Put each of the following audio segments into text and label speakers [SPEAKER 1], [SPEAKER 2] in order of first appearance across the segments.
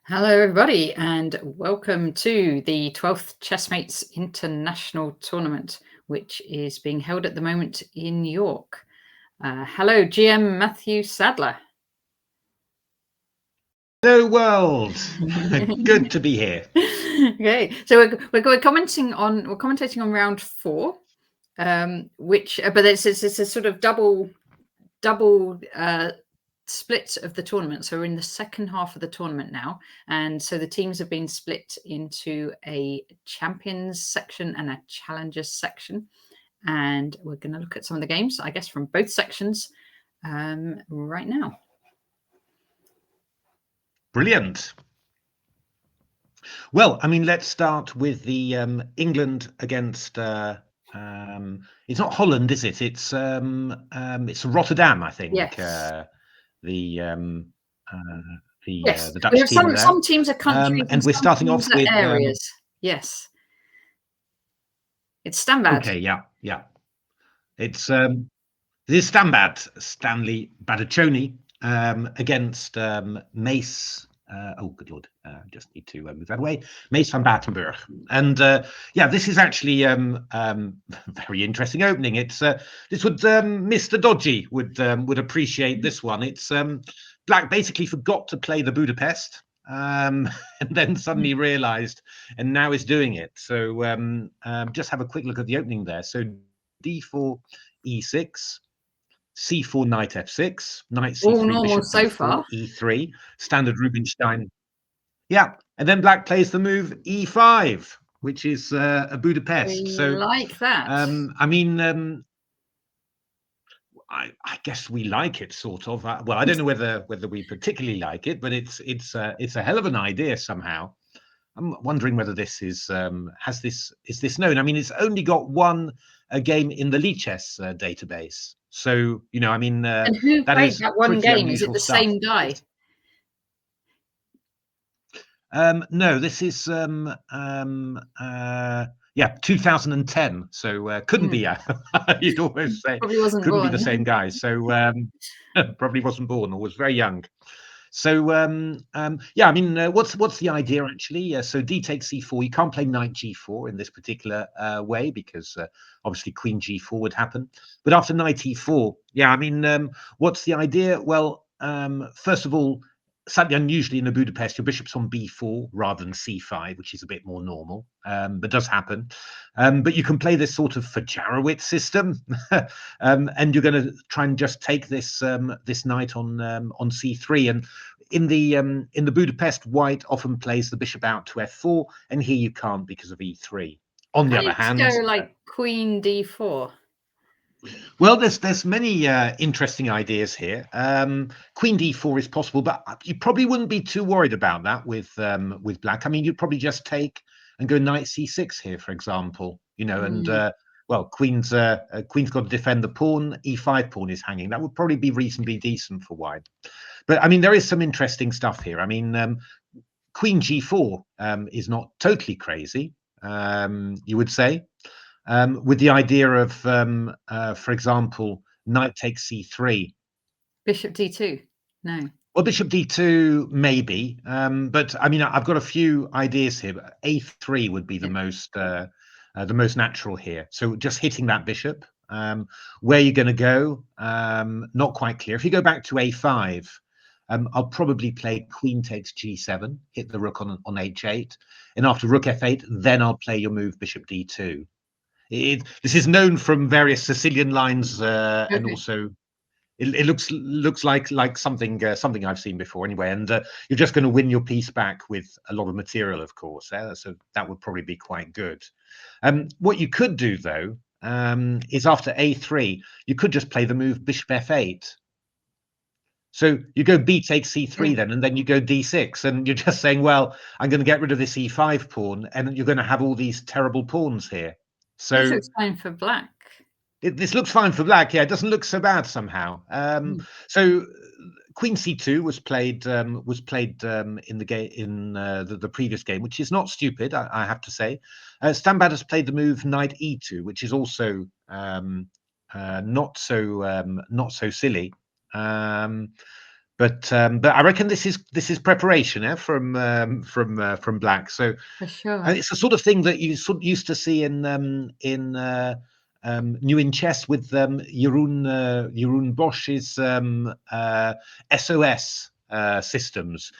[SPEAKER 1] Hello, everybody, and welcome to the 12th Chessmates International Tournament, which is being held at the moment in New York. Hello, GM Matthew Sadler.
[SPEAKER 2] Hello, world. Good to be here.
[SPEAKER 1] Okay, so we're commentating on round 4, which but it's a sort of double split of the tournament. So we're in the second half of the tournament now, and so the teams have been split into a champions section and a challengers section, and we're going to look at some of the games, I guess, from both sections right now.
[SPEAKER 2] Brilliant. Well, I mean, let's start with the England against it's not Holland, is it? It's Rotterdam, I think.
[SPEAKER 1] Yes.
[SPEAKER 2] The
[SPEAKER 1] Yes,
[SPEAKER 2] the
[SPEAKER 1] we
[SPEAKER 2] Dutch
[SPEAKER 1] have
[SPEAKER 2] team there.
[SPEAKER 1] some teams are countries
[SPEAKER 2] and we're
[SPEAKER 1] some
[SPEAKER 2] starting off
[SPEAKER 1] teams are
[SPEAKER 2] with
[SPEAKER 1] areas. Yes, it's Stanbad.
[SPEAKER 2] Okay, yeah. It's this Stanbad, Stanley Badaccioni, against Mace. Oh, good lord! Just need to move that away. Mace van Battenburg, and yeah, this is actually very interesting opening. It's this would Mr. Dodgy would appreciate this one. It's Black basically forgot to play the Budapest, and then suddenly realised, and now is doing it. So just have a quick look at the opening there. So D4, E6. C4, knight F6, knight C3,
[SPEAKER 1] All normal
[SPEAKER 2] bishop
[SPEAKER 1] so
[SPEAKER 2] D4,
[SPEAKER 1] far.
[SPEAKER 2] E3, standard Rubinstein. Yeah, and then Black plays the move E5, which is a Budapest.
[SPEAKER 1] We
[SPEAKER 2] So
[SPEAKER 1] like that.
[SPEAKER 2] I mean, I guess we like it, sort of. Well, I don't know whether we particularly like it, but it's a hell of an idea somehow. I'm wondering whether this is is this known? I mean, it's only got one game in the Lichess database, so you know, I mean,
[SPEAKER 1] And who
[SPEAKER 2] that
[SPEAKER 1] played
[SPEAKER 2] is
[SPEAKER 1] that one
[SPEAKER 2] pretty
[SPEAKER 1] game? Is it
[SPEAKER 2] unusual
[SPEAKER 1] the
[SPEAKER 2] stuff.
[SPEAKER 1] same guy?
[SPEAKER 2] No, this is yeah, 2010. So couldn't be. You'd always say
[SPEAKER 1] Probably wasn't
[SPEAKER 2] couldn't be
[SPEAKER 1] born.
[SPEAKER 2] the same guy. So probably wasn't born or was very young. So yeah, I mean, what's the idea actually? So D takes C4. You can't play knight G4 in this particular way because obviously Queen G4 would happen. But after knight E4, yeah, I mean, what's the idea? Well, first of all, slightly unusually in the Budapest, your bishop's on B4 rather than C5, which is a bit more normal, but does happen. But you can play this sort of Fajarowicz system, and you're going to try and just take this this knight on C3. And in the Budapest, White often plays the bishop out to F4, and here you can't because of E3. On the other hand,
[SPEAKER 1] go like Queen D4.
[SPEAKER 2] Well, there's many interesting ideas here. Queen D4 is possible, but you probably wouldn't be too worried about that with Black. I mean, you'd probably just take and go knight C6 here, for example. You know, and well, Queen's got to defend the pawn. E5 pawn is hanging. That would probably be reasonably decent for White. But I mean, there is some interesting stuff here. I mean, Queen G4 is not totally crazy, you would say. With the idea of, for example, knight takes C3.
[SPEAKER 1] Bishop D2. No.
[SPEAKER 2] Well, bishop D2, maybe. But I mean, I've got a few ideas here. But A3 would be the most natural here. So just hitting that bishop. Where you're going to go, not quite clear. If you go back to A5, I'll probably play queen takes G7, hit the rook on H8. And after rook F8, then I'll play your move bishop D2. This is known from various Sicilian lines, and also it looks like something I've seen before anyway. And you're just going to win your piece back with a lot of material, of course. So that would probably be quite good. What you could do though is after A3, you could just play the move bishop F8. So you go B takes C3 then, and then you go D6, and you're just saying, well, I'm going to get rid of this E5 pawn, and you're going to have all these terrible pawns here. So
[SPEAKER 1] this looks fine for Black.
[SPEAKER 2] This looks fine for Black. Yeah, it doesn't look so bad somehow. So Queen C2 was played in the game in the previous game, which is not stupid, I have to say. Stanbad has played the move Knight E2, which is also not so silly. But I reckon this is preparation from Black. So
[SPEAKER 1] For sure.
[SPEAKER 2] it's the sort of thing that you used to see in New in Chess with Jeroen Bosch's SOS systems,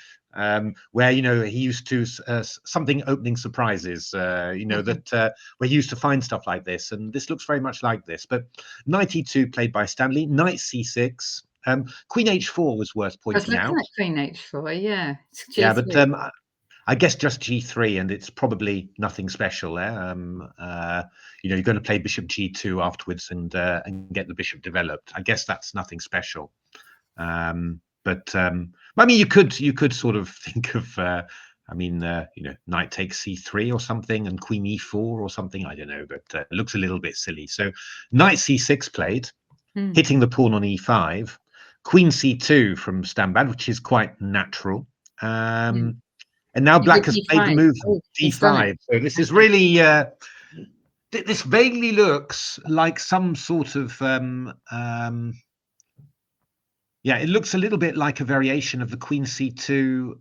[SPEAKER 2] where he used to something opening surprises, that we're used to find stuff like this, and this looks very much like this. But knight e2 played by Stanley, knight c6, queen h4 was worth
[SPEAKER 1] I was
[SPEAKER 2] pointing
[SPEAKER 1] looking
[SPEAKER 2] out.
[SPEAKER 1] at queen h4, yeah. It's
[SPEAKER 2] Yeah,
[SPEAKER 1] G3.
[SPEAKER 2] but I guess just g3, and it's probably nothing special there. You're going to play bishop g2 afterwards and get the bishop developed. I guess that's nothing special. But I mean, you could sort of think of, knight takes c3 or something, and queen e4 or something. I don't know, but it looks a little bit silly. So knight c6 played, hitting the pawn on e5, queen c2 from Stambad, which is quite natural. And now Black has played the move d5. So this is really, this vaguely looks like some sort of, it looks a little bit like a variation of the queen c2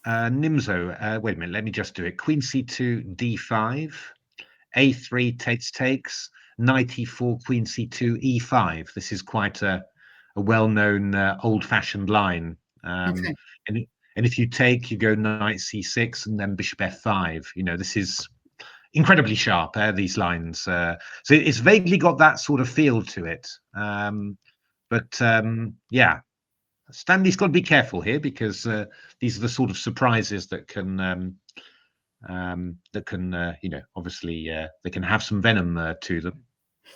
[SPEAKER 2] Nimzo. Wait a minute, let me just do it. Queen c2 d5, a3 takes, knight e4, queen c2 e5. This is quite a well-known old-fashioned line. And if you take, you go knight c6 and then bishop f5. This is incredibly sharp, these lines. So it's vaguely got that sort of feel to it. Yeah, Stanley's got to be careful here, because these are the sort of surprises that can obviously they can have some venom to them.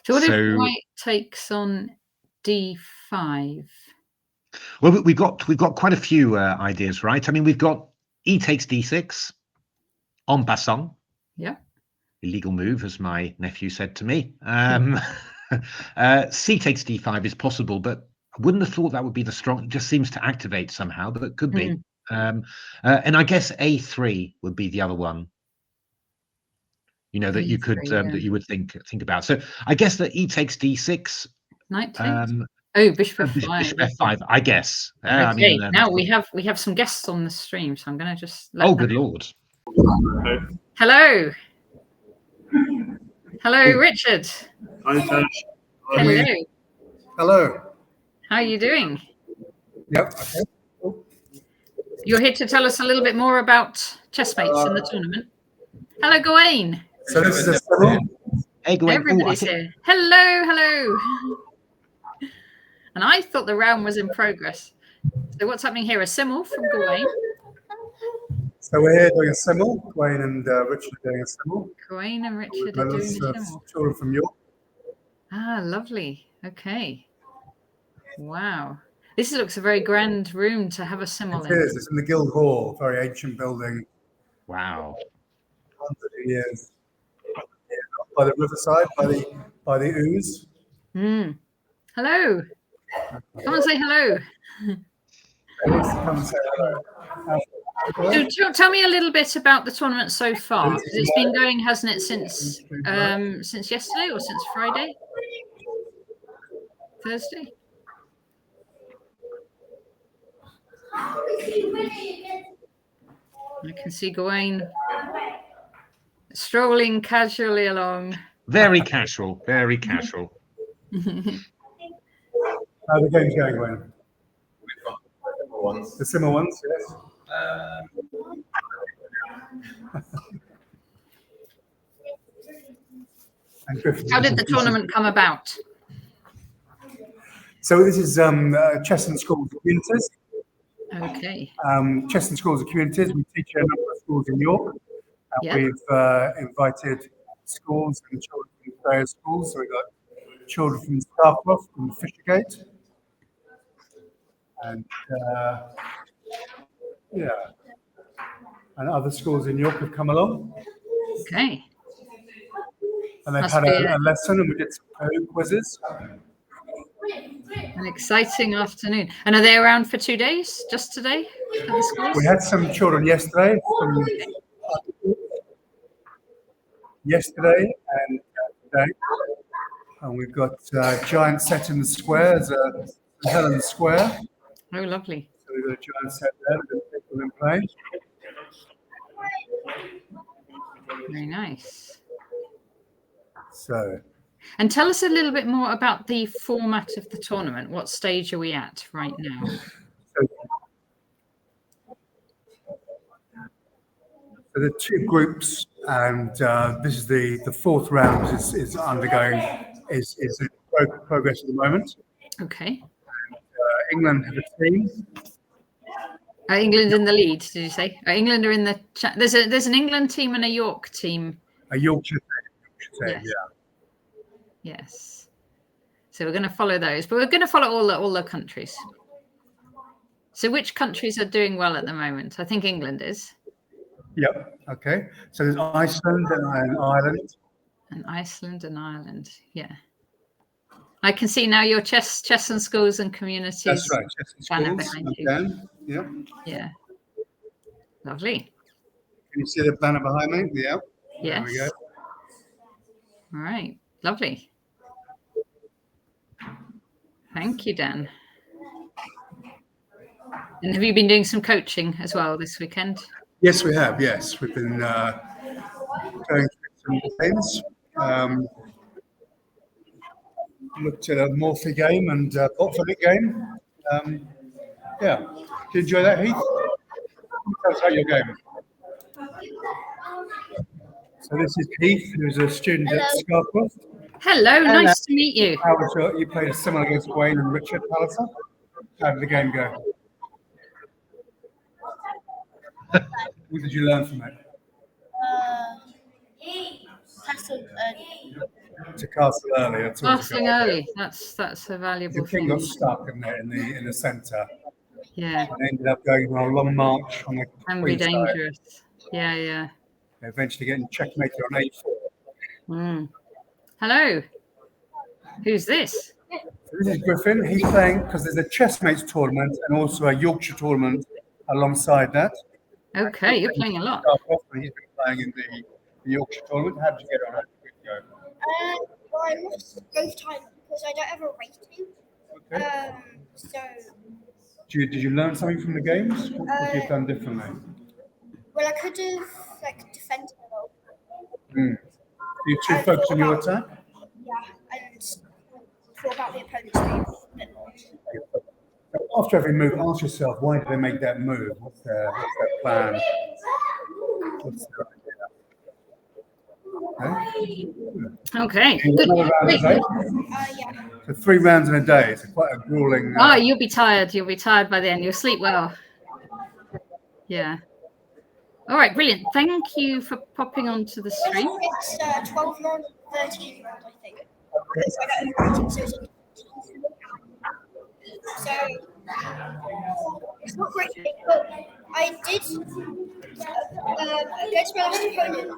[SPEAKER 1] So what if white takes on d5?
[SPEAKER 2] Well, we've got quite a few ideas, right? I mean, we've got e takes d6, en passant.
[SPEAKER 1] Yeah.
[SPEAKER 2] Illegal move, as my nephew said to me. C takes d5 is possible, but I wouldn't have thought that would be the strong. It just seems to activate somehow, but it could be. And I guess a3 would be the other one. That you could that you would think about. So I guess that e takes d6.
[SPEAKER 1] Knight takes. Bishop f5.
[SPEAKER 2] Bishop f5, I guess.
[SPEAKER 1] Okay.
[SPEAKER 2] I mean,
[SPEAKER 1] now we have some guests on the stream, so I'm going to just let
[SPEAKER 2] them. Good Lord.
[SPEAKER 1] Hello. Hello, Richard.
[SPEAKER 3] Hi, Tash.
[SPEAKER 1] Hello.
[SPEAKER 3] Hello.
[SPEAKER 1] How are you doing?
[SPEAKER 3] Yep. Okay.
[SPEAKER 1] You're here to tell us a little bit more about Chessmates and the tournament. Hello, Gawain.
[SPEAKER 3] So this is a seminar.
[SPEAKER 2] Hey, Gawain.
[SPEAKER 1] Everybody's here. Hello. And I thought the round was in progress. So what's happening here? A simul from Gawain.
[SPEAKER 3] So we're here doing a simul. Gawain and Richard are doing a simul.
[SPEAKER 1] Gawain and Richard are doing a simul.
[SPEAKER 3] Children from York.
[SPEAKER 1] Ah, lovely. Okay. Wow. This looks a very grand room to have a simul in.
[SPEAKER 3] It is. It's in the Guild Hall, very ancient building.
[SPEAKER 2] Wow.
[SPEAKER 3] Hundreds of years. By the riverside, by the ooze.
[SPEAKER 1] Hello. Come and say hello.
[SPEAKER 3] Come and say hello.
[SPEAKER 1] So tell me a little bit about the tournament so far, because it's been going, hasn't it, since yesterday or since Friday? Thursday? I can see Gawain strolling casually along.
[SPEAKER 2] Very casual, very casual.
[SPEAKER 3] How are the games going, Gawain?
[SPEAKER 4] We've got simul ones.
[SPEAKER 3] The simul ones, yes.
[SPEAKER 1] How did the tournament come about?
[SPEAKER 3] So this is Chess and Schools Communities.
[SPEAKER 1] Okay.
[SPEAKER 3] Chess and Schools of Communities. We teach at a number of schools in York. We've invited schools and children from various schools. So we've got children from Starcroft and Fishergate. And and other schools in York have come along.
[SPEAKER 1] Okay.
[SPEAKER 3] And they've had a lesson, and we did some quizzes.
[SPEAKER 1] An exciting afternoon. And are they around for 2 days? Just today at the schools?
[SPEAKER 3] We had some children yesterday and today. And we've got Giant Set in the Square as a Helen Square.
[SPEAKER 1] Oh, lovely.
[SPEAKER 3] So we've got a giant set there with people in play.
[SPEAKER 1] Very nice.
[SPEAKER 3] So,
[SPEAKER 1] And tell us a little bit more about the format of the tournament. What stage are we at right now?
[SPEAKER 3] So there are two groups, and this is the fourth round is undergoing is in progress at the moment.
[SPEAKER 1] Okay.
[SPEAKER 3] England have a team.
[SPEAKER 1] England in the lead, did you say? England are in the chat. There's an England team and a York team.
[SPEAKER 3] A Yorkshire team,
[SPEAKER 1] Yes.
[SPEAKER 3] yeah.
[SPEAKER 1] Yes. So we're going to follow those, but we're going to follow all the countries. So which countries are doing well at the moment? I think England is.
[SPEAKER 3] Yep. Okay. So there's Iceland and Ireland.
[SPEAKER 1] And Iceland and Ireland. Yeah. I can see now your chess and schools and communities.
[SPEAKER 3] That's right. Chess and schools.
[SPEAKER 1] Behind you.
[SPEAKER 3] Okay. Yep.
[SPEAKER 1] Yeah. Lovely.
[SPEAKER 3] Can you see the banner behind me? Yeah.
[SPEAKER 1] Yes.
[SPEAKER 3] There we go.
[SPEAKER 1] All right. Lovely. Thank you, Dan. And have you been doing some coaching as well this weekend?
[SPEAKER 3] Yes, we have. Yes, we've been going through some games. Looked at a Morphy game and Botford game. Yeah. Did you enjoy that, Heath? Tell us about your game. So this is Heath, who's a student at Scarcroft.
[SPEAKER 1] Hello, nice to meet you.
[SPEAKER 3] How was you played a similar against Gawain and Richard Palliser? How did the game go? What did you learn from it?
[SPEAKER 5] Castle early.
[SPEAKER 3] To castle early.
[SPEAKER 1] Casting early. That's a valuable
[SPEAKER 3] the king
[SPEAKER 1] thing.
[SPEAKER 3] got stuck in the centre.
[SPEAKER 1] Yeah.
[SPEAKER 3] And ended up going on a long march on the
[SPEAKER 1] Can be
[SPEAKER 3] queen side.
[SPEAKER 1] dangerous. Yeah, yeah.
[SPEAKER 3] Eventually getting checkmated on 8-4.
[SPEAKER 1] Hello. Who's this?
[SPEAKER 3] So this is Griffin. He's playing because there's a Chessmates tournament and also a Yorkshire tournament alongside that.
[SPEAKER 1] Okay, you're playing a lot.
[SPEAKER 3] He's been playing in the Yorkshire tournament. How did you get on? How did you go?
[SPEAKER 5] Well, I lost both times because I don't have a rating.
[SPEAKER 3] Okay.
[SPEAKER 5] So.
[SPEAKER 3] Did you learn something from the games? What could you have done differently?
[SPEAKER 5] Well, I could have defended a little.
[SPEAKER 3] You too focused on your attack?
[SPEAKER 5] Yeah, and thought about the opponent's move a bit more.
[SPEAKER 3] After every move, ask yourself, why did they make that move? What's their plan? What's their idea?
[SPEAKER 1] Okay.
[SPEAKER 3] Another round a day?
[SPEAKER 5] Yeah.
[SPEAKER 3] So 3 rounds in a day. It's quite a grueling.
[SPEAKER 1] Oh, you'll be tired. You'll be tired by the end. You'll sleep well. Yeah. All right, brilliant. Thank you for popping onto the stream.
[SPEAKER 5] It's 12 round, 13 round, I think. So I got invited, so it's not great, but I did against my last opponent.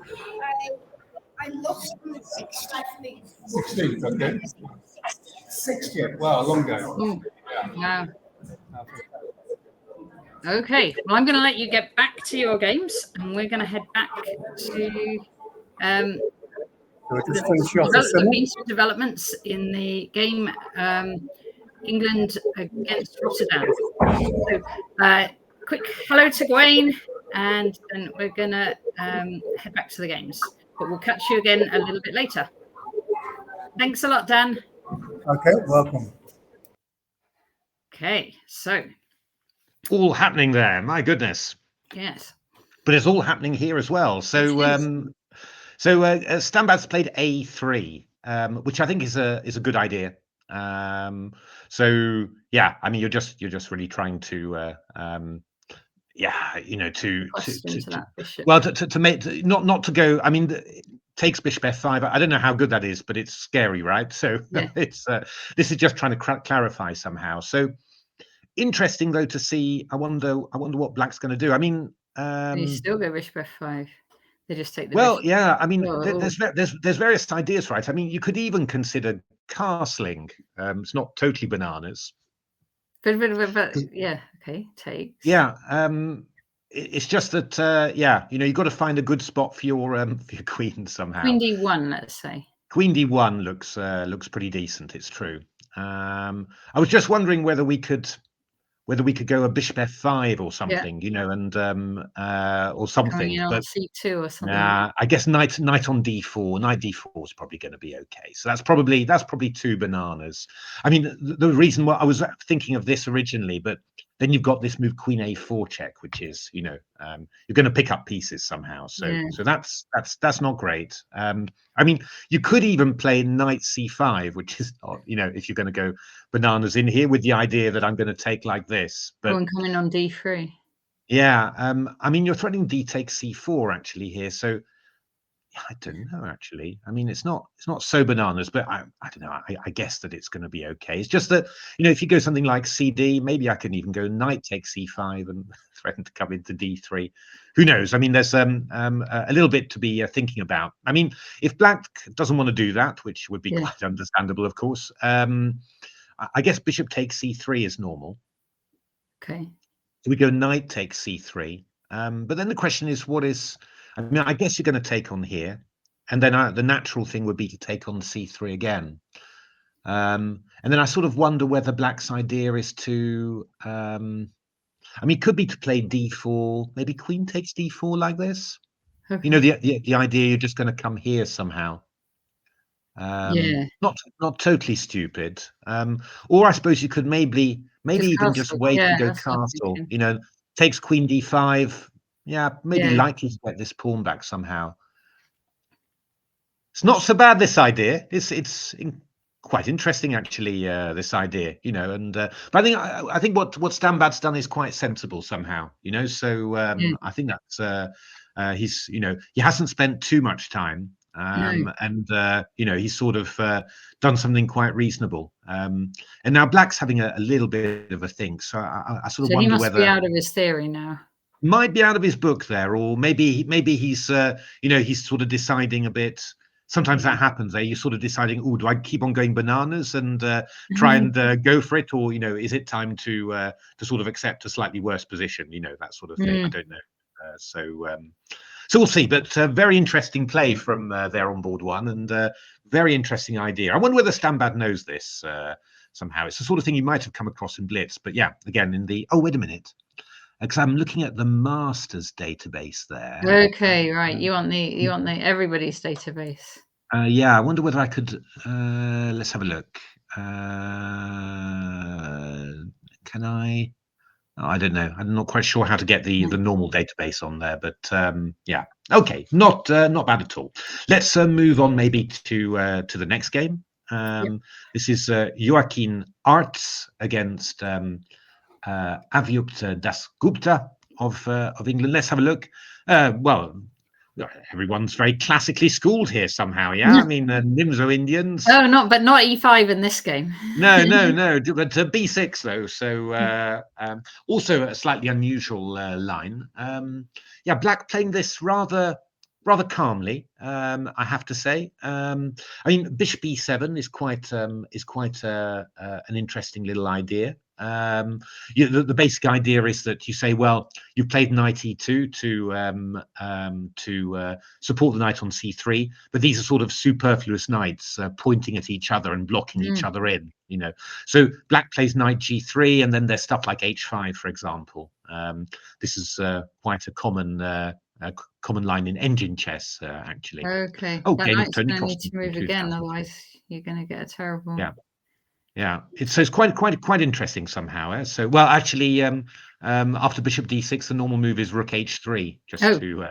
[SPEAKER 5] I lost on the 16th move.
[SPEAKER 3] 16th, okay. 60th. Wow, a long game.
[SPEAKER 1] Wow. Okay, well, I'm going to let you get back to your games, and we're going to head back to developments in the game England against Rotterdam. So, quick hello to Gawain, and then we're going to head back to the games. But we'll catch you again a little bit later. Thanks a lot, Dan.
[SPEAKER 3] Okay, welcome.
[SPEAKER 1] Okay, so.
[SPEAKER 2] All happening there, my goodness.
[SPEAKER 1] Yes.
[SPEAKER 2] But it's all happening here as well. So Stanbad's played A3, which I think is a good idea. So yeah, I mean, you're just really trying to to make not to go. I mean, takes bishop f5. I don't know how good that is, but it's scary, right? So yeah. It's this is just trying to clarify somehow. So interesting though to see. I wonder what Black's going to do. I mean,
[SPEAKER 1] you still go bishop f5. They just take the
[SPEAKER 2] well,
[SPEAKER 1] bishop.
[SPEAKER 2] yeah. I mean, there's various ideas, right? I mean, you could even consider castling. It's not totally bananas.
[SPEAKER 1] But yeah, okay, takes.
[SPEAKER 2] Yeah, it's just that you've got to find a good spot for your queen somehow.
[SPEAKER 1] Queen d1, let's say.
[SPEAKER 2] Queen d1 looks pretty decent. It's true. I was just wondering whether we could go a bishop f5 or something, you know, and or
[SPEAKER 1] Coming
[SPEAKER 2] something.
[SPEAKER 1] in on
[SPEAKER 2] But
[SPEAKER 1] C2 or something.
[SPEAKER 2] I guess knight on d4. Knight d4 is probably going to be okay. So that's probably 2 bananas. I mean, the reason why I was thinking of this originally, but then you've got this move queen a4 check, which is, you know, you're going to pick up pieces somehow. So
[SPEAKER 1] Yeah.
[SPEAKER 2] so that's not great. I mean, you could even play knight c5, which is not, you know, if you're going to go bananas in here with the idea that I'm going to take like this. But
[SPEAKER 1] And coming on d3.
[SPEAKER 2] yeah, I mean, you're threatening d takes c4 actually here. So I don't know, actually. I mean, it's not so bananas, but I don't know. I guess that it's going to be okay. It's just that, you know, if you go something like CD, maybe I can even go knight takes c5 and threaten to come into d3. Who knows? I mean, there's a little bit to be thinking about. I mean, if black doesn't want to do that, which would be quite understandable, of course, I guess bishop takes c3 is normal.
[SPEAKER 1] Okay.
[SPEAKER 2] So we go knight takes c3. But then the question is, what is... I mean, I guess you're going to take on here, and then the natural thing would be to take on c3 again. And then I sort of wonder whether black's idea is to... I mean, it could be to play d4, maybe queen takes d4 like this.
[SPEAKER 1] Okay.
[SPEAKER 2] You know, the idea you're just going to come here somehow. Not totally stupid. Or I suppose you could maybe even just wait and go castle. You know, takes queen d5. Yeah, maybe likely to get this pawn back somehow. It's not so bad, this idea. It's quite interesting actually. This idea, you know, and but I think what Stambad's done is quite sensible somehow. You know, so I think that's he's, you know, he hasn't spent too much time. And you know, he's sort of done something quite reasonable. And now black's having a little bit of a think. So I sort of wonder
[SPEAKER 1] he must
[SPEAKER 2] whether
[SPEAKER 1] be out of his theory now.
[SPEAKER 2] Might be out of his book there, or maybe he's you know, he's sort of deciding a bit. Sometimes that happens. You're sort of deciding, oh, do I keep on going bananas and try and go for it, or, you know, is it time to sort of accept a slightly worse position? You know, that sort of thing. I don't know. So we'll see. But very interesting play from there on board one, and very interesting idea. I wonder whether Stambad knows this somehow. It's the sort of thing you might have come across in Blitz. But yeah, again, in the... Oh, wait a minute. Because I'm looking at the masters database there.
[SPEAKER 1] Okay, right. You want the everybody's database.
[SPEAKER 2] Yeah, I wonder whether I could... let's have a look. Can I... Oh, I don't know. I'm not quite sure how to get the normal database on there, but yeah. Okay, not bad at all. Let's move on maybe to the next game. This is Joaquin Arts against Avyukt Dasgupta of England. Let's have a look. Well, everyone's very classically schooled here somehow. Yeah, I mean, Nimzo Indians.
[SPEAKER 1] Oh, not E5 in this game.
[SPEAKER 2] No. But B6 though. So also a slightly unusual line. Yeah, black playing this rather calmly, I have to say. I mean, bishop e7 is quite an interesting little idea. The basic idea is that you say, well, you've played knight e2 to support the knight on c3, but these are sort of superfluous knights pointing at each other and blocking each other in, you know. So black plays knight g3, and then there's stuff like h5, for example. This is quite a common line in engine chess, actually.
[SPEAKER 1] Okay.
[SPEAKER 2] Oh,
[SPEAKER 1] That
[SPEAKER 2] game of
[SPEAKER 1] knight's
[SPEAKER 2] Tony
[SPEAKER 1] going to need
[SPEAKER 2] Proston
[SPEAKER 1] to move
[SPEAKER 2] in
[SPEAKER 1] again,
[SPEAKER 2] 2000.
[SPEAKER 1] otherwise you're going to get a terrible...
[SPEAKER 2] Yeah. It's quite interesting somehow. So, well, actually, after bishop d6, the normal move is rook h3, just to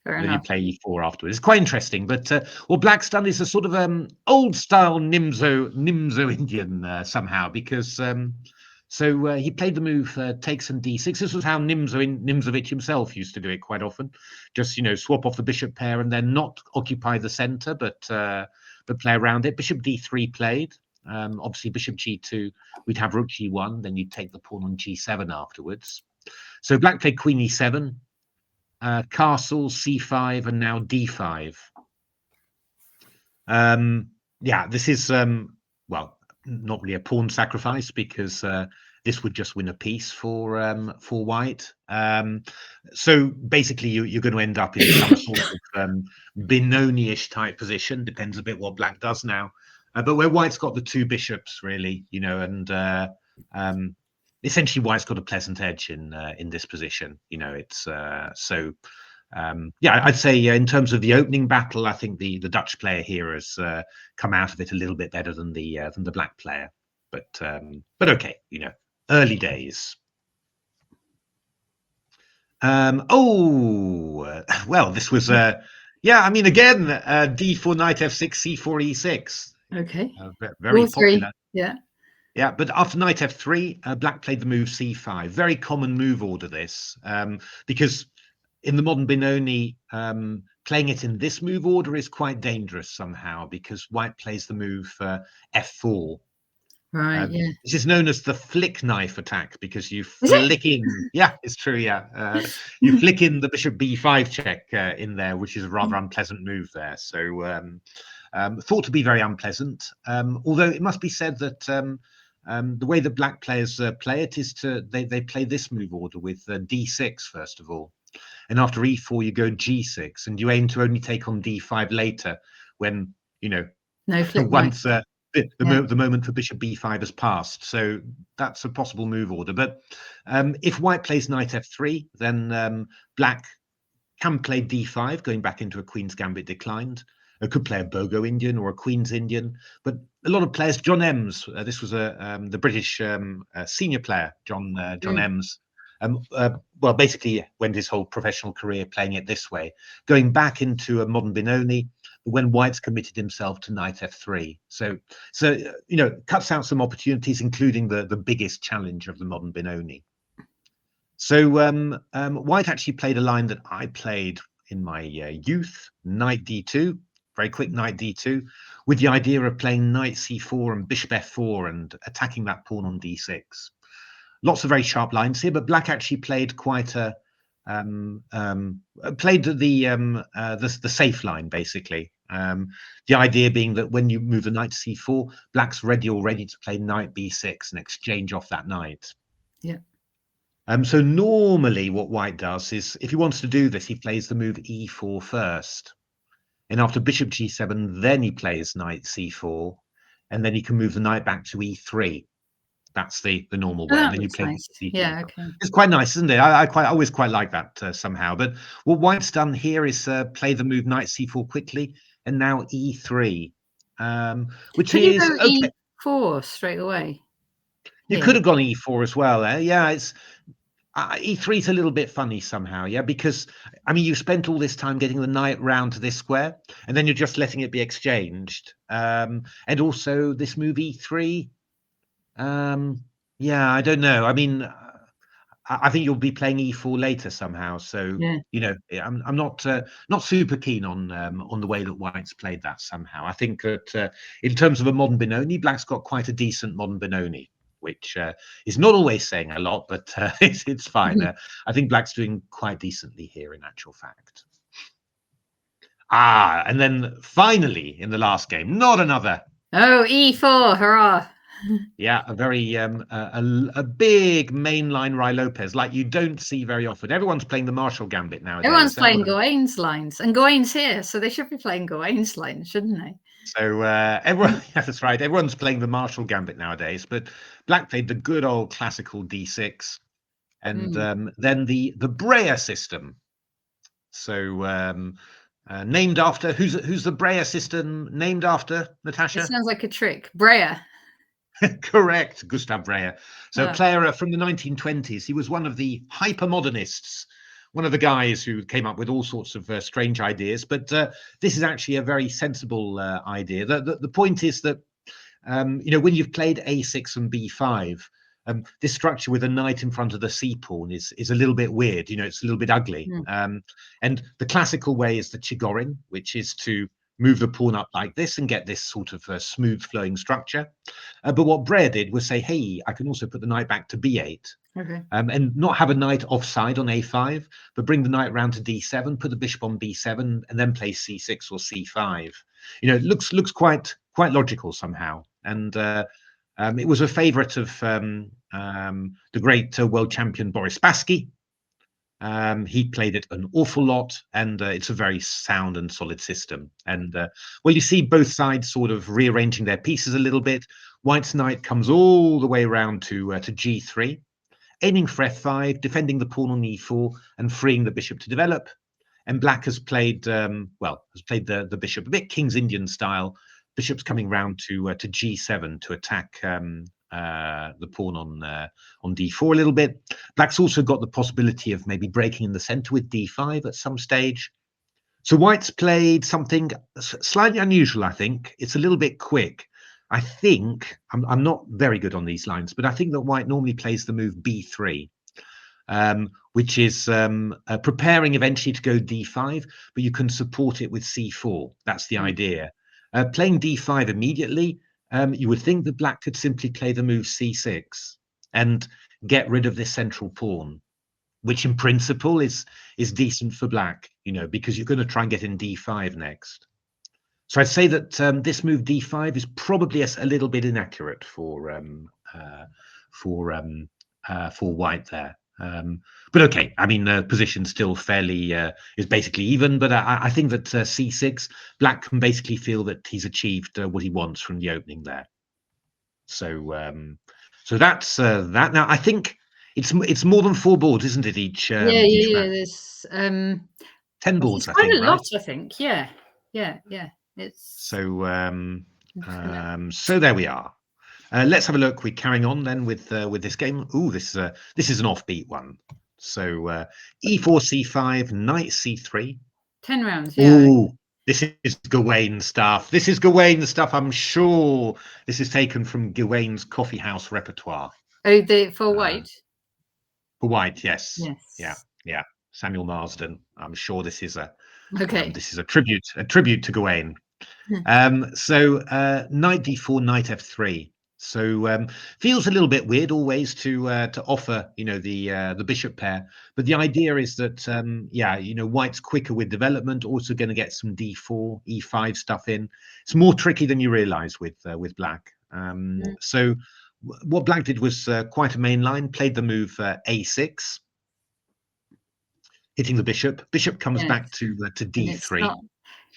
[SPEAKER 1] Fair
[SPEAKER 2] then you
[SPEAKER 1] enough.
[SPEAKER 2] play e4 afterwards. It's quite interesting. But what black's done is a sort of old style Nimzo Indian somehow, because so he played the move takes and d6. This was how Nimzovich himself used to do it quite often. Just, you know, swap off the bishop pair and then not occupy the center, but play around it. Bishop d3 played. Obviously, bishop g2, we'd have rook g1, then you'd take the pawn on g7 afterwards. So black played queen e7, castle, c5, and now d5. Yeah, this is, well, not really a pawn sacrifice, because this would just win a piece for white. So basically, you're going to end up in some sort of Benoni-ish type position. Depends a bit what black does now. but where white's got the two bishops, really, and essentially white's got a pleasant edge in this position. It's so. Yeah, I'd say in terms of the opening battle, I think the Dutch player here has come out of it a little bit better than the black player. But okay, early days. Well, this was yeah. I mean, again, d4 knight f6 c4 e6.
[SPEAKER 1] Okay.
[SPEAKER 2] Very
[SPEAKER 1] All three.
[SPEAKER 2] popular.
[SPEAKER 1] Yeah.
[SPEAKER 2] Yeah, but after knight f3, black played the move c5. Very common move order, this, because in the modern Benoni, playing it in this move order is quite dangerous somehow, because white plays the move f4.
[SPEAKER 1] Right. Yeah.
[SPEAKER 2] This is known as the flick knife attack, because you
[SPEAKER 1] Is it?
[SPEAKER 2] flick in. Yeah, it's true. Yeah, you flick in the bishop b5 check in there, which is a rather unpleasant move there. So thought to be very unpleasant. Although it must be said that the way that black players play it is they play this move order with d6 first of all, and after e4 you go g6, and you aim to only take on d5 later when
[SPEAKER 1] No flick
[SPEAKER 2] once
[SPEAKER 1] knife.
[SPEAKER 2] the moment for bishop b5 has passed. So that's a possible move order. But if white plays knight f3, then black can play d5, going back into a queen's gambit declined. It could play a Bogo Indian or a Queen's Indian, but a lot of players, John Ems, this was the British senior player, John Ems, well, basically went his whole professional career playing it this way, going back into a modern Benoni when white's committed himself to knight f3. So cuts out some opportunities, including the biggest challenge of the modern Benoni. So white actually played a line that I played in my youth, knight d2, very quick knight d2, with the idea of playing knight c4 and bishop f4 and attacking that pawn on d6. Lots of very sharp lines here, but black actually played quite the safe line, basically. The idea being that when you move the knight to c4, black's already to play knight b6 and exchange off that knight.
[SPEAKER 1] Yeah.
[SPEAKER 2] So normally what white does is, if he wants to do this, he plays the move e4 first. And after bishop g7, then he plays knight c4. And then he can move the knight back to e3. That's the normal way.
[SPEAKER 1] Oh,
[SPEAKER 2] And then you play
[SPEAKER 1] nice.
[SPEAKER 2] e4.
[SPEAKER 1] Yeah, okay.
[SPEAKER 2] It's quite nice, isn't it? I always quite like that somehow. But what white's done here is play the move knight c4 quickly, and now e3, which
[SPEAKER 1] Could
[SPEAKER 2] is
[SPEAKER 1] you go
[SPEAKER 2] okay.
[SPEAKER 1] E4 straight away?
[SPEAKER 2] You could have gone e4 as well. Yeah, it's e3 is a little bit funny somehow, yeah, because I mean you spent all this time getting the knight round to this square, and then you're just letting it be exchanged. And also this move e3. Yeah, I don't know. I mean, I think you'll be playing e4 later somehow. So
[SPEAKER 1] yeah.
[SPEAKER 2] I'm not super keen on the way that white's played that somehow. I think that in terms of a modern Benoni, black's got quite a decent modern Benoni, which is not always saying a lot, but it's fine. I think black's doing quite decently here in actual fact. And then finally in the last game, not another.
[SPEAKER 1] Oh, E4, hurrah.
[SPEAKER 2] Yeah, a very a big mainline Rai Lopez, like you don't see very often. Everyone's playing the Marshall Gambit nowadays.
[SPEAKER 1] Everyone's playing Gawain's lines, and Gawain's here, so they should be playing Gawain's lines, shouldn't they?
[SPEAKER 2] So everyone, that's right. Everyone's playing the Marshall Gambit nowadays, but black played the good old classical d6, and then the Breyer system. So named after who's the Breyer system named after, Natasha?
[SPEAKER 1] It sounds like a trick. Breyer.
[SPEAKER 2] Correct, Gustav Breyer. So a player from the 1920s. He was one of the hypermodernists, one of the guys who came up with all sorts of strange ideas. But this is actually a very sensible idea. The point is that, when you've played a6 and b5, this structure with a knight in front of the c pawn is a little bit weird. It's a little bit ugly. And the classical way is the Chigorin, which is to move the pawn up like this and get this sort of smooth flowing structure. But what Breyer did was say, hey, I can also put the knight back to b8.
[SPEAKER 1] Okay.
[SPEAKER 2] And not have a knight offside on a5, but bring the knight round to d7, put the bishop on b7, and then play c6 or c5. It looks quite logical somehow. And it was a favourite of the great world champion Boris Spassky. He played it an awful lot, and it's a very sound and solid system. And well, you see both sides sort of rearranging their pieces a little bit. White's knight comes all the way around to g3, aiming for f5, defending the pawn on e4, and freeing the bishop to develop. And black has played the bishop a bit King's Indian style. Bishop's coming round to g7 to attack the pawn on d4 a little bit. Black's also got the possibility of maybe breaking in the center with d5 at some stage. So white's played something slightly unusual, I think. It's a little bit quick. I think, I'm not very good on these lines, but I think that white normally plays the move b3, which is preparing eventually to go d5, but you can support it with c4. That's the idea. Playing d5 immediately, you would think that black could simply play the move c6 and get rid of this central pawn, which in principle is decent for black, because you're going to try and get in d5 next. So I'd say that this move d5 is probably a little bit inaccurate for white there. But okay, I mean, the position's still fairly is basically even. But I think that c6, black can basically feel that he's achieved what he wants from the opening there. So that's that. Now I think it's more than 4 boards, isn't it? Each
[SPEAKER 1] Yeah. There's
[SPEAKER 2] 10 boards, I
[SPEAKER 1] quite
[SPEAKER 2] think.
[SPEAKER 1] a lot, I think. Yeah. It's
[SPEAKER 2] so there we are. Let's have a look. We're carrying on then with this game. Ooh, this is an offbeat one. So e4, c5, knight c3.
[SPEAKER 1] 10 rounds. Yeah.
[SPEAKER 2] Ooh, this is Gawain stuff. This is Gawain stuff. I'm sure this is taken from Gawain's coffee house repertoire.
[SPEAKER 1] Oh, for white.
[SPEAKER 2] For white, yes.
[SPEAKER 1] Yes.
[SPEAKER 2] Yeah. Samuel Marsden. I'm sure this is a tribute to Gawain. So knight d4, knight f3. So feels a little bit weird always to offer the bishop pair, but the idea is that white's quicker with development, also going to get some d4 e5 stuff in. It's more tricky than you realize with black. So what black did was quite a main line, played the move a6, hitting the bishop. Bishop comes back to d3.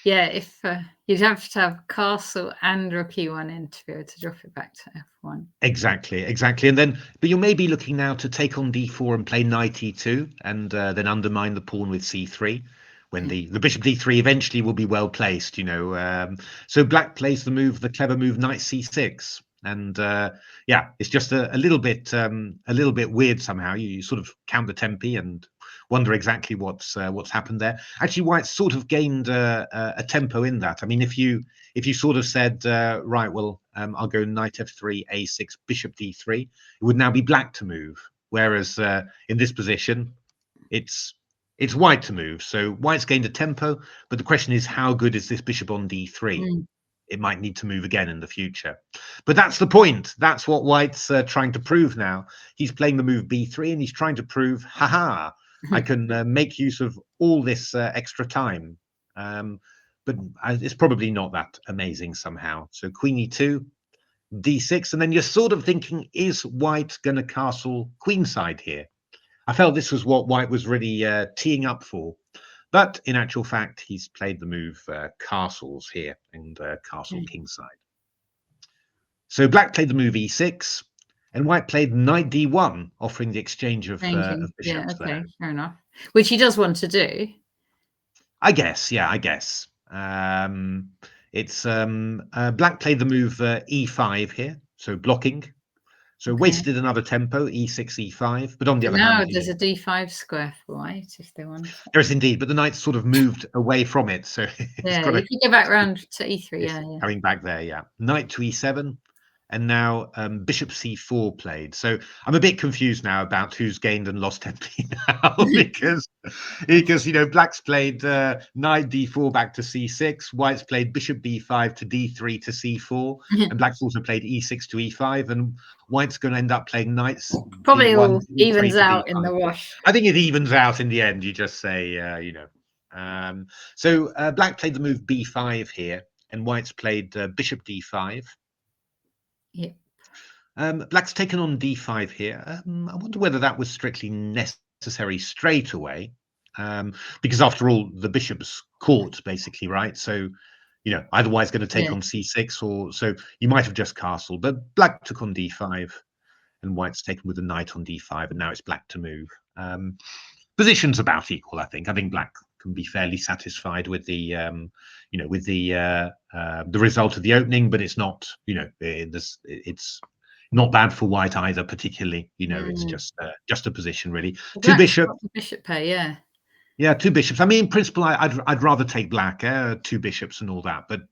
[SPEAKER 1] If you'd have to have castle and rook e1 in to be able to drop it back to f1.
[SPEAKER 2] Exactly. And then, but you may be looking now to take on d4 and play knight e2, and then undermine the pawn with c3, when the bishop d3 eventually will be well placed. So black plays the clever move knight c6, and it's just a little bit weird somehow. You sort of count the tempi and wonder exactly what's happened there. Actually, white sort of gained a tempo in that. I mean, if you sort of said right, well, I'll go knight f3, a6, bishop d3, it would now be black to move. Whereas in this position, it's white to move. So white's gained a tempo, but the question is, how good is this bishop on d3? It might need to move again in the future. But that's the point. That's what white's trying to prove now. He's playing the move b3, and he's trying to prove, haha, I can make use of all this extra time. But it's probably not that amazing somehow. So queen e2, d6, and then you're sort of thinking, is white going to castle queenside here? I felt this was what white was really teeing up for. But in actual fact, he's played the move castles here, and castle kingside. So black played the move e6, and white played knight d1, offering the exchange of bishops there.
[SPEAKER 1] Fair enough. Which he does want to do.
[SPEAKER 2] I guess. It's black played the move e5 here, so blocking. So wasted another tempo, e6, e5. But on the other hand,
[SPEAKER 1] there's a d5 square for white if they want.
[SPEAKER 2] There is indeed, but the knight's sort of moved away from it. So
[SPEAKER 1] if you go back round to e3,
[SPEAKER 2] coming back there, knight to e7. And now bishop c4 played. So I'm a bit confused now about who's gained and lost tempi now, because black's played knight d4 back to c6, white's played bishop b5 to d3 to c4, and black's also played e6 to e5, and white's going to end up playing knights.
[SPEAKER 1] Probably all evens out in the wash.
[SPEAKER 2] I think it evens out in the end. You just say, So black played the move b5 here, and white's played bishop d5.
[SPEAKER 1] Yeah.
[SPEAKER 2] Black's taken on d5 here. I wonder whether that was strictly necessary necessary straight away, because after all, the bishop's caught basically, right? So, you know, either white's going to take on c6, or so you might have just castled, but black took on d5, and white's taken with the knight on d5, and now it's black to move. Position's about equal, I think. I think black can be fairly satisfied with the, you know, with the result of the opening, but it's not, you know, it's not bad for white either, particularly. You know, it's just a position really.
[SPEAKER 1] Well,
[SPEAKER 2] Two bishops.
[SPEAKER 1] Bishop pair, yeah.
[SPEAKER 2] Yeah, two bishops. I mean, in principle, I'd rather take black, two bishops and all that. But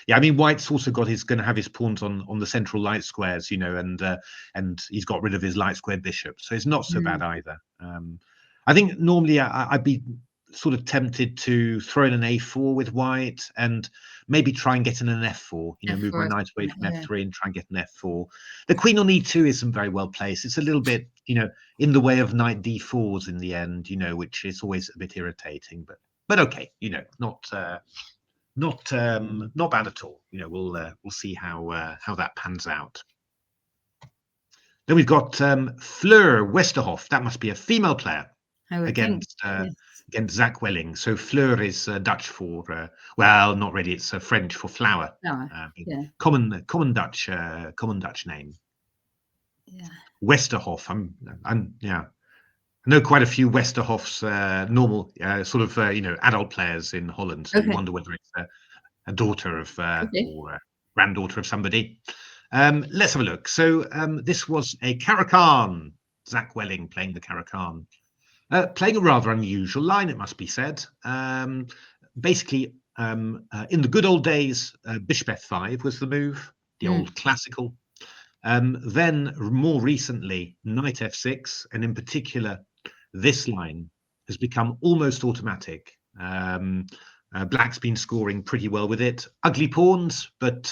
[SPEAKER 2] yeah, I mean, white's also got going to have his pawns on the central light squares, you know, and he's got rid of his light square bishop, so it's not so bad either. I think normally I'd be sort of tempted to throw in an a4 with white and maybe try and get in an f4, you know, move my knight away from f3 and try and get an f4. The queen on e2 isn't very well placed. It's a little bit, you know, in the way of knight d4s in the end, you know, which is always a bit irritating, but okay, you know, not bad at all. You know, we'll see how that pans out. Then we've got Fleur Westerhoff. That must be a female player against Zach Welling. So Fleur is Dutch for well, not really. It's French for flower. Common Dutch name. Yeah. Westerhoff. I'm yeah. I know quite a few Westerhoffs, normal sort of you know, adult players in Holland. So you wonder whether it's a daughter of or a granddaughter of somebody. Let's have a look. So this was a Caro-Kann. Zach Welling playing the Caro-Kann. Playing a rather unusual line, it must be said. Basically, in the good old days, bishop f5 was the move, the old classical. Then more recently, knight f6, and in particular, this line has become almost automatic. Black's been scoring pretty well with it. Ugly pawns, but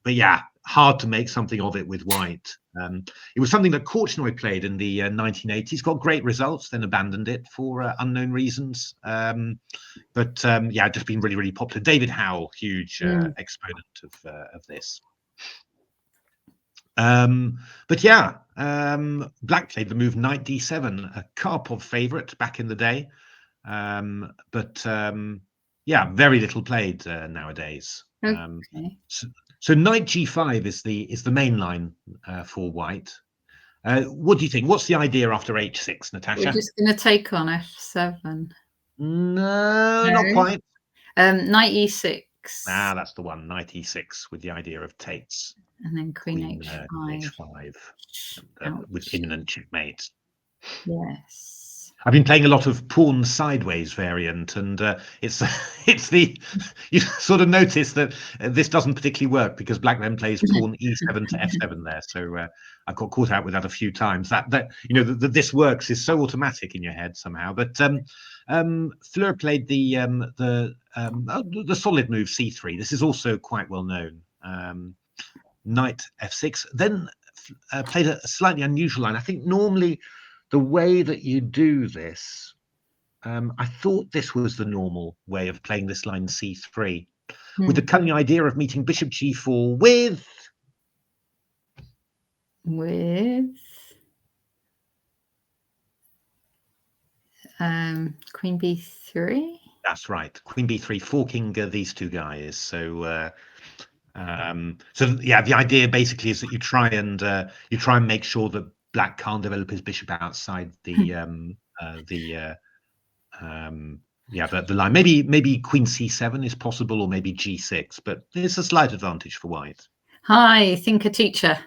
[SPEAKER 2] yeah, hard to make something of it with white. It was something that Korchnoi played in the 1980s, got great results, then abandoned it for unknown reasons. But yeah, just been really, really popular. David Howell, huge exponent of this. But yeah, Black played the move knight d7, a Karpov favorite back in the day. But yeah, very little played nowadays. So knight g5 is the main line for white. What do you think? What's the idea after h6, Natasha?
[SPEAKER 1] We're just going to take on f7.
[SPEAKER 2] No, not quite.
[SPEAKER 1] Knight e6.
[SPEAKER 2] Ah, that's the one. Knight e6 with the idea of takes.
[SPEAKER 1] And then queen h5.
[SPEAKER 2] With imminent checkmate.
[SPEAKER 1] Yes.
[SPEAKER 2] I've been playing a lot of pawn sideways variant, and it's the you sort of notice that this doesn't particularly work because Black then plays pawn e7 to f7 there. So I've got caught out with that a few times. That you know that this works is so automatic in your head somehow. But Fleur played the solid move c3. This is also quite well known. Knight f6. Then played a slightly unusual line. I think normally the way that you do this, I thought this was the normal way of playing this line c3, with the cunning idea of meeting bishop g4 with
[SPEAKER 1] queen b3.
[SPEAKER 2] That's right, queen b3, forking these two guys. So yeah, the idea basically is that you try and make sure that Black can't develop his bishop outside the line. Maybe queen c7 is possible, or maybe g6, but it's a slight advantage for white.
[SPEAKER 1] Hi, Thinker Teacher.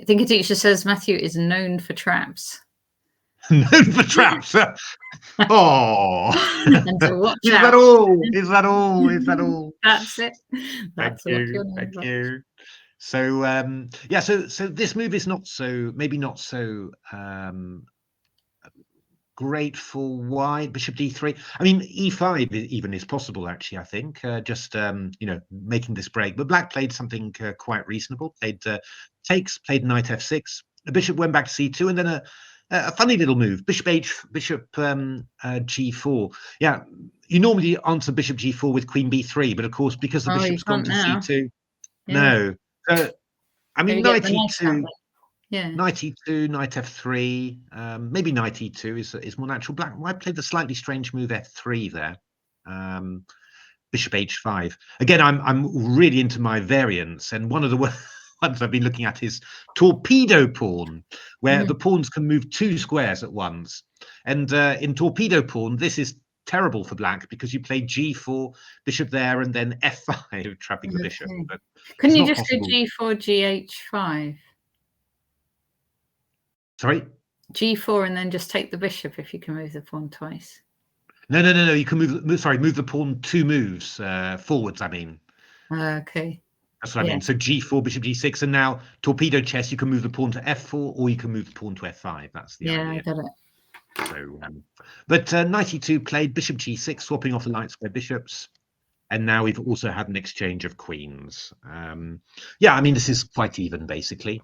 [SPEAKER 1] Thinker Teacher says Matthew is known for traps.
[SPEAKER 2] Known for traps. Oh,
[SPEAKER 1] and to watch
[SPEAKER 2] is
[SPEAKER 1] out.
[SPEAKER 2] that all? Is that all? Is that all?
[SPEAKER 1] That's it. That's
[SPEAKER 2] Thank you. Thank you. So yeah, so this move is not so great for white. Bishop d3. I mean, e5 even is possible actually. I think just you know, making this break. But Black played something quite reasonable. Played takes. Played knight f6. The bishop went back to c2, and then a funny little move. Bishop g4. Yeah, you normally answer bishop g4 with queen b3, but of course because the bishop's gone to c2, no. I mean, knight e2.
[SPEAKER 1] Yeah.
[SPEAKER 2] Knight e2, knight f3, maybe knight e2 is more natural. Black. I played the slightly strange move f3 there. Bishop h5. Again, I'm really into my variants, and one of the ones I've been looking at is torpedo pawn, where the pawns can move 2 squares at once. And in torpedo pawn, this is terrible for black because you play g4, bishop there, and then f5, trapping the bishop. But
[SPEAKER 1] couldn't you
[SPEAKER 2] not
[SPEAKER 1] just
[SPEAKER 2] possible.
[SPEAKER 1] go g4, gh5?
[SPEAKER 2] Sorry?
[SPEAKER 1] G4 and then just take the bishop if you can move the pawn twice.
[SPEAKER 2] No. You can move the pawn 2 moves forwards. I mean.
[SPEAKER 1] Okay.
[SPEAKER 2] That's what I mean. So g4, bishop g6, and now torpedo chess. You can move the pawn to f4, or you can move the pawn to f5. That's the idea.
[SPEAKER 1] Yeah, I got it.
[SPEAKER 2] So, but knight e2 played bishop g6, swapping off the light square bishops, and now we've also had an exchange of queens. Yeah, I mean this is quite even basically.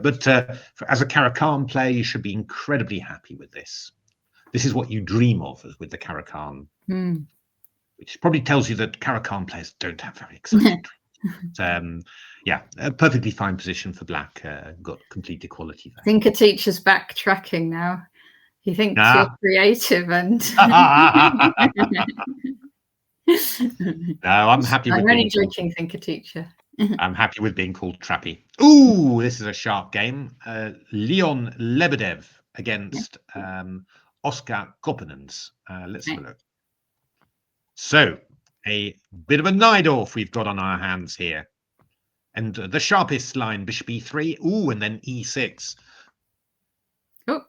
[SPEAKER 2] But as a Caro-Kann player, you should be incredibly happy with this. This is what you dream of with the Caro-Kann, which probably tells you that Caro-Kann players don't have very exciting dreams. Yeah, a perfectly fine position for black. Got complete equality there.
[SPEAKER 1] I think a teacher's backtracking now. He thinks you're creative and.
[SPEAKER 2] No, I'm happy with
[SPEAKER 1] I'm
[SPEAKER 2] being
[SPEAKER 1] only joking, think a teacher.
[SPEAKER 2] I'm happy with being called Trappy. Ooh, this is a sharp game. Leon Lebedev against Oscar Kopenens. Let's have a look. So, a bit of a Najdorf we've got on our hands here. And the sharpest line, bishop e3. Ooh, and then e6.
[SPEAKER 1] Oh.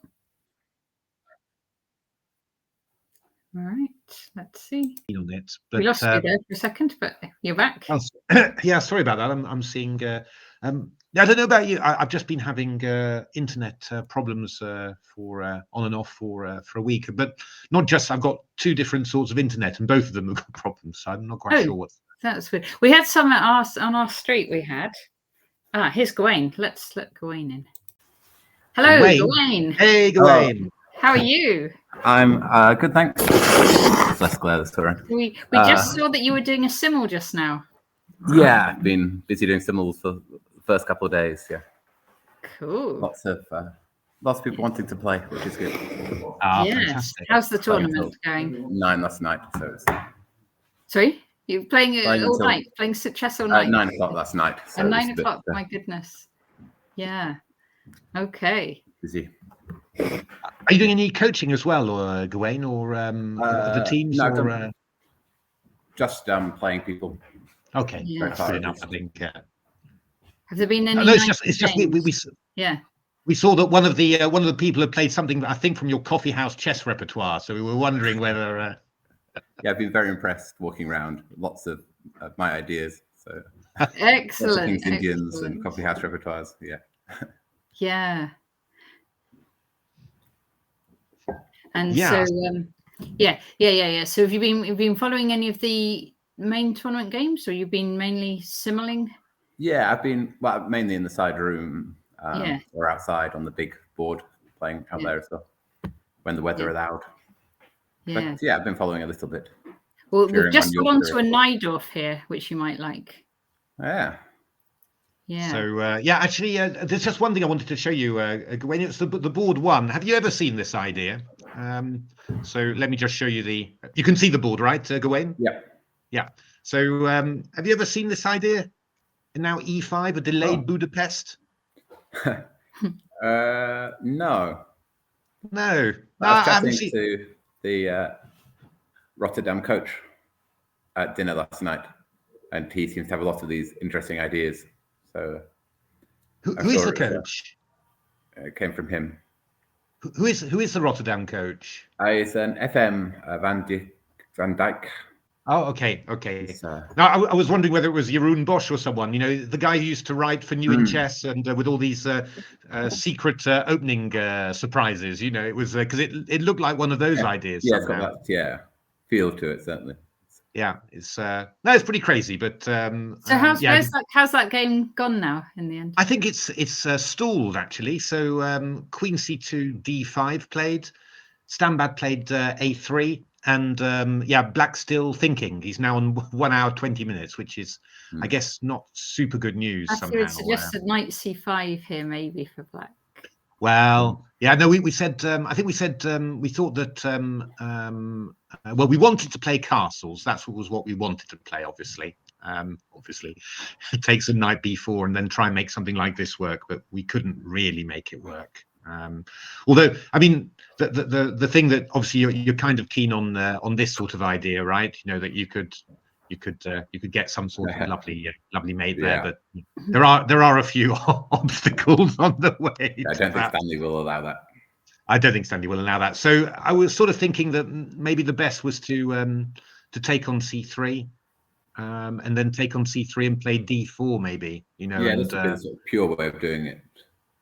[SPEAKER 1] All right, let's see.
[SPEAKER 2] On it,
[SPEAKER 1] but, we lost you there for a second, but you're back.
[SPEAKER 2] Yeah, sorry about that. I'm seeing. I don't know about you. I've just been having internet problems for on and off for a week, but not just. I've got 2 different sorts of internet, and both of them have got problems. So I'm not quite sure what.
[SPEAKER 1] That's weird. We had some on our street. We had. Here's Gawain. Let's let Gawain in. Hello, Gawain.
[SPEAKER 2] Hey, Gawain.
[SPEAKER 1] How are you?
[SPEAKER 6] I'm good, thanks. Less glare this time.
[SPEAKER 1] We just saw that you were doing a simul just now.
[SPEAKER 6] Yeah, I've been busy doing simuls for the first couple of days. Yeah.
[SPEAKER 1] Cool.
[SPEAKER 6] Lots of people wanting to play, which is good.
[SPEAKER 1] Yes.
[SPEAKER 2] Fantastic.
[SPEAKER 1] How's the tournament going?
[SPEAKER 6] 9 last night. So it's...
[SPEAKER 1] Sorry, you're playing all night, playing chess all night.
[SPEAKER 6] 9 o'clock last night. So
[SPEAKER 1] at 9 o'clock. My goodness. Yeah. Okay.
[SPEAKER 6] Busy.
[SPEAKER 2] Are you doing any coaching as well, or Gawain, or the teams?
[SPEAKER 6] No,
[SPEAKER 2] or
[SPEAKER 6] just playing people.
[SPEAKER 2] Okay,
[SPEAKER 1] Yeah.
[SPEAKER 2] that's fair enough. I think.
[SPEAKER 1] Have there been any?
[SPEAKER 2] No, it's just we saw that one of the people had played something, I think, from your coffee house chess repertoire. So we were wondering whether.
[SPEAKER 6] Yeah, I've been very impressed walking around. Lots of my ideas. So
[SPEAKER 1] excellent.
[SPEAKER 6] Lots of Indians and coffee house repertoires. Yeah.
[SPEAKER 1] Yeah. And
[SPEAKER 2] yeah.
[SPEAKER 1] So yeah. So have you been following any of the main tournament games, or you've been mainly simuling?
[SPEAKER 6] Yeah, I've been mainly in the side room or outside on the big board playing out there as well when the weather allowed.
[SPEAKER 1] Yeah.
[SPEAKER 6] But yeah, I've been following a little bit.
[SPEAKER 1] Well, we've just got onto a Najdorf here, which you might like.
[SPEAKER 6] Yeah.
[SPEAKER 1] Yeah.
[SPEAKER 2] So actually, there's just one thing I wanted to show you, Gawain. It's the board 1. Have you ever seen this idea? So let me just show you you can see the board, right, Gawain?
[SPEAKER 6] Yeah.
[SPEAKER 2] Yeah. So have you ever seen this idea? And now E5, a delayed Budapest?
[SPEAKER 6] No.
[SPEAKER 2] No.
[SPEAKER 6] I was chatting to the Rotterdam coach at dinner last night, and he seems to have a lot of these interesting ideas. So,
[SPEAKER 2] who is the coach?
[SPEAKER 6] It came from him.
[SPEAKER 2] Who is the Rotterdam coach?
[SPEAKER 6] It's an FM Van Dijk.
[SPEAKER 2] Oh, okay. Now, I was wondering whether it was Jeroen Bosch or someone. You know, the guy who used to write for New in Chess and with all these secret opening surprises. You know, it was because it looked like one of those ideas.
[SPEAKER 6] Yeah, it's got that feel to it, certainly.
[SPEAKER 2] Yeah, it's it's pretty crazy, but
[SPEAKER 1] so how's that game gone now in the end?
[SPEAKER 2] I think it's stalled actually. So Queen C2 D5 played, Stambad played A3, yeah, Black's still thinking. He's now on 1 hour 20 minutes, which is, I guess, not super good news
[SPEAKER 1] Actually, I
[SPEAKER 2] somehow.
[SPEAKER 1] would suggest knight c5 here, maybe for Black.
[SPEAKER 2] Well, yeah, no, we said, I think we said, we thought that, well, we wanted to play castles. That's what we wanted to play, obviously. Obviously, it takes a knight b4 and then try and make something like this work, but we couldn't really make it work. Although, I mean, the thing that obviously you're kind of keen on this sort of idea, right? You know, that you could get some sort of lovely mate there, but there are a few obstacles on the way.
[SPEAKER 6] I don't think Stanley will allow that.
[SPEAKER 2] I don't think Stanley will allow that. So I was sort of thinking that maybe the best was to take on c3, and then take on c3 and play d4, maybe. You know,
[SPEAKER 6] yeah, that's a bit sort of pure way of doing it.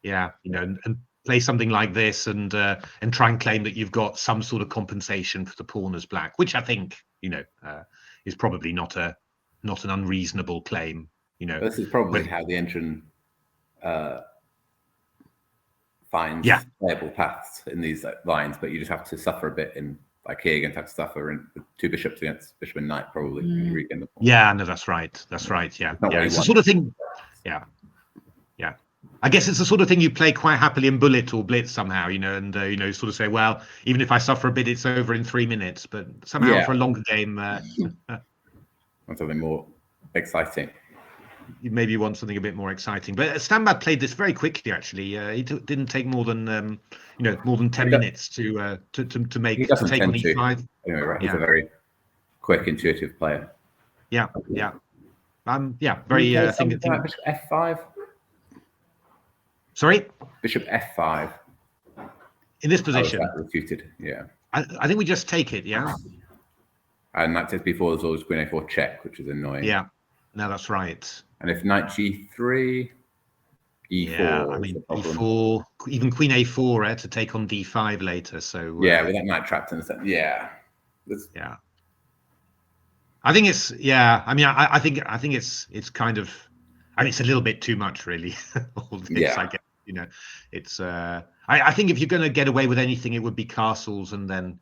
[SPEAKER 2] Yeah, you know, and play something like this, and try and claim that you've got some sort of compensation for the pawn as Black, which I think, you know, is probably not an unreasonable claim. You know,
[SPEAKER 6] this is probably how the engine finds playable paths in these lines, but you just have to suffer a bit in, like here, you're going to have to suffer in with 2 bishops against bishop and knight, probably.
[SPEAKER 2] Yeah, no, that's right. That's right. Yeah, it's the sort of thing. Yeah. I guess it's the sort of thing you play quite happily in Bullet or Blitz somehow, you know, and you know, sort of say, well, even if I suffer a bit, it's over in 3 minutes. But somehow for a longer game,
[SPEAKER 6] want something more exciting.
[SPEAKER 2] Maybe you want something a bit more exciting. But Stanbad played this very quickly. Actually, he didn't take more than more than 10 minutes to make
[SPEAKER 6] he doesn't
[SPEAKER 2] take on
[SPEAKER 6] tend to.
[SPEAKER 2] e5.
[SPEAKER 6] Anyway, right? He's a very quick, intuitive player.
[SPEAKER 2] Yeah. Very
[SPEAKER 6] Bishop f5.
[SPEAKER 2] Sorry?
[SPEAKER 6] Bishop f5.
[SPEAKER 2] In this position?
[SPEAKER 6] Refuted, yeah.
[SPEAKER 2] I think we just take it, yeah?
[SPEAKER 6] And knight takes b4, there's always queen a4 check, which is annoying.
[SPEAKER 2] Yeah, no, that's right.
[SPEAKER 6] And if knight g3, e4.
[SPEAKER 2] Yeah, I mean, e4, even queen a4 to take on d5 later, so...
[SPEAKER 6] yeah, with that knight trapped in the center, yeah.
[SPEAKER 2] Yeah. I think it's, I mean, I think it's kind of... I mean, it's a little bit too much, really. All this, I guess. You know, it's. I think if you're going to get away with anything, it would be castles, and then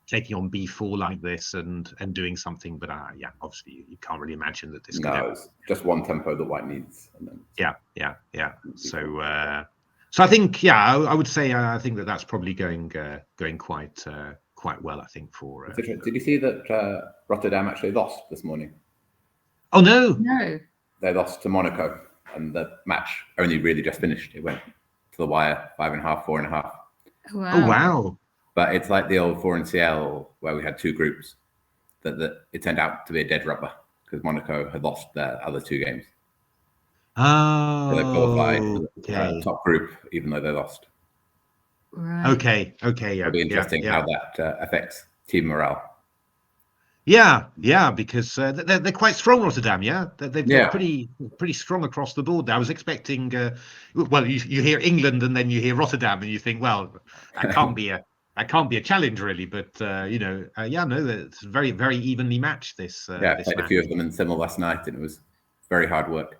[SPEAKER 2] taking on b4 like this and doing something. But obviously you can't really imagine that this.
[SPEAKER 6] It's just one tempo that White needs. And then...
[SPEAKER 2] Yeah. So I think I would say I think that's probably going quite well. I think for.
[SPEAKER 6] Did you see that Rotterdam actually lost this morning?
[SPEAKER 2] Oh no!
[SPEAKER 1] No.
[SPEAKER 6] They lost to Monaco, and the match only really just finished. It went to the wire, 5.5, 4.5.
[SPEAKER 1] Wow.
[SPEAKER 2] Oh wow!
[SPEAKER 6] But it's like the old 4 CL where we had 2 groups. That it turned out to be a dead rubber because Monaco had lost their other 2 games.
[SPEAKER 2] Oh,
[SPEAKER 6] so they qualified for the top group, even though they lost.
[SPEAKER 1] Right.
[SPEAKER 2] Okay, yeah.
[SPEAKER 6] It'll be interesting how that affects team morale.
[SPEAKER 2] Yeah, because they're quite strong, Rotterdam. Yeah, they're pretty strong across the board. I was expecting, well, you hear England and then you hear Rotterdam, and you think, well, that can't be a challenge really. But no, it's very, very evenly matched. This
[SPEAKER 6] I played a few of them in Simul last night, and it was very hard work.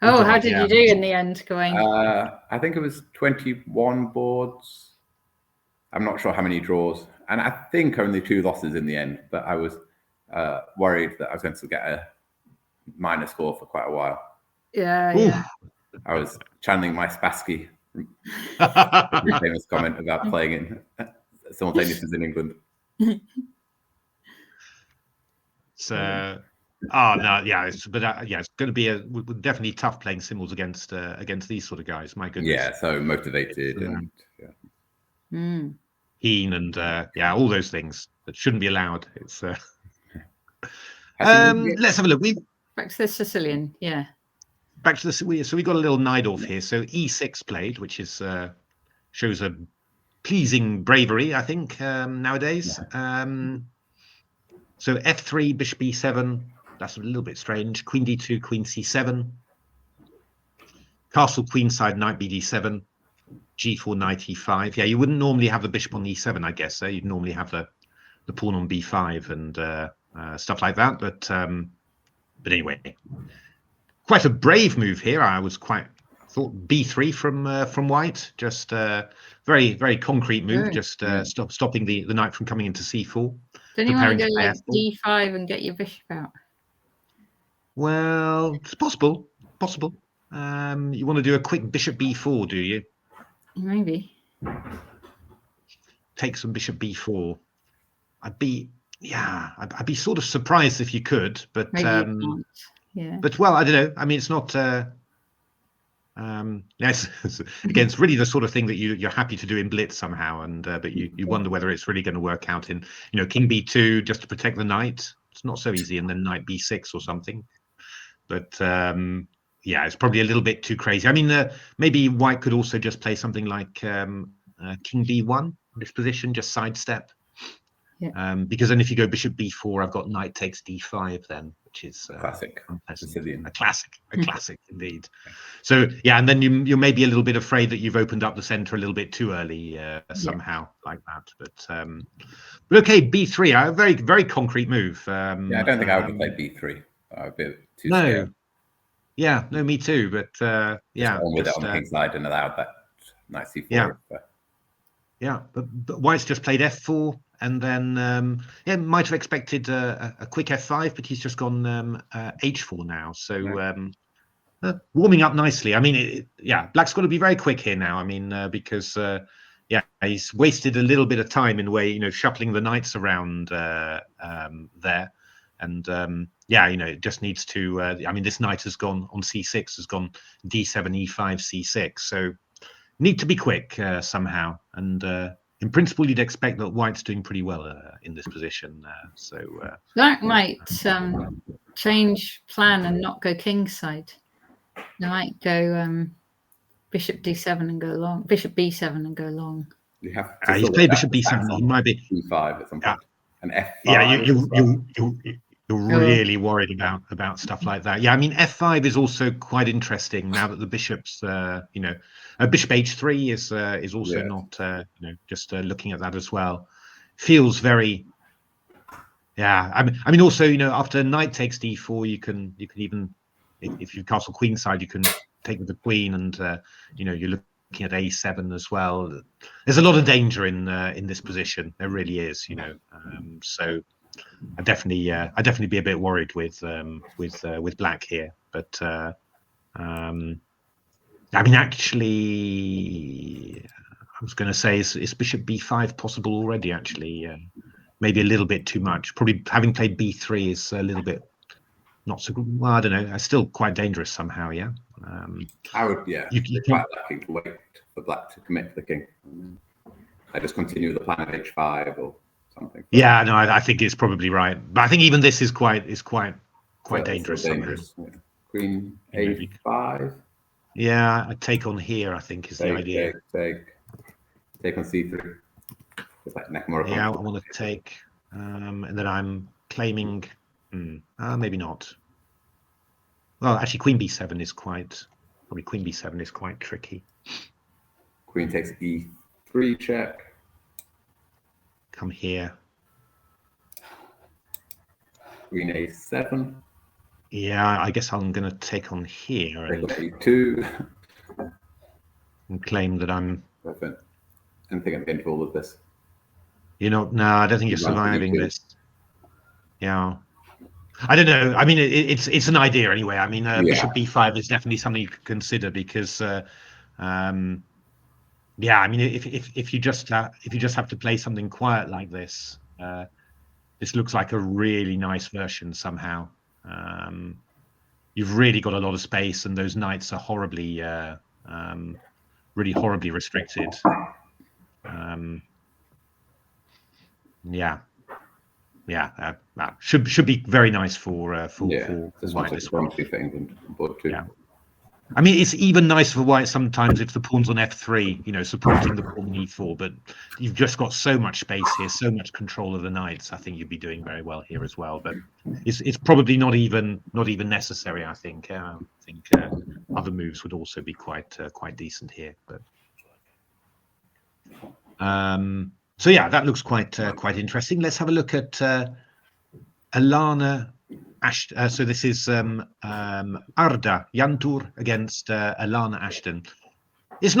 [SPEAKER 1] Oh, how did you do in the end, Gawain?
[SPEAKER 6] I think it was 21 boards. I'm not sure how many draws. And I think only 2 losses in the end, but I was worried that I was going to get a minor score for quite a while.
[SPEAKER 1] Yeah.
[SPEAKER 6] I was channeling my Spassky famous comment about playing in simultaneous in England.
[SPEAKER 2] So, it's going to be definitely tough playing simuls against these sort of guys. My goodness.
[SPEAKER 6] Yeah, so motivated and
[SPEAKER 2] keen and all those things that shouldn't be allowed. It's let's have a look.
[SPEAKER 1] Back to the Sicilian,
[SPEAKER 2] back to the so we got a little Najdorf here. So e6 played, which is shows a pleasing bravery, I think, nowadays. So f3, bishop e7. That's a little bit strange. Queen d2, queen c7. Castle queenside, knight bd7. G4, knight e5. Yeah, you wouldn't normally have the bishop on e7, I guess. You'd normally have the pawn on b5 and stuff like that. But anyway, quite a brave move here. I was quite thought b3 from white, just very, very concrete move, just stopping the knight from coming into c4.
[SPEAKER 1] Don't you want to go
[SPEAKER 2] play
[SPEAKER 1] like
[SPEAKER 2] f4.
[SPEAKER 1] d5 and get your bishop out?
[SPEAKER 2] Well, it's possible. You want to do a quick bishop b4, do you?
[SPEAKER 1] Maybe.
[SPEAKER 2] Take some bishop b4. I'd be sort of surprised if you could, but
[SPEAKER 1] Maybe you can't. Yeah.
[SPEAKER 2] But well, I don't know. I mean, it's not. Yes, again, it's really the sort of thing that you're happy to do in blitz somehow, and but you wonder whether it's really going to work out in king b2 just to protect the knight. It's not so easy, and then knight b6 or something. But yeah, it's probably a little bit too crazy. I mean, maybe white could also just play something like king b1, this position, just sidestep. Yeah. Because then if you go bishop b4, I've got knight takes d5 then, which is
[SPEAKER 6] classic.
[SPEAKER 2] A classic indeed. So yeah, and then you're maybe a little bit afraid that you've opened up the center a little bit too early somehow like that. But okay, b3, a very, very concrete move.
[SPEAKER 6] Yeah, I don't think I would have played b3. I would be too scared.
[SPEAKER 2] Yeah, no, me too. But yeah,
[SPEAKER 6] with it on the king side and allowed that knight c4.
[SPEAKER 2] Yeah, but white's just played f4. And then, might have expected a quick f5, but he's just gone h4 now. So warming up nicely. I mean, black's got to be very quick here now. I mean, because he's wasted a little bit of time in the way, shuffling the knights around there. And it just needs to. I mean, this knight has gone on c6, has gone d7, e5, c6. So need to be quick somehow. And in principle, you'd expect that white's doing pretty well in this position.
[SPEAKER 1] Black might change plan and not go kingside. They might go bishop d7 and go long, bishop b7 and go long.
[SPEAKER 6] You have to
[SPEAKER 2] he's played bishop b7. He might be
[SPEAKER 6] b5 at some point. And f5.
[SPEAKER 2] Yeah, you're really worried about stuff like that. Yeah, I mean, f5 is also quite interesting now that the bishop's, bishop h3 is also not, just looking at that as well. Feels very, I mean, also, after knight takes d4, you can even, if you castle queen side, you can take with the queen, and you're looking at a7 as well. There's a lot of danger in this position. There really is, so. I'd definitely be a bit worried with black here, but I mean, actually, I was going to say is bishop b5 possible already? Actually, maybe a little bit too much. Probably having played b3 is a little bit not so good. Well, I don't know. It's still quite dangerous somehow. Yeah.
[SPEAKER 6] I would. Yeah. You quite likely to wait for black to commit to the king. I just continue the plan of h5 or something.
[SPEAKER 2] Yeah, no, I think it's probably right, but I think even this is quite dangerous.
[SPEAKER 6] Yeah. Queen a5.
[SPEAKER 2] Yeah, a take on here, I think, is the idea.
[SPEAKER 6] Take on c3. It's like Nakamura.
[SPEAKER 2] Yeah, I want to take, and then I'm claiming. Maybe not. Well, actually, queen b7 is quite tricky.
[SPEAKER 6] Queen takes e3 check.
[SPEAKER 2] Come here.
[SPEAKER 6] Queen a7.
[SPEAKER 2] Yeah, I guess I'm going to take on here
[SPEAKER 6] and a2.
[SPEAKER 2] And claim that I'm.
[SPEAKER 6] Perfect. Anything at the end of all of this?
[SPEAKER 2] No, I don't think you're surviving this. Yeah, I don't know. I mean, it's an idea anyway. I mean, bishop b5 is definitely something you could consider because. Yeah, I mean, if you just have to play something quiet like this, this looks like a really nice version somehow. You've really got a lot of space, and those knights are horribly, really horribly restricted. Should be very nice for white this one. Yeah. I mean, it's even nicer for white sometimes if the pawn's on f3, supporting the pawn on e4. But you've just got so much space here, so much control of the knights. I think you'd be doing very well here as well. But it's probably not even necessary. I think. I think other moves would also be quite decent here. But so yeah, that looks quite interesting. Let's have a look at Alana So this is Arda Yantur against Alana Ashton. That's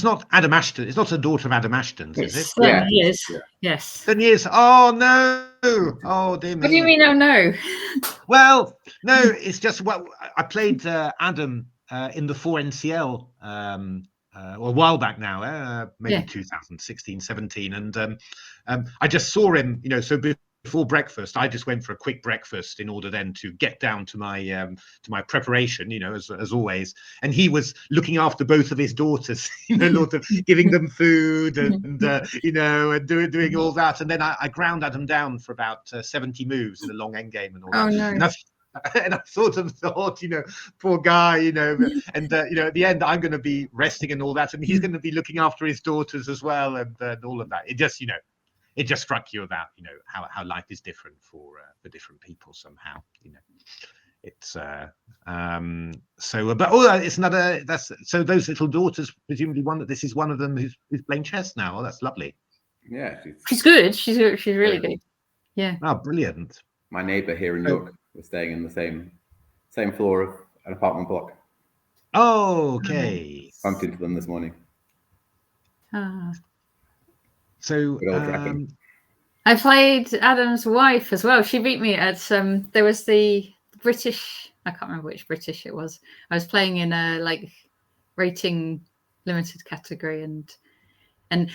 [SPEAKER 2] not Adam Ashton. It's not a daughter of Adam Ashton's, is it?
[SPEAKER 1] Certainly is. Yes.
[SPEAKER 2] Certainly is. Oh no! Oh dear me.
[SPEAKER 1] What do you mean? Oh no.
[SPEAKER 2] Well, no, it's just I played Adam in the 4NCL a while back now, maybe 2016, 17, and I just saw him, so before breakfast, I just went for a quick breakfast in order then to get down to my preparation, as always. And he was looking after both of his daughters, giving them food and and doing all that. And then I ground Adam down for about 70 moves in a long endgame and all that.
[SPEAKER 1] No.
[SPEAKER 2] And I sort of thought, poor guy, and at the end I'm going to be resting and all that, and he's going to be looking after his daughters as well, and all of that. It just struck you that how life is different for different people somehow. It's but it's another. So those little daughters, presumably this is one of them who's playing chess now. Oh, that's lovely.
[SPEAKER 6] Yeah,
[SPEAKER 1] she's good. She's really good. Yeah.
[SPEAKER 2] Oh, brilliant.
[SPEAKER 6] My neighbour here in York was staying in the same floor of an apartment block.
[SPEAKER 2] Oh, okay.
[SPEAKER 6] Bumped into them this morning.
[SPEAKER 2] So
[SPEAKER 1] I played Adam's wife as well. She beat me at there was the British, I can't remember which British it was. I was playing in a rating limited category, and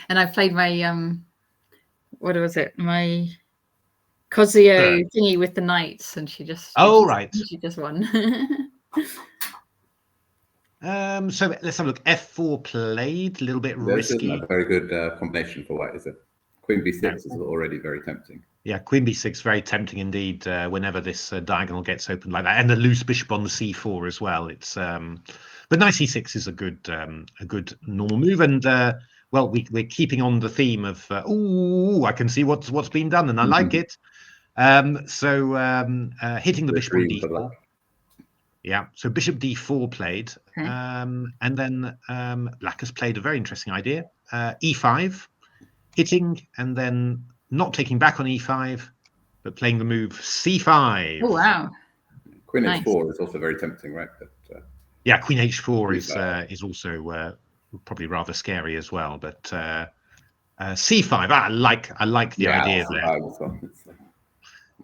[SPEAKER 1] I played my what was it? My Cosio thingy with the knights, and she just she just won.
[SPEAKER 2] So let's have a look. F4 played, a little bit risky.
[SPEAKER 6] Isn't a very good combination for white, is it? Queen b6 is already very tempting.
[SPEAKER 2] Yeah, Queen b6 very tempting indeed. Whenever this diagonal gets open like that, and the loose bishop on the c4 as well. It's but knight e6 is a good normal move, and we're keeping on the theme of I can see what's been done, and I like it. Hitting the bishop on d4. Yeah, so bishop d4 played, and then black has played a very interesting idea. E5, hitting, and then not taking back on e5, but playing the move c5.
[SPEAKER 1] Oh wow!
[SPEAKER 6] Queen h4 is also very tempting, right? But
[SPEAKER 2] yeah, Queen h4 is also probably rather scary as well. But c5, I like the idea there.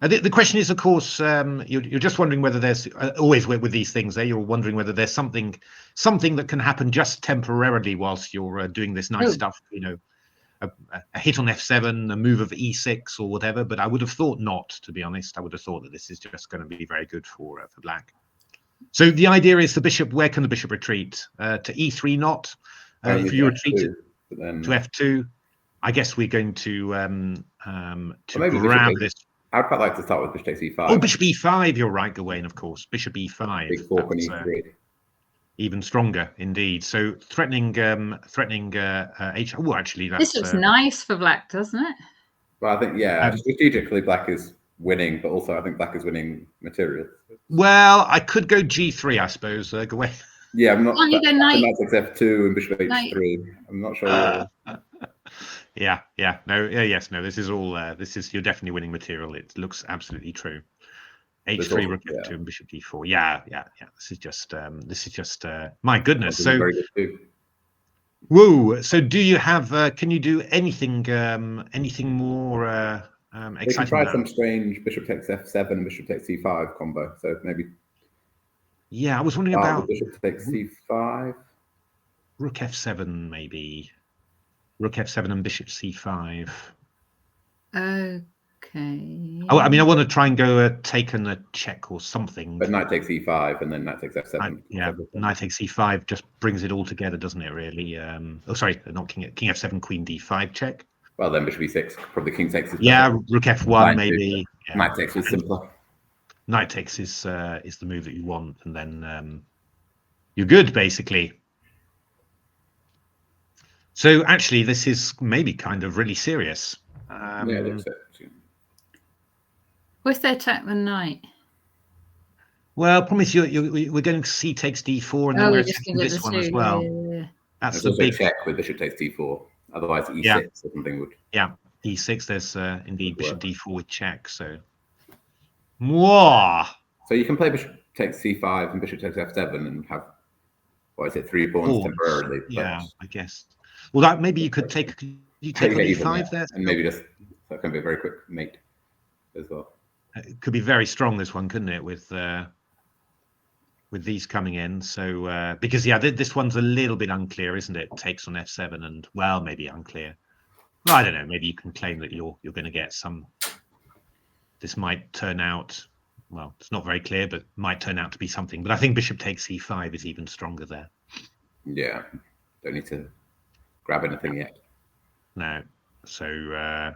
[SPEAKER 2] The question is, of course, you're just wondering whether there's always with these things. You're wondering whether there's something that can happen just temporarily whilst you're doing this nice stuff. A hit on f7, a move of e6 or whatever. But I would have thought not, to be honest. I would have thought that this is just going to be very good for black. So the idea is the bishop. Where can the bishop retreat? To e3 not. If you retreat to f2, I guess we're going to grab this.
[SPEAKER 6] I'd quite like to start with bishop takes e5.
[SPEAKER 2] Oh, bishop e5. You're right, Gawain. Of course, bishop e5.
[SPEAKER 6] Big fork on e3.
[SPEAKER 2] Even stronger, indeed. So threatening h. Oh, actually,
[SPEAKER 1] this looks nice for black, doesn't it?
[SPEAKER 6] Well, I think strategically, black is winning, but also I think black is winning material.
[SPEAKER 2] Well, I could go g3, I suppose. Gawain.
[SPEAKER 6] Yeah, I'm not.
[SPEAKER 1] Knight
[SPEAKER 6] takes f2 and bishop h3. I'm not sure.
[SPEAKER 2] Yeah. No. Yes. No. This is all. You're definitely winning material. It looks absolutely true. H3, rook f2, and bishop d4. Yeah. This is just. My goodness. So. Whoa. So, do you have? Can you do anything more exciting?
[SPEAKER 6] You can try some strange bishop takes f7 and bishop takes c5 combo. So maybe.
[SPEAKER 2] Yeah, I was wondering about
[SPEAKER 6] bishop takes c5.
[SPEAKER 2] Rook f7, maybe. Rook f7 and bishop c5.
[SPEAKER 1] Okay.
[SPEAKER 2] I mean, I want to try and go take and a check or something.
[SPEAKER 6] But knight takes e5 and then knight takes f7.
[SPEAKER 2] Knight takes e5 just brings it all together, doesn't it? Really? Sorry, not king f7, queen d5 check.
[SPEAKER 6] Well, then bishop e6, probably king takes.
[SPEAKER 2] Rook f1 maybe.
[SPEAKER 6] Knight takes is simpler.
[SPEAKER 2] Knight takes is the move that you want, and then you're good basically. So actually, this is maybe kind of really serious.
[SPEAKER 1] With they attack the knight.
[SPEAKER 2] Well, promise we're going c takes d4, and then we're attacking this one as well.
[SPEAKER 1] Yeah.
[SPEAKER 6] That's the big check with bishop takes d4. Otherwise, e6 or something would.
[SPEAKER 2] Yeah, e6. There's indeed bishop d4 with check. So, mwah.
[SPEAKER 6] So you can play bishop takes c5 and bishop takes f7 and have, what is it, 3 pawns temporarily.
[SPEAKER 2] Yeah, I guess. Well, that maybe you could take. You take on e5 there,
[SPEAKER 6] and maybe just that can be a very quick mate as well.
[SPEAKER 2] It could be very strong, this one, couldn't it, with these coming in? So because this one's a little bit unclear, isn't it? Takes on f7 and, well, maybe unclear. Well, I don't know. Maybe you can claim that you're going to get some. This might turn out, well, it's not very clear, but might turn out to be something. But I think bishop takes e5 is even stronger there.
[SPEAKER 6] Yeah, don't need to grab anything yet.
[SPEAKER 2] No. So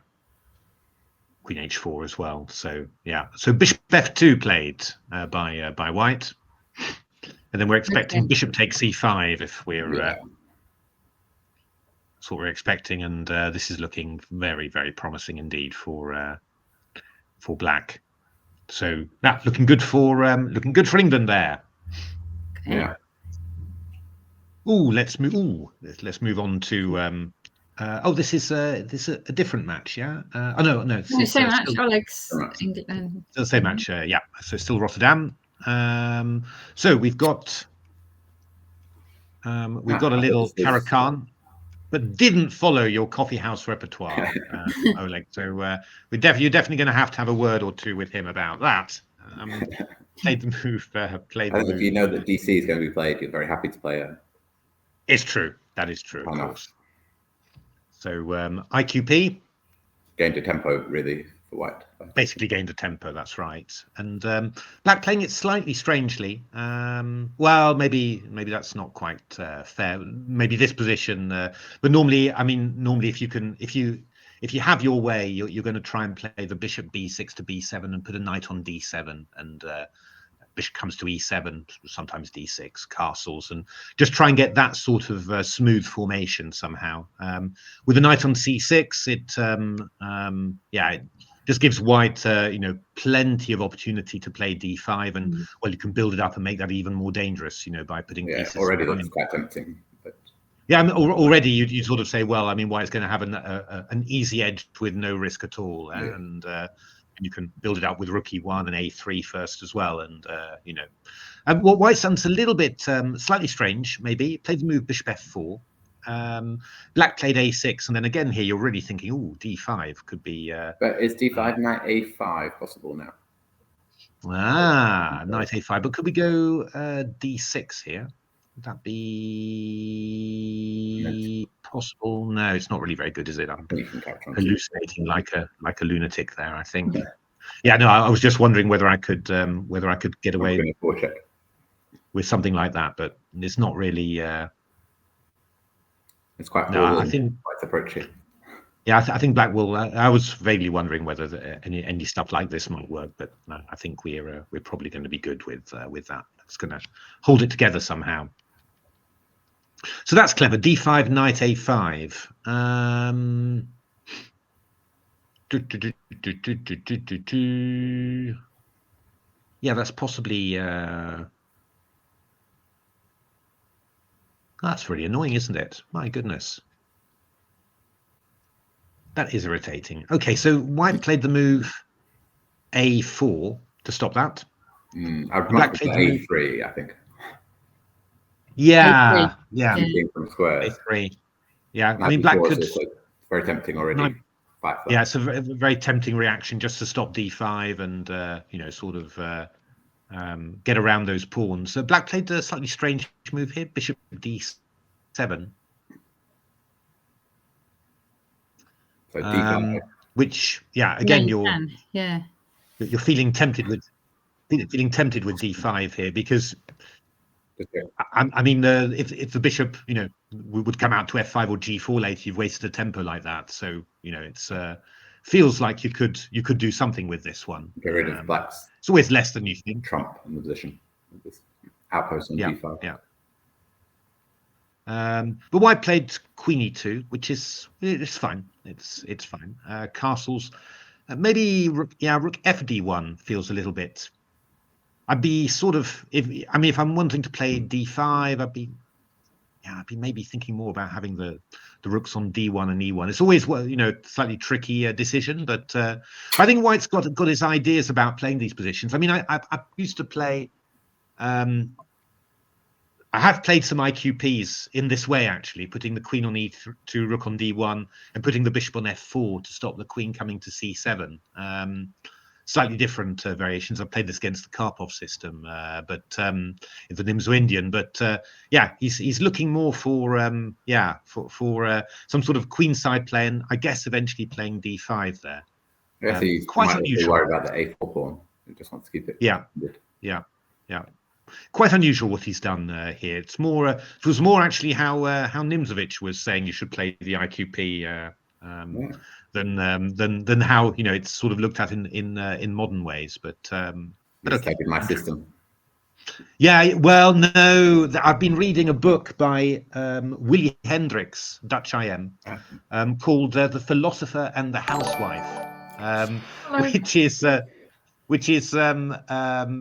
[SPEAKER 2] queen h4 as well. So yeah. So bishop f2 played by white, and then we're expecting bishop takes c5 if we're. That's what we're expecting, and this is looking very, very promising indeed for black. So looking good for England there.
[SPEAKER 1] Okay.
[SPEAKER 6] Yeah.
[SPEAKER 2] Let's move on to. This is a different match, yeah. No,
[SPEAKER 1] same match. Alex,
[SPEAKER 2] England. The same match, yeah. So still Rotterdam. So we've got a little Caracan, but didn't follow your coffee house repertoire, Oleg. So you're definitely going to have a word or two with him about that. Played the move.
[SPEAKER 6] If you know that DC is going to be played, you're very happy to play it.
[SPEAKER 2] It's true. That is true, of course. So IQP
[SPEAKER 6] gained a tempo really for white.
[SPEAKER 2] Basically gained a tempo. That's right. And black playing it slightly strangely. Well, maybe that's not quite fair. Maybe this position, but normally, if you have your way, you're going to try and play the bishop b6 to b7 and put a knight on d7 and. Bishop comes to e7, sometimes d6, castles, and just try and get that sort of smooth formation somehow. With a knight on c6, it just gives white, plenty of opportunity to play d5, and well, you can build it up and make that even more dangerous, by putting pieces.
[SPEAKER 6] Already looks quite tempting. But...
[SPEAKER 2] Yeah, already you sort of say, well, white's going to have an easy edge with no risk at all, and you can build it up with rook e1 and a3 first as well, and what white's done's a little bit slightly strange. Maybe played the move bishop f4. Black played a6, and then again here you're really thinking, d5 could be.
[SPEAKER 6] But is d5 knight a5 possible now?
[SPEAKER 2] Knight a5. But could we go d6 here? Would that be possible? No, it's not really very good, is it? I'm hallucinating like a lunatic there, I think. Yeah, no, I was just wondering whether I could get away with something like that, but it's not really.
[SPEAKER 6] It's quite.
[SPEAKER 2] No, I think
[SPEAKER 6] quite approaching.
[SPEAKER 2] Yeah, I think black will. I was vaguely wondering whether any stuff like this might work, but no, I think we're probably going to be good with that. It's going to hold it together somehow. So that's clever. D5, knight a5. Yeah, that's possibly. That's really annoying, isn't it? My goodness. That is irritating. Okay, so white played the move a4 to stop that.
[SPEAKER 6] I'd black played a3, I think.
[SPEAKER 2] Yeah,
[SPEAKER 6] From squares.
[SPEAKER 2] a3. Yeah, black could.
[SPEAKER 6] Very tempting already.
[SPEAKER 2] Yeah, it's a very tempting reaction just to stop d5 and sort of get around those pawns. So black played a slightly strange move here, bishop d7.
[SPEAKER 6] So d5.
[SPEAKER 2] Which, again,
[SPEAKER 1] you're
[SPEAKER 2] feeling tempted with d5 here because. If the bishop, would come out to f5 or g4 later, you've wasted a tempo like that. So it's feels like you could do something with this one.
[SPEAKER 6] Get rid of black's.
[SPEAKER 2] It's always less than you think.
[SPEAKER 6] Trump in the position. This outpost on d5.
[SPEAKER 2] Yeah. But white played queen e2, which is fine. It's fine. Castles, maybe rook fd1 feels a little bit. I'd be sort of if I'm wanting to play d5, I'd be I'd be maybe thinking more about having the rooks on d1 and e1. It's always, well, slightly tricky decision, but I think White's got his ideas about playing these positions. I mean, I used to play. I have played some IQPs in this way, actually, putting the queen on e2, rook on d1, and putting the bishop on f4 to stop the queen coming to c7. Slightly different variations. I've played this against the Karpov system, but the Nimzo-Indian. But he's looking more for some sort of queenside play, and I guess eventually playing d5 there.
[SPEAKER 6] I guess he's
[SPEAKER 2] quite unusual.
[SPEAKER 6] Worried about the a4 pawn. He just wants to keep it.
[SPEAKER 2] Yeah. Quite unusual what he's done here. It was more actually how Nimzovich was saying you should play the IQP than how it's sort of looked at in modern ways. But okay.
[SPEAKER 6] My system.
[SPEAKER 2] Yeah, well, no, I've been reading a book by Willy Hendricks, Dutch IM, called "The Philosopher and the Housewife," which is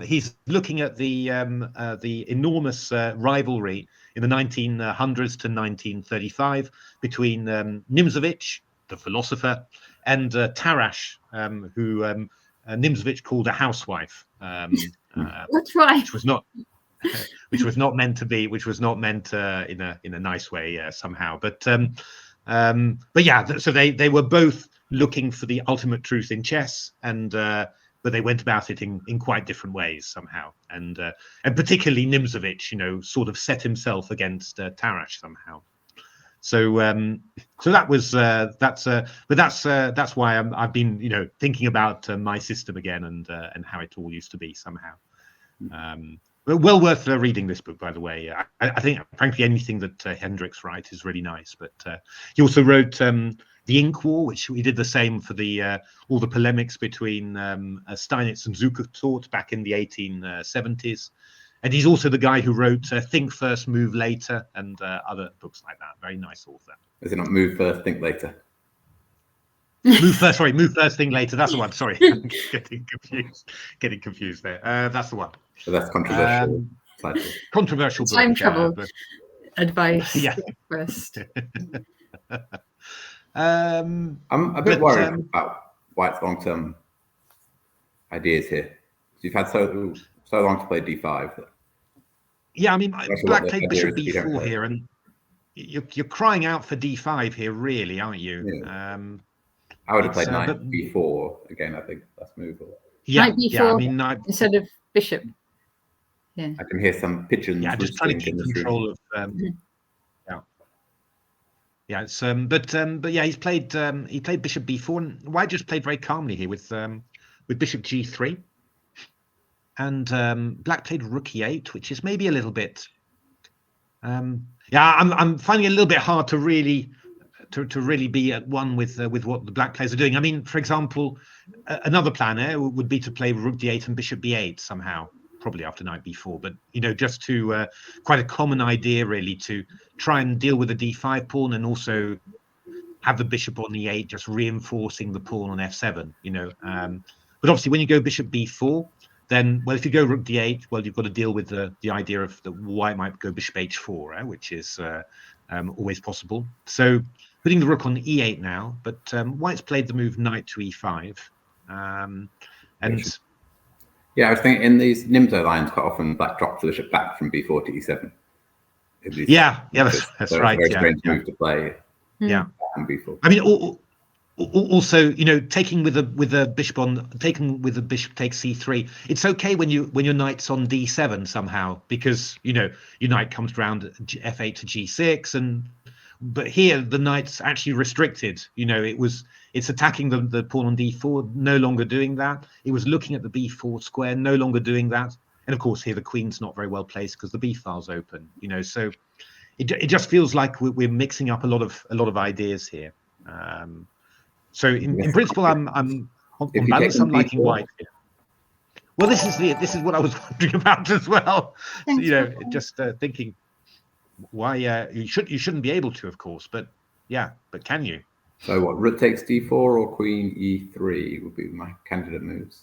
[SPEAKER 2] he's looking at the enormous rivalry in the 1900s to 1935 between Nimzovich, the philosopher, and Tarrasch, who Nimzovich called a housewife.
[SPEAKER 1] That's right.
[SPEAKER 2] Which was not meant in a nice way somehow. But yeah, so they were both looking for the ultimate truth in chess, and but they went about it in quite different ways somehow, and particularly Nimzovich, sort of set himself against Tarrasch somehow. So that was that's why I've been thinking about my system again and how it all used to be somehow. Well worth reading this book, by the way. I think, frankly, anything that Hendricks writes is really nice. But he also wrote The Ink War, which we did the same for the all the polemics between Steinitz and Zukertort back in the 1870s. And he's also the guy who wrote Think First, Move Later, and other books like that. Very nice author.
[SPEAKER 6] Is it not Move First, Think Later?
[SPEAKER 2] Move First, Think Later. That's the one. Sorry, getting confused there. That's the one.
[SPEAKER 6] So that's controversial.
[SPEAKER 2] Controversial book.
[SPEAKER 1] Time travel advice.
[SPEAKER 2] Yeah.
[SPEAKER 1] First.
[SPEAKER 6] I'm a bit worried about White's long-term ideas here. You've had so long to play d5.
[SPEAKER 2] Yeah, I mean, Black played bishop b4 here, and you're crying out for d5 here, really, aren't you?
[SPEAKER 6] Yeah. I would have played knight b4 again. I think that's move.
[SPEAKER 1] Yeah, knight b4 I mean, instead of bishop. Yeah,
[SPEAKER 6] I can hear some pigeons.
[SPEAKER 2] Yeah, just trying to keep control of. Yeah, it's but yeah, he played bishop b4, and White just played very calmly here with bishop g3. And Black played rook e8, which is maybe a little bit. I'm finding it a little bit hard to really be at one with what the Black players are doing. I mean, for example, another plan would be to play rook d8 and bishop b8 somehow, probably after knight b4. But just to quite a common idea really to try and deal with the d5 pawn and also have the bishop on e8, just reinforcing the pawn on f7. But obviously, when you go bishop b4. Then, well, if you go rook d8, well, you've got to deal with the idea of the White might go bishop h4, which is always possible. So putting the rook on e8 now, but White's played the move knight to e5. And
[SPEAKER 6] yeah, I was thinking in these Nimzo lines, quite often Black drops the bishop back from b4 to e7.
[SPEAKER 2] Yeah, that's right.
[SPEAKER 6] It's a very strange move to play.
[SPEAKER 2] Yeah,
[SPEAKER 6] on b4.
[SPEAKER 2] I mean, also, taking with the bishop takes c3. It's okay when your knight's on d7 somehow, because your knight comes around f8 to g6, but here the knight's actually restricted. It's attacking the pawn on d4, no longer doing that. It was looking at the b4 square, no longer doing that. And of course here the queen's not very well placed because the b file's open. So it just feels like we're mixing up a lot of ideas here. So in principle, I'm on balance. I'm liking White here. Well, this is what I was wondering about as well. So, just thinking why you shouldn't be able to, of course, but can you?
[SPEAKER 6] So what? Rook takes d4 or queen e3 would be my candidate moves.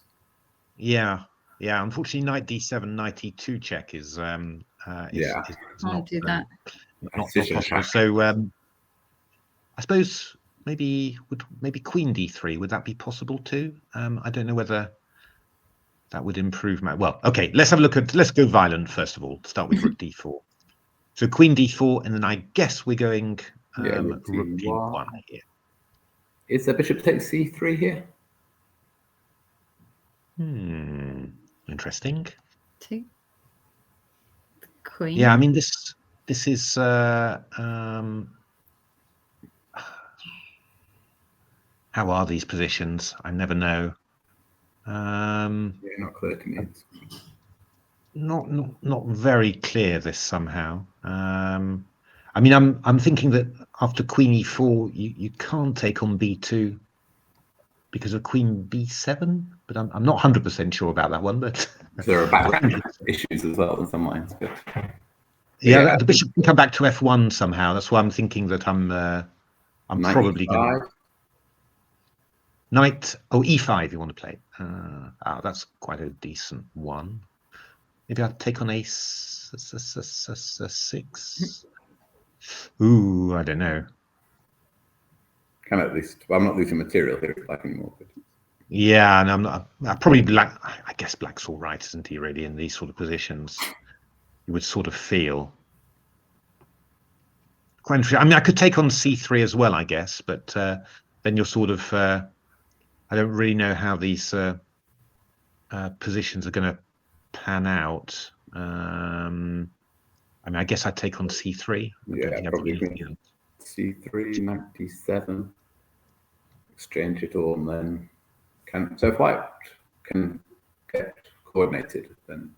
[SPEAKER 2] Yeah. Unfortunately, knight d7, knight e2 check is
[SPEAKER 1] not, do that.
[SPEAKER 2] not possible. So I suppose maybe Queen D3, would that be possible too? I don't know whether that would improve my. Well, okay, let's go violent first of all. Start with Rook D4. So Queen D4, and then I guess we're going Rook G1 here.
[SPEAKER 6] Is the bishop take C3 here?
[SPEAKER 2] Interesting.
[SPEAKER 1] Queen.
[SPEAKER 2] Yeah, I mean this is how are these positions? I never know.
[SPEAKER 6] Not clear to me.
[SPEAKER 2] Not very clear, this somehow. I mean, I'm thinking that after Queen E4, you can't take on B2 because of Queen B7, but I'm not 100% sure about that one. But
[SPEAKER 6] there are background issues as well in some lines. But
[SPEAKER 2] yeah, the bishop can come back to F1 somehow. That's why I'm thinking that I'm probably going to knight. Oh, E5 you want to play. That's quite a decent one. Maybe I'll take on A6. Ooh, I don't know.
[SPEAKER 6] Can at least. Well, I'm not losing material here if I can more. But...
[SPEAKER 2] Yeah, and I'm not. Probably black. I guess black's all right, isn't he? Really, in these sort of positions, you would sort of feel. Quite interesting. I mean, I could take on C3 as well, I guess, but then you're sort of. I don't really know how these positions are going to pan out. I mean, I guess I'd take on C3.
[SPEAKER 6] Probably C3, 97. Exchange it all, and then so if white can get coordinated, then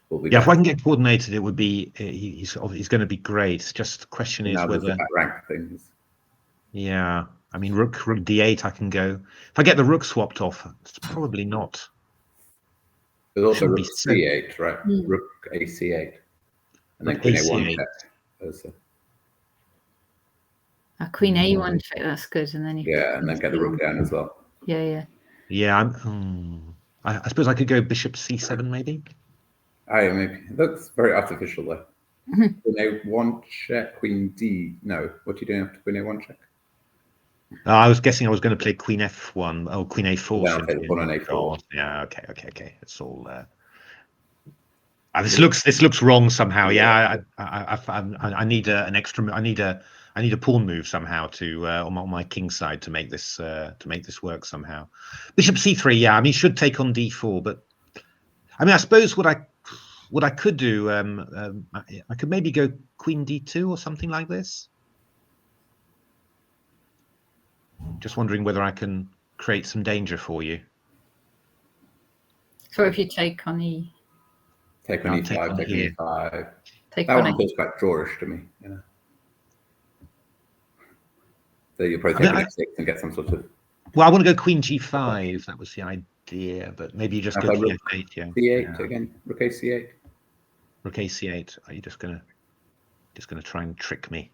[SPEAKER 6] we'll be.
[SPEAKER 2] Yeah, if I can get coordinated, it would be. He's going to be great. Just the question is whether
[SPEAKER 6] rank things.
[SPEAKER 2] Yeah, I mean, rook D8. I can go. If I get the rook swapped off, it's probably not.
[SPEAKER 6] There's also rook C8, right? Rook AC8, and then Queen A1 check.
[SPEAKER 1] Queen A1 check. That's good, and then
[SPEAKER 6] and then get the rook down as well.
[SPEAKER 1] Yeah.
[SPEAKER 2] I suppose I could go bishop C7 maybe.
[SPEAKER 6] Maybe it looks very artificial though. Queen A1 check, Queen D. No, what are you doing after Queen A1 check? I
[SPEAKER 2] was guessing I was going to play Queen F1. Oh, Queen A4.
[SPEAKER 6] Pawn on A4.
[SPEAKER 2] Yeah. Okay. It's all. This looks wrong somehow. Yeah. I need an extra. I need a pawn move somehow to on my king side to make this work somehow. Bishop C3. Yeah. I mean, should take on D4, but I mean, I suppose what I could do. I could maybe go Queen D2 or something like this. Just wondering whether I can create some danger for you.
[SPEAKER 1] So if you take on E,
[SPEAKER 6] take on E5, take on E5.
[SPEAKER 1] That
[SPEAKER 6] one feels quite drawish to me. Yeah. So you'll probably take on F6 and get some sort of.
[SPEAKER 2] Well, I want to go Queen G5. That was the idea, but maybe you just go King F8. Yeah.
[SPEAKER 6] C8 again. Rook A8.
[SPEAKER 2] Rook A8. Are you just gonna try and trick me?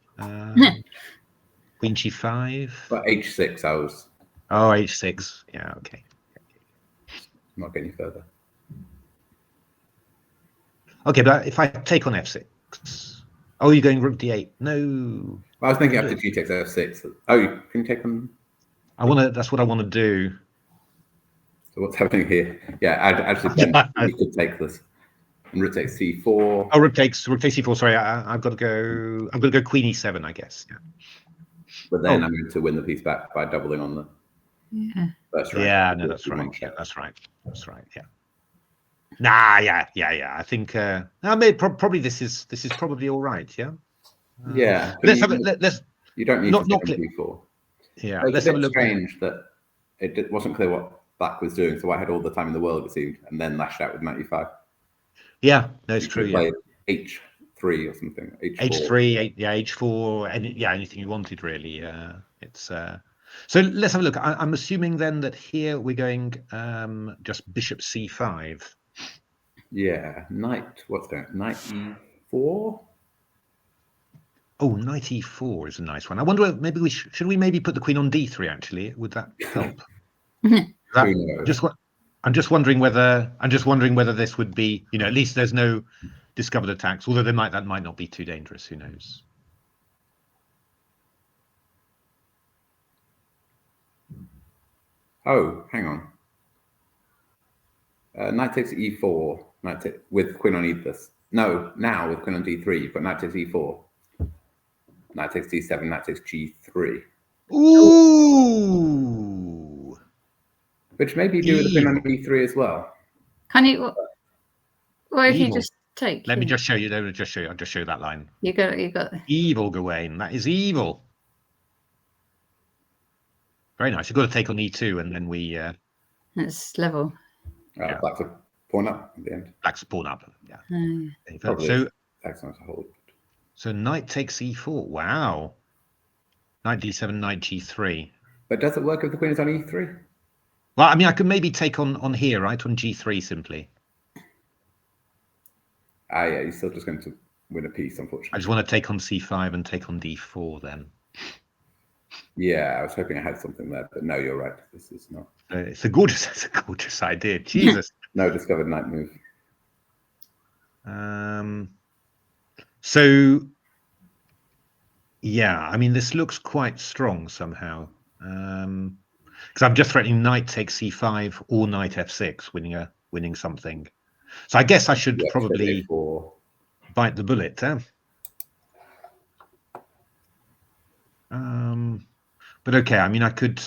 [SPEAKER 2] Queen G5.
[SPEAKER 6] But H6, I was.
[SPEAKER 2] Oh, H6. Yeah, okay.
[SPEAKER 6] Not getting further.
[SPEAKER 2] Okay, but if I take on F6. Oh, you're going Rook D8. No.
[SPEAKER 6] I was thinking after G takes F6. Oh, you can take on.
[SPEAKER 2] That's what I want to do.
[SPEAKER 6] So what's happening here? Yeah, actually, you could take this. And Rook takes C4.
[SPEAKER 2] Oh, Rook takes C4. Sorry, I've got to go. I'm going to go Queen E7, I guess. Yeah.
[SPEAKER 6] But then I'm going to win the piece back by doubling on the first rank.
[SPEAKER 2] Yeah, no, that's right. Yeah, that's right. Yeah. Nah, yeah. I think probably this is probably all right. Yeah.
[SPEAKER 6] Yeah.
[SPEAKER 2] Let's have it. Let's.
[SPEAKER 6] You don't need to take B4.
[SPEAKER 2] Yeah.
[SPEAKER 6] Let's have a look. Strange that it wasn't clear what black was doing, so I had all the time in the world, it seemed, and then lashed out with 95.
[SPEAKER 2] Yeah, no, it's true. Yeah.
[SPEAKER 6] H3 or something.
[SPEAKER 2] H3, H4, anything you wanted really. It's so let's have a look. I'm assuming then that here we're going just bishop C5.
[SPEAKER 6] Yeah, knight. What's that? Knight E4.
[SPEAKER 2] Oh, knight E4 is a nice one. I wonder if maybe should we maybe put the queen on D3 actually? Would that help? I'm just wondering whether this would be, at least there's no discovered attacks. Although that might not be too dangerous. Who knows?
[SPEAKER 6] Oh, hang on. Knight takes e4. With queen on e+. No, now with queen on d3, but knight takes e4. Knight takes d7. Knight takes g3.
[SPEAKER 2] Ooh.
[SPEAKER 6] Which maybe you do with the queen on e3 as well.
[SPEAKER 1] Can you? Well, if you
[SPEAKER 2] Evil.
[SPEAKER 1] just take.
[SPEAKER 2] Let me just show you. Let me just show you. I'll just show you that line.
[SPEAKER 1] You got.
[SPEAKER 2] Evil, Gawain. That is evil. Very nice. You've got to take on e2, and then we.
[SPEAKER 1] It's level.
[SPEAKER 6] Yeah. Black's a pawn up at the end.
[SPEAKER 2] Black's a pawn up. Yeah.
[SPEAKER 6] Probably
[SPEAKER 2] So.
[SPEAKER 6] Excellent to hold.
[SPEAKER 2] So knight takes e4. Wow. Knight d7, knight g3.
[SPEAKER 6] But does it work if the queen is on e3?
[SPEAKER 2] Well, I mean, I could maybe take on here, right? On g3 simply.
[SPEAKER 6] Ah, yeah, you're still just going to win a piece, unfortunately.
[SPEAKER 2] I just want to take on c5 and take on d4 then.
[SPEAKER 6] Yeah, I was hoping I had something there, but no, you're right. This is not.
[SPEAKER 2] It's a gorgeous idea. Jesus.
[SPEAKER 6] No discovered knight move.
[SPEAKER 2] So, yeah, I mean, this looks quite strong somehow. Because I'm just threatening knight takes c5 or knight f6, winning something. So I guess I should probably bite the bullet. But okay, I mean, I could.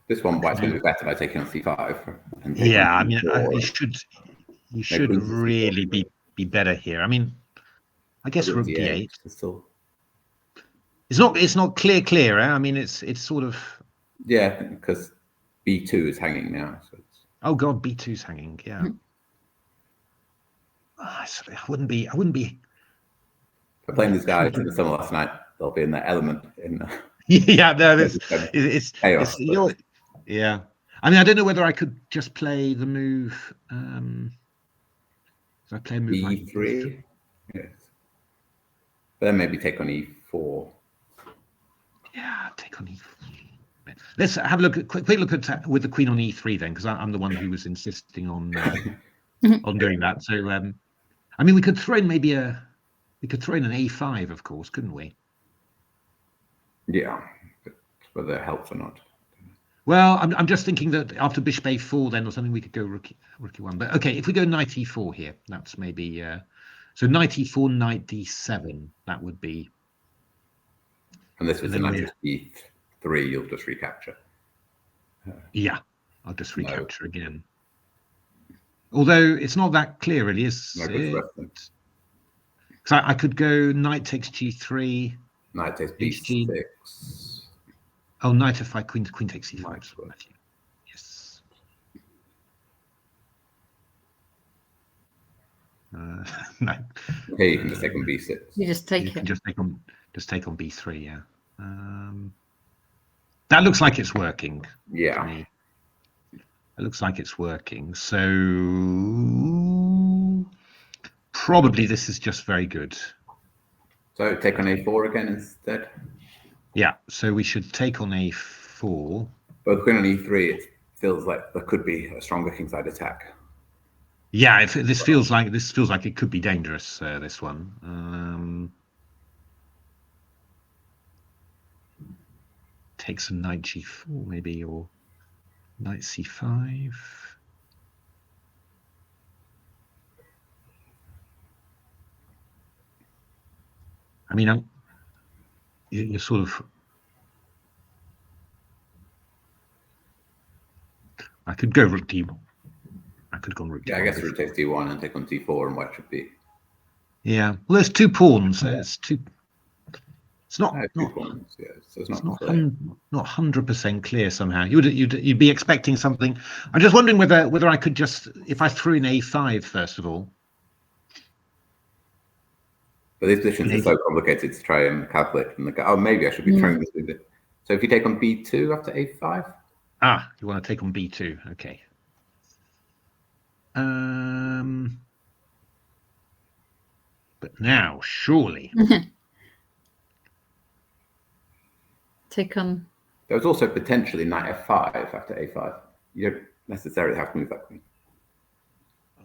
[SPEAKER 6] This one white's going to be better by taking on c5.
[SPEAKER 2] Yeah, I mean, you should really be better here. I mean, I guess rook d8. It's not clear. I mean, it's sort of.
[SPEAKER 6] Yeah, because b2 is hanging now. So it's...
[SPEAKER 2] Oh God, b2's hanging. Yeah. I wouldn't be.
[SPEAKER 6] For playing these guys in the summer last night, they'll be in their element.
[SPEAKER 2] Yeah, no, it's chaos. Yeah, I mean, I don't know whether I could just play the move. So I play a move
[SPEAKER 6] e3. Like yes. Then maybe take on e4.
[SPEAKER 2] Yeah, take on e4. Let's have a look at quick look at with the queen on e3 then, because I'm the one who was insisting on doing that. So I mean, we could throw in maybe an a5, of course, couldn't we?
[SPEAKER 6] Yeah, whether it helps or not.
[SPEAKER 2] Well, I'm just thinking that after bishop a4 then or something, we could go rook e1. But okay, if we go knight e4 here, that's maybe so knight e4, knight d7. That would be.
[SPEAKER 6] And this was the knight e3. You'll just recapture.
[SPEAKER 2] Yeah, I'll just recapture again. Although it's not that clear, really, is it? Because I could go knight takes g3.
[SPEAKER 6] Knight takes b6.
[SPEAKER 2] Oh, knight f5, queen takes c5. Yes. No.
[SPEAKER 6] Okay, you can just take on b6.
[SPEAKER 1] You just take it.
[SPEAKER 2] Just take on b3. Yeah. That looks like it's working.
[SPEAKER 6] Yeah.
[SPEAKER 2] To me. It looks like it's working. So probably this is just very good.
[SPEAKER 6] So take on a4 again instead.
[SPEAKER 2] Yeah. So we should take on a4.
[SPEAKER 6] But queen on e3, it feels like there could be a stronger kingside attack.
[SPEAKER 2] Yeah. This feels like it could be dangerous. This one. Take some knight g4 maybe, or knight c5. I mean, you're sort of. I could go rook d1. I could go rook d1.
[SPEAKER 6] Yeah, I guess rook takes d1 and take on d4, and white should be.
[SPEAKER 2] Yeah, well, there's 2 pawns. It's two. It's not.
[SPEAKER 6] Pawns, yeah. So it's not
[SPEAKER 2] 100% clear somehow. You'd be expecting something. I'm just wondering whether I could just, if I threw in a5 first of all.
[SPEAKER 6] But these positions are so complicated to try and calculate. And maybe I should be throwing this with it. So if you take on b2 after a5.
[SPEAKER 2] Ah, you want to take on b2? Okay. But now, surely.
[SPEAKER 1] Take on.
[SPEAKER 6] There was also potentially knight f5 after a5. You don't necessarily have to move that queen.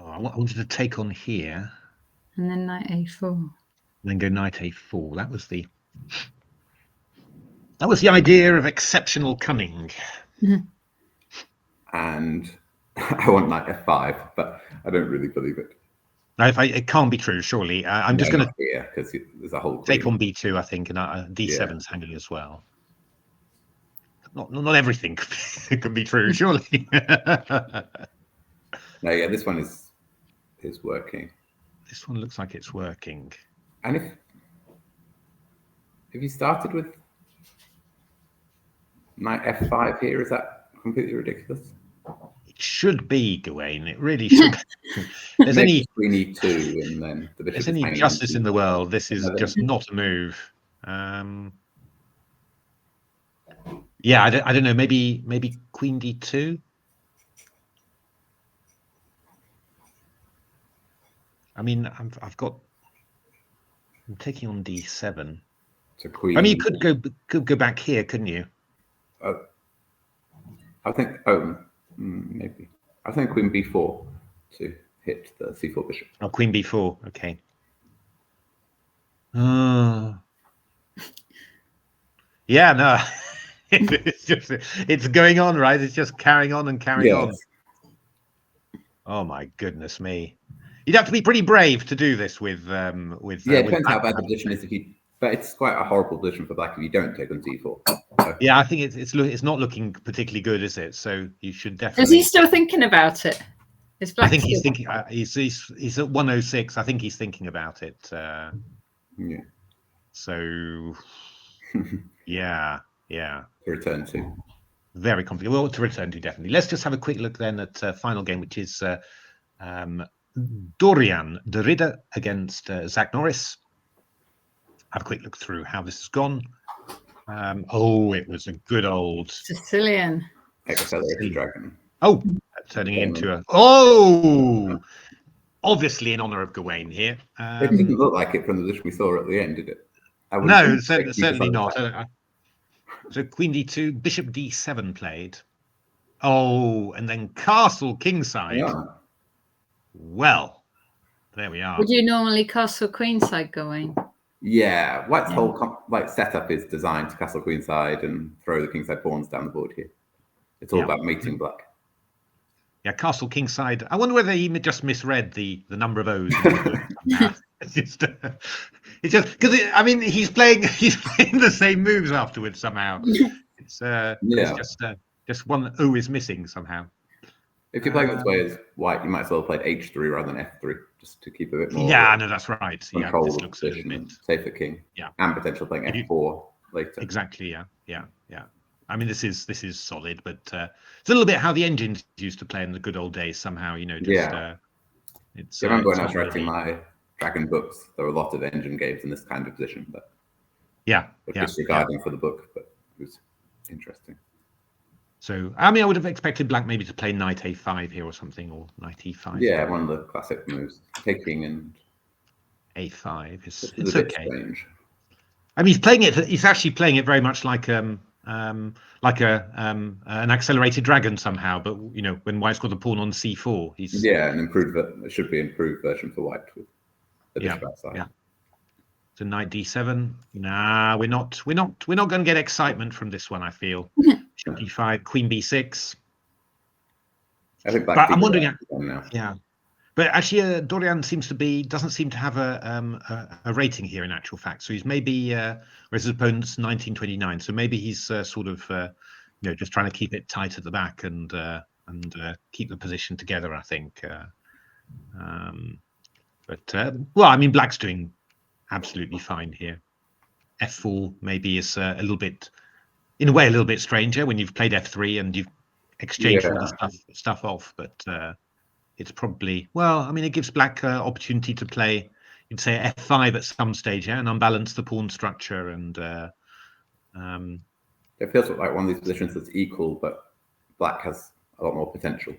[SPEAKER 2] Oh, I wanted to take on here.
[SPEAKER 1] And then knight a4.
[SPEAKER 2] And then go knight a4. That was the idea of exceptional cunning.
[SPEAKER 6] And I want knight f5, but I don't really believe it.
[SPEAKER 2] No, it can't be true, surely. I'm just going to
[SPEAKER 6] here because there's a whole
[SPEAKER 2] take on b2, I think, and d7's hanging as well. Not everything could be true, surely.
[SPEAKER 6] No, yeah, this one is working.
[SPEAKER 2] This one looks like it's working.
[SPEAKER 6] And if you started with knight f5 here, is that completely ridiculous?
[SPEAKER 2] It should be, Gawain. It really should. There's any
[SPEAKER 6] queen e2, and then the bishop.
[SPEAKER 2] There's any justice in the world, this is just not a move. Yeah, I don't know. Maybe queen d2. I mean, I'm taking on d7.
[SPEAKER 6] So queen.
[SPEAKER 2] I mean, you could go back here, couldn't you?
[SPEAKER 6] I think. Maybe. I think queen b4 to hit the c4 bishop.
[SPEAKER 2] Oh, queen b4. Okay. Yeah, no. it's going on, right? It's just carrying on and carrying on. Oh my goodness me! You'd have to be pretty brave to do this with.
[SPEAKER 6] Yeah, it depends how bad the position is. But it's quite a horrible position for black if you don't take on d4. So.
[SPEAKER 2] Yeah, I think it's not looking particularly good, is it? So you should definitely.
[SPEAKER 1] Is he still thinking about it?
[SPEAKER 2] I think he's thinking. He's at 106. I think he's thinking about it.
[SPEAKER 6] Yeah.
[SPEAKER 2] So. Yeah. To
[SPEAKER 6] return to.
[SPEAKER 2] Very complicated. Well, to return to, definitely. Let's just have a quick look then at final game, which is Dorian de Ridder against Zach Norris. Have a quick look through how this has gone. It was a good old
[SPEAKER 1] Sicilian.
[SPEAKER 6] Accelerated dragon.
[SPEAKER 2] Oh, turning into a obviously in honor of Gawain here.
[SPEAKER 6] It didn't look like it from the position we saw at the end, did it?
[SPEAKER 2] No, certainly not. So queen d2, bishop d7 played. Oh, and then castle kingside.
[SPEAKER 6] Yeah.
[SPEAKER 2] Well, there we are.
[SPEAKER 1] Would you normally castle queenside, Gawain?
[SPEAKER 6] Yeah, White's whole setup is designed to castle queenside and throw the kingside pawns down the board here. It's all about mating black.
[SPEAKER 2] Yeah, castle kingside. I wonder whether he just misread the number of O's. It's just because I mean he's playing the same moves afterwards somehow. It's just one O is missing somehow.
[SPEAKER 6] If you're playing this way as white, you might as well have played h3 rather than f3 just to keep a bit more.
[SPEAKER 2] Yeah, no, that's right. Yeah,
[SPEAKER 6] this
[SPEAKER 2] looks a little bit
[SPEAKER 6] safer king.
[SPEAKER 2] Yeah,
[SPEAKER 6] and potential playing f4 later.
[SPEAKER 2] Exactly. Yeah. I mean, this is solid, but it's a little bit how the engines used to play in the good old days. Somehow, it's.
[SPEAKER 6] I remember when I was writing my Dragon books, there were a lot of engine games in this kind of position, but disregarding for the book, but it was interesting.
[SPEAKER 2] So, I mean, I would have expected black maybe to play knight a5 here or something, or knight e5.
[SPEAKER 6] Yeah, one of the classic moves, taking and
[SPEAKER 2] a5. It's
[SPEAKER 6] okay. Strange.
[SPEAKER 2] I mean, he's actually playing it very much like an accelerated dragon somehow. But when white's got the pawn on c4, he's
[SPEAKER 6] it should be an improved version for white with the bishop outside. Yeah.
[SPEAKER 2] So knight d7. Nah, we're not going to get excitement from this one. I feel. d5, queen b6.
[SPEAKER 6] I think
[SPEAKER 2] but I'm wondering. Yeah. But actually, Dorian doesn't seem to have a rating here in actual fact. So he's maybe, whereas his opponent's 1929. So maybe he's sort of, just trying to keep it tight at the back and keep the position together. I think. I mean, black's doing absolutely fine here. F4 maybe is a little bit, in a way, a little bit stranger when you've played f3 and you've exchanged all the stuff off, but. It's probably, it gives black opportunity to play, you'd say f5 at some stage, and unbalance the pawn structure. And
[SPEAKER 6] it feels like one of these positions that's equal, but black has a lot more potential.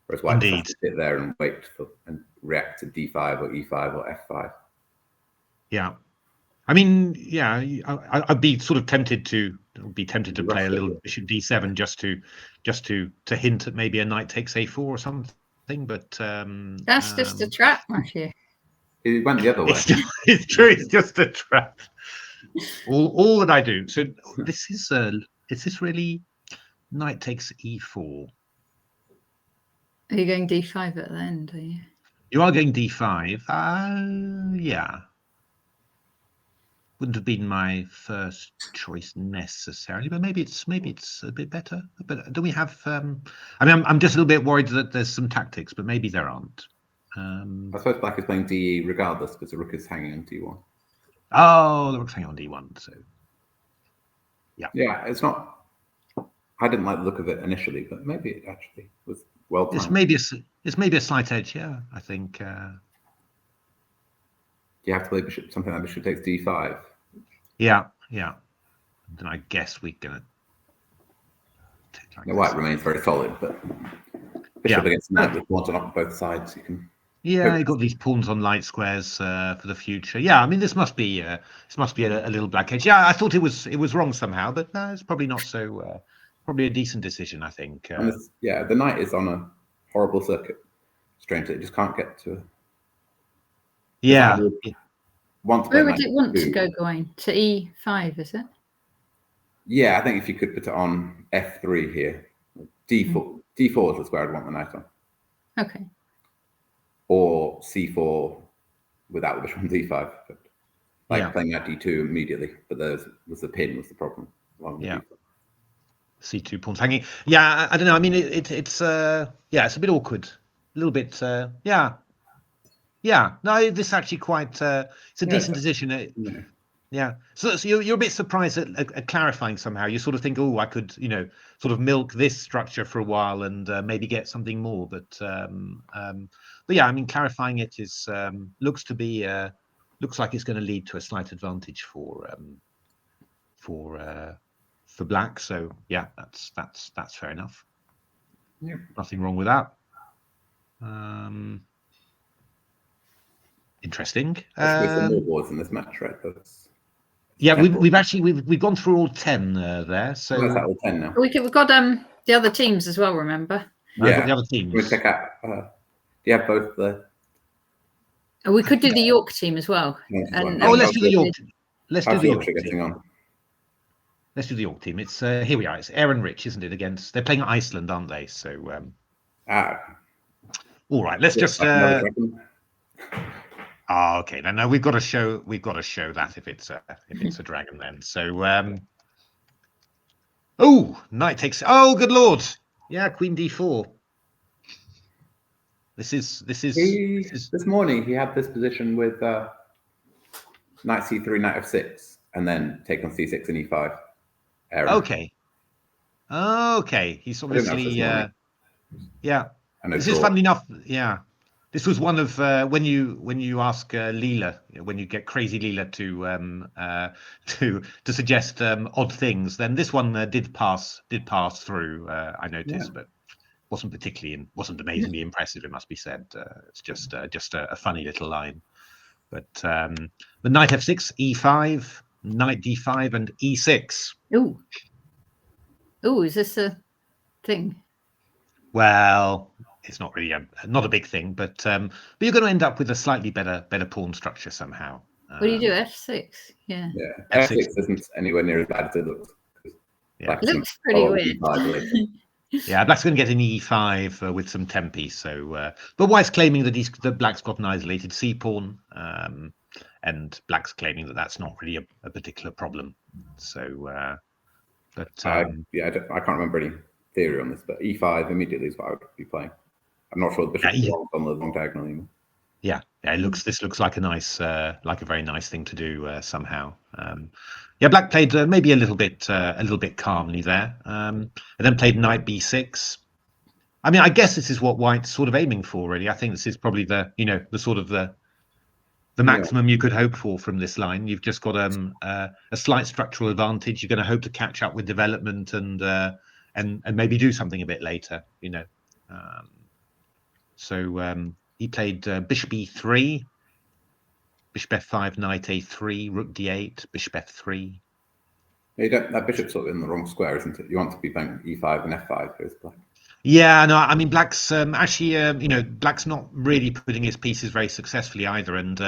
[SPEAKER 6] Whereas white has to sit there and wait and react to d5 or e5 or f5.
[SPEAKER 2] Yeah. I mean, I'd be sort of tempted to play a little bishop d7 just to hint at maybe a knight takes a4 or something. But
[SPEAKER 1] that's just a trap, Matthew.
[SPEAKER 6] He went the other way.
[SPEAKER 2] It's true. It's just a trap. All that I do. So this is this really knight takes e4?
[SPEAKER 1] Are you going d5 at the end? Are you?
[SPEAKER 2] You are going d5. Yeah. Wouldn't have been my first choice necessarily, but maybe it's a bit better. But do we have? I mean, I'm just a little bit worried that there's some tactics, but maybe there aren't.
[SPEAKER 6] I suppose black is playing DE regardless because the rook is hanging on D1.
[SPEAKER 2] Oh, the rook's hanging on D1. So
[SPEAKER 6] yeah, it's not. I didn't like the look of it initially, but maybe it actually was well timed.
[SPEAKER 2] It's maybe a slight edge. Yeah, I think.
[SPEAKER 6] You have to play bishop, something like bishop takes D5.
[SPEAKER 2] Yeah. Then I guess we're gonna.
[SPEAKER 6] The white remains very solid, but bishop against knight with pawns on both sides, you can.
[SPEAKER 2] Yeah, you got these pawns on light squares for the future. Yeah, I mean this must be a little black edge. Yeah, I thought it was wrong somehow, but it's probably not so. Probably a decent decision, I think.
[SPEAKER 6] The knight is on a horrible circuit. Strangely, it just can't get to.
[SPEAKER 2] Yeah.
[SPEAKER 1] Where would it want to go, Gawain? To e5, is it?
[SPEAKER 6] Yeah, I think if you could put it on f3 here, d4. D4 is the square I'd want the knight on.
[SPEAKER 1] Okay.
[SPEAKER 6] Or c4 without the bishop on d5. But playing at d2 immediately, but there was the pin was the problem.
[SPEAKER 2] C2 pawns hanging. Yeah, I don't know. I mean, it's a bit awkward, a little bit. Yeah. No, this is actually quite. It's a decent decision. Yeah. So you're a bit surprised at clarifying somehow. You sort of think, oh, I could, sort of milk this structure for a while and maybe get something more. But yeah, I mean, clarifying it is looks like it's going to lead to a slight advantage for black. So yeah, that's fair enough.
[SPEAKER 6] Yeah,
[SPEAKER 2] nothing wrong with that. Interesting.
[SPEAKER 6] There's some more boards in this match, right?
[SPEAKER 2] Yeah, we've gone through all 10 there. So
[SPEAKER 6] that's all 10 now.
[SPEAKER 1] We've got the other teams as well. Remember?
[SPEAKER 2] Yeah, the other teams.
[SPEAKER 6] We check out. Do you have both the?
[SPEAKER 1] We could do the York team as well.
[SPEAKER 2] Let's do the York. Let's do the York
[SPEAKER 6] team.
[SPEAKER 2] Let's do the York team. It's here we are. It's Aaron Rich, isn't it? They're playing Iceland, aren't they? So all right. Let's just. Okay. No, we've got to show that if it's a dragon then. So knight takes. Oh, good lord! Yeah, Queen D4. This is.
[SPEAKER 6] This morning he had this position with knight C3, knight F6, and then take on C6 and E5. Aaron.
[SPEAKER 2] Okay. He's obviously yeah. This is funny enough. Yeah. This was one of when you ask Leela, when you get crazy Leela to suggest odd things, then this one did pass through. I noticed, but wasn't amazingly impressive. It must be said. It's just a funny little line. But the knight F6, E5, knight D5, and E6.
[SPEAKER 1] Ooh, is this a thing?
[SPEAKER 2] Well, it's not really not a big thing, but you're going to end up with a slightly better pawn structure somehow.
[SPEAKER 1] What do you do? F6, yeah.
[SPEAKER 6] F6 isn't anywhere near as bad as it looks.
[SPEAKER 1] It looks pretty weird.
[SPEAKER 2] Yeah, black's going to get an E5 with some tempi. So, but white's claiming that black's got an isolated C pawn, and black's claiming that that's not really a particular problem. So,
[SPEAKER 6] I can't remember any theory on this, but E5 immediately is what I would be playing. I'm not sure the bishop belongs on the long diagonal anymore.
[SPEAKER 2] Yeah, this looks like a very nice thing to do somehow. Black played maybe a little bit calmly there, and then played knight B6. I mean, I guess this is what white's sort of aiming for, really. I think this is probably the sort of the maximum you could hope for from this line. You've just got a slight structural advantage. You're going to hope to catch up with development and maybe do something a bit later, So he played bishop E3, bishop F5, knight A3, rook D8, bishop F3.
[SPEAKER 6] That bishop's sort of in the wrong square, isn't it? You want to be playing E5 and F5 here, black.
[SPEAKER 2] Yeah, no, I mean, Black's actually, Black's not really putting his pieces very successfully either. And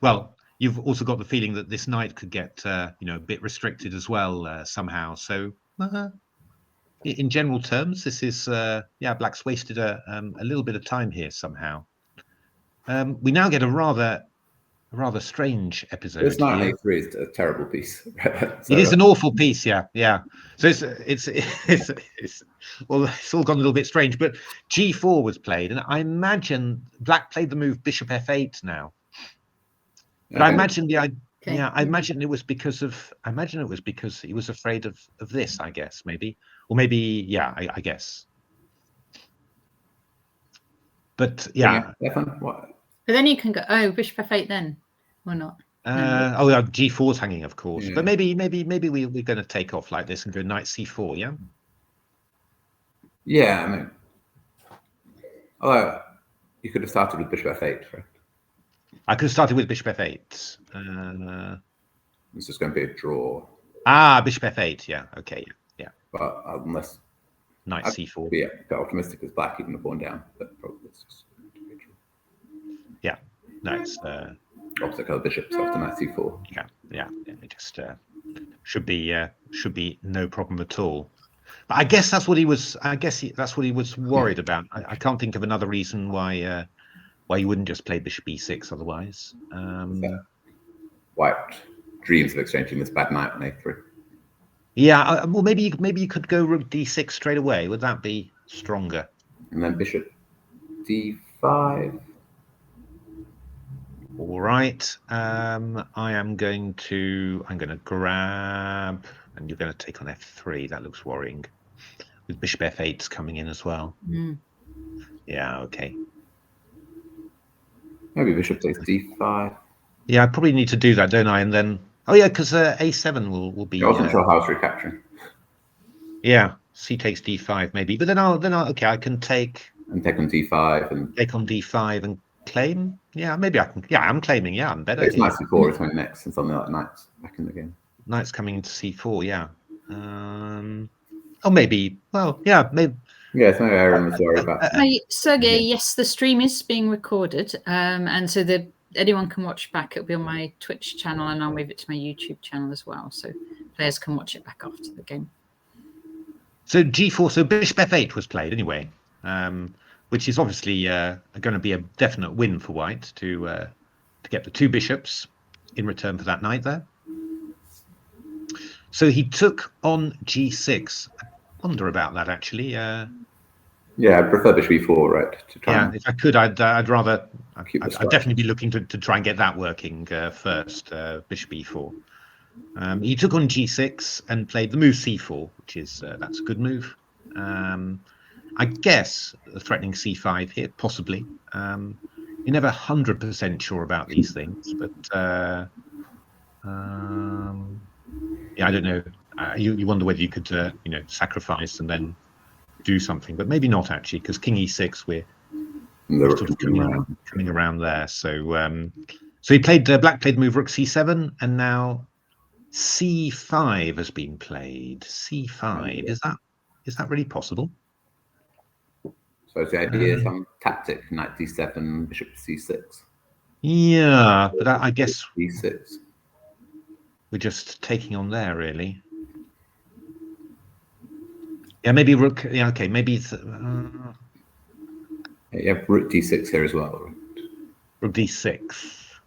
[SPEAKER 2] well, you've also got the feeling that this knight could get, a bit restricted as well somehow. So, in general terms, this is, Black's wasted a little bit of time here somehow. We now get a rather strange episode
[SPEAKER 6] This knight
[SPEAKER 2] here.
[SPEAKER 6] A3 is a terrible piece.
[SPEAKER 2] It is an awful piece, yeah. So it's well, it's all gone a little bit strange. But G4 was played, and I imagine Black played the move Bishop F8 now. But I imagine I imagine it was because he was afraid of this, I guess, maybe, or maybe, I guess. But yeah.
[SPEAKER 6] What?
[SPEAKER 1] But then you can go, Bishop F8 then, or not?
[SPEAKER 2] G4's hanging, of course.
[SPEAKER 6] Yeah.
[SPEAKER 2] But maybe we're going to take off like this and go knight C4, yeah?
[SPEAKER 6] Yeah, I mean, although you could have started with Bishop F8, right?
[SPEAKER 2] I could have started with Bishop F8.
[SPEAKER 6] It's just going to be a draw.
[SPEAKER 2] Bishop F8, yeah, okay, yeah.
[SPEAKER 6] But unless
[SPEAKER 2] knight C4.
[SPEAKER 6] Be a bit optimistic as Black, even a pawn down, but probably it's just going to be a draw.
[SPEAKER 2] Yeah, no, it's
[SPEAKER 6] opposite color bishops after knight C4.
[SPEAKER 2] Yeah. It just should be no problem at all. But I guess that's what he was. That's what he was worried about. I can't think of another reason why you wouldn't just play Bishop E6 otherwise.
[SPEAKER 6] White dreams of exchanging this bad knight on A3.
[SPEAKER 2] Yeah, well, maybe you could go Rook D6 straight away. Would that be stronger?
[SPEAKER 6] And then Bishop D5.
[SPEAKER 2] All right. I'm going to grab, and you're going to take on F3. That looks worrying. With Bishop F8's coming in as well.
[SPEAKER 1] Mm.
[SPEAKER 2] Yeah. Okay.
[SPEAKER 6] Maybe Bishop takes D5.
[SPEAKER 2] Yeah, I probably need to do that, don't I? And then, because A7 will be.
[SPEAKER 6] I wasn't sure how I was recapturing.
[SPEAKER 2] Yeah, C takes D5 maybe, but then I'll I can take
[SPEAKER 6] on D5 and
[SPEAKER 2] take on D5 and claim. Yeah, maybe I can. Yeah, I'm claiming. Yeah, I'm better.
[SPEAKER 6] It's knight C4 is coming next, and something like knights back in the game.
[SPEAKER 2] Knight's coming into C4. Yeah. Maybe. Well, yeah, maybe.
[SPEAKER 6] Yeah, it's no Aaron was worried about.
[SPEAKER 1] Hi, Sergey. Yes, the stream is being recorded, and so anyone can watch back. It'll be on my Twitch channel, and I'll move it to my YouTube channel as well, so players can watch it back after the game.
[SPEAKER 2] So G4. So Bishop F8 was played anyway, which is obviously going to be a definite win for White to get the two bishops in return for that knight there. So he took on G6. I wonder about that actually.
[SPEAKER 6] Yeah, I'd prefer Bishop E4, right? To try
[SPEAKER 2] if I could, I'd definitely be looking to try and get that working first. Bishop E4. He took on G6 and played the move C4, which is that's a good move. I guess threatening C5 here, possibly. You're never 100% sure about these things, but I don't know. You wonder whether you could, sacrifice and then do something, but maybe not actually, because King E6 we're sort of coming around there. So he played Black played the move Rook C7, and now C5 has been played. C5 is that really possible?
[SPEAKER 6] So the idea is some tactic, knight D7, Bishop C6.
[SPEAKER 2] Yeah, but I guess
[SPEAKER 6] D6.
[SPEAKER 2] We're just taking on there, really. Yeah, maybe Rook. Yeah, okay, maybe.
[SPEAKER 6] You have Rook D6 here as well. Right?
[SPEAKER 2] Rook D6.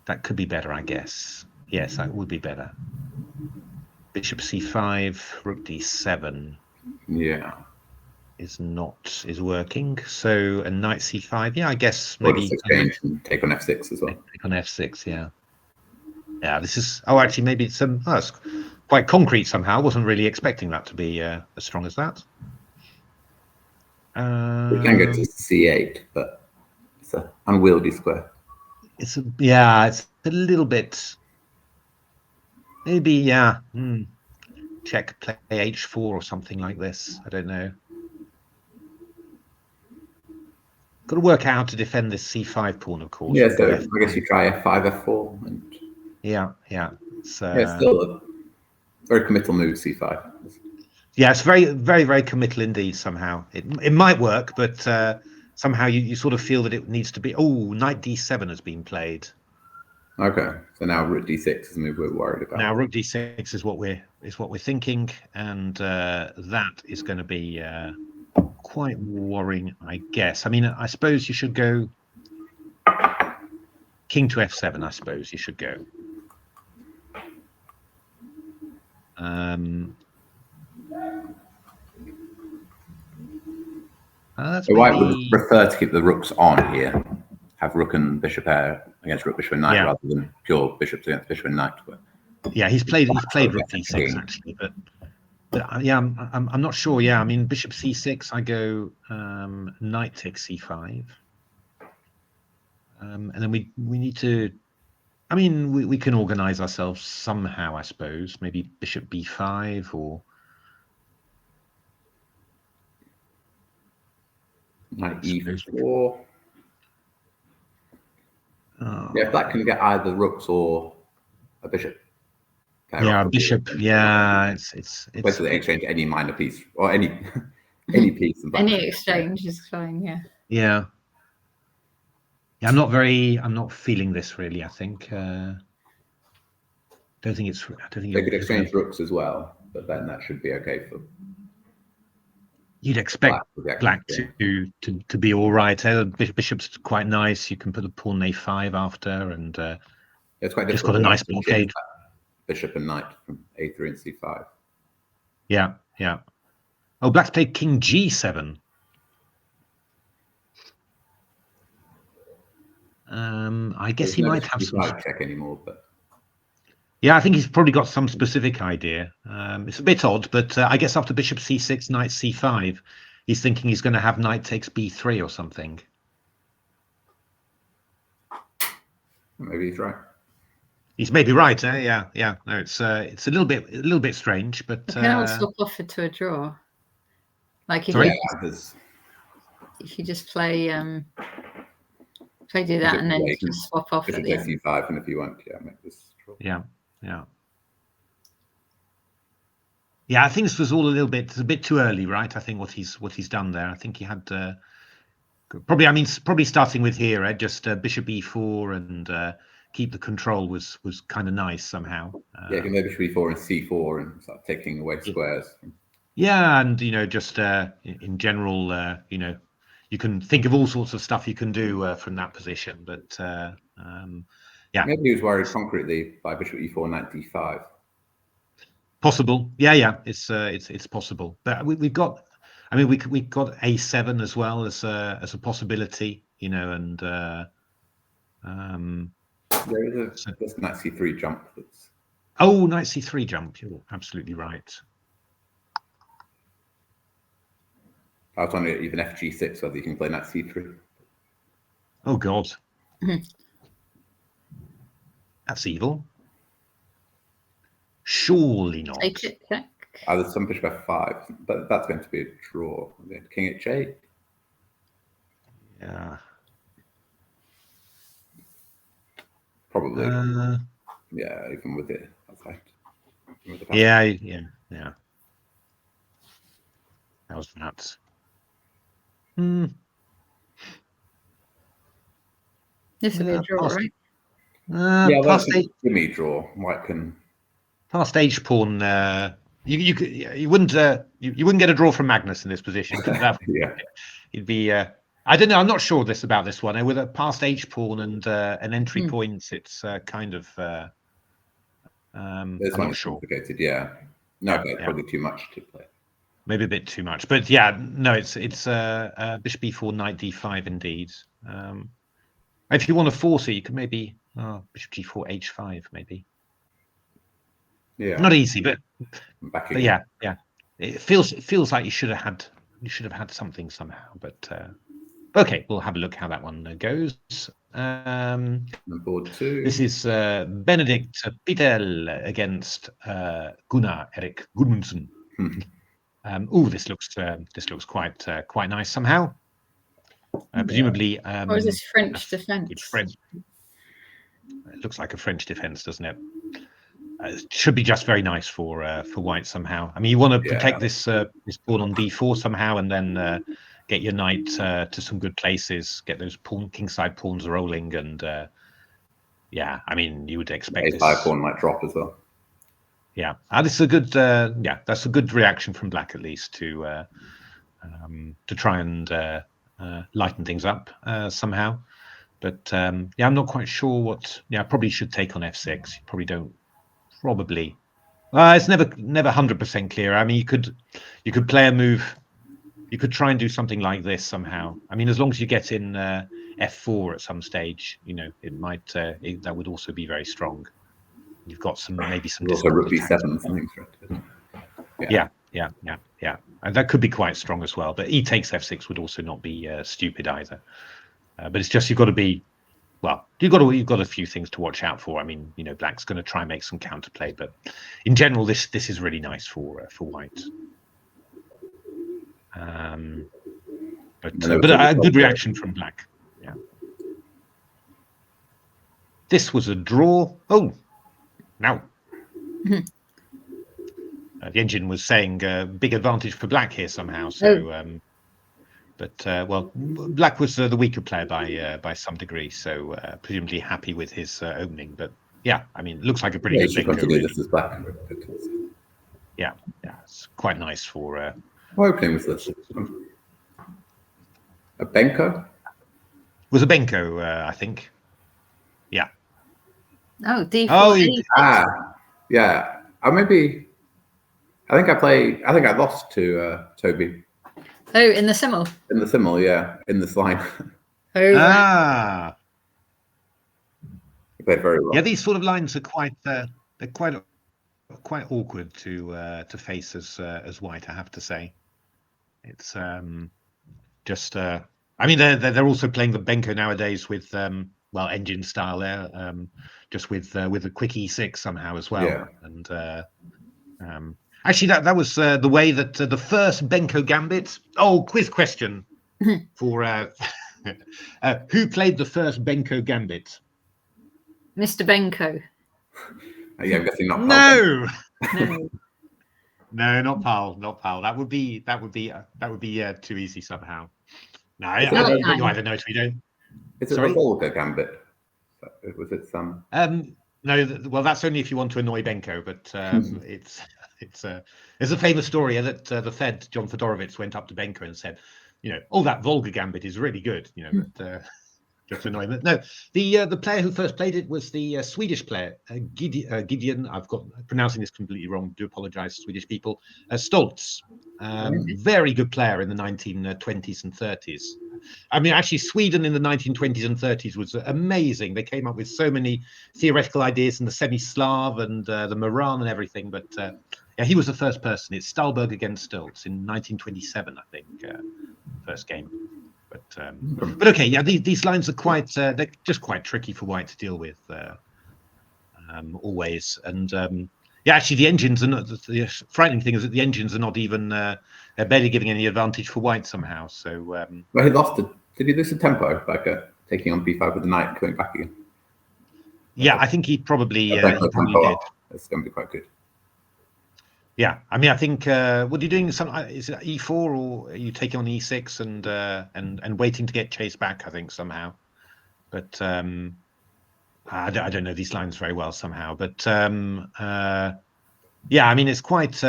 [SPEAKER 2] That could be better, I guess. Yes, that would be better. Bishop C5, Rook D7.
[SPEAKER 6] Yeah.
[SPEAKER 2] Is working. So a knight C5. Yeah, I guess maybe.
[SPEAKER 6] Exchange and take on F6 as well.
[SPEAKER 2] Take on F6. Yeah. Yeah. This is. Actually, maybe it's it's quite concrete somehow. Wasn't really expecting that to be as strong as that.
[SPEAKER 6] We can go to C8, but it's an unwieldy square.
[SPEAKER 2] It's a little bit. Maybe check play H4 or something like this. I don't know. Got to work out how to defend this C5 pawn, of course.
[SPEAKER 6] Yeah, so I guess you try F5, F4, and
[SPEAKER 2] yeah.
[SPEAKER 6] it's still a very committal move, C5.
[SPEAKER 2] Yeah, it's very, very, very committal indeed. Somehow it might work, but somehow you sort of feel that it needs to be. Oh, knight d7 has been played.
[SPEAKER 6] Okay, so now rook d6 is the move we're worried about.
[SPEAKER 2] Now rook d6 is what we're thinking, and that is going to be quite worrying, I guess. I mean, I suppose you should go king to f7. I suppose you should go.
[SPEAKER 6] So White would prefer to keep the rooks on here, have rook and bishop pair against rook, bishop, and knight, rather than pure bishops against bishop and knight.
[SPEAKER 2] Yeah, he's played rook d6 actually, but yeah, I'm not sure. Yeah, I mean, bishop c6. I go knight takes c5, and then we need to. I mean, we can organize ourselves somehow, I suppose. Maybe bishop b5 or
[SPEAKER 6] knight e4. Yeah, if that can get either rooks or a bishop.
[SPEAKER 2] Yeah, bishop. Yeah, it's
[SPEAKER 6] basically exchange any minor piece or any piece.
[SPEAKER 1] Any exchange is fine. Yeah.
[SPEAKER 2] Yeah. Yeah, I'm not feeling this really. I think. Don't think it's. I don't think
[SPEAKER 6] they could exchange rooks as well, but then that should be okay for.
[SPEAKER 2] You'd expect black to be all right. Bishop's quite nice. You can put the pawn a5 after, and
[SPEAKER 6] it's quite difficult.
[SPEAKER 2] Just got a nice blockade.
[SPEAKER 6] Bishop and knight from a3 and c5.
[SPEAKER 2] Yeah, yeah. Oh, black's played king g7. I guess he might have some
[SPEAKER 6] check anymore, but
[SPEAKER 2] yeah, I think he's probably got some specific idea. It's a bit odd, but I guess after bishop c6, knight c5, he's thinking he's going to have knight takes b3 or something.
[SPEAKER 6] Maybe he's right.
[SPEAKER 2] He's maybe right. Yeah, yeah. No, it's a little bit strange, but
[SPEAKER 1] you can also offer to a draw. Like if you just play do that and then just swap off at the end.
[SPEAKER 6] c5, and if you want, make this draw.
[SPEAKER 2] Yeah, yeah. Yeah, I think this was all a bit too early, right? I think what he's done there. I think he had probably starting with here, just bishop e4 and keep the control was kind of nice somehow.
[SPEAKER 6] Yeah, you can maybe bishop e4 and c4 and start taking away squares.
[SPEAKER 2] Yeah, and just in general, you can think of all sorts of stuff you can do from that position, but yeah.
[SPEAKER 6] Maybe he was worried concretely by bishop e4, knight d5.
[SPEAKER 2] Possible, yeah, it's possible. But we've got, I mean, we've got a7 as well as a possibility, and
[SPEAKER 6] there is a knight c3 jump.
[SPEAKER 2] Oh, knight c3 jump. You're absolutely right.
[SPEAKER 6] I was wondering even fg6 whether you can play knight c3.
[SPEAKER 2] Oh God, that's evil. Surely not.
[SPEAKER 6] There's some bishop f5, but that's going to be a draw. King h8.
[SPEAKER 2] Yeah.
[SPEAKER 6] Probably. Yeah, even with it.
[SPEAKER 2] Yeah. That was nuts.
[SPEAKER 1] This will be a draw, right?
[SPEAKER 6] That's a gimme draw. White can
[SPEAKER 2] past H pawn. You wouldn't get a draw from Magnus in this position.
[SPEAKER 6] Yeah,
[SPEAKER 2] it'd be. I don't know. I'm not sure about this one. With a past H pawn and an entry points, it's kind of. I'm not sure.
[SPEAKER 6] Complicated, yeah. No, probably too much to play.
[SPEAKER 2] Maybe a bit too much, but yeah, no, it's bishop b4, knight d5 indeed. If you want to force it, you could maybe bishop g4, h5 maybe.
[SPEAKER 6] Yeah,
[SPEAKER 2] not easy, but yeah. It feels like you should have had something somehow, but okay, we'll have a look how that one goes.
[SPEAKER 6] Board 2.
[SPEAKER 2] This is Benedikt Pittel against Gunnar Erik Gudmundsson. This looks quite nice somehow. Presumably,
[SPEAKER 1] or is this French defense?
[SPEAKER 2] French. It looks like a French defense, doesn't it? it should be just very nice for white somehow. I mean, you want to protect this this pawn on d4 somehow, and then get your knight to some good places, get those kingside pawns rolling, and yeah, I mean, you would expect
[SPEAKER 6] A5
[SPEAKER 2] this.
[SPEAKER 6] pawn might drop as well.
[SPEAKER 2] Yeah, this is a good yeah, that's a good reaction from black at least to try and lighten things up somehow. But yeah, I'm not quite sure what. Yeah, I probably should take on f6. You probably don't. Probably. It's never 100% clear. I mean, you could play a move. You could try and do something like this somehow. I mean, as long as you get in f4 at some stage, you know, it might that would also be very strong. You've got maybe some.
[SPEAKER 6] Also, rook b7. Something.
[SPEAKER 2] Yeah. And that could be quite strong as well. But e takes f6 would also not be stupid either. But it's just you've got to be. Well, you've got a few things to watch out for. I mean, you know, black's going to try and make some counterplay, but in general, this is really nice for white. But a good reaction from black. Yeah. This was a draw. Oh, now. The engine was saying big advantage for black here somehow. So, but well, black was the weaker player by some degree. So presumably happy with his opening. But yeah, I mean, it looks like a pretty good Benko.
[SPEAKER 6] Really. This is black.
[SPEAKER 2] Yeah, it's quite nice for.
[SPEAKER 6] What opening was this? A Benko?
[SPEAKER 2] Was a Benko, I think. Yeah.
[SPEAKER 1] Oh, d4.
[SPEAKER 6] Oh, yeah. Maybe. I think I lost to Toby.
[SPEAKER 1] Oh, in the simul.
[SPEAKER 6] In the simul, yeah, in this line.
[SPEAKER 2] Oh.
[SPEAKER 6] He played very well.
[SPEAKER 2] Yeah, these sort of lines are quite. They're quite awkward to face as white. I have to say. It's just. I mean, they're also playing the Benko nowadays with well, engine style there, just with a quick e6 somehow as well.
[SPEAKER 6] Yeah.
[SPEAKER 2] And actually, that was the way that the first Benko gambit. Oh, quiz question for who played the first Benko gambit?
[SPEAKER 1] Mr. Benko.
[SPEAKER 6] Yeah, I'm guessing not.
[SPEAKER 2] No.
[SPEAKER 1] No.
[SPEAKER 2] No, not Pal. That would be too easy somehow. No, you either know it or you don't.
[SPEAKER 6] Is it the Volga gambit? Was it some?
[SPEAKER 2] No, well, that's only if you want to annoy Benko, but it's a famous story that the Fed, John Fedorovich, went up to Benko and said, you know, oh, that Volga gambit is really good, you know, but just to annoy him. No, the player who first played it was the Swedish player, Gideon. I've got pronouncing this completely wrong. Do apologize, Swedish people. Stoltz, very good player in the 1920s and 30s. I mean, actually, Sweden in the 1920s and 30s was amazing. They came up with so many theoretical ideas in the semi-Slav and the Moran and everything. But yeah, he was the first person. It's Stalberg against Stoltz in 1927, I think, first game. But okay, yeah, these lines are quite they're just quite tricky for white to deal with always. And yeah, actually, the engines are not. The frightening thing is that the engines are not even. They're barely giving any advantage for white somehow. So.
[SPEAKER 6] Well, he lost it. Did he lose the tempo by taking on b5 with the knight and coming back again?
[SPEAKER 2] Yeah, I think he probably did.
[SPEAKER 6] It's going to be quite good.
[SPEAKER 2] Yeah, I mean, I think what are you doing? Is it e4 or are you taking on e6 and waiting to get chased back? I think somehow, but I don't know these lines very well somehow. But yeah, I mean, it's quite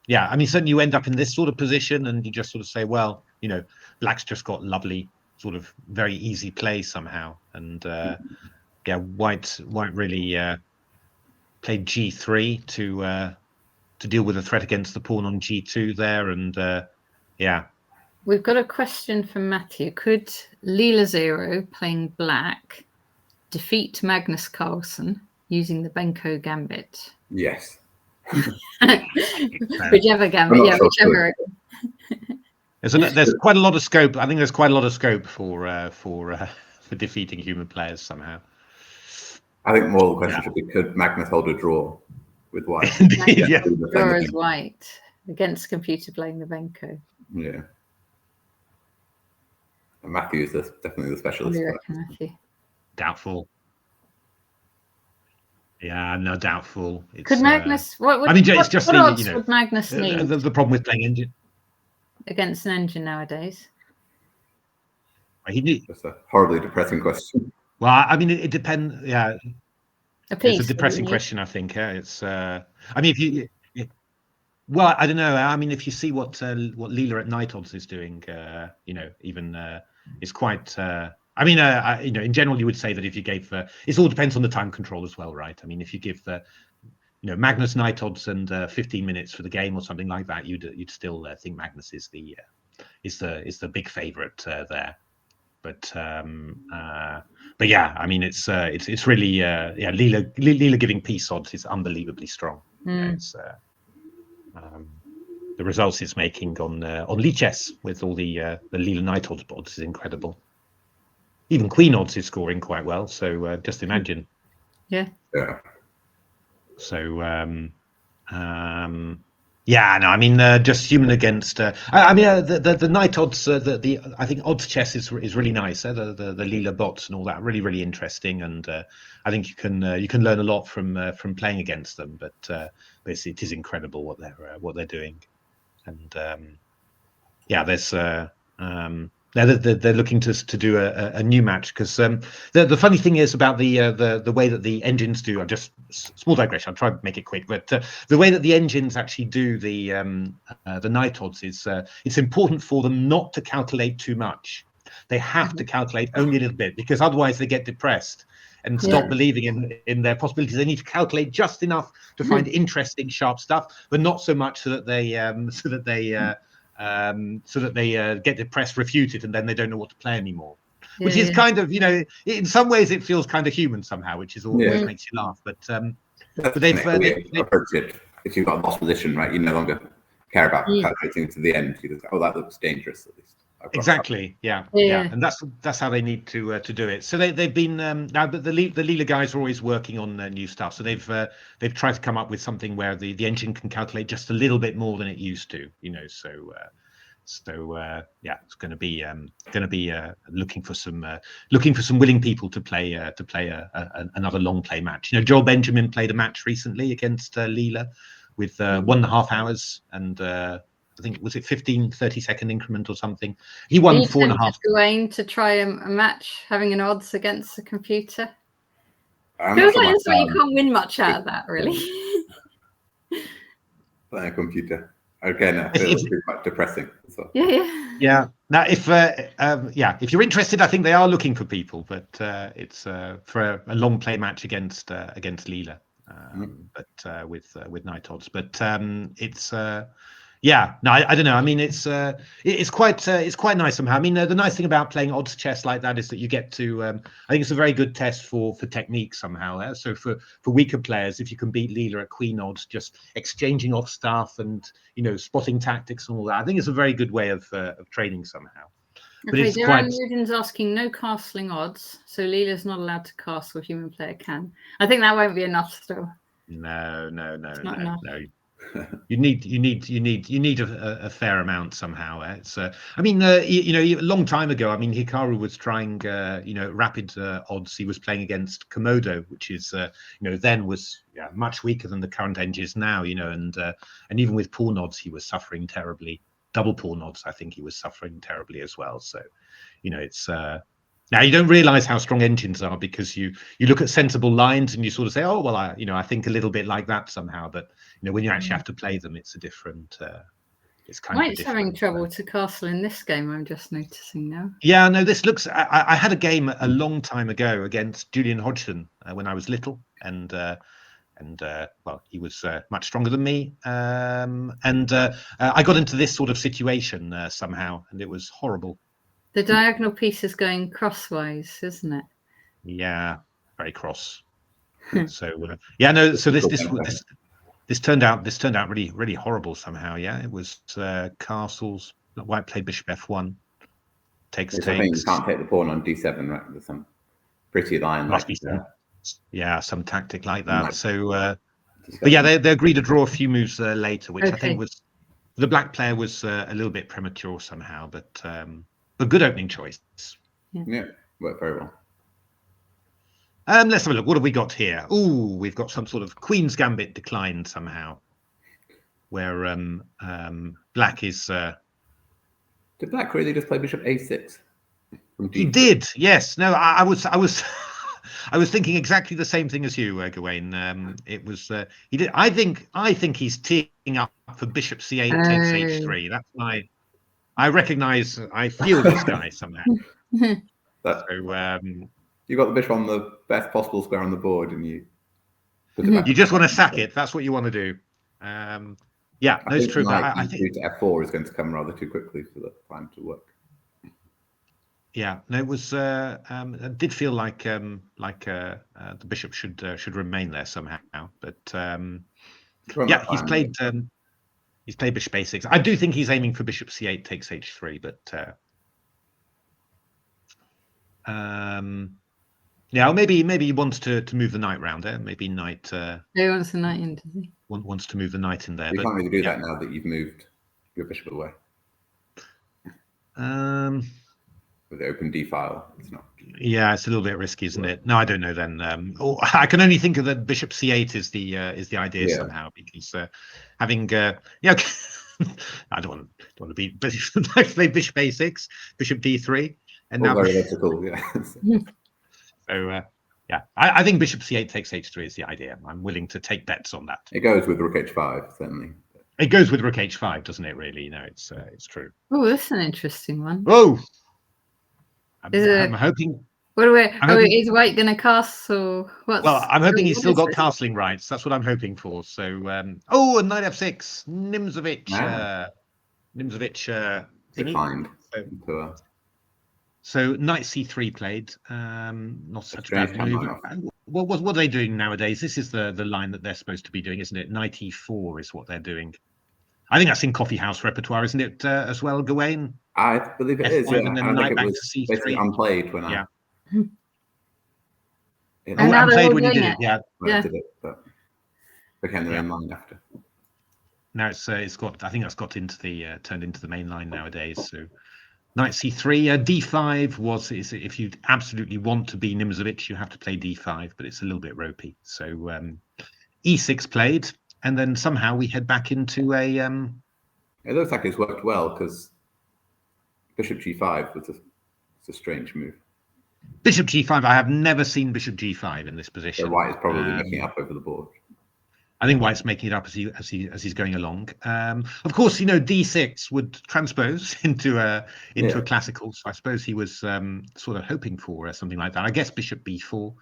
[SPEAKER 2] yeah. I mean, certainly you end up in this sort of position, and you just sort of say, well, you know, black's just got lovely, sort of very easy play somehow, and yeah, white really played g3 to deal with a threat against the pawn on g2 there, and yeah.
[SPEAKER 1] We've got a question from Matthew. Could Leela Zero playing black defeat Magnus Carlsen using the Benko gambit?
[SPEAKER 6] Yes.
[SPEAKER 1] Whichever gambit, yeah, whichever.
[SPEAKER 2] There's quite a lot of scope. I think there's quite a lot of scope for defeating human players somehow.
[SPEAKER 6] I think more the question should be: could Magnus hold a draw with white?
[SPEAKER 2] Indeed, yeah.
[SPEAKER 1] Draw as white against computer playing the Benko.
[SPEAKER 6] Yeah. And Matthew is definitely the specialist.
[SPEAKER 1] What do you reckon, Matthew?
[SPEAKER 2] Doubtful. Yeah, no, doubtful.
[SPEAKER 1] Could Magnus? What would?
[SPEAKER 2] I mean, it's
[SPEAKER 1] what,
[SPEAKER 2] just
[SPEAKER 1] what
[SPEAKER 2] the,
[SPEAKER 1] odds would Magnus need
[SPEAKER 2] the problem with playing engine.
[SPEAKER 1] against an engine nowadays?
[SPEAKER 6] That's a horribly depressing question.
[SPEAKER 2] Well, I mean, it depends. Yeah, it's a depressing
[SPEAKER 1] What
[SPEAKER 2] question. I think it's. I mean, if you. Well, I don't know. I mean, if you see what Leela at night odds is doing, even it's quite. I mean, in general, you would say that if you gave, it all depends on the time control as well, right? I mean, if you give, Magnus night odds and 15 minutes for the game or something like that, you'd still think Magnus is the big favorite there. But yeah, I mean, it's really Leela giving peace odds is unbelievably strong. It's the results it's making on Lichess with all the Leela night odds is incredible. Even Queen odds is scoring quite well. So just imagine.
[SPEAKER 1] Yeah.
[SPEAKER 2] So yeah, no, I mean, just human against. I mean, the night odds. I think odds chess is really nice. The Leela bots and all that, really interesting. And I think you can learn a lot from playing against them. But it is incredible what they're doing. And yeah, there's they're looking to do a new match because the funny thing is about the way that the engines do. Just small digression. I'll try to make it quick, but the way that the engines actually do the night odds is it's important for them not to calculate too much. They have to calculate only a little bit because otherwise they get depressed and stop believing in their possibilities. They need to calculate just enough to find interesting, sharp stuff, but not so much so that they get depressed, refuted, and then they don't know what to play anymore. Which is kind of, in some ways it feels kind of human somehow, which is always makes you laugh. But they've
[SPEAKER 6] approach it. If you've got a lost position, right, you no longer care about calculating to the end. You just, that looks dangerous at least.
[SPEAKER 2] Exactly. Yeah. And that's how they need to do it. So they've been now, but the Leela guys are always working on new stuff. So they've tried to come up with something where the engine can calculate just a little bit more than it used to. So yeah, it's going to be looking for some willing people to play another long play match. Joel Benjamin played a match recently against Leela with 1.5 hours and. I think was it 15-30-second increment or something. He won 4.5.
[SPEAKER 1] Gawain to try a match having an odds against a computer.
[SPEAKER 6] Feels
[SPEAKER 1] like you can't win much out of that, really.
[SPEAKER 6] Playing a computer again, I feel it's quite depressing. So.
[SPEAKER 2] Yeah. Now, if you're interested, I think they are looking for people, but it's for a long play match against Leela, but with night odds. But it's. Yeah, no, I don't know. I mean, it's quite nice somehow. I mean, the nice thing about playing odds chess like that is that you get to. I think it's a very good test for technique somehow. So for weaker players, if you can beat Leela at queen odds, just exchanging off stuff and spotting tactics and all that, I think it's a very good way of training somehow.
[SPEAKER 1] Okay, Darren Newton's asking no castling odds, so Leela's not allowed to castle. Human player can. I think that won't be enough still.
[SPEAKER 2] No.
[SPEAKER 1] Not enough.
[SPEAKER 2] You need a fair amount somehow. It's I mean, a long time ago. I mean, Hikaru was trying, rapid odds. He was playing against Komodo, which is, then was much weaker than the current engines now. And even with pawn odds, he was suffering terribly. Double pawn odds, I think he was suffering terribly as well. So, it's. Now you don't realize how strong engines are because you look at sensible lines and you sort of say, oh well, I think a little bit like that somehow. But when you actually have to play them, it's a different. It's kind of.
[SPEAKER 1] White's having trouble to castle in this game. I'm just noticing now.
[SPEAKER 2] Yeah, no, this looks. I had a game a long time ago against Julian Hodgson when I was little, and well, he was much stronger than me, and I got into this sort of situation somehow, and it was horrible.
[SPEAKER 1] The diagonal piece is going crosswise, isn't it?
[SPEAKER 2] Yeah, very cross. So no. So this turned out really horrible somehow. Yeah, it was castles. White played bishop f1. Takes.
[SPEAKER 6] I think you can't take the pawn on d7, right? There's some pretty line.
[SPEAKER 2] Must be some tactic like that. So, but yeah, they agreed to draw a few moves later, which I think was the black player was a little bit premature somehow, but. A good opening choice.
[SPEAKER 6] Yeah, worked very well.
[SPEAKER 2] Let's have a look. What have we got here? Oh, we've got some sort of Queen's Gambit declined somehow, where black is.
[SPEAKER 6] Did black really just play bishop a6?
[SPEAKER 2] He did. Yes. No. I was. I was thinking exactly the same thing as you, Gawain. It was. He did. I think he's teeing up for bishop c8 takes h3. That's my. I recognise. I feel this guy somehow.
[SPEAKER 6] But
[SPEAKER 2] So.
[SPEAKER 6] You got the bishop on the best possible square on the board, and you.
[SPEAKER 2] You just want to sack it. That's what you want to do. Yeah, that's true.
[SPEAKER 6] I think to f4 is going to come rather too quickly for the plan to work. Yeah,
[SPEAKER 2] no, it was. It did feel like the bishop should remain there somehow, but yeah, he's played bishop a6. I do think he's aiming for bishop c8 takes h3, but yeah, maybe he wants to move the knight round there. Maybe knight.
[SPEAKER 1] He wants the knight in, does he?
[SPEAKER 2] Wants to move the knight in there.
[SPEAKER 6] You can't really do that now that you've moved your bishop away. With the open d file, it's not.
[SPEAKER 2] Yeah, it's a little bit risky, isn't it? No, I don't know. Then I can only think of that bishop c8 is the idea somehow, because having I don't want to be bishop a6, bishop d3, and now
[SPEAKER 6] very logical, yeah.
[SPEAKER 2] So yeah, I think bishop c8 takes h3 is the idea. I'm willing to take bets on that.
[SPEAKER 6] It goes with rook h5, certainly.
[SPEAKER 2] It goes with rook h5, doesn't it? Really, no, it's true.
[SPEAKER 1] Oh, that's an interesting one.
[SPEAKER 2] Oh, I'm hoping.
[SPEAKER 1] Is White going to castle?
[SPEAKER 2] Well, I'm hoping he's still got castling rights. That's what I'm hoping for. So, oh, and knight f6, Nimzovich,
[SPEAKER 6] Defined.
[SPEAKER 2] So knight c3 played. Not such a bad move. What are they doing nowadays? This is the line that they're supposed to be doing, isn't it? Knight e4 is what they're doing. I think that's in coffee house repertoire, isn't it? As well, Gawain.
[SPEAKER 6] I believe it is. Yeah.
[SPEAKER 2] And then knight back to c3.
[SPEAKER 6] Basically unplayed when I.
[SPEAKER 2] Unplayed when you did it. Yeah.
[SPEAKER 6] When I did it, but became the main line after.
[SPEAKER 2] Now it's got. I think that's got into the turned into the main line nowadays. So. Knight c3, d5 was if you absolutely want to be Nimzovich, you have to play d5, but it's a little bit ropey. So e6 played, and then somehow we head back into a.
[SPEAKER 6] It looks like it's worked well because bishop g5 was a strange move.
[SPEAKER 2] Bishop g5. I have never seen bishop g5 in this position.
[SPEAKER 6] So White is probably making up over the board.
[SPEAKER 2] I think White's making it up as he's going along. Of course, d6 would transpose into a classical. So I suppose he was sort of hoping for something like that. I guess bishop b4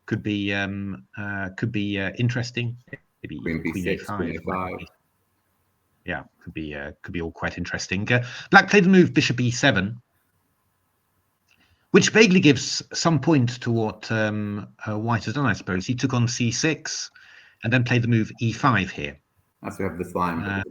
[SPEAKER 2] could be interesting. Maybe
[SPEAKER 6] queen b6, queen a5.
[SPEAKER 2] Yeah, could be all quite interesting. Black played the move bishop e7, which vaguely gives some point to what White has done. I suppose he took on c6. And then play the move e5 here.
[SPEAKER 6] As we have this line.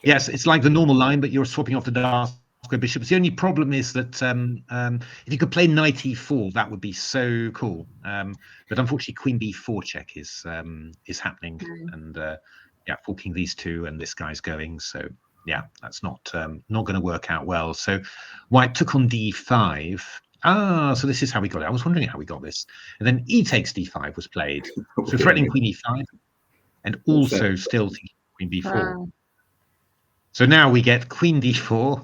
[SPEAKER 2] Yes, it's like the normal line, but you're swapping off the dark square bishops. The only problem is that if you could play knight e4, that would be so cool. But unfortunately, queen b4 check is happening, and forking these two, and this guy's going. So yeah, that's not going to work out well. So White took on d5. So this is how we got it. I was wondering how we got this. And then e takes d5 was played. So threatening queen e5 and also still thinking queen b4. Wow. So now we get queen d4,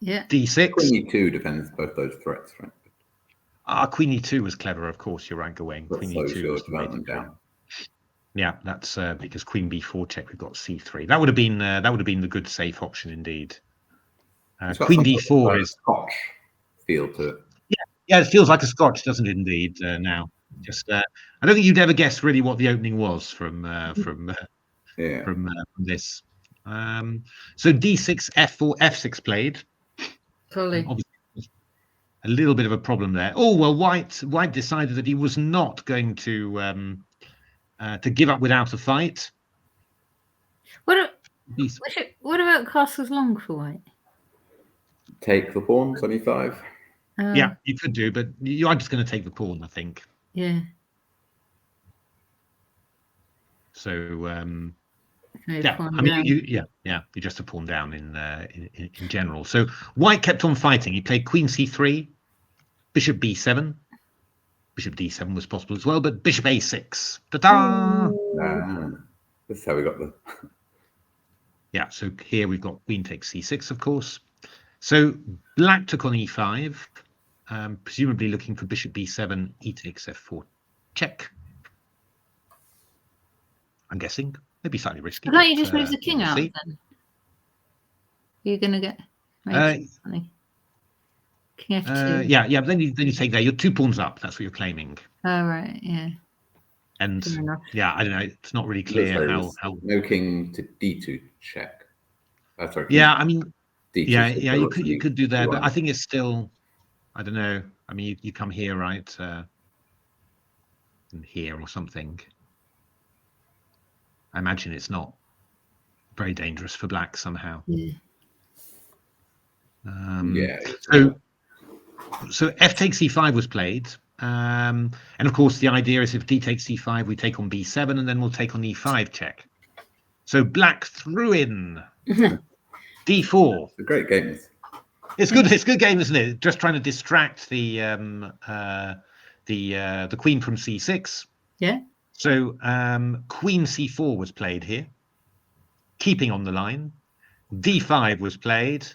[SPEAKER 2] d6.
[SPEAKER 6] Queen e2 defends both those threats, right?
[SPEAKER 2] Queen e2 was clever, of course. You're right, Gawain. Queen e2 was
[SPEAKER 6] development down.
[SPEAKER 2] Yeah, that's because queen b4 check. We've got c3. That would have been the good safe option indeed. Queen d4 is
[SPEAKER 6] Scotch feel to it.
[SPEAKER 2] Yeah, it feels like a Scotch, doesn't it? Indeed. Now, just I don't think you'd ever guess really what the opening was from this. So d6, f4, f6 played.
[SPEAKER 1] Totally.
[SPEAKER 2] Obviously, a little bit of a problem there. Oh well, White decided that he was not going to give up without a fight.
[SPEAKER 1] What about castles long for White?
[SPEAKER 6] Take the pawns on e5.
[SPEAKER 2] Yeah, you could do, but you are just going to take the pawn, I think.
[SPEAKER 1] Yeah.
[SPEAKER 2] So, you just a pawn down in general. So White kept on fighting. He played queen c3, bishop b7, Bishop d7 was possible as well, but bishop a6. Ta-da!
[SPEAKER 6] That's how we got the.
[SPEAKER 2] Yeah, so here we've got queen takes c6, of course. So black took on e5, presumably looking for bishop b7, e takes f4, check. I'm guessing. Maybe slightly risky.
[SPEAKER 1] Why don't you just move the king
[SPEAKER 2] we'll
[SPEAKER 1] out
[SPEAKER 2] see.
[SPEAKER 1] then? You're going to get something. King f2.
[SPEAKER 2] Yeah. Then you take there. You're 2 pawns up. That's what you're claiming.
[SPEAKER 1] Oh, right, yeah.
[SPEAKER 2] And
[SPEAKER 1] Fair enough.
[SPEAKER 2] yeah, I don't know. It's not really clear how.
[SPEAKER 6] No king to d2 check. Sorry.
[SPEAKER 2] Yeah, I mean,
[SPEAKER 6] d2
[SPEAKER 2] yeah.
[SPEAKER 6] so
[SPEAKER 2] You could do that, but
[SPEAKER 6] d1.
[SPEAKER 2] I think it's still. I don't know. I mean, you come here, right? And here or something. I imagine it's not very dangerous for black somehow.
[SPEAKER 1] Yeah.
[SPEAKER 2] So f takes e5 was played. And of course, the idea is if d takes c5, we take on b7, and then we'll take on e5 check. So black threw in d4.
[SPEAKER 6] It's a great game.
[SPEAKER 2] It's good. It's a good game, isn't it? Just trying to distract the queen from c6.
[SPEAKER 1] Yeah.
[SPEAKER 2] So queen c4 was played here, keeping on the line. d5 was played,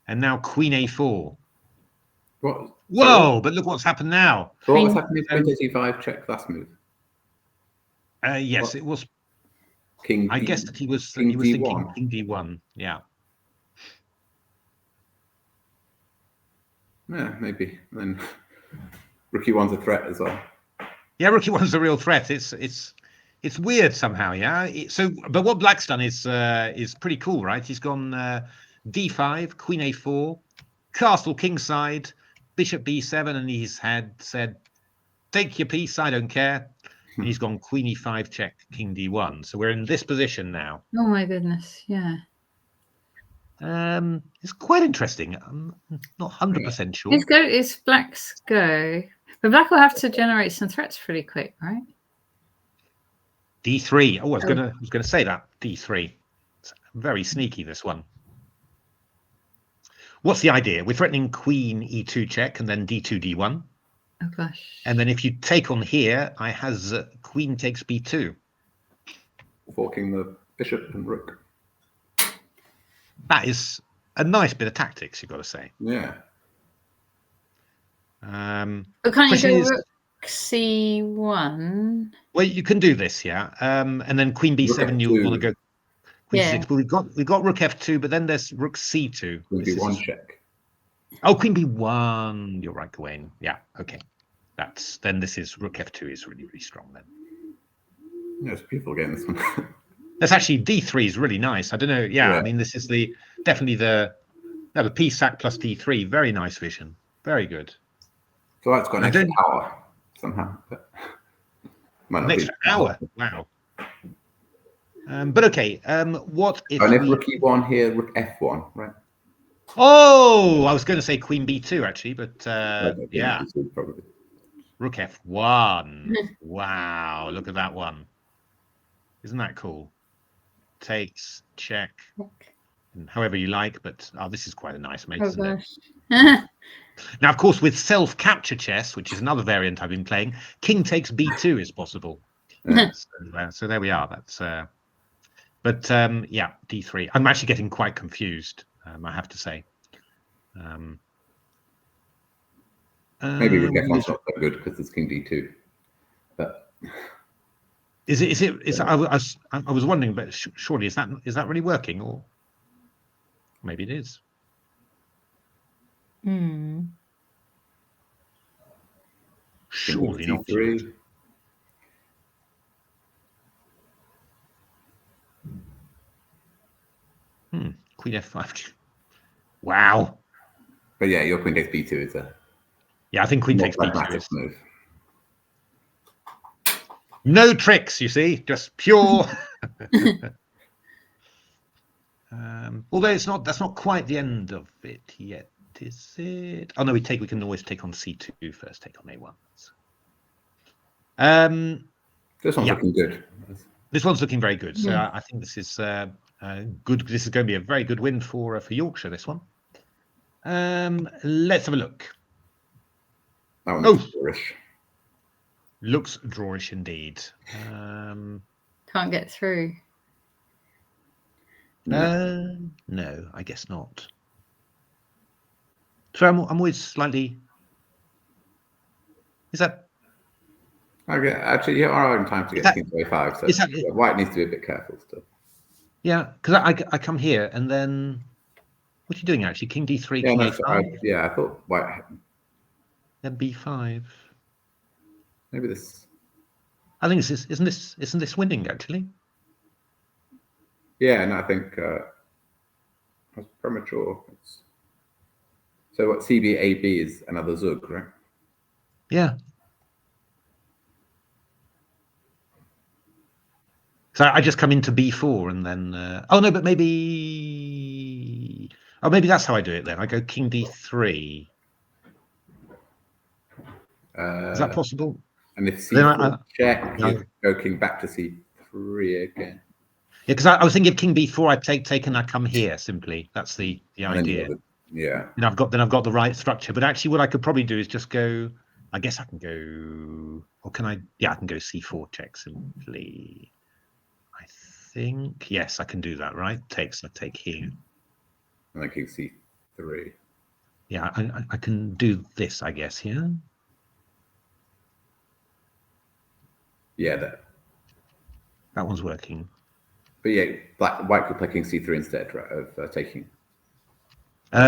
[SPEAKER 2] and now queen a4.
[SPEAKER 6] What?
[SPEAKER 2] Whoa! But look what's happened now.
[SPEAKER 6] So what was happening if queen d5 check last move?
[SPEAKER 2] Yes,
[SPEAKER 6] what?
[SPEAKER 2] It was.
[SPEAKER 6] King.
[SPEAKER 2] I guess that he was
[SPEAKER 6] king
[SPEAKER 2] thinking
[SPEAKER 6] d1.
[SPEAKER 2] king d1. Yeah.
[SPEAKER 6] Yeah, maybe. And then rook e1's a threat as well.
[SPEAKER 2] Yeah, rook e1's a real threat. It's weird somehow. Yeah. But what black's done is pretty cool, right? He's gone d5, queen a4, castle kingside, bishop b7, and he's said, take your piece, I don't care. And he's gone queen e5 check, king d1. So we're in this position now.
[SPEAKER 1] Oh my goodness, yeah.
[SPEAKER 2] It's quite interesting. I'm not 100% sure.
[SPEAKER 1] It's black's go. But black will have to generate some threats pretty quick, right?
[SPEAKER 2] d3. Oh, I was gonna say that. d3. It's very sneaky, this one. What's the idea? We're threatening queen e2 check and then d2 d1.
[SPEAKER 1] Oh gosh.
[SPEAKER 2] And then if you take on here, I has queen takes b2.
[SPEAKER 6] Forking the bishop and rook.
[SPEAKER 2] That is a nice bit of tactics, you've got to say.
[SPEAKER 6] Yeah.
[SPEAKER 1] But can't you go rook c1?
[SPEAKER 2] Well, you can do this, yeah. And then queen b7, you want to go queen c6. But we've got rook f2, but then there's rook c2.
[SPEAKER 6] Queen b1 check.
[SPEAKER 2] Oh, queen b1. You're right, Gawain. Yeah, okay. Then this is rook f2 is really, really strong then.
[SPEAKER 6] There's people getting this one.
[SPEAKER 2] That's actually d3 is really nice. I don't know. Yeah, I mean, this is definitely the piece sack plus d3. Very nice vision. Very good.
[SPEAKER 6] So that's got an extra hour somehow. But
[SPEAKER 2] an extra hour. Wow. But okay. What if?
[SPEAKER 6] And if rook e1 here, rook f1, right?
[SPEAKER 2] Oh, I was going to say queen b2 actually, but yeah.
[SPEAKER 6] Probably.
[SPEAKER 2] Rook f1. Wow, look at that one. Isn't that cool? Takes, check, and however you like, but this is quite a nice mate, isn't it? Now, of course, with self-capture chess, which is another variant I've been playing, king takes b2 is possible. So there we are. That's but yeah, d3. I'm actually getting quite confused, I have to say.
[SPEAKER 6] Maybe rook f1's not so good because it's king d2, but.
[SPEAKER 2] Is it? I was wondering, but surely is that really working, or maybe it is? Surely not. Queen f5. Wow.
[SPEAKER 6] But yeah, your queen takes b2 is a.
[SPEAKER 2] Yeah, I think queen takes b2 is
[SPEAKER 6] move.
[SPEAKER 2] No tricks, you see, just pure. Although that's not quite the end of it yet, is it? Oh no, we can always take on c2 first. Take on a1.
[SPEAKER 6] This one's looking good.
[SPEAKER 2] This one's looking very good. So I think this is good. This is going to be a very good win for Yorkshire. This one. Let's have a look.
[SPEAKER 6] That one's Irish.
[SPEAKER 2] looks drawish indeed.
[SPEAKER 1] Can't get through.
[SPEAKER 2] No, I guess not. So I'm always slightly. Is that?
[SPEAKER 6] Okay, actually, you are in time to get king to a5, so yeah, white needs to be a bit careful still.
[SPEAKER 2] Yeah, because I come here and then what are you doing actually? King d3,
[SPEAKER 6] Yeah,
[SPEAKER 2] king
[SPEAKER 6] no,
[SPEAKER 2] a5.
[SPEAKER 6] I thought white.
[SPEAKER 2] Then b5.
[SPEAKER 6] Maybe this.
[SPEAKER 2] I think isn't this winning actually?
[SPEAKER 6] Yeah, and I think that's premature. So what CB AB is another Zug, right?
[SPEAKER 2] Yeah. So I just come into b4 and then oh no, but maybe that's how I do it then. I go king d3. Is that possible?
[SPEAKER 6] And if c4 check,
[SPEAKER 2] no.
[SPEAKER 6] you go king back to c3 again.
[SPEAKER 2] Yeah, because I was thinking if king b4, I take and I come here simply. That's the idea.
[SPEAKER 6] Yeah.
[SPEAKER 2] And I've got the right structure. But actually, what I could probably do is just go. I guess I can go. Or can I? Yeah, I can go c4 check simply. I think yes, I can do that. Right? I take here.
[SPEAKER 6] And then king c3.
[SPEAKER 2] Yeah, I can do this. I guess here.
[SPEAKER 6] Yeah,
[SPEAKER 2] that one's working.
[SPEAKER 6] But yeah, white could play king c3 instead, right, of taking.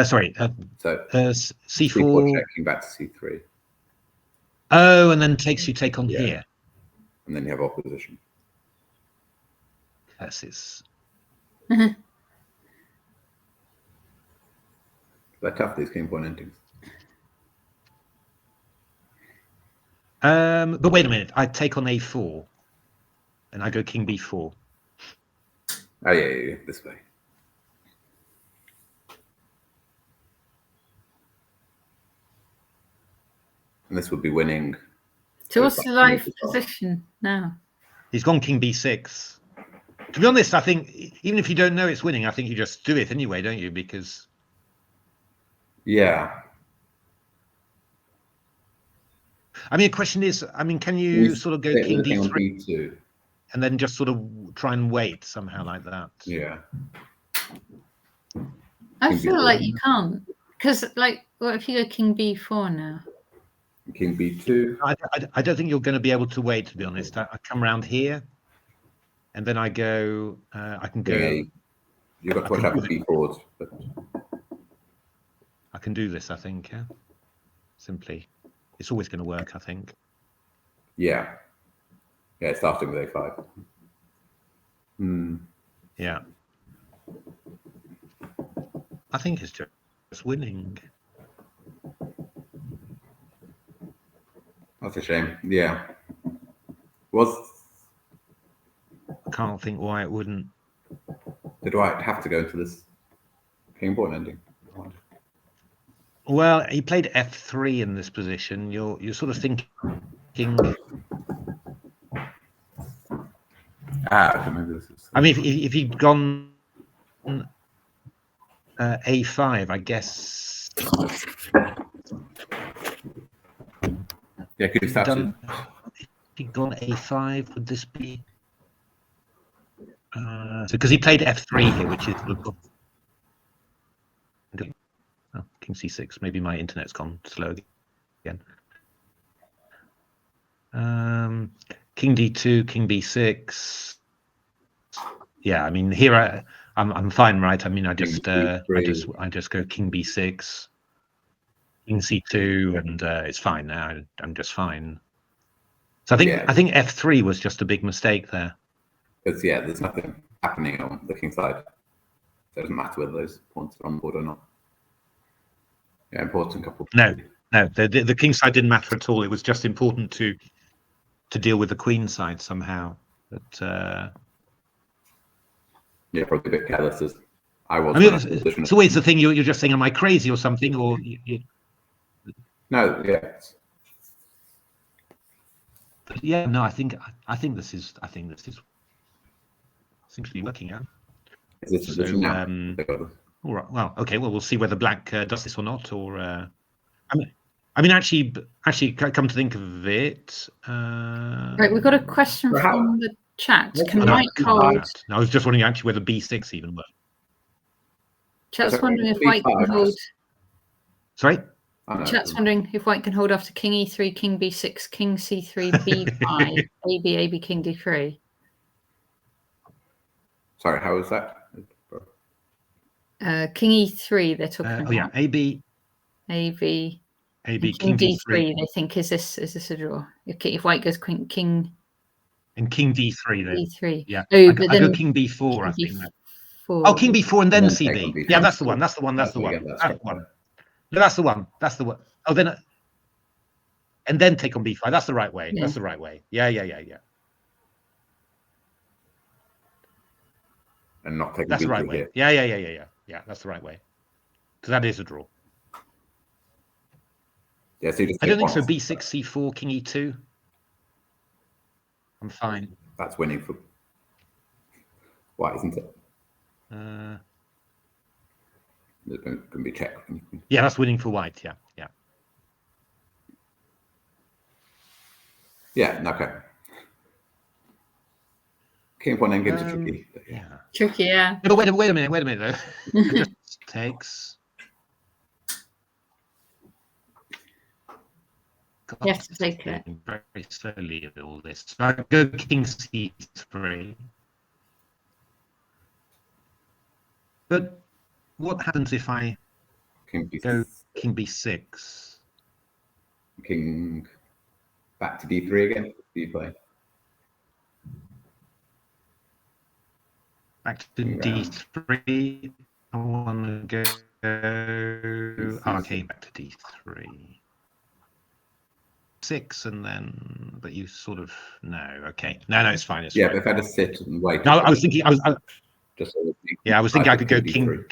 [SPEAKER 2] Sorry.
[SPEAKER 6] So
[SPEAKER 2] c4
[SPEAKER 6] checking back to c3.
[SPEAKER 2] Oh, and then take on here.
[SPEAKER 6] And then you have opposition.
[SPEAKER 2] Curses.
[SPEAKER 6] They're tough, these king point endings.
[SPEAKER 2] But wait a minute. I take on a4, and I go king b4.
[SPEAKER 6] Oh yeah, this way. And this would be winning.
[SPEAKER 1] So what's the life position now?
[SPEAKER 2] He's gone king b6. To be honest, I think even if you don't know it's winning, I think you just do it anyway, don't you? Because
[SPEAKER 6] yeah.
[SPEAKER 2] I mean, the question is, I mean, can you sort of go king d3 and then just sort of try and wait somehow like that?
[SPEAKER 6] Yeah.
[SPEAKER 1] I feel like you can't, because like, what if you go king b4 now?
[SPEAKER 6] King b2.
[SPEAKER 2] I don't think you're going to be able to wait. To be honest, I come around here, and then I go. I can go.
[SPEAKER 6] Yeah, you've got to watch out for b4s. But
[SPEAKER 2] I can do this. I think. Yeah. Simply, it's always going to work. I think.
[SPEAKER 6] Yeah. Yeah, starting with a5.
[SPEAKER 2] Yeah. I think it's just winning.
[SPEAKER 6] That's a shame. Yeah.
[SPEAKER 2] I can't think why it wouldn't.
[SPEAKER 6] Did White have to go into this king pawn ending?
[SPEAKER 2] Well, he played f3 in this position. You're sort of thinking.
[SPEAKER 6] Okay, maybe this is.
[SPEAKER 2] I mean, if he'd gone a5, I guess.
[SPEAKER 6] Yeah, could you start to?
[SPEAKER 2] If he'd gone a5, would this be? So because he played f3 here, which is king c6. Maybe my internet's gone slow again. King d2, king b6. Yeah, I mean here I'm fine, right? I mean I just go king b6, king c2, and it's fine now. I'm just fine. So I think f3 was just a big mistake there.
[SPEAKER 6] Because there's nothing happening on the king side. So it doesn't matter whether those pawns are on board or not. Yeah, important couple.
[SPEAKER 2] No, the king side didn't matter at all. It was just important to deal with the queen side somehow. But
[SPEAKER 6] yeah, probably a bit careless as I was.
[SPEAKER 2] I mean, it's always the thing. You're just saying, "Am I crazy or something?" Or
[SPEAKER 6] no, yeah.
[SPEAKER 2] But yeah, no. I think this seems to be working out.
[SPEAKER 6] Is this position now?
[SPEAKER 2] All right. Well, okay. Well, we'll see whether black does this or not. Or I I mean, actually, come to think of it.
[SPEAKER 1] Right, we've got a question
[SPEAKER 6] So how-
[SPEAKER 1] from the chat. Can
[SPEAKER 2] No,
[SPEAKER 1] white hold?
[SPEAKER 2] I was just wondering actually whether B6 even worked.
[SPEAKER 1] Chat's
[SPEAKER 6] So
[SPEAKER 1] wondering if white can
[SPEAKER 6] B5,
[SPEAKER 1] hold.
[SPEAKER 2] Sorry?
[SPEAKER 6] I know.
[SPEAKER 1] Chat's wondering if white can hold after king e3, king b6, king c3, b5, ab, king d3.
[SPEAKER 6] Sorry, how was that?
[SPEAKER 1] King e3, they're talking about.
[SPEAKER 2] Oh yeah, AB,
[SPEAKER 1] AB,
[SPEAKER 2] AB,
[SPEAKER 1] king
[SPEAKER 2] king
[SPEAKER 1] d3. They think is this a draw? If white goes king
[SPEAKER 2] and king D3 then.
[SPEAKER 1] d3.
[SPEAKER 2] Yeah.
[SPEAKER 1] Oh,
[SPEAKER 2] I
[SPEAKER 1] but
[SPEAKER 2] go
[SPEAKER 1] then
[SPEAKER 2] king B4,
[SPEAKER 1] king
[SPEAKER 2] I think.
[SPEAKER 1] b4.
[SPEAKER 2] Oh, king B4 and then
[SPEAKER 6] And then take on
[SPEAKER 2] CB.
[SPEAKER 6] B5.
[SPEAKER 2] Yeah, that's the one. That's the one. That's the
[SPEAKER 6] we
[SPEAKER 2] one.
[SPEAKER 6] get that
[SPEAKER 2] That's the
[SPEAKER 6] structure.
[SPEAKER 2] one. No, that's the one. That's the one. Oh, then and then take on B5. That's the right way.
[SPEAKER 1] Yeah.
[SPEAKER 2] That's the right way. Yeah.
[SPEAKER 6] And not taking
[SPEAKER 2] That's the
[SPEAKER 6] B3
[SPEAKER 2] right way.
[SPEAKER 6] here.
[SPEAKER 2] Yeah. That's the right way. Because that is a draw.
[SPEAKER 6] Yeah, so you just
[SPEAKER 2] I don't think so.
[SPEAKER 6] take one.
[SPEAKER 2] B6, C4, king E2. I'm fine.
[SPEAKER 6] That's winning for white, isn't it? There's going to be check.
[SPEAKER 2] Yeah, that's winning for white. Yeah.
[SPEAKER 6] Yeah, okay. King pawn endgames are tricky. But yeah.
[SPEAKER 1] Tricky, yeah.
[SPEAKER 2] Yeah, but wait a minute though. It just takes. God,
[SPEAKER 1] You have to take it.
[SPEAKER 2] very slowly of all this. So I go king C3. But what happens if I
[SPEAKER 6] King
[SPEAKER 2] go
[SPEAKER 6] B6,
[SPEAKER 2] king B6?
[SPEAKER 6] king back to D3 again. Do you play?
[SPEAKER 2] Back to D3. I want to go. Okay, back to D3. 6 and then, but you sort of no. Okay, no, it's fine. It's
[SPEAKER 6] Yeah,
[SPEAKER 2] fine.
[SPEAKER 6] but if I just sit and wait.
[SPEAKER 2] No, I was thinking. I was thinking I could go
[SPEAKER 6] king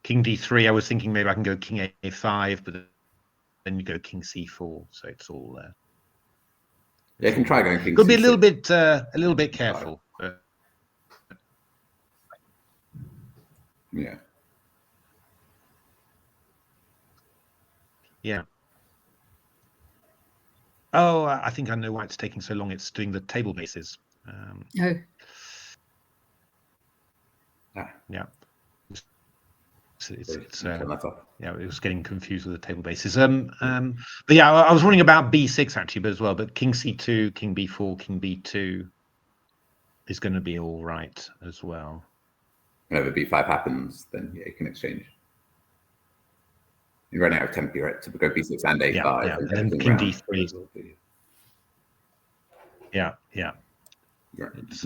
[SPEAKER 2] king D3. I was thinking maybe I can go king A5, but then you go king C4. So it's all.
[SPEAKER 6] Yeah, you can try going king.
[SPEAKER 2] Could be
[SPEAKER 6] C6.
[SPEAKER 2] a little bit careful.
[SPEAKER 6] Yeah.
[SPEAKER 2] Yeah. Oh, I think I know why it's taking so long. It's doing the table bases.
[SPEAKER 1] Oh.
[SPEAKER 2] Yeah. It's
[SPEAKER 6] yeah,
[SPEAKER 2] it was getting confused with the table bases. But yeah, I was wondering about B6 actually, but as well. But king C2, king B4, king B2 is going to be all right as well.
[SPEAKER 6] Whenever B5 happens, then yeah, you can exchange. You're running out of tempo, right? To go B6 and A5.
[SPEAKER 2] Yeah. And then king D3. Yeah. It's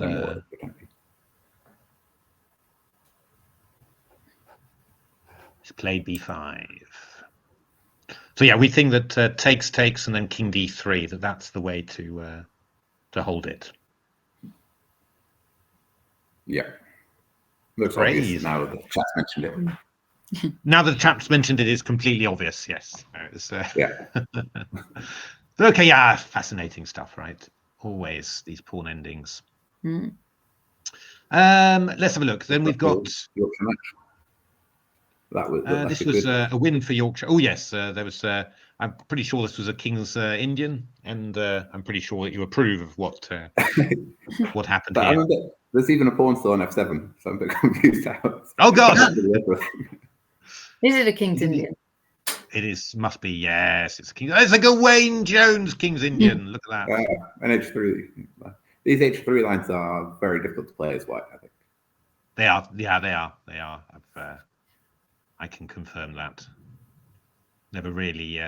[SPEAKER 2] he's played B5. So yeah, we think that takes and then king D3. That's the way to hold it.
[SPEAKER 6] Yeah. Looks obvious now that the chat's mentioned it.
[SPEAKER 2] Now that the chap's mentioned it, is completely obvious. Yes.
[SPEAKER 6] Yeah.
[SPEAKER 2] But okay, yeah, fascinating stuff, right? Always these pawn endings. Let's have a look. Then we've got
[SPEAKER 6] Yorkshire match. That was
[SPEAKER 2] this was a win for Yorkshire. Oh yes, there was. I'm pretty sure this was a King's Indian, and I'm pretty sure that you approve of what happened here.
[SPEAKER 6] I remember there's even a pawn still on F7, so I'm a bit confused how.
[SPEAKER 2] Oh God!
[SPEAKER 1] Is it a King's Indian?
[SPEAKER 2] It must be, yes. It's a King. It's a Gawain Jones King's Indian. Look at that.
[SPEAKER 6] And H3. These H3 lines are very difficult to play as white, I think.
[SPEAKER 2] They are. Yeah, they are. I can confirm that. Never really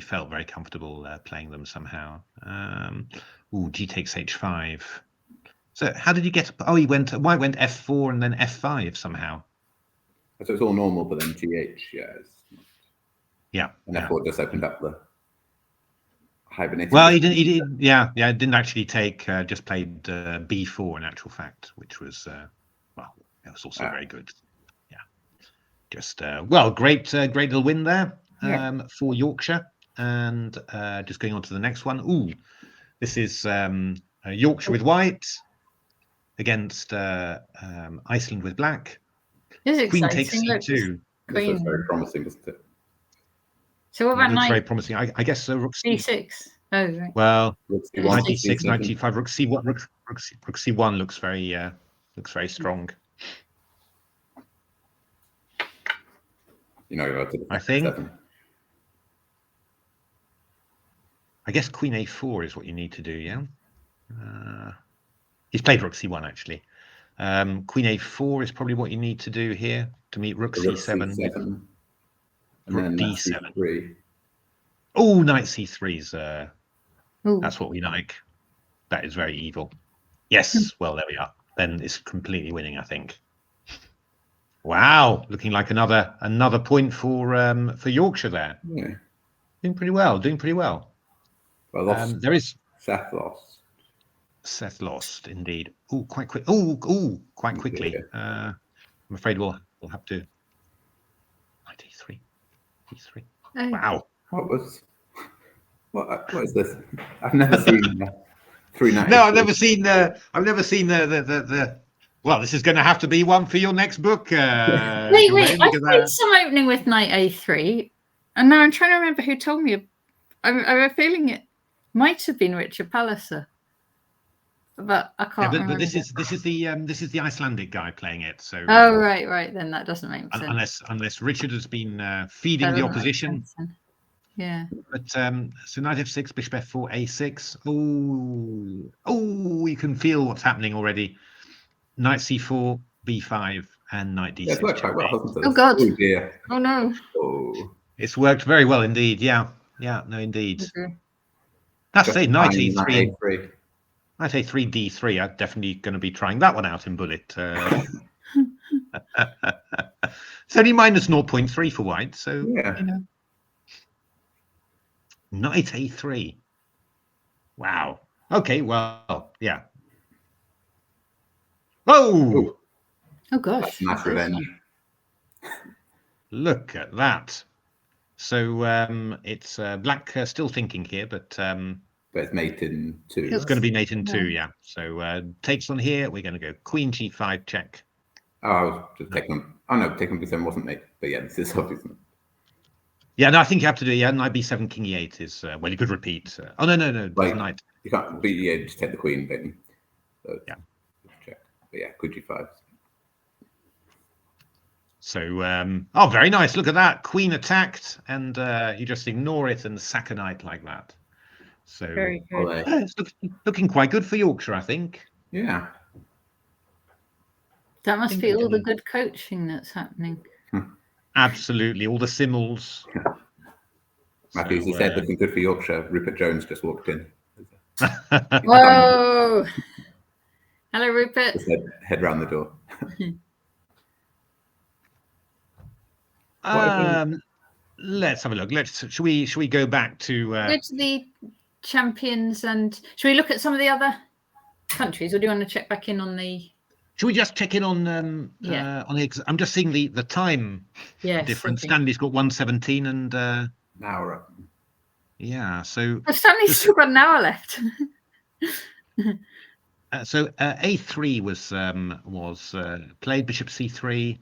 [SPEAKER 2] felt very comfortable playing them somehow. G takes H5. So how did you get? Oh, white went F4 and then F5 somehow.
[SPEAKER 6] So it's all normal, but then GH,
[SPEAKER 2] Yeah.
[SPEAKER 6] And F4 just opened up the hibernating.
[SPEAKER 2] Well, he didn't. Yeah. It didn't actually take. Just played B4 in actual fact, which was it was also very good. Yeah. Just great little win there for Yorkshire, and just going on to the next one. Ooh, this is Yorkshire with white against Iceland with black.
[SPEAKER 1] This is
[SPEAKER 2] Queen
[SPEAKER 1] exciting.
[SPEAKER 2] takes C2.
[SPEAKER 6] This looks very promising, doesn't it?
[SPEAKER 1] So what
[SPEAKER 2] It
[SPEAKER 1] about
[SPEAKER 2] looks very
[SPEAKER 1] knight
[SPEAKER 2] promising. I guess rook
[SPEAKER 1] d6? Oh, right.
[SPEAKER 2] well,
[SPEAKER 6] Rook
[SPEAKER 1] Yeah,
[SPEAKER 6] C1,
[SPEAKER 1] knight
[SPEAKER 2] knight d6, knight
[SPEAKER 6] C7.
[SPEAKER 2] d5, rook c1, rook c1 looks very strong.
[SPEAKER 6] You know, you're to the
[SPEAKER 2] I think.
[SPEAKER 6] 7.
[SPEAKER 2] I guess queen a4 is what you need to do, yeah? He's played rook c1, actually. Queen a4 is probably what you need to do here to meet rook
[SPEAKER 6] Rook
[SPEAKER 2] c7.
[SPEAKER 6] C7. And
[SPEAKER 2] Rook
[SPEAKER 6] then
[SPEAKER 2] d7.
[SPEAKER 6] C3.
[SPEAKER 2] Oh, knight c3's
[SPEAKER 1] Ooh.
[SPEAKER 2] that's what we like. That is very evil. Yes, well, there we are. Then it's completely winning, I think. Wow, looking like another point for Yorkshire there.
[SPEAKER 6] Yeah.
[SPEAKER 2] Doing pretty well, doing pretty well.
[SPEAKER 6] Well, lost.
[SPEAKER 2] There is
[SPEAKER 6] Seth lost.
[SPEAKER 2] Seth lost indeed. Oh, quite quick. Oh, quite quickly.
[SPEAKER 6] Yeah.
[SPEAKER 2] I'm afraid we'll have to. Knight e3. E3.
[SPEAKER 1] Oh.
[SPEAKER 2] Wow.
[SPEAKER 6] What is this? I've never seen 3 knights.
[SPEAKER 2] No, I've never seen the. Well, this is going to have to be one for your next book.
[SPEAKER 1] Wait,
[SPEAKER 2] Gawain,
[SPEAKER 1] I
[SPEAKER 2] because,
[SPEAKER 1] played some opening with knight a3, and now I'm trying to remember who told me. I have a feeling it might have been Richard Palliser, but I can't remember.
[SPEAKER 2] but this is the Icelandic guy playing it. So.
[SPEAKER 1] Oh right. Then that doesn't make sense.
[SPEAKER 2] Unless Richard has been feeding the opposition.
[SPEAKER 1] Yeah.
[SPEAKER 2] But so knight f6, bishop f4, a6. Oh, you can feel what's happening already. Knight c4, b5, and knight d6.
[SPEAKER 6] Yeah, it's worked quite well, hasn't it?
[SPEAKER 1] Oh God!
[SPEAKER 6] Oh dear!
[SPEAKER 1] Oh no!
[SPEAKER 6] Oh.
[SPEAKER 2] It's worked very well indeed. Yeah, no, indeed.
[SPEAKER 1] Okay.
[SPEAKER 2] That's say knight e3.
[SPEAKER 6] Knight A3.
[SPEAKER 2] Knight a3, d3. I'm definitely going to be trying that one out in bullet. It's only minus 0.3 for white, so
[SPEAKER 6] Yeah.
[SPEAKER 2] you know. Knight a3. Wow. Okay, well, yeah. Oh!
[SPEAKER 1] Oh gosh!
[SPEAKER 6] That's nice revenge.
[SPEAKER 2] Look at that. So it's black still thinking here, but
[SPEAKER 6] it's mate in 2.
[SPEAKER 2] it's going to be mate in 2, yeah. So takes on here. We're going to go queen g5 check.
[SPEAKER 6] Oh, I was just taking. Oh no, taking b7 wasn't mate. But yeah, this is obviously.
[SPEAKER 2] Yeah, no, I think you have to do. Yeah, knight b7, king e8 is well. You could repeat. Oh no,
[SPEAKER 6] Like,
[SPEAKER 2] knight.
[SPEAKER 6] You can't. But yeah, just take the queen, don't you? So,
[SPEAKER 2] yeah.
[SPEAKER 6] Check. But yeah, good g5.
[SPEAKER 2] So very nice. Look at that. Queen attacked, and you just ignore it and sack a knight like that. So
[SPEAKER 1] Very good.
[SPEAKER 2] It's looking quite good for Yorkshire, I think.
[SPEAKER 6] Yeah.
[SPEAKER 1] That must be all the good coaching that's happening.
[SPEAKER 2] Absolutely, all the simmels.
[SPEAKER 6] Matthews, he said looking good for Yorkshire. Rupert Jones just walked in.
[SPEAKER 1] Whoa! Hello, Rupert.
[SPEAKER 6] Just head round the door.
[SPEAKER 2] Let's have a look. Should we go back to
[SPEAKER 1] go to the champions, and should we look at some of the other countries, or do you want to check back in on the?
[SPEAKER 2] Should we just check in on the? I'm just seeing the time difference.
[SPEAKER 1] Okay.
[SPEAKER 2] Stanley's got 1:17, and
[SPEAKER 6] now we're up.
[SPEAKER 2] Yeah, so
[SPEAKER 1] Stanley's still got an hour left.
[SPEAKER 2] So a3 was played, bishop c3.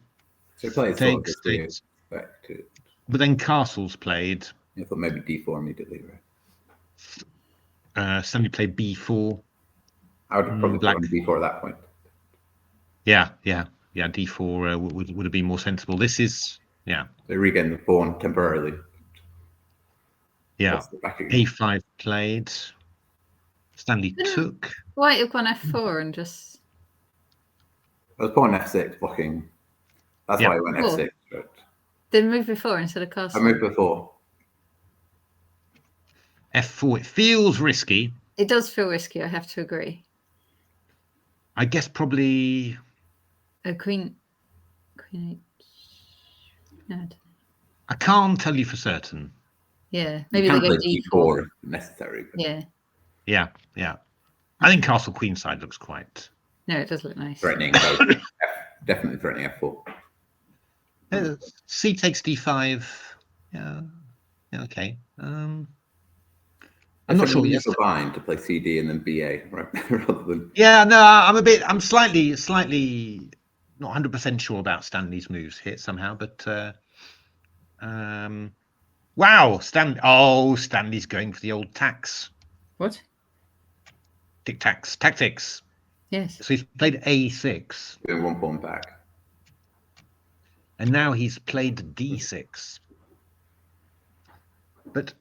[SPEAKER 6] So played
[SPEAKER 2] takes, but then castles played.
[SPEAKER 6] I thought maybe d4 immediately, right?
[SPEAKER 2] Stanley played b4.
[SPEAKER 6] I would probably play b4 at that point.
[SPEAKER 2] Yeah. D4 would have been more sensible. This is
[SPEAKER 6] So regain the pawn temporarily.
[SPEAKER 2] Yeah. A5 played. Stanley took.
[SPEAKER 1] White have gone f4 and just.
[SPEAKER 6] I was pawn f6 blocking. That's why I went f6. But...
[SPEAKER 1] Then move before instead of castle.
[SPEAKER 6] I moved before.
[SPEAKER 2] F4. It feels risky.
[SPEAKER 1] It does feel risky. I have to agree.
[SPEAKER 2] I guess probably.
[SPEAKER 1] Queen 8. No,
[SPEAKER 2] I can't tell you for certain.
[SPEAKER 1] Yeah, maybe they go
[SPEAKER 6] d4 if necessary.
[SPEAKER 1] But...
[SPEAKER 2] Yeah. I think castle queenside looks quite.
[SPEAKER 1] No, it does look nice.
[SPEAKER 6] Threatening. Definitely threatening f4.
[SPEAKER 2] C takes d5. Yeah. Okay. I'm not sure.
[SPEAKER 6] Yes, fine to play CD and then BA, right? Rather than.
[SPEAKER 2] Yeah, no, I'm slightly not 100% sure about Stanley's moves here somehow, but Wow, Stanley's going for the old tax.
[SPEAKER 1] What?
[SPEAKER 2] Tactics.
[SPEAKER 1] Yes.
[SPEAKER 2] So he's played A6.
[SPEAKER 6] Doing 1 pawn back.
[SPEAKER 2] And now he's played D6. But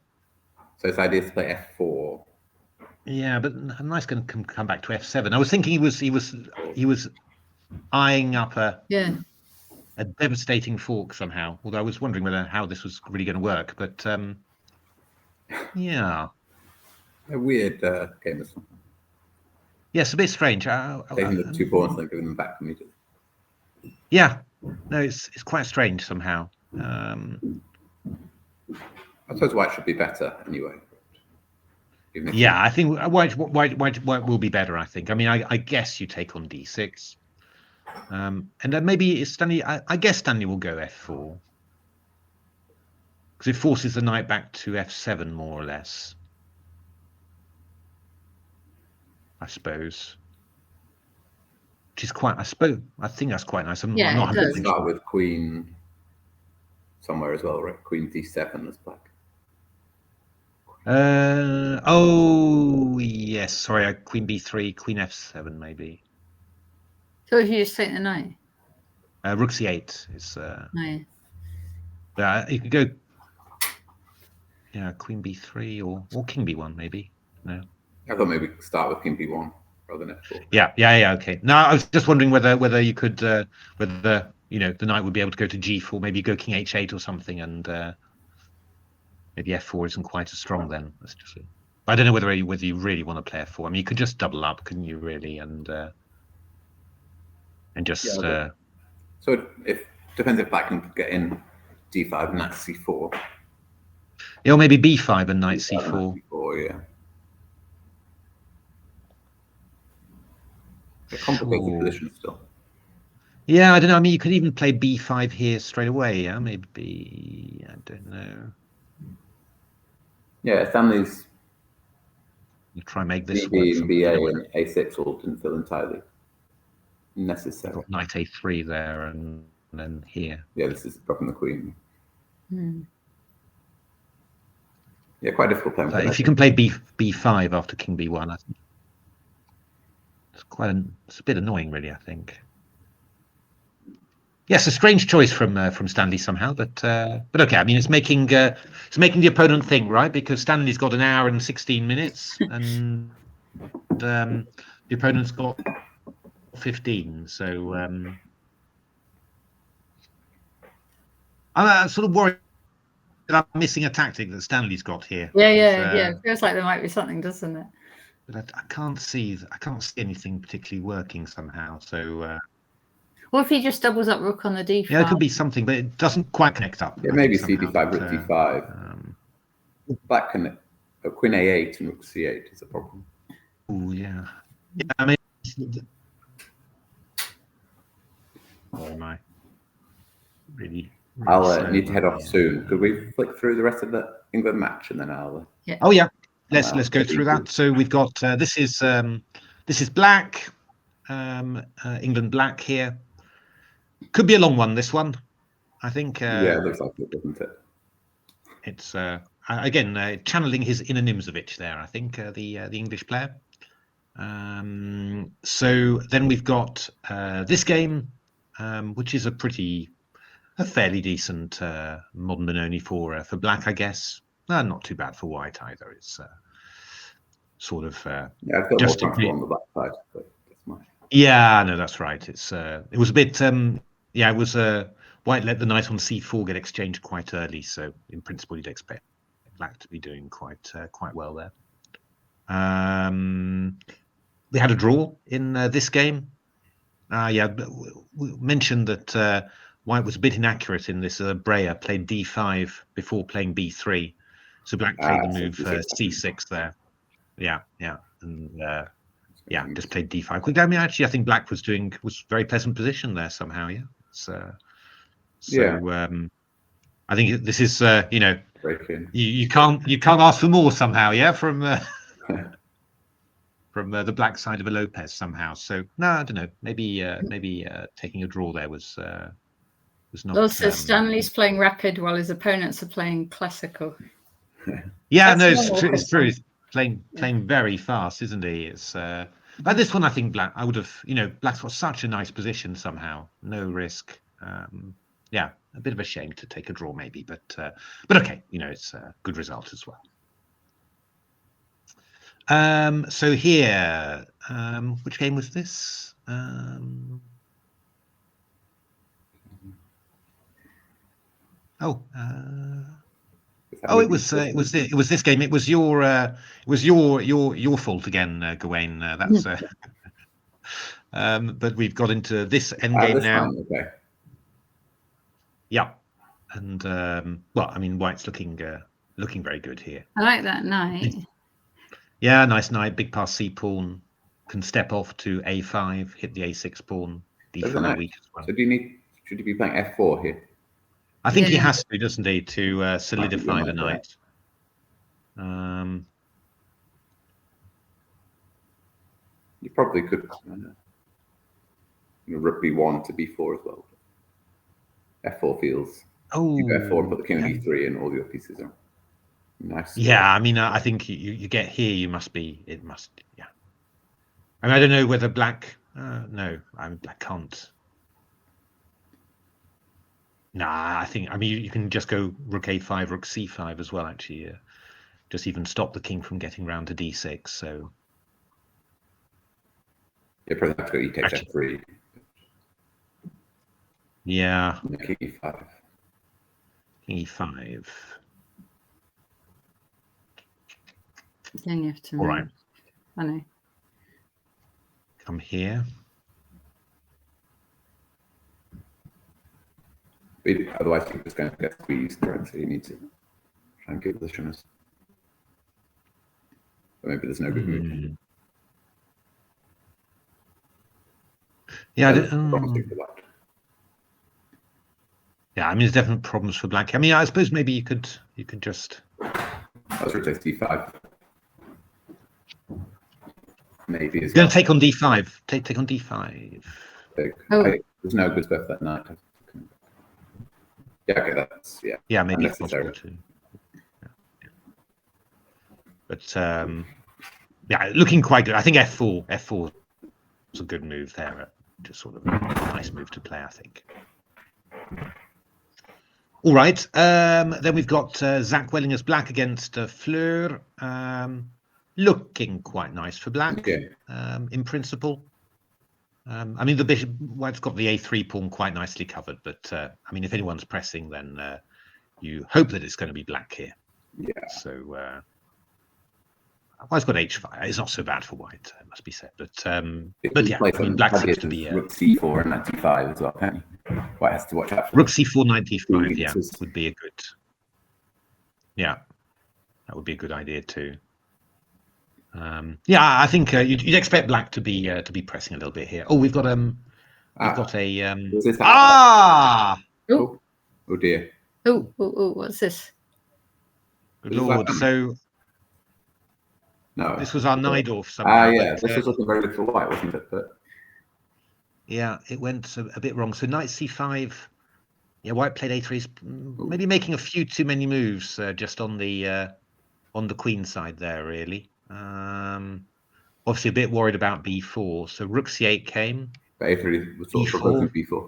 [SPEAKER 6] So his idea is to play F4.
[SPEAKER 2] yeah, but Knight's going to come back to F7. I was thinking he was eyeing up a devastating fork somehow. Although I was wondering how this was really going to work. But yeah,
[SPEAKER 6] A weird game of something.
[SPEAKER 2] Yes, a bit strange.
[SPEAKER 6] Taking the 2 pawns and then giving them back immediately.
[SPEAKER 2] Yeah, no, it's quite strange somehow.
[SPEAKER 6] I suppose white should be better anyway.
[SPEAKER 2] Yeah, I think white will be better. I think. I mean, I guess you take on D6, and then maybe Stanley. I guess Stanley will go F4 because it forces the knight back to F7 more or less. I suppose. Which is quite. I think that's quite nice. I'm not
[SPEAKER 1] it does.
[SPEAKER 6] Start with queen somewhere as well, right? Queen D7 as black.
[SPEAKER 2] Oh yes, sorry. Queen B3, Queen F7, maybe.
[SPEAKER 1] So if you just take the knight.
[SPEAKER 2] Rook C8 is.
[SPEAKER 1] No.
[SPEAKER 2] You could go. Yeah, Queen B3 or King B1 maybe. No.
[SPEAKER 6] I thought maybe start with King B1 rather than F4.
[SPEAKER 2] Yeah. Okay. No, I was just wondering whether you could whether the knight would be able to go to G4, maybe go King H8 or something, and maybe F4 isn't quite as strong then. Let's just see. I don't know whether you really want to play F4. I mean, you could just double up, couldn't you? Really, and just.
[SPEAKER 6] Yeah, so it depends if black can get in D5 and that's C4.
[SPEAKER 2] Yeah, or maybe B5 and knight C4.
[SPEAKER 6] C4, yeah. A complicated position still.
[SPEAKER 2] Yeah, I don't know. I mean, you could even play B5 here straight away. Yeah, maybe. I don't know.
[SPEAKER 6] Yeah, Stanley's.
[SPEAKER 2] You try and make this
[SPEAKER 6] B
[SPEAKER 2] work.
[SPEAKER 6] BA and A6 all didn't feel entirely necessary.
[SPEAKER 2] Got knight A3 there, and then here.
[SPEAKER 6] Yeah, this is dropping the queen.
[SPEAKER 1] Hmm.
[SPEAKER 6] Yeah, quite difficult playing.
[SPEAKER 2] If you can play B5 after King B1, I think it's a bit annoying, really. I think. Yes, a strange choice from Stanley somehow, but okay. I mean, it's making the opponent think, right? Because Stanley's got an hour and 16 minutes, and the opponent's got 15. So I'm sort of worried that I'm missing a tactic that Stanley's got here.
[SPEAKER 1] Yeah. It feels like there might be something, doesn't it?
[SPEAKER 2] But I can't see anything particularly working somehow. So.
[SPEAKER 1] What if he just doubles up rook on the d5?
[SPEAKER 2] Yeah, it could be something, but it doesn't quite connect up.
[SPEAKER 6] Yeah, maybe CD5, rook D5. Black can Queen A8 and rook C8 is a problem.
[SPEAKER 2] Oh yeah. Yeah, I mean. Oh my. Really
[SPEAKER 6] I'll need to head off soon. Could we flick through the rest of the England match and then I'll.
[SPEAKER 1] Yeah.
[SPEAKER 2] Oh yeah. Let's go through that. So we've got this is black, England black here. Could be a long one, this one, I think.
[SPEAKER 6] Yeah, it looks like it, doesn't it?
[SPEAKER 2] It's again channeling his inner Nimzovich there, I think, the English player. So then we've got this game, which is a fairly decent modern Benoni for black, I guess. Not too bad for white either. It's sort of
[SPEAKER 6] yeah, I've got
[SPEAKER 2] just
[SPEAKER 6] more comfortable on the black side, but that's mine.
[SPEAKER 2] Yeah, no, that's right. It was a bit it was white let the knight on c4 get exchanged quite early, so in principle you'd expect black to be doing quite well there. We had a draw in this game. We mentioned that white was a bit inaccurate in this. Breyer played d5 before playing b3, so black played the move c6 there. Yeah, and just played d5 quick. I mean, actually, I think black was very pleasant position there somehow. Yeah, I think this is you can't ask for more somehow. Yeah, from the black side of a Lopez somehow. So no, I don't know. Maybe taking a draw there was was not.
[SPEAKER 1] Lord says Stanley's playing rapid while his opponents are playing classical.
[SPEAKER 2] Yeah,
[SPEAKER 1] That's
[SPEAKER 2] no,
[SPEAKER 1] normal for
[SPEAKER 2] it's true.
[SPEAKER 1] some.
[SPEAKER 2] He's playing very fast, isn't he? It's but this one, I think Black. I would have, Black's got such a nice position somehow, no risk. Yeah, a bit of a shame to take a draw, maybe, but okay, it's a good result as well. So here, which game was this? It was this game. It was your fault again, Gawain. That's but we've got into this end game now.
[SPEAKER 6] Okay.
[SPEAKER 2] Yeah, and well, I mean, White's looking very good here.
[SPEAKER 1] I like that knight.
[SPEAKER 2] Yeah, nice knight. Big pass C pawn, can step off to A5, hit the A6 pawn. D5 weak as well.
[SPEAKER 6] So should he be playing F4 here?
[SPEAKER 2] I think he has to, doesn't he, to solidify the knight.
[SPEAKER 6] You probably could rook B1 to B4 as well. F4 feels. You go F4 and put the king on E3, and all your pieces are nice.
[SPEAKER 2] Yeah, I mean, I think you get here. It must. Yeah. I mean, I don't know whether Black. No, I mean, Black can't. Nah, I think. I mean, you can just go Rook A5, Rook C5 as well. Actually, just even stop the king from getting round to D6. So.
[SPEAKER 6] Yeah, probably have to go E takes F3.
[SPEAKER 2] Yeah.
[SPEAKER 6] King E5.
[SPEAKER 2] King E5.
[SPEAKER 1] Then you have to.
[SPEAKER 2] All right.
[SPEAKER 1] I know.
[SPEAKER 2] Come here.
[SPEAKER 6] Otherwise, you're just going to get squeezed, right? So you need to try and give positioners. But maybe there's no good move.
[SPEAKER 2] Yeah, yeah. I mean, there's definitely problems for Black. I mean, I suppose maybe you could just.
[SPEAKER 6] That's Rook takes D5. Maybe
[SPEAKER 2] He's going to take on D5. Take on D5.
[SPEAKER 6] There's no good stuff that night. Yeah, okay, that's
[SPEAKER 2] Yeah, maybe it's possible too. Yeah. But yeah, looking quite good. I think F4 was a good move there. Just sort of a nice move to play, I think. All right. Then we've got Zach Welling as Black against Fleur. Looking quite nice for Black, in principle. I mean, the bishop, White's got the A3 pawn quite nicely covered, but I mean, if anyone's pressing, then you hope that it's going to be Black here.
[SPEAKER 6] Yeah.
[SPEAKER 2] So White's got H5. It's not so bad for White, it must be said. But yeah, I mean, Black seems to be
[SPEAKER 6] Rook C4 and Knight D5 as well. Apparently, White has to watch out for
[SPEAKER 2] Rook C4, Knight D5. Yeah, would be a good. Yeah, that would be a good idea too. Yeah, I think you'd expect Black to be pressing a little bit here. Oh, we've got a
[SPEAKER 6] Oh dear.
[SPEAKER 1] Oh, what's this?
[SPEAKER 2] Good Lord. So
[SPEAKER 6] no,
[SPEAKER 2] this was our Najdorf somehow.
[SPEAKER 6] Yeah, this was looking very good for White, wasn't it? But
[SPEAKER 2] yeah, it went a bit wrong. So Knight C5. Yeah, White played A3. Maybe making a few too many moves just on the Queen side there, really. Obviously a bit worried about B4. So Rook C8 came.
[SPEAKER 6] But A3 was sort of provoking B4.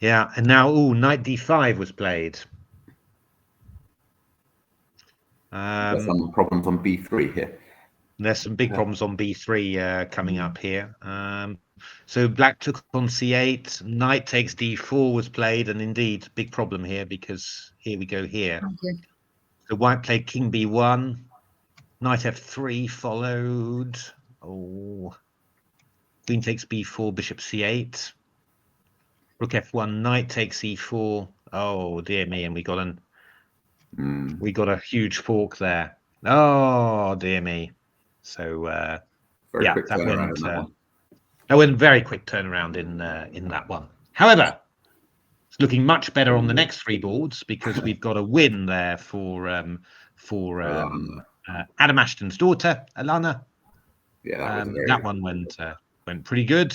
[SPEAKER 2] Yeah, and now Knight D5 was played.
[SPEAKER 6] There's some problems on B3 here.
[SPEAKER 2] There's some big problems on B3 coming up here. So Black took on C8. Knight takes D4 was played, and indeed big problem here because here we go here.
[SPEAKER 1] Okay.
[SPEAKER 2] So White played King B1. Knight F3 followed. Oh, Queen takes B4, Bishop C8. Rook F1, Knight takes E4. Oh dear me, and we got a huge fork there. Oh dear me. So yeah, that went very quick turnaround in that one. However, it's looking much better on the next three boards because we've got a win there for Adam Ashton's daughter, Alana.
[SPEAKER 6] Yeah,
[SPEAKER 2] that one went pretty good.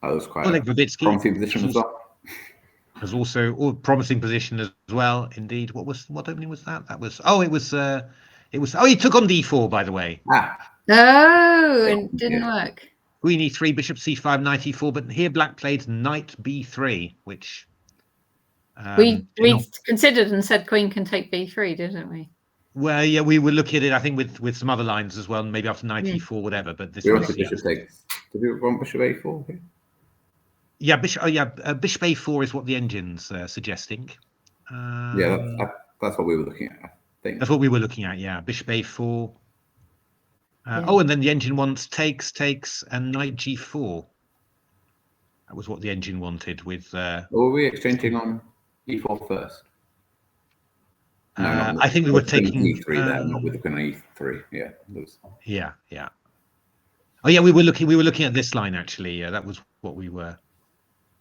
[SPEAKER 6] That was quite
[SPEAKER 2] Oleg
[SPEAKER 6] a
[SPEAKER 2] Verbitsky
[SPEAKER 6] promising position as well.
[SPEAKER 2] was also a promising position as well. Indeed, what opening was that? That was he took on d4, by the way.
[SPEAKER 1] Oh, and it didn't work.
[SPEAKER 2] Queen e3, bishop c5, knight e4, but here black played knight b3, which
[SPEAKER 1] we considered and said queen can take b3, didn't we?
[SPEAKER 2] Well, yeah, we were looking at it, I think, with some other lines as well, maybe after knight e4, whatever. But this was
[SPEAKER 6] bishop takes. Did we want bishop a4 here?
[SPEAKER 2] Yeah, bishop a4 is what the engine's suggesting.
[SPEAKER 6] That's what we were looking at, I think.
[SPEAKER 2] That's what we were looking at, yeah. Bishop a4. Oh, and then the engine wants takes, and knight g4. That was what the engine wanted with...
[SPEAKER 6] Or were we exchanging on e4 first? No,
[SPEAKER 2] I think we were taking...
[SPEAKER 6] e3 there, not with the queen on e3. Yeah.
[SPEAKER 2] Yeah. Oh, yeah, we were looking at this line, actually. That was what we were...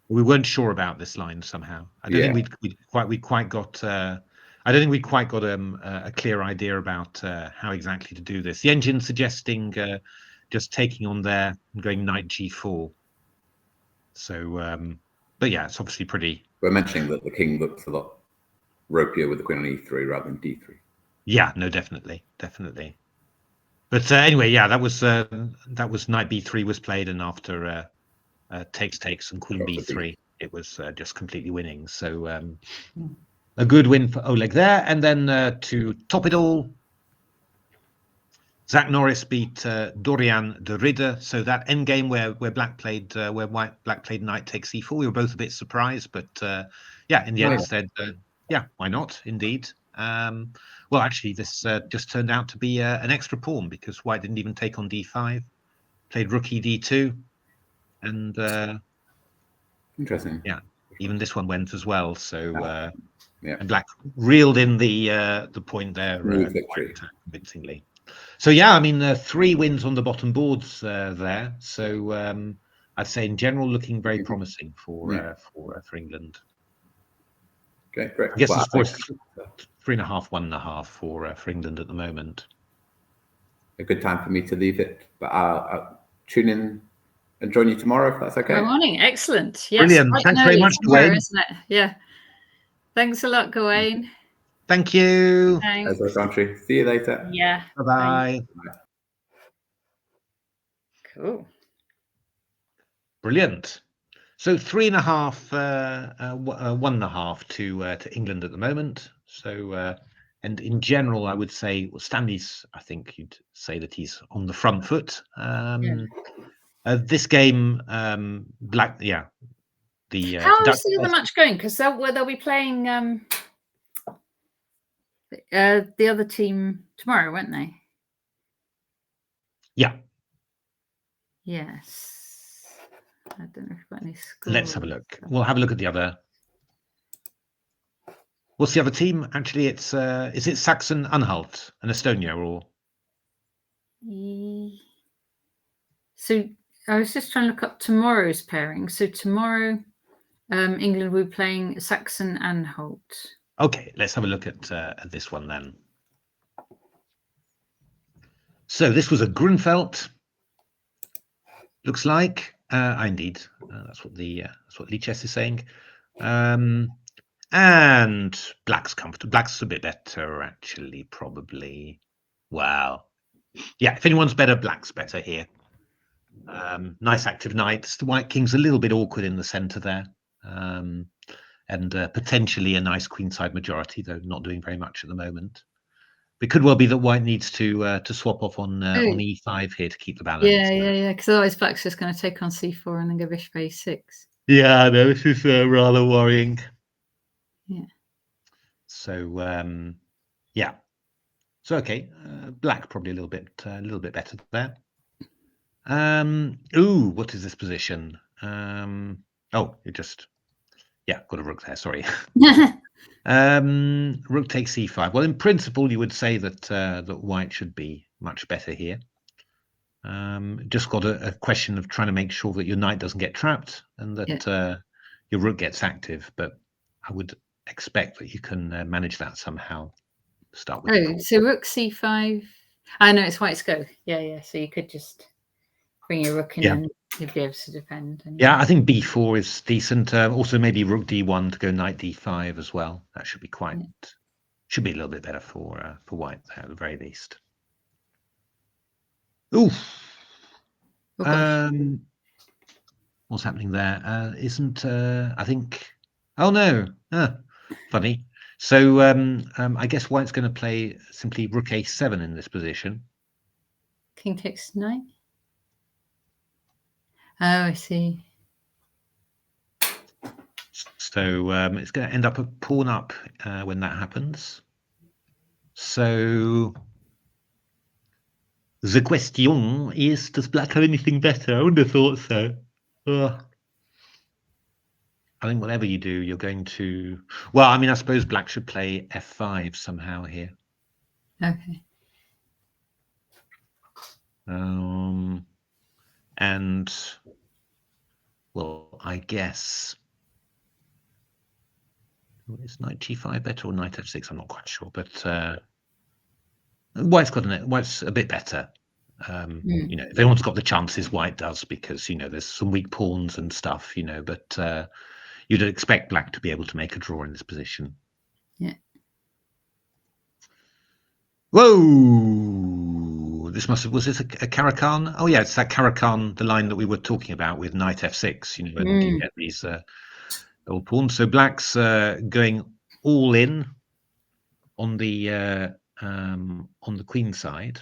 [SPEAKER 2] We weren't sure about this line somehow. I don't think we quite got... I don't think we quite got a clear idea about how exactly to do this. The engine suggesting just taking on there and going knight g4. So, but yeah, it's obviously pretty...
[SPEAKER 6] We're mentioning that the king looks a lot ropier with the queen on e3 rather than d3.
[SPEAKER 2] Yeah, no, definitely. But anyway, yeah, that was knight b3 was played, and after takes and queen b3, it was just completely winning. So a good win for Oleg there. And then to top it all, Zach Norris beat Dorian de Ridder. So that endgame where black played black played knight takes e4, we were both a bit surprised, but yeah, in the end said yeah, why not? Indeed. Well, actually, this just turned out to be an extra pawn, because white didn't even take on d5, played rook e d2, and
[SPEAKER 6] interesting.
[SPEAKER 2] Yeah, even this one went as well. So and black reeled in the point there quite convincingly. So yeah, I mean 3 wins on the bottom boards there. So I'd say in general looking very promising for England.
[SPEAKER 6] Okay, great.
[SPEAKER 2] I guess of course 3.5, 1.5 for England at the moment.
[SPEAKER 6] A good time for me to leave it, but I'll tune in and join you tomorrow if that's okay.
[SPEAKER 1] Good morning, excellent. Yes,
[SPEAKER 2] brilliant. Thanks very much, Gawain.
[SPEAKER 1] Isn't it? Yeah. Thanks a lot, Gawain.
[SPEAKER 2] Thank you.
[SPEAKER 1] Thanks.
[SPEAKER 6] As country. See you later.
[SPEAKER 1] Yeah.
[SPEAKER 2] Bye-bye.
[SPEAKER 1] Cool.
[SPEAKER 2] Brilliant. So 3.5, 1.5 to England at the moment. So and in general, I would say Stanley's. I think you'd say that he's on the front foot. This game, black. Yeah.
[SPEAKER 1] How's the other match going? Because they'll be playing the other team tomorrow, won't they?
[SPEAKER 2] Yeah.
[SPEAKER 1] Yes. I don't know if we've got any scores.
[SPEAKER 2] Let's have a look. We'll have a look at the other. What's the other team? Actually, it's is it Saxon-Anhalt and Estonia or?
[SPEAKER 1] So I was just trying to look up tomorrow's pairing. So tomorrow, England will be playing Saxon-Anhalt.
[SPEAKER 2] Okay, let's have a look at this one then. So this was a Grunfeld. Looks like. Indeed, that's what Lichess is saying. And black's comfortable. Black's a bit better, actually, probably. Well, yeah, if anyone's better, black's better here. Nice active knights. The white king's a little bit awkward in the center there. And potentially a nice queenside majority, though not doing very much at the moment. It could well be that white needs to swap off on e5 here to keep the balance.
[SPEAKER 1] Yeah. Because otherwise black's just going to take on c4 and then go bishop a6.
[SPEAKER 2] Yeah, no, this is rather worrying.
[SPEAKER 1] Yeah.
[SPEAKER 2] So yeah. So okay, black probably a little bit better there. Ooh, what is this position? Oh, it just got a rook there. Sorry. Rook takes c5. Well, in principle, you would say that that white should be much better here. Just got a question of trying to make sure that your knight doesn't get trapped and that your rook gets active. But I would expect that you can manage that somehow. Start with.
[SPEAKER 1] So rook c5. I know it's white's go. Yeah. So you could just bring your rook in
[SPEAKER 2] Yeah.
[SPEAKER 1] and you'll be able to defend. And
[SPEAKER 2] Yeah, I think b4 is decent. Also, maybe rook d1 to go knight d5 as well. That should be quite. Should be a little bit better for white there, at the very least. Oof.
[SPEAKER 1] Oh, gosh.
[SPEAKER 2] What's happening there? Isn't I think? Oh no! Funny. So I guess white's going to play simply rook a7 in this position.
[SPEAKER 1] King takes knight. Oh, I see.
[SPEAKER 2] So it's going to end up a pawn up when that happens. So the question is, does black have anything better? I wouldn't have thought so. I think whatever you do, you're going to... Well, I mean, I suppose black should play f5 somehow here.
[SPEAKER 1] Okay.
[SPEAKER 2] And, well, I guess... Is knight g5 better or knight f6? I'm not quite sure, but white's a bit better. You know, if anyone's got the chances, white does, because, you know, there's some weak pawns and stuff, you know, but you'd expect black to be able to make a draw in this position.
[SPEAKER 1] Yeah.
[SPEAKER 2] Whoa! Was this a Caracan? Oh yeah, it's that Caracan, the line that we were talking about with knight f6, you know, and you get these old pawns. So black's going all in on the queen side.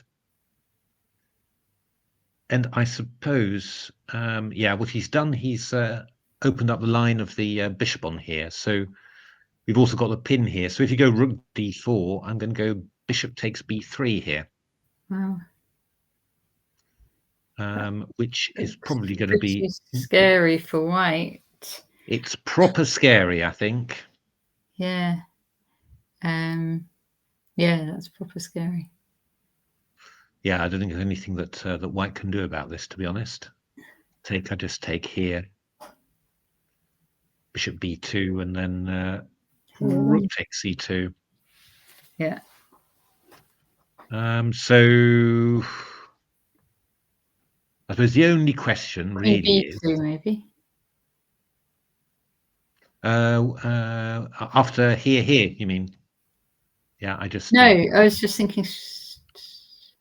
[SPEAKER 2] And I suppose, yeah, what he's done, he's opened up the line of the bishop on here. So we've also got the pin here. So if you go rook d4, I'm going to go bishop takes b3 here.
[SPEAKER 1] Wow.
[SPEAKER 2] Which is probably going to be
[SPEAKER 1] scary for white.
[SPEAKER 2] It's proper scary, I think.
[SPEAKER 1] Yeah. Yeah, that's proper scary.
[SPEAKER 2] Yeah, I don't think there's anything that that white can do about this, to be honest. I just take here, bishop b2, and then rook takes c2.
[SPEAKER 1] Yeah.
[SPEAKER 2] So I suppose the only question really is
[SPEAKER 1] maybe.
[SPEAKER 2] After here, you mean? Yeah, I just
[SPEAKER 1] no. I was just thinking.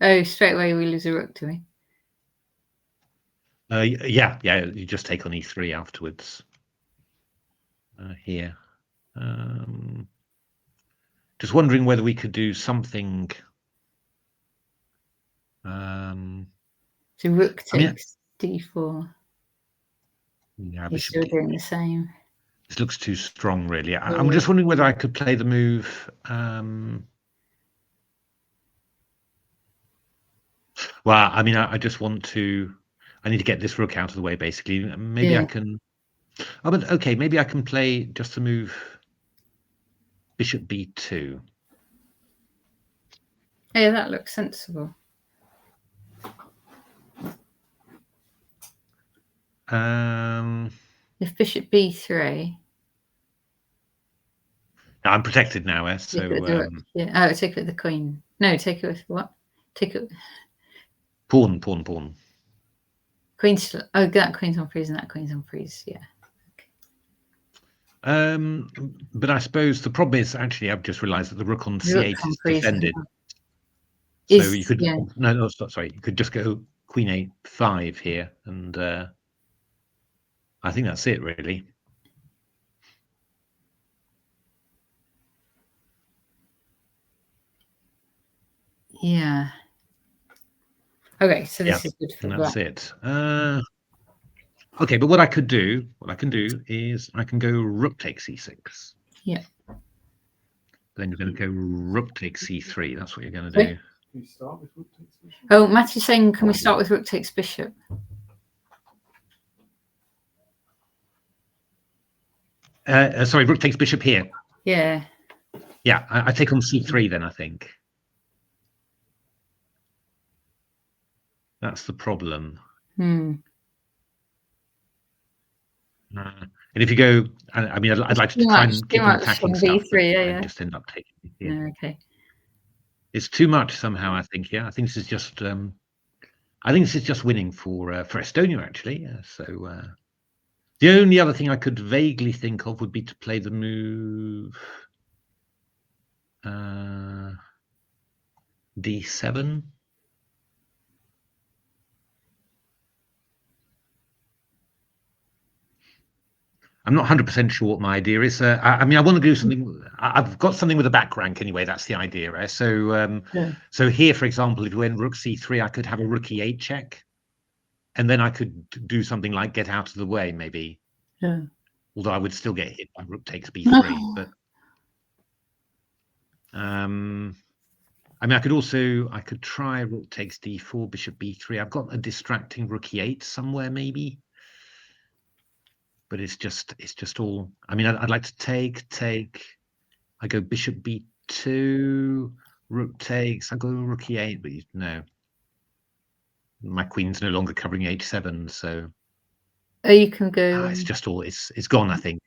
[SPEAKER 1] Oh, straight away we lose a rook, do we?
[SPEAKER 2] Yeah. You just take on e3 afterwards. Here. Just wondering whether we could do something.
[SPEAKER 1] So rook takes d4.
[SPEAKER 2] Yeah,
[SPEAKER 1] He's still doing the same.
[SPEAKER 2] This looks too strong, really. I'm just wondering whether I could play the move. Well, I mean, I just want to. I need to get this rook out of the way, basically. Maybe I can. Oh, but okay, maybe I can play just to move bishop b2.
[SPEAKER 1] Yeah, that looks sensible. If bishop b3.
[SPEAKER 2] I'm protected now, so
[SPEAKER 1] yeah. Oh, take it with the queen. No, take it with what? Take it.
[SPEAKER 2] Pawn.
[SPEAKER 1] Queen's still. Oh, that queen's on freeze and that queen's on freeze. Yeah. Okay.
[SPEAKER 2] But I suppose the problem is actually I've just realised that the rook on c8 is defended. So you could no, sorry. You could just go queen a5 here, and I think that's it, really.
[SPEAKER 1] Yeah. Okay, so this is good for
[SPEAKER 2] and that's it. Okay, but what I can do is I can go rook takes c6.
[SPEAKER 1] Yeah.
[SPEAKER 2] Then you're going to go rook takes c3. That's what you're going to do.
[SPEAKER 3] Can you start with rook takes bishop?
[SPEAKER 1] Oh, Matt is saying, can we start with rook takes bishop?
[SPEAKER 2] Sorry, rook takes bishop here.
[SPEAKER 1] Yeah.
[SPEAKER 2] Yeah, I take on c3 then, I think. That's the problem. And if you go, I mean, I'd like to try and keep on attacking stuff,
[SPEAKER 1] and
[SPEAKER 2] just end up taking it here.
[SPEAKER 1] Yeah, okay.
[SPEAKER 2] It's too much somehow, I think. Yeah, I think this is just I think this is just winning for Estonia, actually. So the only other thing I could vaguely think of would be to play the move D7. I'm not 100% sure what my idea is. I mean, I want to do something. I've got something with a back rank anyway. That's the idea. Right? So, so here, for example, if you went rook c3, I could have a rook e8 check, and then I could do something like get out of the way, maybe.
[SPEAKER 1] Yeah.
[SPEAKER 2] Although I would still get hit by rook takes b3. But I mean, I could try rook takes d4, bishop b3. I've got a distracting rook e8 somewhere, maybe. But it's just all. I mean, I'd like to take. I go bishop b2, rook takes. I go rook e8, but no. My queen's no longer covering h7, so.
[SPEAKER 1] Oh, you can go.
[SPEAKER 2] It's just all. It's gone. I think.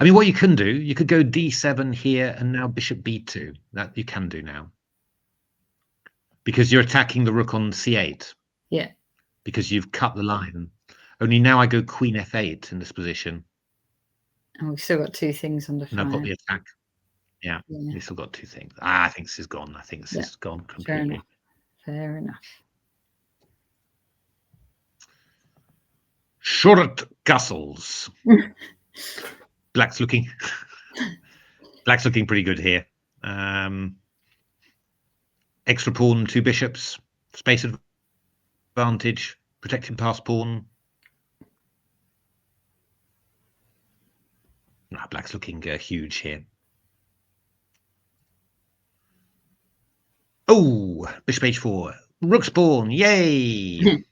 [SPEAKER 2] I mean, what you can do, you could go d7 here, and now bishop b2. That you can do now, because you're attacking the rook on c8.
[SPEAKER 1] Yeah.
[SPEAKER 2] Because you've cut the line. Only now I go queen f8 in this position.
[SPEAKER 1] And we've still got two things under fire.
[SPEAKER 2] And I've got the attack. Yeah, we've still got two things. I think this is gone. I think this is gone completely.
[SPEAKER 1] Fair enough.
[SPEAKER 2] Short castles. Black's looking pretty good here. Extra pawn, two bishops, space advantage, protecting pass pawn. No, Black's looking huge here. Oh, bishop h4, rook's pawn, yay!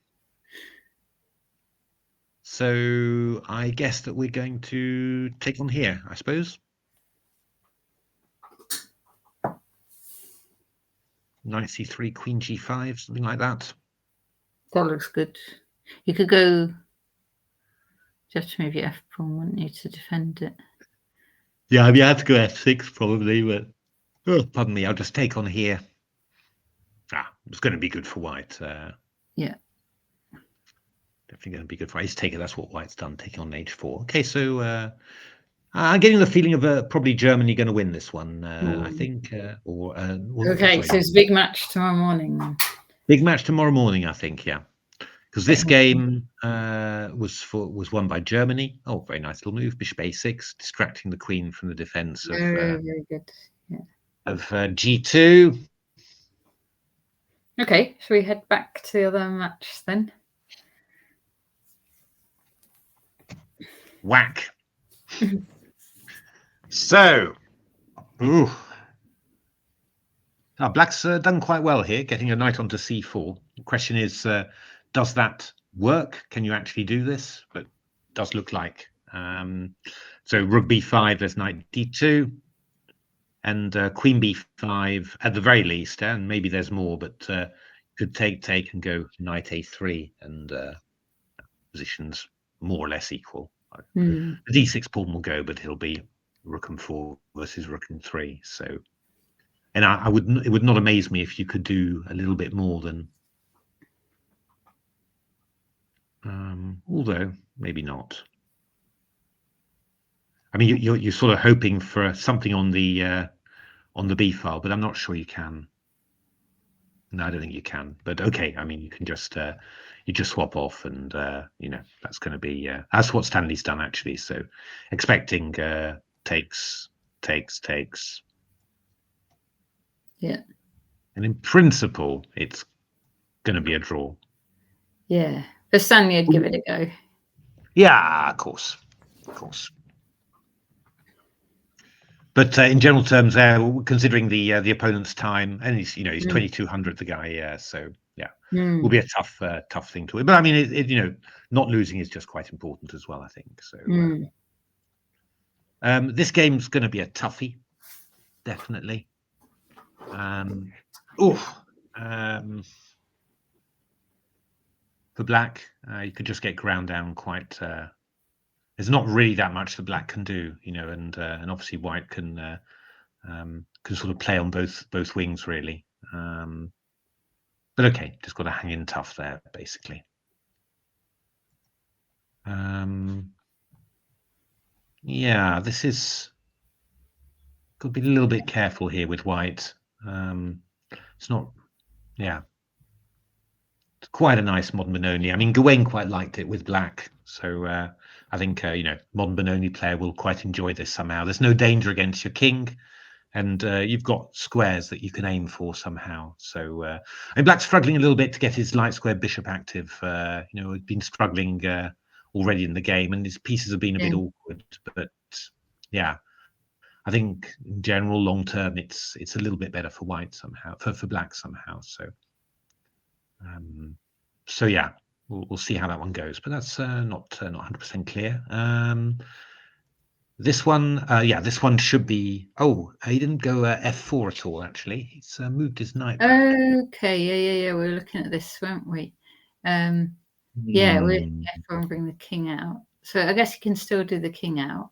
[SPEAKER 2] So I guess that we're going to take on here, I suppose. Knight c3, queen g5, something like that.
[SPEAKER 1] That looks good. You could go. Just move your f pawn, wouldn't you, to defend it?
[SPEAKER 2] Yeah, I mean, I have to go f6 probably, but pardon me, I'll just take on here. It's going to be good for white.
[SPEAKER 1] Yeah.
[SPEAKER 2] Definitely going to be good for white. He's taken. That's what white's done, taking on h4. Okay, so I'm getting the feeling of probably Germany going to win this one. I think.
[SPEAKER 1] Okay, so it's a big match tomorrow morning.
[SPEAKER 2] Big match tomorrow morning, I think. Yeah, because this game was won by Germany. Oh, very nice little move. Bishop a6, distracting the queen from the defense of
[SPEAKER 1] very good. Yeah.
[SPEAKER 2] Of g2.
[SPEAKER 1] Okay, shall we head back to the other match then?
[SPEAKER 2] Whack. So, Black's done quite well here, getting a knight onto c4. The question is, does that work? Can you actually do this? But it does look like. So rook b5, there's knight d2. And queen b5 at the very least, and maybe there's more, but could take and go knight a3, and positions more or less equal. The d6 pawn will go, but he'll be rook and 4 versus rook and 3. So, and it would not amaze me if you could do a little bit more than, although maybe not. I mean, you're sort of hoping for something on the B file, but I'm not sure you can. No, I don't think you can. But okay, I mean, you can just you just swap off, and that's going to be that's what Stanley's done actually. So expecting takes.
[SPEAKER 1] Yeah.
[SPEAKER 2] And in principle, it's going to be a draw.
[SPEAKER 1] Yeah, but Stanley would give it a go.
[SPEAKER 2] Yeah, of course. But in general terms, considering the opponent's time, and he's 2200, the guy, so yeah, will be a tough thing to win. But I mean, not losing is just quite important as well, I think. So this game's going to be a toughie, definitely. For Black, you could just get ground down quite. There's not really that much that Black can do, and obviously White can can sort of play on both wings really. But okay, just got to hang in tough there, basically. Yeah, this is got to be a little bit careful here with white. It's not, yeah. It's quite a nice modern Benoni. I mean, Gawain quite liked it with black, so I think modern Benoni player will quite enjoy this somehow. There's no danger against your king, and you've got squares that you can aim for somehow. So and black's struggling a little bit to get his light square bishop active. He's been struggling already in the game, and his pieces have been a bit awkward. But yeah, I think in general, long term, it's a little bit better for white somehow, for black somehow. So yeah, we'll see how that one goes. But that's not 100% clear. This one, this one should be. Oh, he didn't go f4 at all. Actually, he's moved his knight back.
[SPEAKER 1] Okay, yeah. We were looking at this, weren't we? Yeah, we're f4 and bring the king out. So I guess you can still do the king out,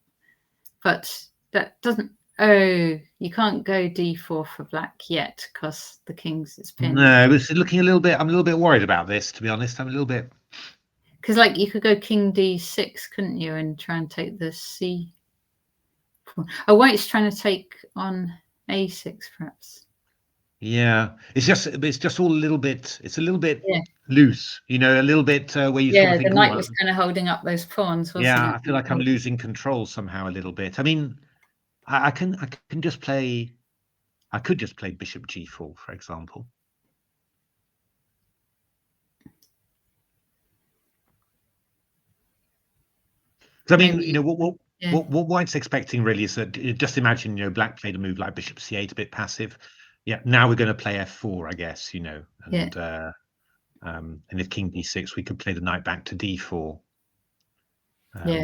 [SPEAKER 1] but that doesn't. Oh, you can't go d4 for black yet because the king's is pinned.
[SPEAKER 2] No, it was looking a little bit. I'm a little bit worried about this, to be honest. I'm a little bit.
[SPEAKER 1] Because like you could go king d6, couldn't you, and try and take the c. Oh, white's trying to take on a6, perhaps.
[SPEAKER 2] Yeah, it's just all a little bit. It's a little bit loose, a little bit where you sort of think.
[SPEAKER 1] The knight was kind of holding up those pawns, wasn't it?
[SPEAKER 2] Yeah, I feel like I'm losing control somehow a little bit. I mean, I can just play. I could just play bishop g4, for example. I mean, what white's expecting really is that just imagine, black played a move like bishop c8, a bit passive. Yeah, now we're going to play f4, I guess, and if king d6, we could play the knight back to d4,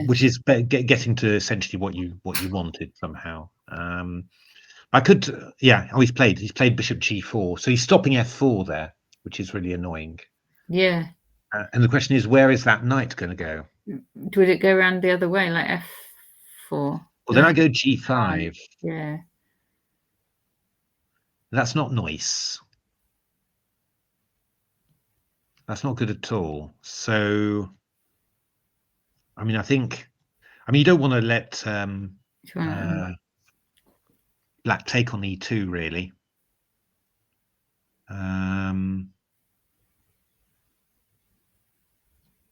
[SPEAKER 2] which is getting to essentially what you wanted somehow. I could, he's played bishop g4, so he's stopping f4 there, which is really annoying.
[SPEAKER 1] Yeah.
[SPEAKER 2] And the question is, where is that knight going to go?
[SPEAKER 1] Would it go around the other way, like f4?
[SPEAKER 2] Well, then I go g5.
[SPEAKER 1] Yeah.
[SPEAKER 2] That's not nice. That's not good at all. So, I mean, you don't want to let black take on e2, really.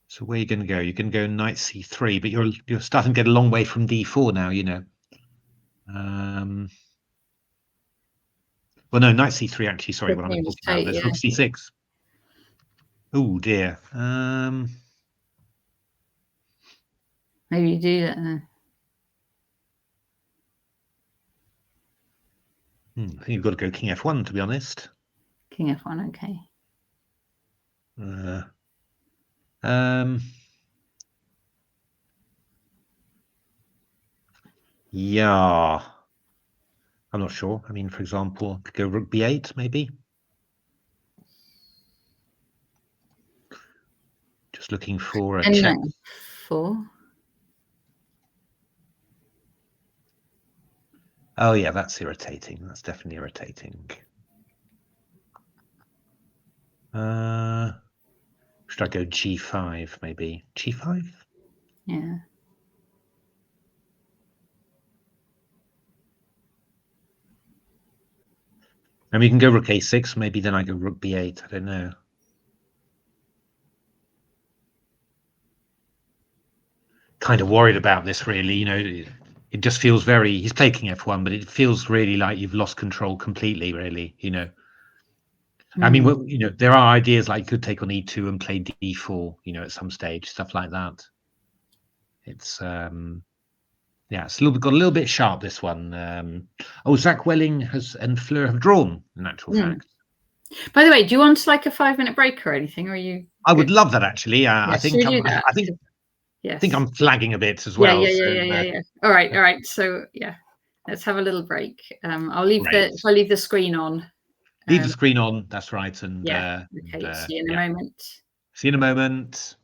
[SPEAKER 2] So where are you going to go? You're going to go knight c3, but you're starting to get a long way from d4 now, Well, no, knight c3 actually. Sorry, what I'm talking about. There's rook c6. Oh dear.
[SPEAKER 1] Maybe you do that then.
[SPEAKER 2] I think you've got to go king f1, to be honest.
[SPEAKER 1] King f1, okay.
[SPEAKER 2] Yeah. I'm not sure. I mean, for example, could go rook b8, maybe. Just looking for a check.
[SPEAKER 1] 4.
[SPEAKER 2] Oh yeah, that's irritating. That's definitely irritating. Should I go g5 maybe? G5?
[SPEAKER 1] Yeah.
[SPEAKER 2] I mean, you can go rook a6, maybe then I go rook b8. I don't know. Kind of worried about this, really. It just feels he's played king f1, but it feels really like you've lost control completely, really, I mean, there are ideas like you could take on e2 and play d4, at some stage, stuff like that. It's it's got a little bit sharp, this one. Zach Welling and Fleur have drawn, in actual fact.
[SPEAKER 1] By the way, do you want like a 5-minute break or anything? Or are you?
[SPEAKER 2] I would love that, actually. I think I'm flagging a bit as well.
[SPEAKER 1] Yeah. All right. So let's have a little break. I'll leave the screen on.
[SPEAKER 2] Leave the screen on. That's right. And
[SPEAKER 1] okay. See you in a moment.
[SPEAKER 2] See you in a moment.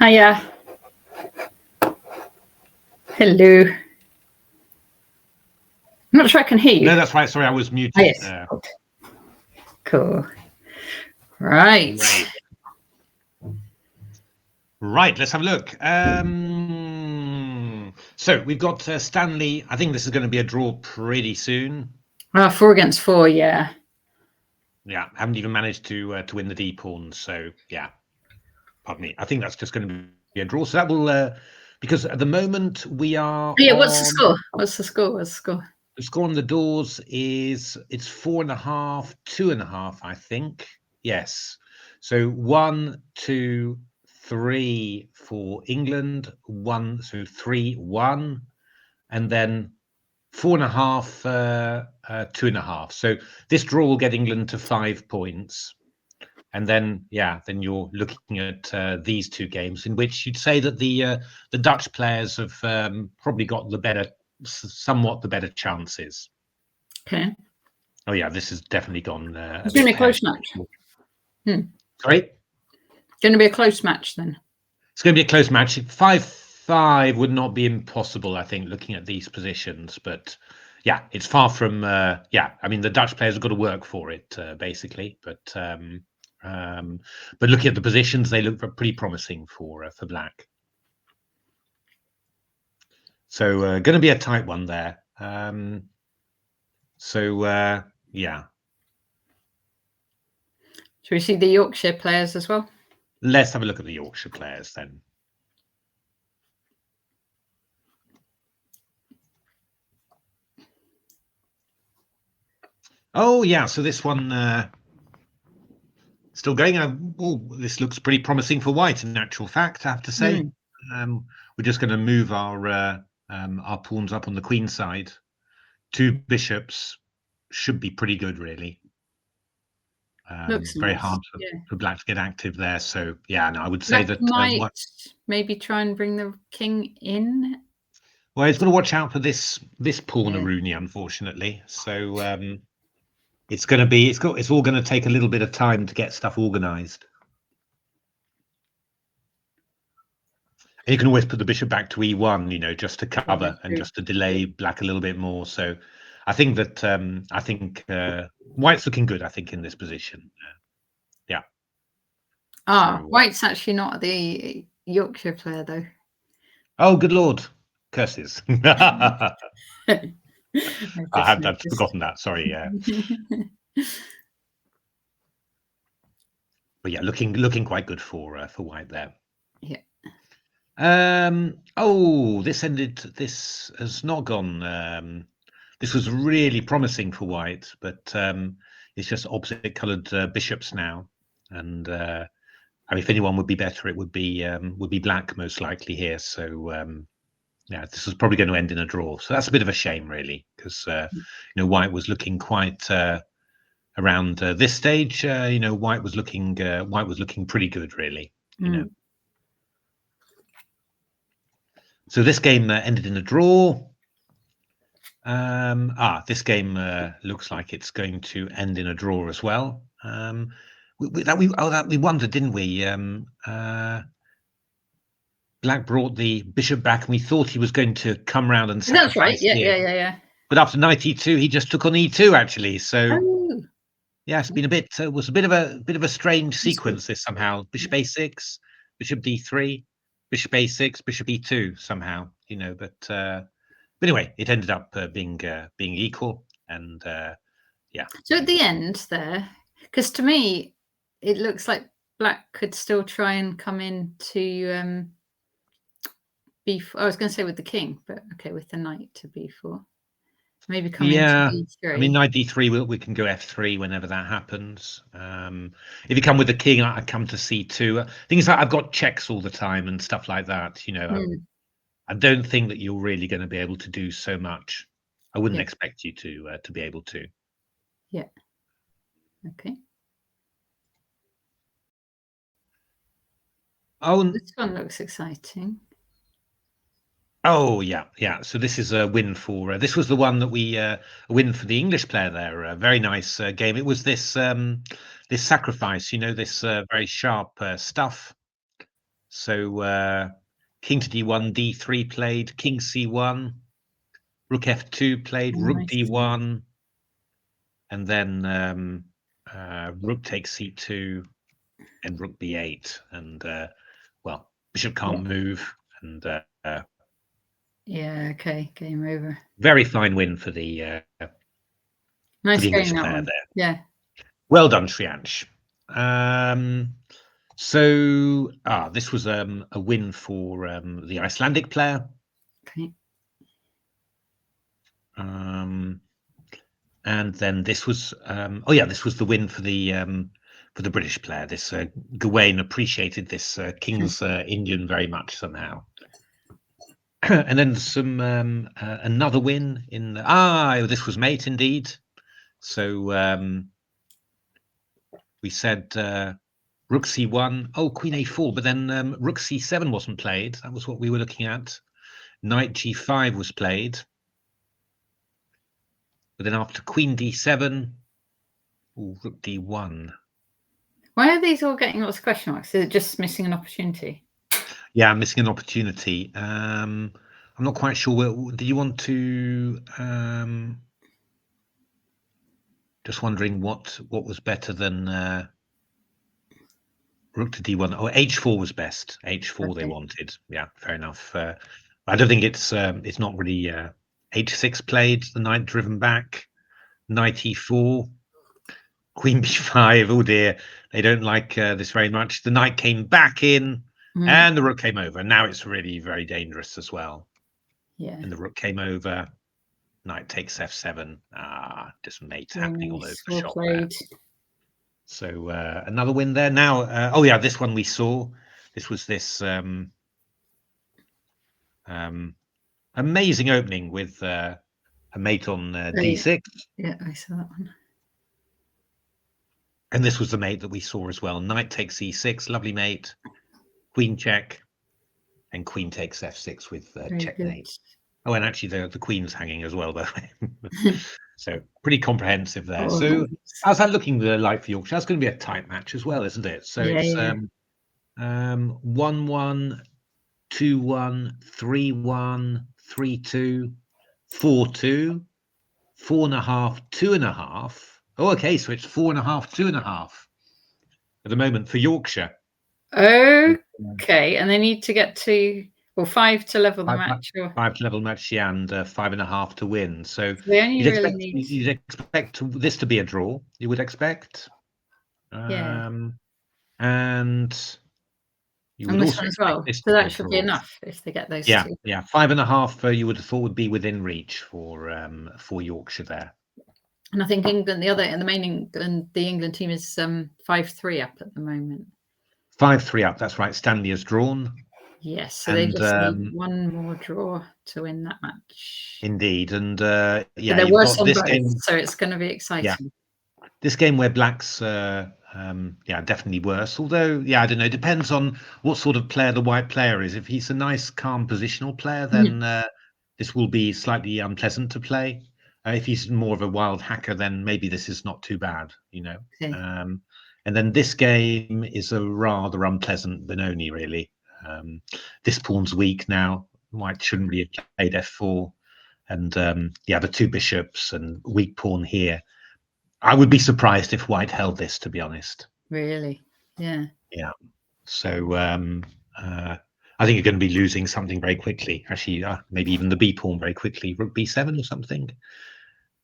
[SPEAKER 1] Hiya. Hello. I'm not sure I can hear you.
[SPEAKER 2] No, that's right. Sorry, I was muted.
[SPEAKER 1] Oh, yes. Cool. Right.
[SPEAKER 2] Right, let's have a look. So we've got Stanley. I think this is going to be a draw pretty soon.
[SPEAKER 1] 4 against 4, yeah.
[SPEAKER 2] Yeah, haven't even managed to win the D pawn. So yeah, pardon me. I think that's just going to be a draw. So that will because at the moment we are.
[SPEAKER 1] Yeah. What's the score? What's the score?
[SPEAKER 2] The score on the doors it's 4.5, 2.5, I think. Yes. So 1, 2, 3 for England, 1, so 3, 1, and then 4.5, 2.5. So this draw will get England to 5 points. And then, then you're looking at these two games in which you'd say that the Dutch players have probably got somewhat the better chances.
[SPEAKER 1] Okay.
[SPEAKER 2] Oh yeah, this has definitely gone.
[SPEAKER 1] It's going to be a close match.
[SPEAKER 2] Sorry?
[SPEAKER 1] It's going to be a close match then.
[SPEAKER 2] It's going to be a close match. 5-5 would not be impossible, I think, looking at these positions. But yeah, it's far from. I mean, the Dutch players have got to work for it, basically. But looking at the positions, they look pretty promising for Black. So going to be a tight one there. Yeah.
[SPEAKER 1] Should we see the Yorkshire players as well?
[SPEAKER 2] Let's have a look at the Yorkshire players then. Oh yeah, so this one still going. This looks pretty promising for White. In actual fact, I have to say, we're just going to move our pawns up on the queen side. 2 bishops should be pretty good, really.
[SPEAKER 1] Looks
[SPEAKER 2] very
[SPEAKER 1] nice.
[SPEAKER 2] hard for Black to get active there. So yeah, no, I would say that
[SPEAKER 1] might maybe try and bring the king in.
[SPEAKER 2] Well, he's got to watch out for this pawn Rooney, unfortunately. So it's going to be it's all going to take a little bit of time to get stuff organized. And you can always put the bishop back to e1, just to cover and just to delay Black a little bit more. So I think that White's looking good, I think, in this position. Yeah.
[SPEAKER 1] White's actually not the Yorkshire player, though.
[SPEAKER 2] Oh, good Lord. Curses. I'd forgotten that. Sorry. Yeah. But yeah, looking quite good for White there.
[SPEAKER 1] Yeah.
[SPEAKER 2] This has not gone. This was really promising for White, but it's just opposite coloured bishops now. And I mean, if anyone would be better, it would be Black most likely here. So yeah, this is probably going to end in a draw. So that's a bit of a shame, really, because White was looking quite around this stage. White was looking pretty good, really. So this game ended in a draw. This game looks like it's going to end in a draw as well. We wondered, didn't we? Black brought the bishop back, and we thought he was going to come round and sacrifice.
[SPEAKER 1] That's right. Yeah.
[SPEAKER 2] But after knight e2, he just took on e2 actually. So yeah, it's been it was a bit of a strange sequence. This somehow bishop a6, bishop d3, bishop a6, bishop e2 somehow. But anyway, it ended up being equal, and yeah.
[SPEAKER 1] So at the end there, because to me, it looks like Black could still try and come into b4. I was going to say with the king, but okay, with the knight to b4. Maybe come into d3.
[SPEAKER 2] I mean, knight d3, we can go f3 whenever that happens. If you come with the king, I come to c2. Things like I've got checks all the time and stuff like that. I don't think that you're really going to be able to do so much. I wouldn't expect you to be able to.
[SPEAKER 1] Yeah. Okay.
[SPEAKER 2] Oh,
[SPEAKER 1] this one looks exciting.
[SPEAKER 2] Oh yeah. So this is a win for. This was the one that we a win for the English player there. A very nice game. It was this this sacrifice. This very sharp stuff. So king to d1, d3 played, king c1, rook f2 played, rook
[SPEAKER 1] Nice.
[SPEAKER 2] d1, and then rook takes c2 and rook b8, and well, bishop can't move, and
[SPEAKER 1] Yeah, okay, game over.
[SPEAKER 2] very fine win for the
[SPEAKER 1] Nice
[SPEAKER 2] English
[SPEAKER 1] game, that
[SPEAKER 2] player
[SPEAKER 1] one.
[SPEAKER 2] there.
[SPEAKER 1] Yeah.
[SPEAKER 2] Well done, Shriyansh. So this was a win for the Icelandic player.
[SPEAKER 1] Okay.
[SPEAKER 2] And then this was this was the win for the British player. This Gawain appreciated this King's Indian very much somehow. And then some another win in this was mate indeed. So we said rook c1, queen a4, but then rook c7 wasn't played. That was what we were looking at. Knight g5 was played. But then after queen d7, rook d1.
[SPEAKER 1] Why are these all getting lots of question marks? Is it just missing an opportunity?
[SPEAKER 2] Yeah, missing an opportunity. I'm not quite sure. Do you want to? Just wondering what was better than rook to d1. Oh, h4 was best. H4 they wanted. Yeah, fair enough. I don't think it's not really h6 played. The knight driven back. Knight e4. Queen b5. Oh dear, they don't like this very much. The knight came back in, and the rook came over. Now it's really very dangerous as well.
[SPEAKER 1] Yeah.
[SPEAKER 2] And the rook came over. Knight takes f7. Just mate happening all over the shop there. So another win there. Now, this one we saw. This was this amazing opening with a mate on d6.
[SPEAKER 1] Yeah, I saw that one.
[SPEAKER 2] And this was the mate that we saw as well. Knight takes e6, lovely mate. Queen check, and queen takes f6 with checkmate. Oh, and actually the queen's hanging as well, by the way. So pretty comprehensive there. So how's that looking like for Yorkshire? That's going to be a tight match as well, isn't it? So it's 1-1, 2-1, 3-1, 3-2, 4-2, 4.5, 2.5. Oh, okay, so it's 4.5, 2.5 at the moment for Yorkshire.
[SPEAKER 1] Okay, and they need to get to 5 to level the match.
[SPEAKER 2] 5 to level match, yeah, and 5.5 to win. So
[SPEAKER 1] they only really need.
[SPEAKER 2] You'd expect this to be a draw. You would expect.
[SPEAKER 1] Yeah.
[SPEAKER 2] And you would
[SPEAKER 1] this
[SPEAKER 2] also
[SPEAKER 1] one as well. So that should be enough if they get those two.
[SPEAKER 2] Yeah, 5.5. You would have thought would be within reach for Yorkshire there.
[SPEAKER 1] And I think England, the main England, the England team is 5-3 up at the moment.
[SPEAKER 2] 5-3 up. That's right. Stanley has drawn.
[SPEAKER 1] Yes, so they just need one more draw to win that match.
[SPEAKER 2] Indeed, and
[SPEAKER 1] they're worse on both, so it's going to be exciting.
[SPEAKER 2] Yeah. This game where Black's definitely worse. Although, I don't know. It depends on what sort of player the white player is. If he's a nice, calm positional player, then this will be slightly unpleasant to play. If he's more of a wild hacker, then maybe this is not too bad, Okay. And then this game is a rather unpleasant Benoni, really. This pawn's weak now. White shouldn't really have played f4. And the two bishops and weak pawn here. I would be surprised if White held this, to be honest.
[SPEAKER 1] Really? Yeah.
[SPEAKER 2] Yeah. So I think you're going to be losing something very quickly. Actually, maybe even the b pawn very quickly. Rook b7 or something.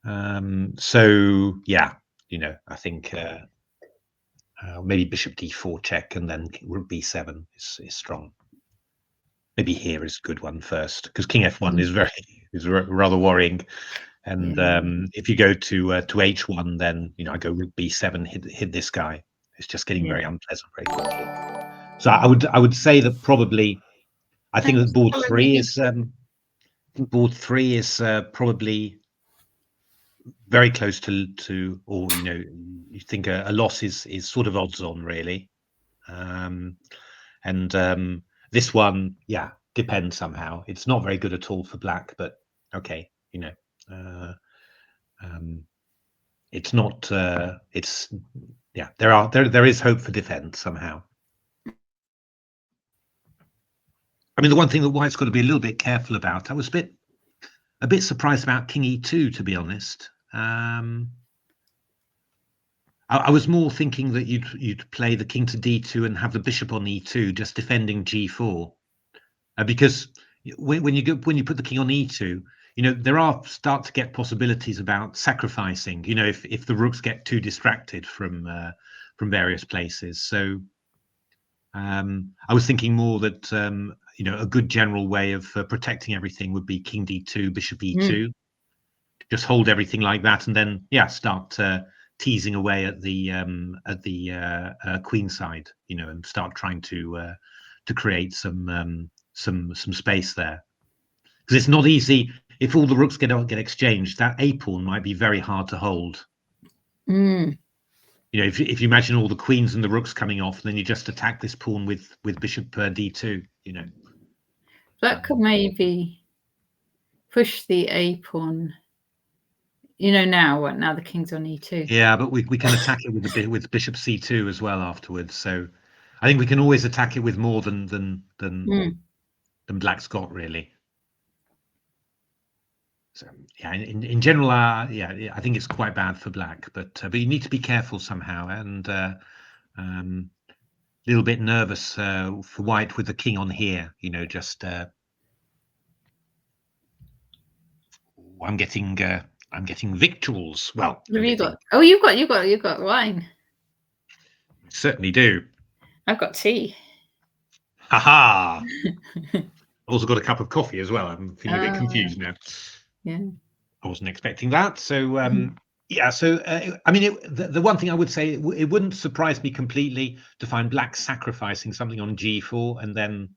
[SPEAKER 2] I think maybe bishop d4 check and then rook b7 is strong. Maybe here is a good one first, because king f1 is rather worrying. And if you go to h1, then I go rook b7, hit this guy. It's just getting very unpleasant very quickly. So I would say that probably I think that board 3 is probably very close to or you think a loss is sort of odds on, really. And this one depends somehow. It's not very good at all for Black, but okay, it's not there is hope for defense somehow. I mean, the one thing that White's got to be a little bit careful about. I was a bit surprised about King E2, to be honest. I was more thinking that you'd play the king to D2 and have the bishop on E2, just defending G4, because when you put the king on E2, there start to get possibilities about sacrificing. If the rooks get too distracted from various places. So I was thinking more that a good general way of protecting everything would be king D2, bishop E2, just hold everything like that, and then start teasing away at the queen side, and start trying to create some space there, because it's not easy. If all the rooks get exchanged, that a pawn might be very hard to hold. If you imagine all the queens and the rooks coming off, then you just attack this pawn with bishop D2.
[SPEAKER 1] That could maybe push the a pawn. Now the king's on E2.
[SPEAKER 2] Yeah, but we can attack it with bishop C2 as well afterwards. So I think we can always attack it with more than Black's got, really. So yeah, in general, I think it's quite bad for Black, but you need to be careful somehow, and a little bit nervous for White with the king on here. Just I'm getting victuals. Well,
[SPEAKER 1] what have you got? Oh, you've got wine.
[SPEAKER 2] Certainly do.
[SPEAKER 1] I've got tea.
[SPEAKER 2] Ha Also got a cup of coffee as well. I'm feeling a bit confused now.
[SPEAKER 1] Yeah,
[SPEAKER 2] I wasn't expecting that. So So I mean, the one thing I would say, it wouldn't surprise me completely to find Black sacrificing something on G4, and then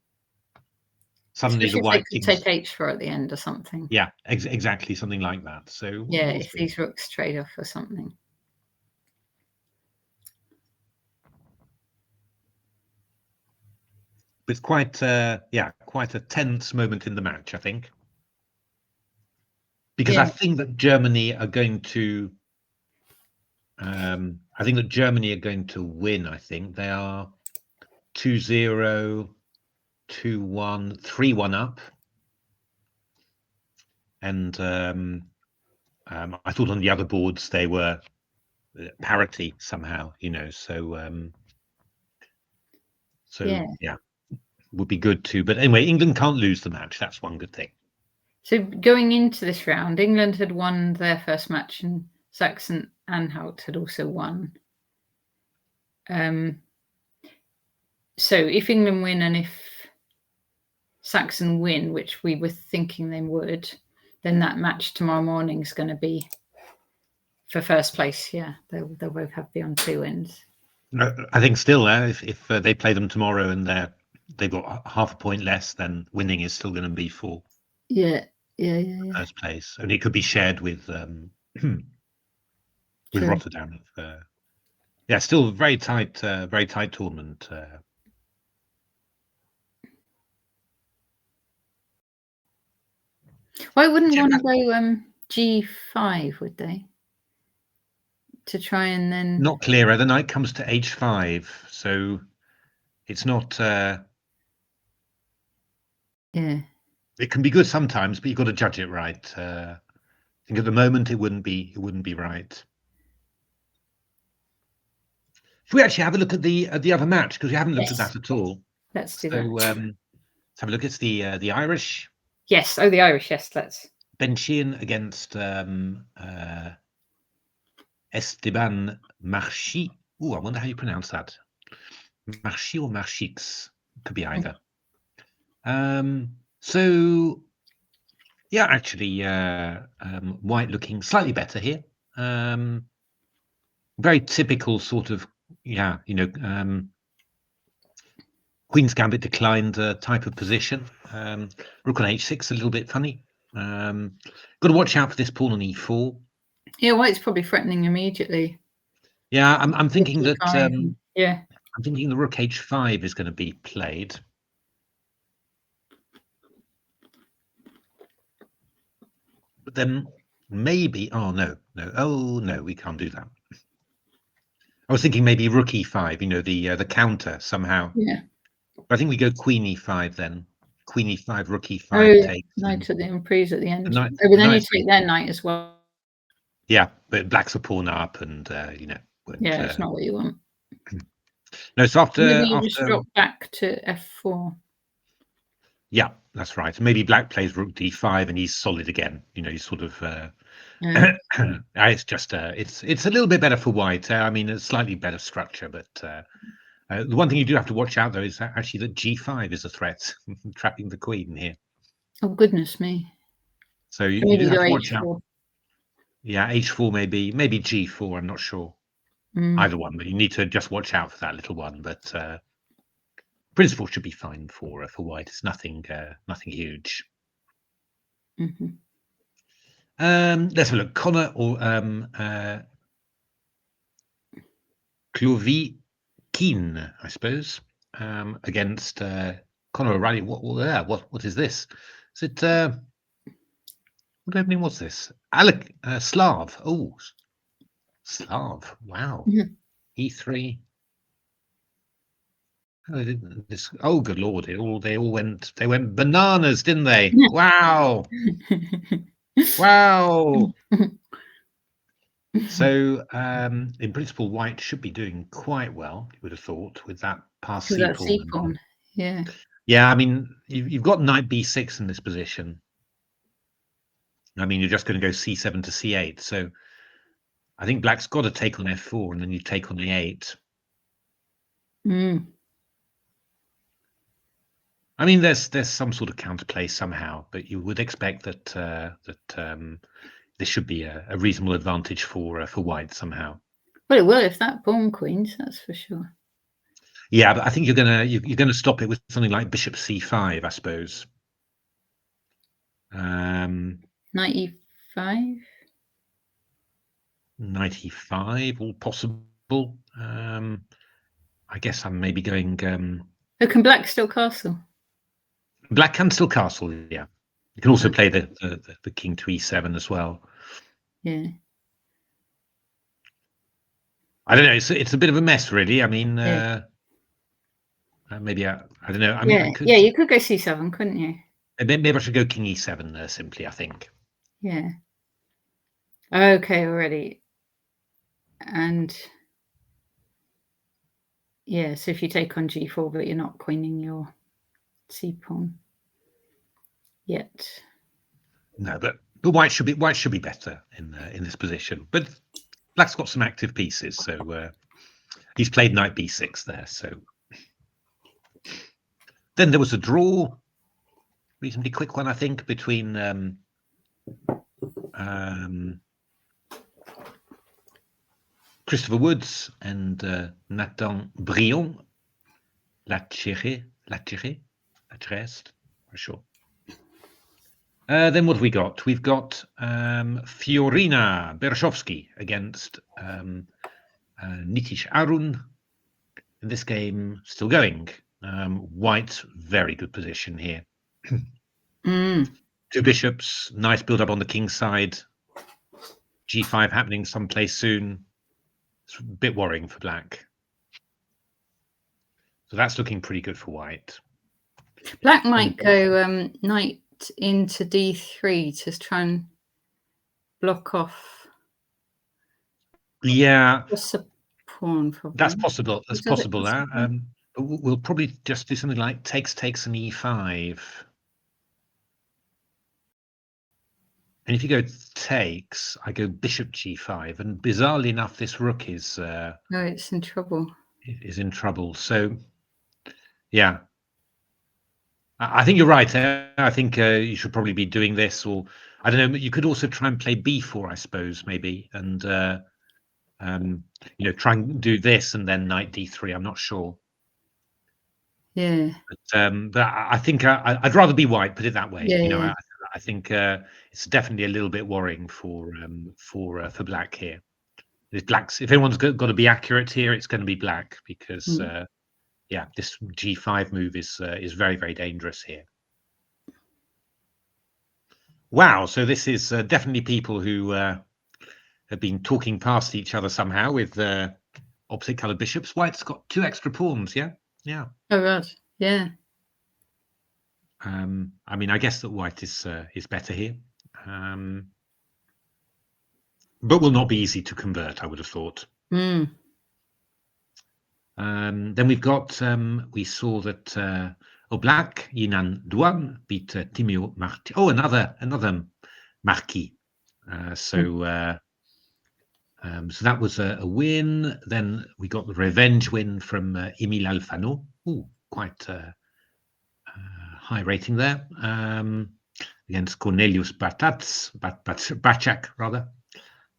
[SPEAKER 2] suddenly
[SPEAKER 1] especially
[SPEAKER 2] the White
[SPEAKER 1] if they could take H4 at the end or something.
[SPEAKER 2] Yeah, exactly, something like that. So
[SPEAKER 1] yeah,
[SPEAKER 2] we'll
[SPEAKER 1] if
[SPEAKER 2] see.
[SPEAKER 1] these rooks trade off or something.
[SPEAKER 2] It's quite quite a tense moment in the match, I think, because I think that Germany are going to win. I think they are 2-0, 2-1, 3-1 up, and I thought on the other boards they were parity somehow, so yeah, would be good too. But anyway, England can't lose the match. That's one good thing.
[SPEAKER 1] So going into this round, England had won their first match, and Sachsen-Anhalt had also won. So if England win and if Saxon win, which we were thinking they would, then that match tomorrow morning is going to be for first place. Yeah, they'll both have beyond 2 wins.
[SPEAKER 2] I think still, if they play them tomorrow and they've got half a point less, then winning is still going to be for first place, and it could be shared with Rotterdam. Still very tight tournament.
[SPEAKER 1] Why wouldn't want to go G5, would they? To try and then...
[SPEAKER 2] Not clearer. The knight comes to H5, so it's not...
[SPEAKER 1] Yeah.
[SPEAKER 2] It can be good sometimes, but you've got to judge it right. I think at the moment it wouldn't be right. Should we actually have a look at the other match, because we haven't looked at that at all?
[SPEAKER 1] Let's do that.
[SPEAKER 2] Let's have a look. It's the Irish.
[SPEAKER 1] Yes. Oh, the Irish. Yes, let's.
[SPEAKER 2] Ben Sheehan against Esteban Marchi. Oh, I wonder how you pronounce that. Marchi or Marchix? Could be either. So, yeah, actually, White looking slightly better here. Very typical sort of, Queen's Gambit declined type of position. Rook on H6, a little bbit funny. Got to watch out for this pawn on E4.
[SPEAKER 1] Yeah, White's probably threatening immediately.
[SPEAKER 2] Yeah, I'm thinking that. I'm thinking the Rook H5 is going to be played. But then maybe, oh no, we can't do that. I was thinking maybe Rook E5, the counter somehow.
[SPEAKER 1] Yeah.
[SPEAKER 2] But I think we go Queen E5 then. queen e5, rook e5
[SPEAKER 1] Oh,
[SPEAKER 2] takes.
[SPEAKER 1] knight at the emprise at the end.
[SPEAKER 2] knight-
[SPEAKER 1] Oh, but then you
[SPEAKER 2] knight's
[SPEAKER 1] take their knight as well.
[SPEAKER 2] Yeah, but black's a pawn up, and
[SPEAKER 1] Yeah, it's not what you want.
[SPEAKER 2] No, so
[SPEAKER 1] Maybe you just drop back to f4.
[SPEAKER 2] Yeah, that's right. Maybe black plays rook d5, and he's solid again. He's sort of.
[SPEAKER 1] Yeah.
[SPEAKER 2] It's just it's a little bit better for white. I mean, a slightly better structure, but the one thing you do have to watch out though is actually that g5 is a threat, trapping the queen here.
[SPEAKER 1] Oh goodness me!
[SPEAKER 2] So you
[SPEAKER 1] Maybe
[SPEAKER 2] do have
[SPEAKER 1] go
[SPEAKER 2] to watch
[SPEAKER 1] h4.
[SPEAKER 2] out. Yeah, h4 maybe g4. I'm not sure. Either one, but you need to just watch out for that little one. But principle should be fine for white. It's nothing huge.
[SPEAKER 1] Mm-hmm.
[SPEAKER 2] Let's have a look. Connor or Clovy Keane, I suppose, against Conor O'Reilly. What is this? Is it what opening was this? Alec Slav. Oh, Slav. Wow.
[SPEAKER 1] Mhm.
[SPEAKER 2] E3. Oh, good lord! They all went bananas, didn't they? Wow. Wow. So, in principle, white should be doing quite well, you would have thought, with that pass
[SPEAKER 1] Because
[SPEAKER 2] c
[SPEAKER 1] that's
[SPEAKER 2] pawn.
[SPEAKER 1] c-pawn. Yeah.
[SPEAKER 2] Yeah, I mean, you've got knight b6 in this position. I mean, you're just going to go c7 to c8. So I think black's got to take on f4, and then you take on a8.
[SPEAKER 1] Mm.
[SPEAKER 2] I mean, there's some sort of counterplay somehow, but you would expect that this should be a reasonable advantage for white somehow.
[SPEAKER 1] Well, it will if that pawn queens, that's for sure.
[SPEAKER 2] Yeah, but I think you're gonna stop it with something like bishop c5, I suppose.
[SPEAKER 1] Knight e5.
[SPEAKER 2] Knight e5, all possible. I guess I'm maybe going.
[SPEAKER 1] Oh, can black still castle?
[SPEAKER 2] Black can still castle. Yeah, you can also play the king to e7 as well.
[SPEAKER 1] Yeah.
[SPEAKER 2] I don't know. It's a bit of a mess, really. I mean,
[SPEAKER 1] Yeah.
[SPEAKER 2] maybe I don't know. I mean,
[SPEAKER 1] Yeah, you could go c7, couldn't you?
[SPEAKER 2] Maybe I should go king e7 there simply. I think.
[SPEAKER 1] Yeah. Okay, already. And yeah, so if you take on g4, but you're not queening your c-pawn yet.
[SPEAKER 2] No, but white should be better in this position. But black's got some active pieces, so he's played knight b6 there. So then there was a draw, reasonably quick one, I think, between Christopher Woods and Nathan Brion. Lachérest, for sure. Then what have we got? We've got Fiorina Berezovsky against Nitish Arun. In this game, still going. White, very good position here. Two bishops, nice build up on the king side. G5 happening someplace soon. It's a bit worrying for black. So that's looking pretty good for white.
[SPEAKER 1] Black might go knight into d3 to try and block off.
[SPEAKER 2] Yeah,
[SPEAKER 1] Just a pawn, probably.
[SPEAKER 2] that's possible. That's possible.
[SPEAKER 1] Possible?
[SPEAKER 2] But we'll probably just do something like takes an e5. And if you go takes, I go bishop g5. And bizarrely enough, this rook is
[SPEAKER 1] No, it's in trouble.
[SPEAKER 2] Is in trouble. So, yeah. I think you're right. I think you should probably be doing this, or I don't know. You could also try and play b4, I suppose, maybe, and try and do this and then knight d3. I'm not sure.
[SPEAKER 1] Yeah.
[SPEAKER 2] But I think I'd rather be white. Put it that way.
[SPEAKER 1] Yeah.
[SPEAKER 2] I think it's definitely a little bit worrying for black here. If anyone's got to be accurate here, it's going to be black because. Yeah, this g5 move is very, very dangerous here. Wow, so this is definitely people who have been talking past each other somehow with opposite coloured bishops. White's got 2 extra pawns, yeah? Yeah.
[SPEAKER 1] Oh, right. Yeah.
[SPEAKER 2] I mean, I guess that white is better here, but will not be easy to convert, I would have thought.
[SPEAKER 1] Mm.
[SPEAKER 2] Then we've got, we saw that black, Yinan Duan, beat Timio Marti. Oh, another Marquis. So that was a win. Then we got the revenge win from Emile Alfano. Ooh, quite high rating there. Against Cornelius Bachak, rather.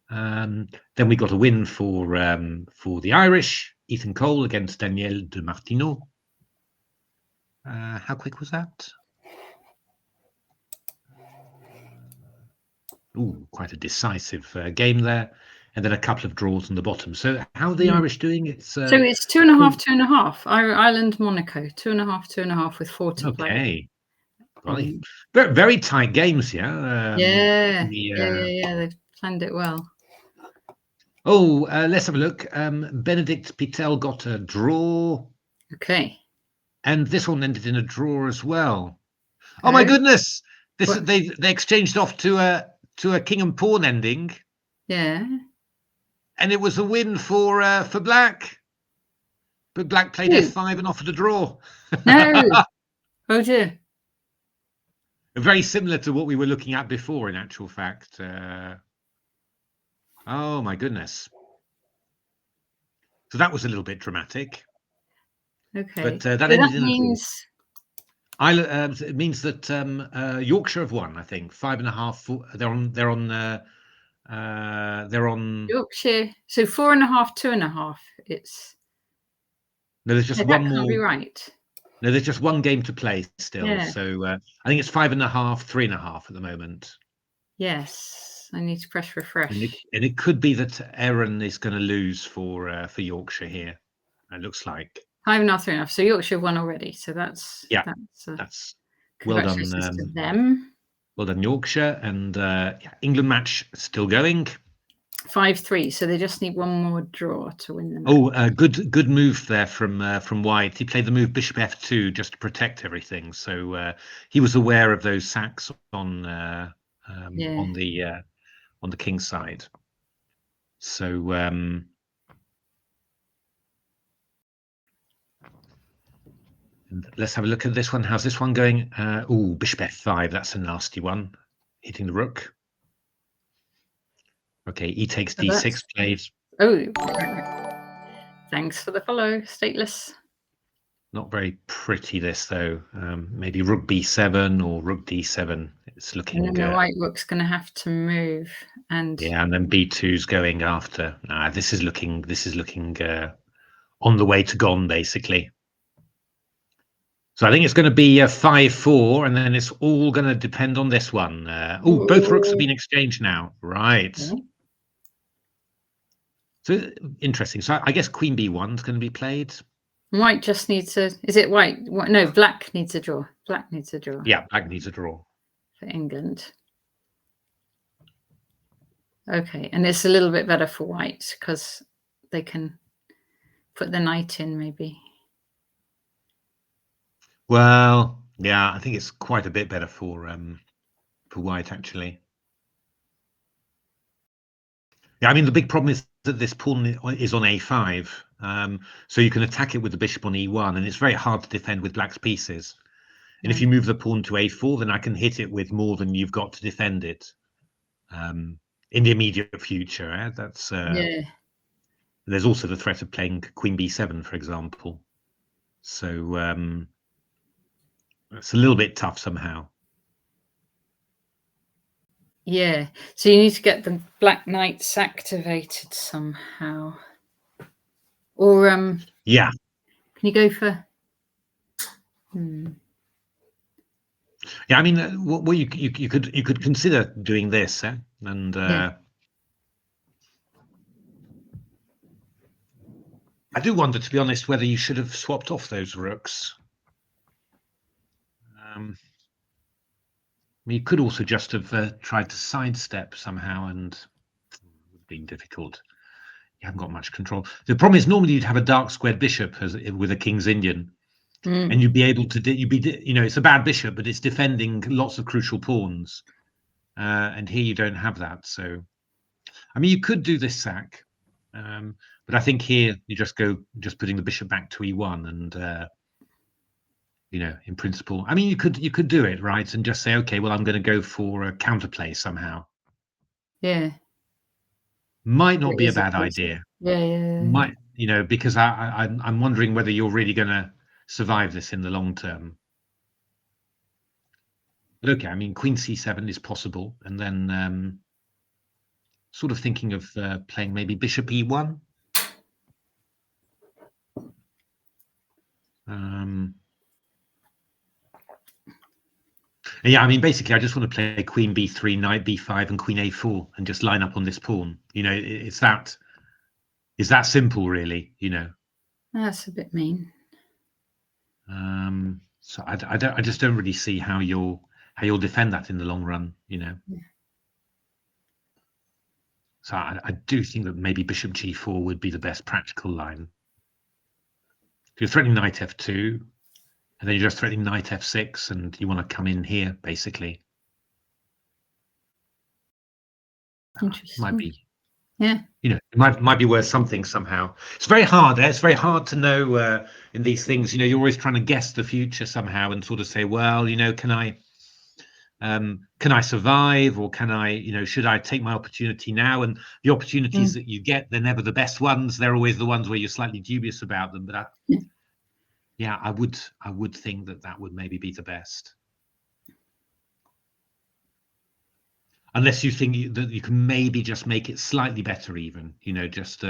[SPEAKER 2] Then we got a win for the Irish, Ethan Cole against Daniel de Martino. How quick was that? Ooh, quite a decisive game there. And then a couple of draws on the bottom. So how are the Irish doing? It's
[SPEAKER 1] so it's 2.5, 2.5. Ireland, Monaco, 2.5, 2.5 with 4 to play.
[SPEAKER 2] Okay. Very, very tight games, yeah.
[SPEAKER 1] Yeah. They've planned it well.
[SPEAKER 2] Oh, let's have a look. Benedict Pitel got a draw.
[SPEAKER 1] Okay.
[SPEAKER 2] And this one ended in a draw as well. Oh my goodness! They exchanged off to a king and pawn ending.
[SPEAKER 1] Yeah.
[SPEAKER 2] And it was a win for black. But black played F5 and offered a draw.
[SPEAKER 1] No. Oh dear.
[SPEAKER 2] Very similar to what we were looking at before, in actual fact. Oh my goodness. So that was a little bit dramatic.
[SPEAKER 1] Okay.
[SPEAKER 2] But that
[SPEAKER 1] so
[SPEAKER 2] ended
[SPEAKER 1] that
[SPEAKER 2] in
[SPEAKER 1] means...
[SPEAKER 2] it means that Yorkshire have won, I think. 5.5. They're on
[SPEAKER 1] Yorkshire. So 4.5, 2.5. It's...
[SPEAKER 2] No, there's just
[SPEAKER 1] that
[SPEAKER 2] one
[SPEAKER 1] can't
[SPEAKER 2] more.
[SPEAKER 1] be right.
[SPEAKER 2] No, there's just one game to play still.
[SPEAKER 1] Yeah.
[SPEAKER 2] So I think it's 5.5, 3.5 at the moment.
[SPEAKER 1] Yes. I need to press refresh.
[SPEAKER 2] And it could be that Aaron is going to lose for Yorkshire here. It looks like
[SPEAKER 1] 5.5, 3.5. So Yorkshire won already. So that's
[SPEAKER 2] that's well done.
[SPEAKER 1] Congratulations to them.
[SPEAKER 2] Well done, Yorkshire, and England match still going.
[SPEAKER 1] 5-3. So they just need one more draw to win the match.
[SPEAKER 2] Oh, good move there from White. He played the move Bishop F2 just to protect everything. So he was aware of those sacks on the king's side. So let's have a look at this one. How's this one going? Bishop F5. That's a nasty one, hitting the rook. Okay, e takes d6 plays.
[SPEAKER 1] Oh, thanks for the follow, stateless.
[SPEAKER 2] Not very pretty, this though. Maybe rook b7 or rook d7. It's looking.
[SPEAKER 1] And then the white rook's going to have to move, and
[SPEAKER 2] then b2's going after. This is looking on the way to gone, basically. So I think it's going to be a 5-4, and then it's all going to depend on this one. Both rooks have been exchanged now, right?
[SPEAKER 1] Okay.
[SPEAKER 2] So interesting. So I guess queen b1 is going to be played.
[SPEAKER 1] White just needs a... Is it white? No, black needs a draw. Black needs a draw.
[SPEAKER 2] Yeah, black needs a draw.
[SPEAKER 1] For England. Okay, and it's a little bit better for white because they can put the knight in, maybe.
[SPEAKER 2] Well, yeah, I think it's quite a bit better for white, actually. Yeah, I mean, the big problem is that this pawn is on a5, so you can attack it with the bishop on e1, and it's very hard to defend with black's pieces. And if you move the pawn to a4, then I can hit it with more than you've got to defend it in the immediate future. That's There's also the threat of playing queen b7, for example. So it's a little bit tough somehow.
[SPEAKER 1] Yeah, so you need to get the black knights activated somehow. Or
[SPEAKER 2] yeah.
[SPEAKER 1] Can you go for
[SPEAKER 2] Yeah, I mean, well, you could consider doing this, and I do wonder, to be honest, whether you should have swapped off those rooks. You could also just have tried to sidestep somehow, and it would have been difficult. You haven't got much control. The problem is normally you'd have a dark squared bishop with a King's Indian, and you'd be able to it's a bad bishop, but it's defending lots of crucial pawns, and here you don't have that. So I mean, you could do this sack, but I think here you just putting the bishop back to e1, and in principle, I mean, you could do it, right, and just say, okay, well, I'm going to go for a counterplay somehow.
[SPEAKER 1] Yeah.
[SPEAKER 2] Might not be a bad idea.
[SPEAKER 1] Yeah.
[SPEAKER 2] Might, because I'm wondering whether you're really going to survive this in the long term. But okay, I mean, queen c7 is possible, and then sort of thinking of playing maybe bishop e1. Yeah, I mean, basically, I just want to play queen b3, knight b5, and queen a4, and just line up on this pawn. It's that simple, really.
[SPEAKER 1] That's a bit mean.
[SPEAKER 2] So I just don't really see how you'll defend that in the long run.
[SPEAKER 1] Yeah.
[SPEAKER 2] So I do think that maybe bishop g4 would be the best practical line. If you're threatening knight f2, and then you're just threatening knight f6, and you want to come in here, basically.
[SPEAKER 1] Interesting.
[SPEAKER 2] Might be.
[SPEAKER 1] Yeah.
[SPEAKER 2] It might be worth something somehow. It's very hard. It's very hard to know in these things. You're always trying to guess the future somehow and sort of say, well, can I survive, or can I, should I take my opportunity now? And the opportunities that you get, they're never the best ones. They're always the ones where you're slightly dubious about them. But I would think that would maybe be the best. Unless you think that you can maybe just make it slightly better, even, just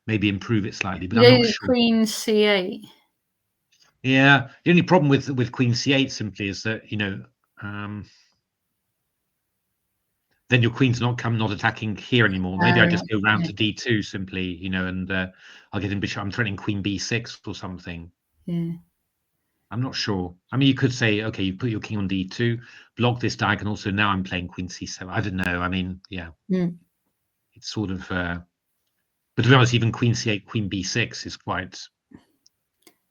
[SPEAKER 2] maybe improve it slightly. But I'm not sure.
[SPEAKER 1] Queen c8.
[SPEAKER 2] Yeah, the only problem with queen c8 simply is that then your queen's not attacking here anymore. Maybe I just go round to d2 simply, and I'll get in bishop. I'm threatening queen b6 or something.
[SPEAKER 1] Yeah.
[SPEAKER 2] I'm not sure. I mean, you could say, okay, you put your king on d2, block this diagonal. So now I'm playing queen c7. I don't know. I mean, yeah, it's sort of. But to be honest, even queen c8, queen b6 is quite.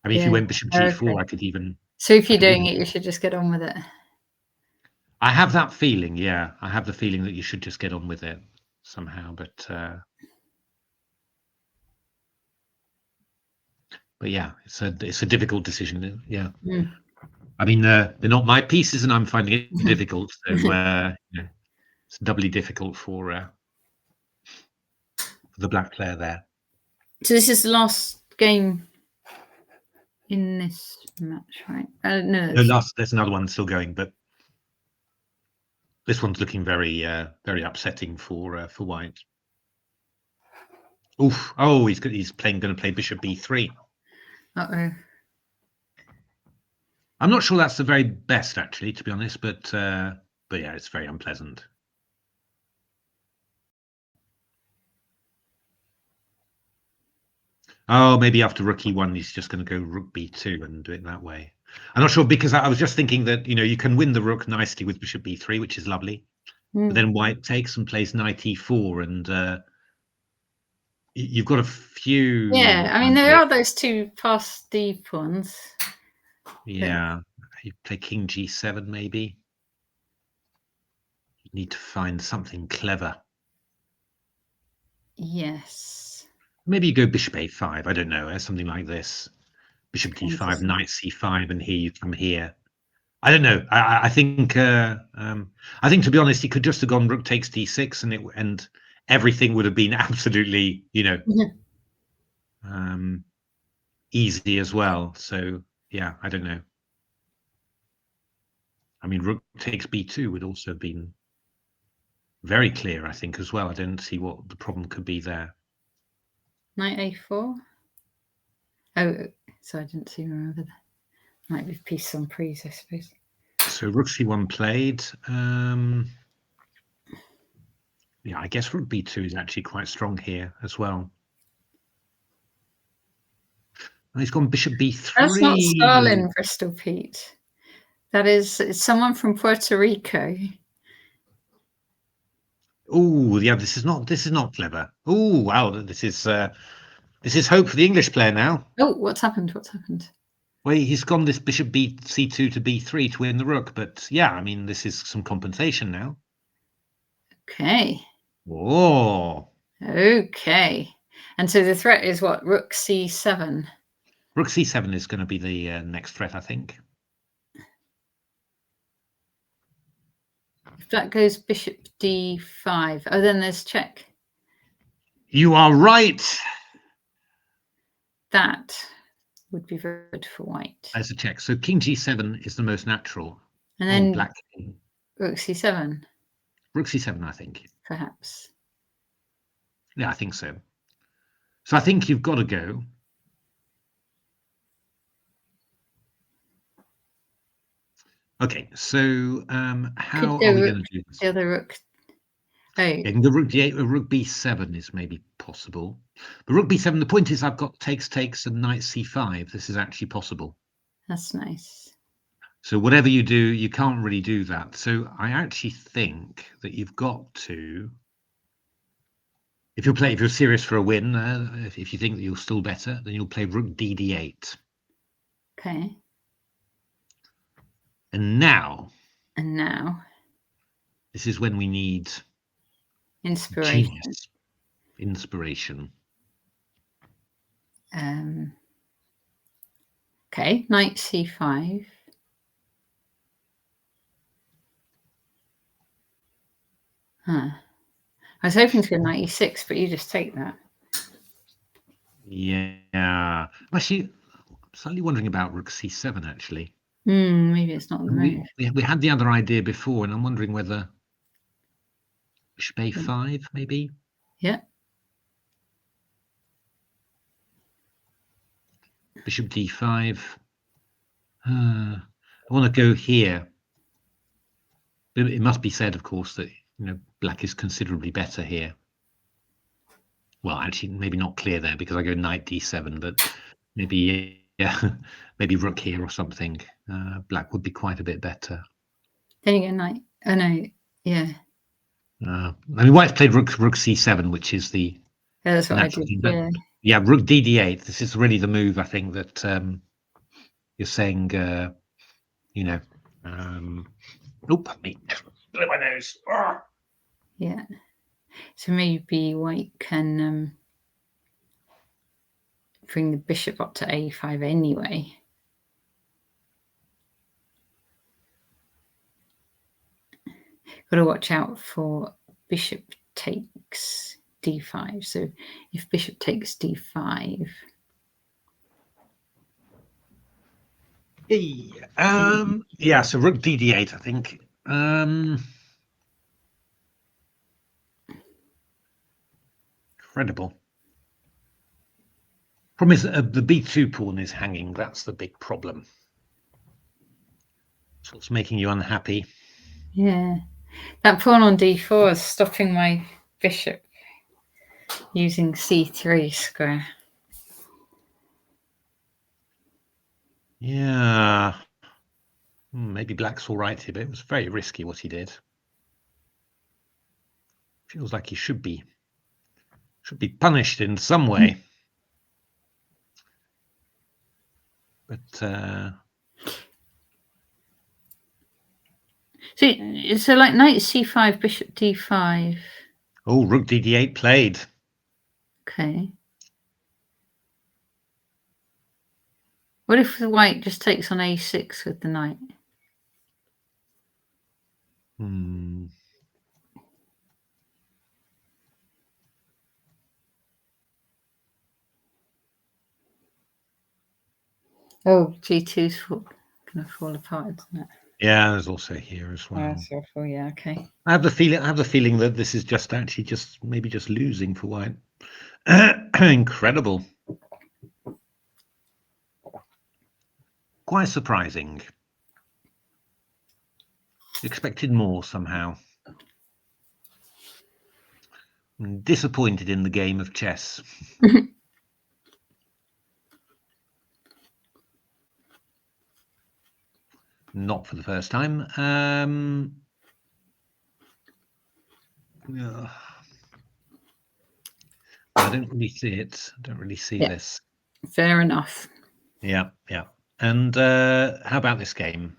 [SPEAKER 2] I mean, if you went bishop g4, I could even.
[SPEAKER 1] So if you're doing it, you should just get on with it.
[SPEAKER 2] I have that feeling. Yeah, I have the feeling that you should just get on with it somehow. But yeah, it's a difficult decision. Yeah. I mean, they're not my pieces, and I'm finding it difficult. So it's doubly difficult for the black player there.
[SPEAKER 1] So this is the last game in this match, right? No,
[SPEAKER 2] there's another one still going, but this one's looking very upsetting for white. Oof! Oh, he's going to play bishop b3.
[SPEAKER 1] Uh-oh.
[SPEAKER 2] I'm not sure that's the very best, actually, to be honest, but yeah, it's very unpleasant. Oh, maybe after rook e1, he's just going to go rook b2 and do it that way. I'm not sure, because I was just thinking that you can win the rook nicely with bishop b3, which is lovely. But then white takes and plays knight e4, and you've got a few.
[SPEAKER 1] Yeah, I mean, there are those two passed d pawns.
[SPEAKER 2] Yeah, you play king g7 maybe. You need to find something clever.
[SPEAKER 1] Yes.
[SPEAKER 2] Maybe you go bishop a5. I don't know, something like this. Bishop d5, knight c5, and here you come here. I don't know. I think to be honest, he could just have gone rook takes d6, and everything would have been absolutely, easy as well. So yeah, I don't know. I mean, rook takes b2 would also have been very clear, I think, as well. I don't see what the problem could be there.
[SPEAKER 1] Knight a4. Oh, so I didn't see her over there. Might be piece on prise, I suppose.
[SPEAKER 2] So rook c1 played. Yeah, I guess rook b2 is actually quite strong here as well. And he's gone bishop b3.
[SPEAKER 1] That's not Stalin, Bristol Pete. That is, it's someone from Puerto Rico.
[SPEAKER 2] Oh, yeah, this is not clever. Oh, wow, this is hope for the English player now.
[SPEAKER 1] Oh, what's happened? What's happened?
[SPEAKER 2] Well, he's gone this bishop c2 to b3 to win the rook, but yeah, I mean, this is some compensation now.
[SPEAKER 1] Okay.
[SPEAKER 2] Oh.
[SPEAKER 1] Okay. And so the threat is what? Rook c7.
[SPEAKER 2] Rook c7 is going to be the next threat, I think.
[SPEAKER 1] If that goes bishop d5, oh, then there's check.
[SPEAKER 2] You are right.
[SPEAKER 1] That would be very good for white.
[SPEAKER 2] There's a check. So king g7 is the most natural.
[SPEAKER 1] And then
[SPEAKER 2] black.
[SPEAKER 1] rook c7.
[SPEAKER 2] Rook c7, I think.
[SPEAKER 1] Perhaps.
[SPEAKER 2] Yeah, I think so. So I think you've got to go. Okay, so how are we going to do this?
[SPEAKER 1] The other rook. Oh.
[SPEAKER 2] Yeah, the rook d8, rook b7 is maybe possible. But rook b7, the point is I've got takes, and knight c5. This is actually possible.
[SPEAKER 1] That's nice.
[SPEAKER 2] So whatever you do, you can't really do that. So I actually think that you've got to, if you're serious for a win, if you think that you're still better, then you'll play rook d8.
[SPEAKER 1] Okay.
[SPEAKER 2] And now this is when we need
[SPEAKER 1] inspiration.
[SPEAKER 2] Genius. Inspiration.
[SPEAKER 1] Okay, knight c5. Huh. I was hoping to go knight e6, but you just take that.
[SPEAKER 2] Yeah. Actually, I'm slightly wondering about rook c7, actually.
[SPEAKER 1] Maybe it's not the move.
[SPEAKER 2] We had the other idea before, and I'm wondering whether bishop a5, maybe?
[SPEAKER 1] Yeah.
[SPEAKER 2] Bishop d5. I want to go here. It must be said, of course, that black is considerably better here. Well, actually, maybe not clear there because I go knight d7, but maybe maybe rook here or something. Black would be quite a bit better.
[SPEAKER 1] Then you go knight. Oh no, yeah.
[SPEAKER 2] I mean, white's played rook c7, which is the
[SPEAKER 1] that's what I did.
[SPEAKER 2] Yeah, rook d8. This is really the move, I think, that you're saying. Oop, me. Blow my nose.
[SPEAKER 1] Yeah. So maybe white can bring the bishop up to a5 anyway. Got to watch out for bishop takes d5. So if bishop takes d5.
[SPEAKER 2] Yeah, so rook d8, I think. Incredible. Problem is the b2 pawn is hanging. That's the big problem. That's what's making you unhappy.
[SPEAKER 1] Yeah. That pawn on d4 is stopping my bishop using c3 square.
[SPEAKER 2] Yeah. Maybe black's all right here, but it was very risky what he did. Feels like he should be punished in some way. But
[SPEAKER 1] so like knight c5, bishop d5.
[SPEAKER 2] Oh, rook d8 played.
[SPEAKER 1] Okay. What if the white just takes on a6 with the knight? Oh, g2's going to fall apart, isn't it?
[SPEAKER 2] Yeah, there's also here as well.
[SPEAKER 1] That's awful. Yeah, okay.
[SPEAKER 2] I have the feeling that this is just maybe just losing for white. Incredible. Quite surprising. Expected more somehow. Disappointed in the game of chess. Not for the first time. I don't really see it. I don't really see this.
[SPEAKER 1] Fair enough.
[SPEAKER 2] Yeah. And how about this game?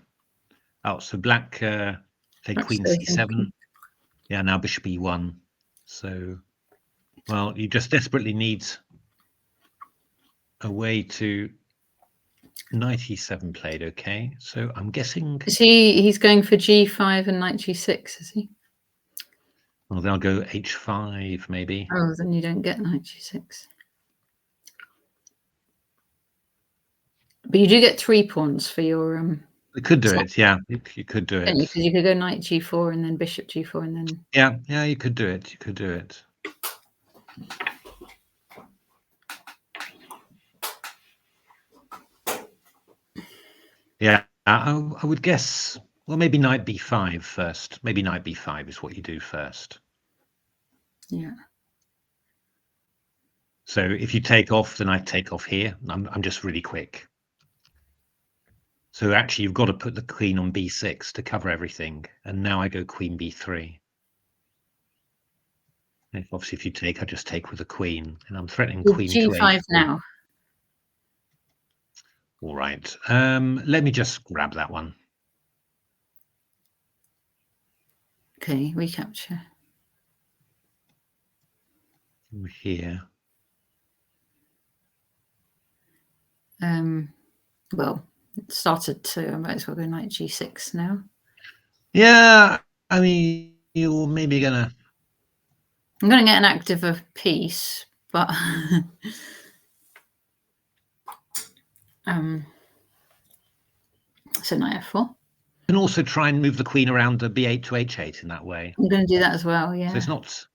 [SPEAKER 2] Oh, so black played queen c7. Yeah, now bishop e1. So, well, you just desperately need a way to knight e7 played. Okay, so I'm guessing
[SPEAKER 1] he's going for g5 and knight g6, is he?
[SPEAKER 2] Well, they'll go h5 maybe.
[SPEAKER 1] Oh, then you don't get knight g6. But you do get 3 pawns for your
[SPEAKER 2] You could do it, yeah. You could do it.
[SPEAKER 1] Because you could go knight g4 and then bishop g4 and then.
[SPEAKER 2] Yeah, you could do it. You could do it. Yeah, I would guess. Well, maybe knight b5 first. Maybe knight b5 is what you do first.
[SPEAKER 1] Yeah.
[SPEAKER 2] So if you take off, then I take off here. I'm just really quick. So actually, you've got to put the queen on b6 to cover everything. And now I go queen b3. And obviously, if you take, I just take with the queen. And I'm threatening queen to
[SPEAKER 1] g5
[SPEAKER 2] a4.
[SPEAKER 1] now.
[SPEAKER 2] All right. Let me just grab that one.
[SPEAKER 1] Okay, recapture.
[SPEAKER 2] Over here.
[SPEAKER 1] Well, it started to. I might as well go knight g6 now.
[SPEAKER 2] Yeah, I mean, you're maybe gonna.
[SPEAKER 1] I'm gonna get an active of piece, but so knight f4.
[SPEAKER 2] You can also try and move the queen around the b8 to h8 in that way.
[SPEAKER 1] I'm going to do that as well, yeah.
[SPEAKER 2] So it's not.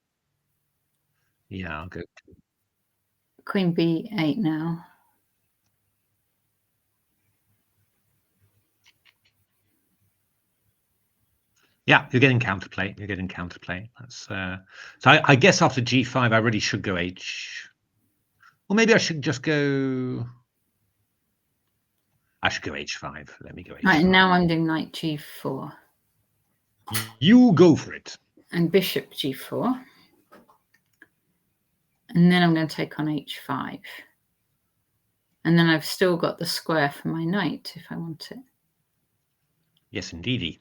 [SPEAKER 2] Yeah, I'll go.
[SPEAKER 1] Queen b8 now.
[SPEAKER 2] Yeah, you're getting counterplay. You're getting counterplay. That's so. I guess after g5, I really should go h. Or maybe I should just go. I should go h5. Let me go h5.
[SPEAKER 1] Right, and now I'm doing knight g4.
[SPEAKER 2] You go for it.
[SPEAKER 1] And bishop g4. And then I'm going to take on h5. And then I've still got the square for my knight if I want it.
[SPEAKER 2] Yes, indeedy.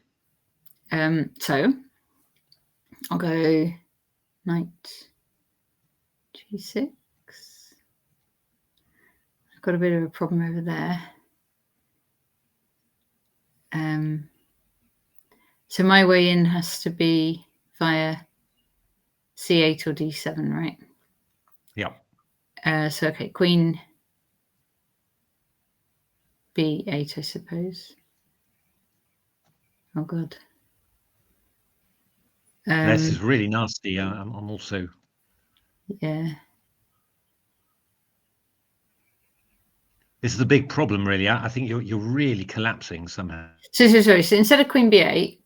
[SPEAKER 1] So I'll go knight g6. I've got a bit of a problem over there. So my way in has to be via c8 or d7, right?
[SPEAKER 2] Yeah.
[SPEAKER 1] So okay, queen b8, I suppose. Oh god.
[SPEAKER 2] This is really nasty. I'm also.
[SPEAKER 1] Yeah.
[SPEAKER 2] This is the big problem, really. I think you're really collapsing somehow.
[SPEAKER 1] So instead of queen b8,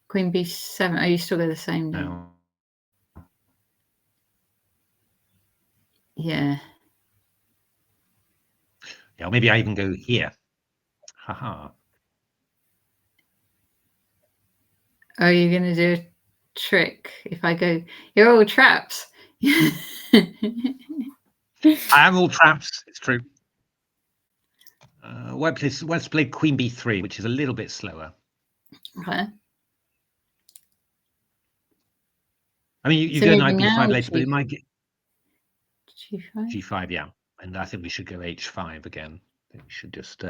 [SPEAKER 1] queen b7. Oh, you still go the same now. Yeah.
[SPEAKER 2] Yeah, maybe I even go here. Haha.
[SPEAKER 1] Oh, you're going to do a trick if I go, you're all traps.
[SPEAKER 2] I am all traps. It's true. Let's play queen b3, which is a little bit slower.
[SPEAKER 1] Okay.
[SPEAKER 2] I mean, you
[SPEAKER 1] So
[SPEAKER 2] go knight
[SPEAKER 1] maybe
[SPEAKER 2] b5
[SPEAKER 1] now
[SPEAKER 2] later, but it might get
[SPEAKER 1] g5.
[SPEAKER 2] g5, yeah. And I think we should go h5 again. I think we should just.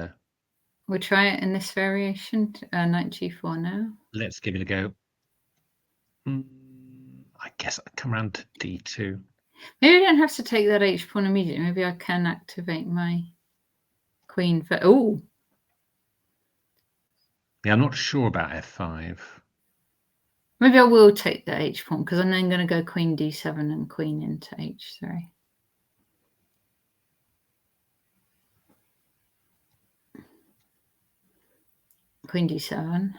[SPEAKER 1] We'll try it in this variation. Knight g4 now.
[SPEAKER 2] Let's give it a go. I guess I'll come around to d2.
[SPEAKER 1] Maybe I don't have to take that h pawn immediately. Maybe I can activate my queen for. Oh.
[SPEAKER 2] Yeah, I'm not sure about f5.
[SPEAKER 1] Maybe I will take the h pawn because I'm then going to go queen d7 and queen into h3. Queen d7.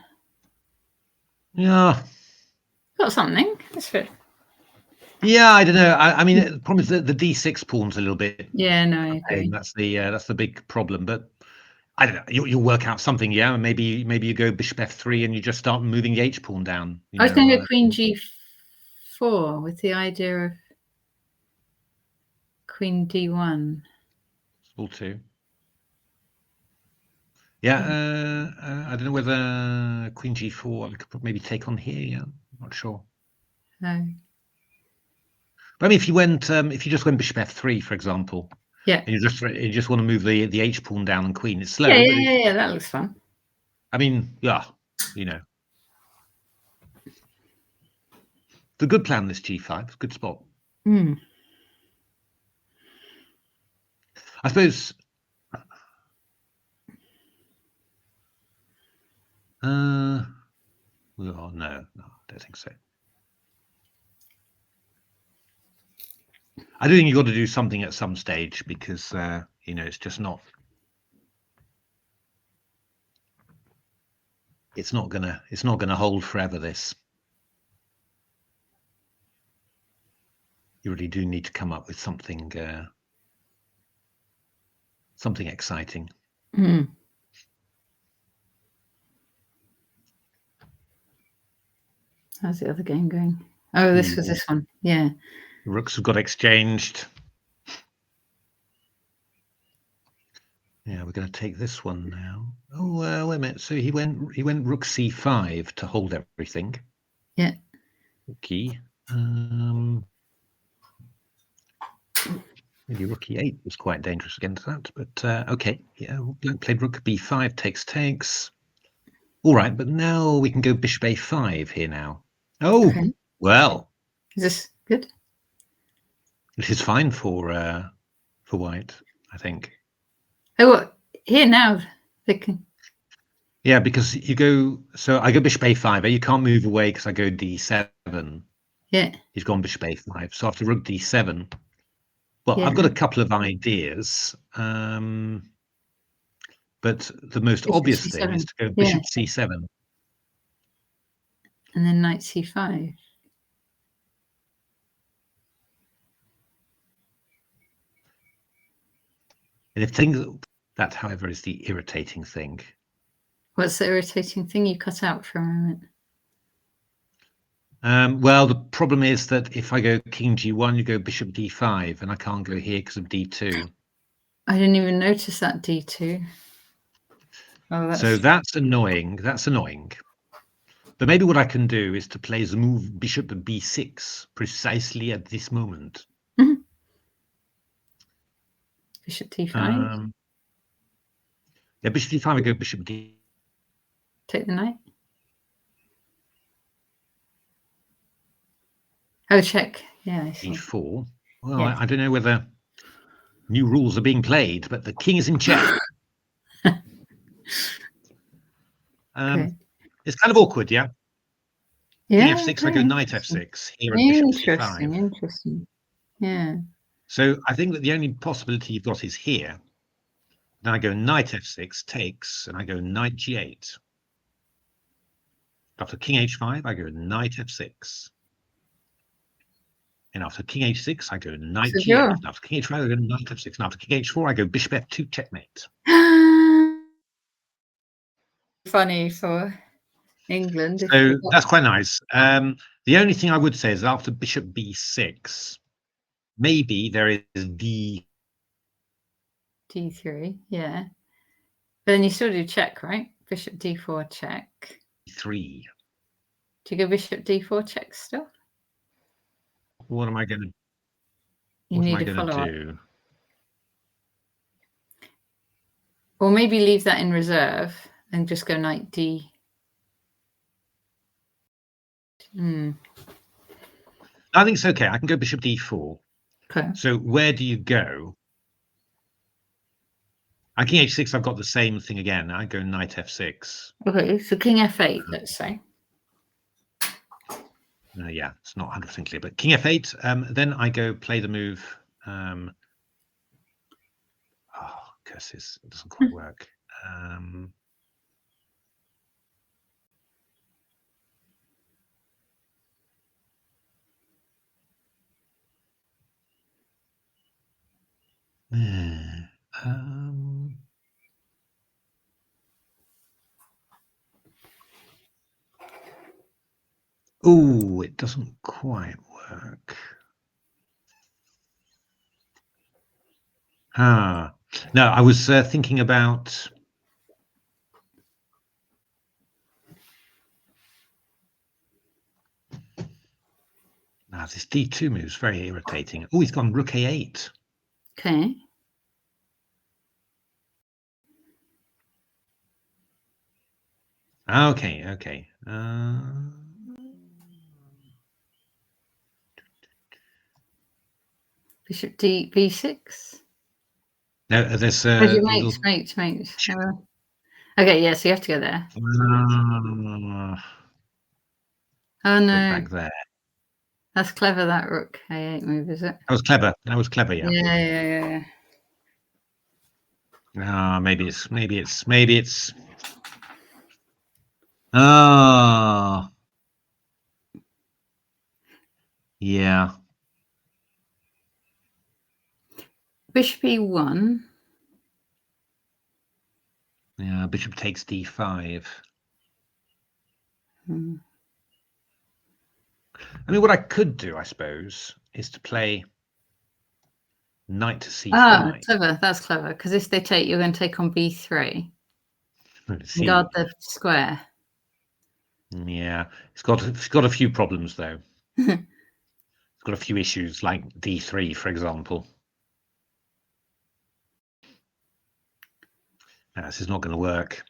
[SPEAKER 2] Yeah.
[SPEAKER 1] Got something. That's good.
[SPEAKER 2] Yeah, I don't know. I mean, the problem is that the d6 pawn's a little bit.
[SPEAKER 1] Yeah, no, I agree.
[SPEAKER 2] That's the big problem. But I don't know. You'll work out something. Yeah, maybe you go bishop f3 and you just start moving the h pawn down.
[SPEAKER 1] I was going to go queen g4 with the idea of queen d1.
[SPEAKER 2] all two. Yeah, I don't know whether Queen G4 I could maybe take on here. Yeah, not sure.
[SPEAKER 1] No.
[SPEAKER 2] But I mean, if you just went Bishop F3, for example,
[SPEAKER 1] Yeah.
[SPEAKER 2] and you just want to move the H pawn down and Queen, it's slow.
[SPEAKER 1] Yeah,
[SPEAKER 2] but
[SPEAKER 1] yeah, that looks fun.
[SPEAKER 2] I mean, yeah, you know, it's a good plan. This G5, it's a good spot.
[SPEAKER 1] Hmm.
[SPEAKER 2] I suppose. Well, no, I don't think so. I do think you've got to do something at some stage because you know, it's just not. It's not gonna hold forever. This. You really do need to come up with something something exciting.
[SPEAKER 1] Hmm. How's the other game going? Oh, this was this one. Yeah.
[SPEAKER 2] Rooks have got exchanged. Yeah, we're going to take this one now. Oh, wait a minute. So he went Rook C5 to hold everything.
[SPEAKER 1] Yeah.
[SPEAKER 2] Okay. Maybe Rook E8 was quite dangerous against that, but okay. Yeah, played Rook B5 takes. All right, but now we can go Bishop A5 here now. Oh,
[SPEAKER 1] Okay.
[SPEAKER 2] well.
[SPEAKER 1] Is this good?
[SPEAKER 2] This is fine for white, I think.
[SPEAKER 1] Oh, what? Here now. They can.
[SPEAKER 2] Yeah, because you go. So I go Bishop A5. You can't move away because I go D7.
[SPEAKER 1] Yeah.
[SPEAKER 2] He's gone Bishop A5. So after Rook D7. Well,
[SPEAKER 1] Yeah.
[SPEAKER 2] I've got a couple of ideas. But the most
[SPEAKER 1] Bishop
[SPEAKER 2] obvious
[SPEAKER 1] C7.
[SPEAKER 2] thing is to go
[SPEAKER 1] Yeah.
[SPEAKER 2] Bishop C7.
[SPEAKER 1] And then Knight C5.
[SPEAKER 2] And if things that, however, is the irritating thing.
[SPEAKER 1] What's the irritating thing you cut out for a moment?
[SPEAKER 2] Well, the problem is that if I go King G1, you go Bishop D5, and I can't go here because of D2.
[SPEAKER 1] I didn't even notice that D2. Oh,
[SPEAKER 2] So that's annoying. That's annoying. But maybe what I can do is to play the move Bishop B6 precisely at this moment.
[SPEAKER 1] Bishop T5.
[SPEAKER 2] Yeah, Bishop D5, I go Bishop D.
[SPEAKER 1] Take the knight. Oh, check. Yeah, I see.
[SPEAKER 2] E4. Well,
[SPEAKER 1] Yes.
[SPEAKER 2] I don't know whether new rules are being played, but the king is in check.
[SPEAKER 1] Okay.
[SPEAKER 2] It's kind of awkward, yeah?
[SPEAKER 1] Yeah.
[SPEAKER 2] King F6, I go Knight F6. Here at Bishop
[SPEAKER 1] Interesting.
[SPEAKER 2] C5.
[SPEAKER 1] Interesting. Yeah.
[SPEAKER 2] So I think that the only possibility you've got is here. Then I go Knight F6, takes, and I go Knight G8. After King H5, I go Knight F6. And after King H6, I go Knight G8.
[SPEAKER 1] Sure.
[SPEAKER 2] And after King H5, I go Knight F6. And after King H4, I go Bishop F2, checkmate.
[SPEAKER 1] Funny for England.
[SPEAKER 2] So that's quite nice. The only thing I would say is after Bishop B6, maybe there is D3.
[SPEAKER 1] Yeah. But then you still do check, right? Bishop D4 check. Do you go Bishop D4 check still?
[SPEAKER 2] What am I going to?
[SPEAKER 1] You
[SPEAKER 2] What am
[SPEAKER 1] need
[SPEAKER 2] I
[SPEAKER 1] a
[SPEAKER 2] going to
[SPEAKER 1] follow-up.
[SPEAKER 2] do?
[SPEAKER 1] Or maybe leave that in reserve and just go Knight D.
[SPEAKER 2] I think it's okay. I can go Bishop D4.
[SPEAKER 1] Okay.
[SPEAKER 2] So where do you go? At King H6, I've got the same thing again. I go Knight F6.
[SPEAKER 1] Okay, so King F8, let's say.
[SPEAKER 2] Yeah, it's not 100% clear, but King F8. Then I go play the move. Oh, curses! It doesn't quite work. Oh, it doesn't quite work. No, I was thinking about. Now, this D2 move is very irritating. Oh, he's gone rook A8.
[SPEAKER 1] Okay.
[SPEAKER 2] Okay, okay.
[SPEAKER 1] Bishop D B6.
[SPEAKER 2] No, there's a
[SPEAKER 1] Where's your
[SPEAKER 2] little.
[SPEAKER 1] mate. Okay, yeah, so you have to go there. Oh
[SPEAKER 2] Go
[SPEAKER 1] no,
[SPEAKER 2] back there.
[SPEAKER 1] that's clever. That rook A8 move, is it?
[SPEAKER 2] That was clever. That was clever. Yeah.
[SPEAKER 1] Yeah.
[SPEAKER 2] Maybe it's. Oh. Yeah.
[SPEAKER 1] Bishop E1.
[SPEAKER 2] Yeah. Bishop takes D5.
[SPEAKER 1] Hmm.
[SPEAKER 2] I mean, what I could do, I suppose, is to play knight to C5.
[SPEAKER 1] Ah, clever. That's clever. Because if they take, you're going to take on B3.
[SPEAKER 2] See.
[SPEAKER 1] Guard the square.
[SPEAKER 2] Yeah, it's got a few problems though. It's got a few issues like D3, for example. This is not going to work.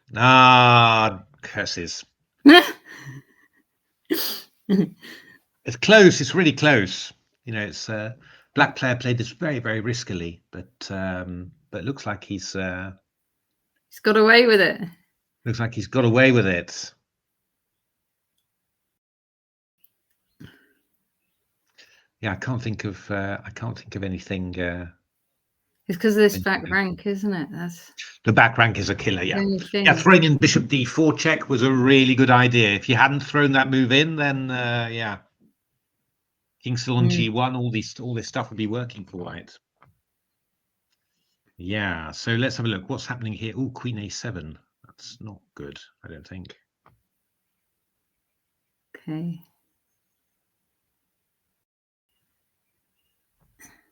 [SPEAKER 2] Curses. It's close. It's really close. You know, it's black player played this very, very riskily, but it looks like he's
[SPEAKER 1] got away with it.
[SPEAKER 2] Looks like he's got away with it. Yeah, I can't think of anything.
[SPEAKER 1] It's because of this back rank, isn't it? That's
[SPEAKER 2] the back rank is a killer. Yeah,
[SPEAKER 1] the only thing.
[SPEAKER 2] yeah. Throwing in Bishop D4 check was a really good idea. If you hadn't thrown that move in, then yeah, King still on G1. All this stuff would be working for white. Yeah. So let's have a look. What's happening here? Oh, Queen A7. That's not good, I don't think.
[SPEAKER 1] Okay.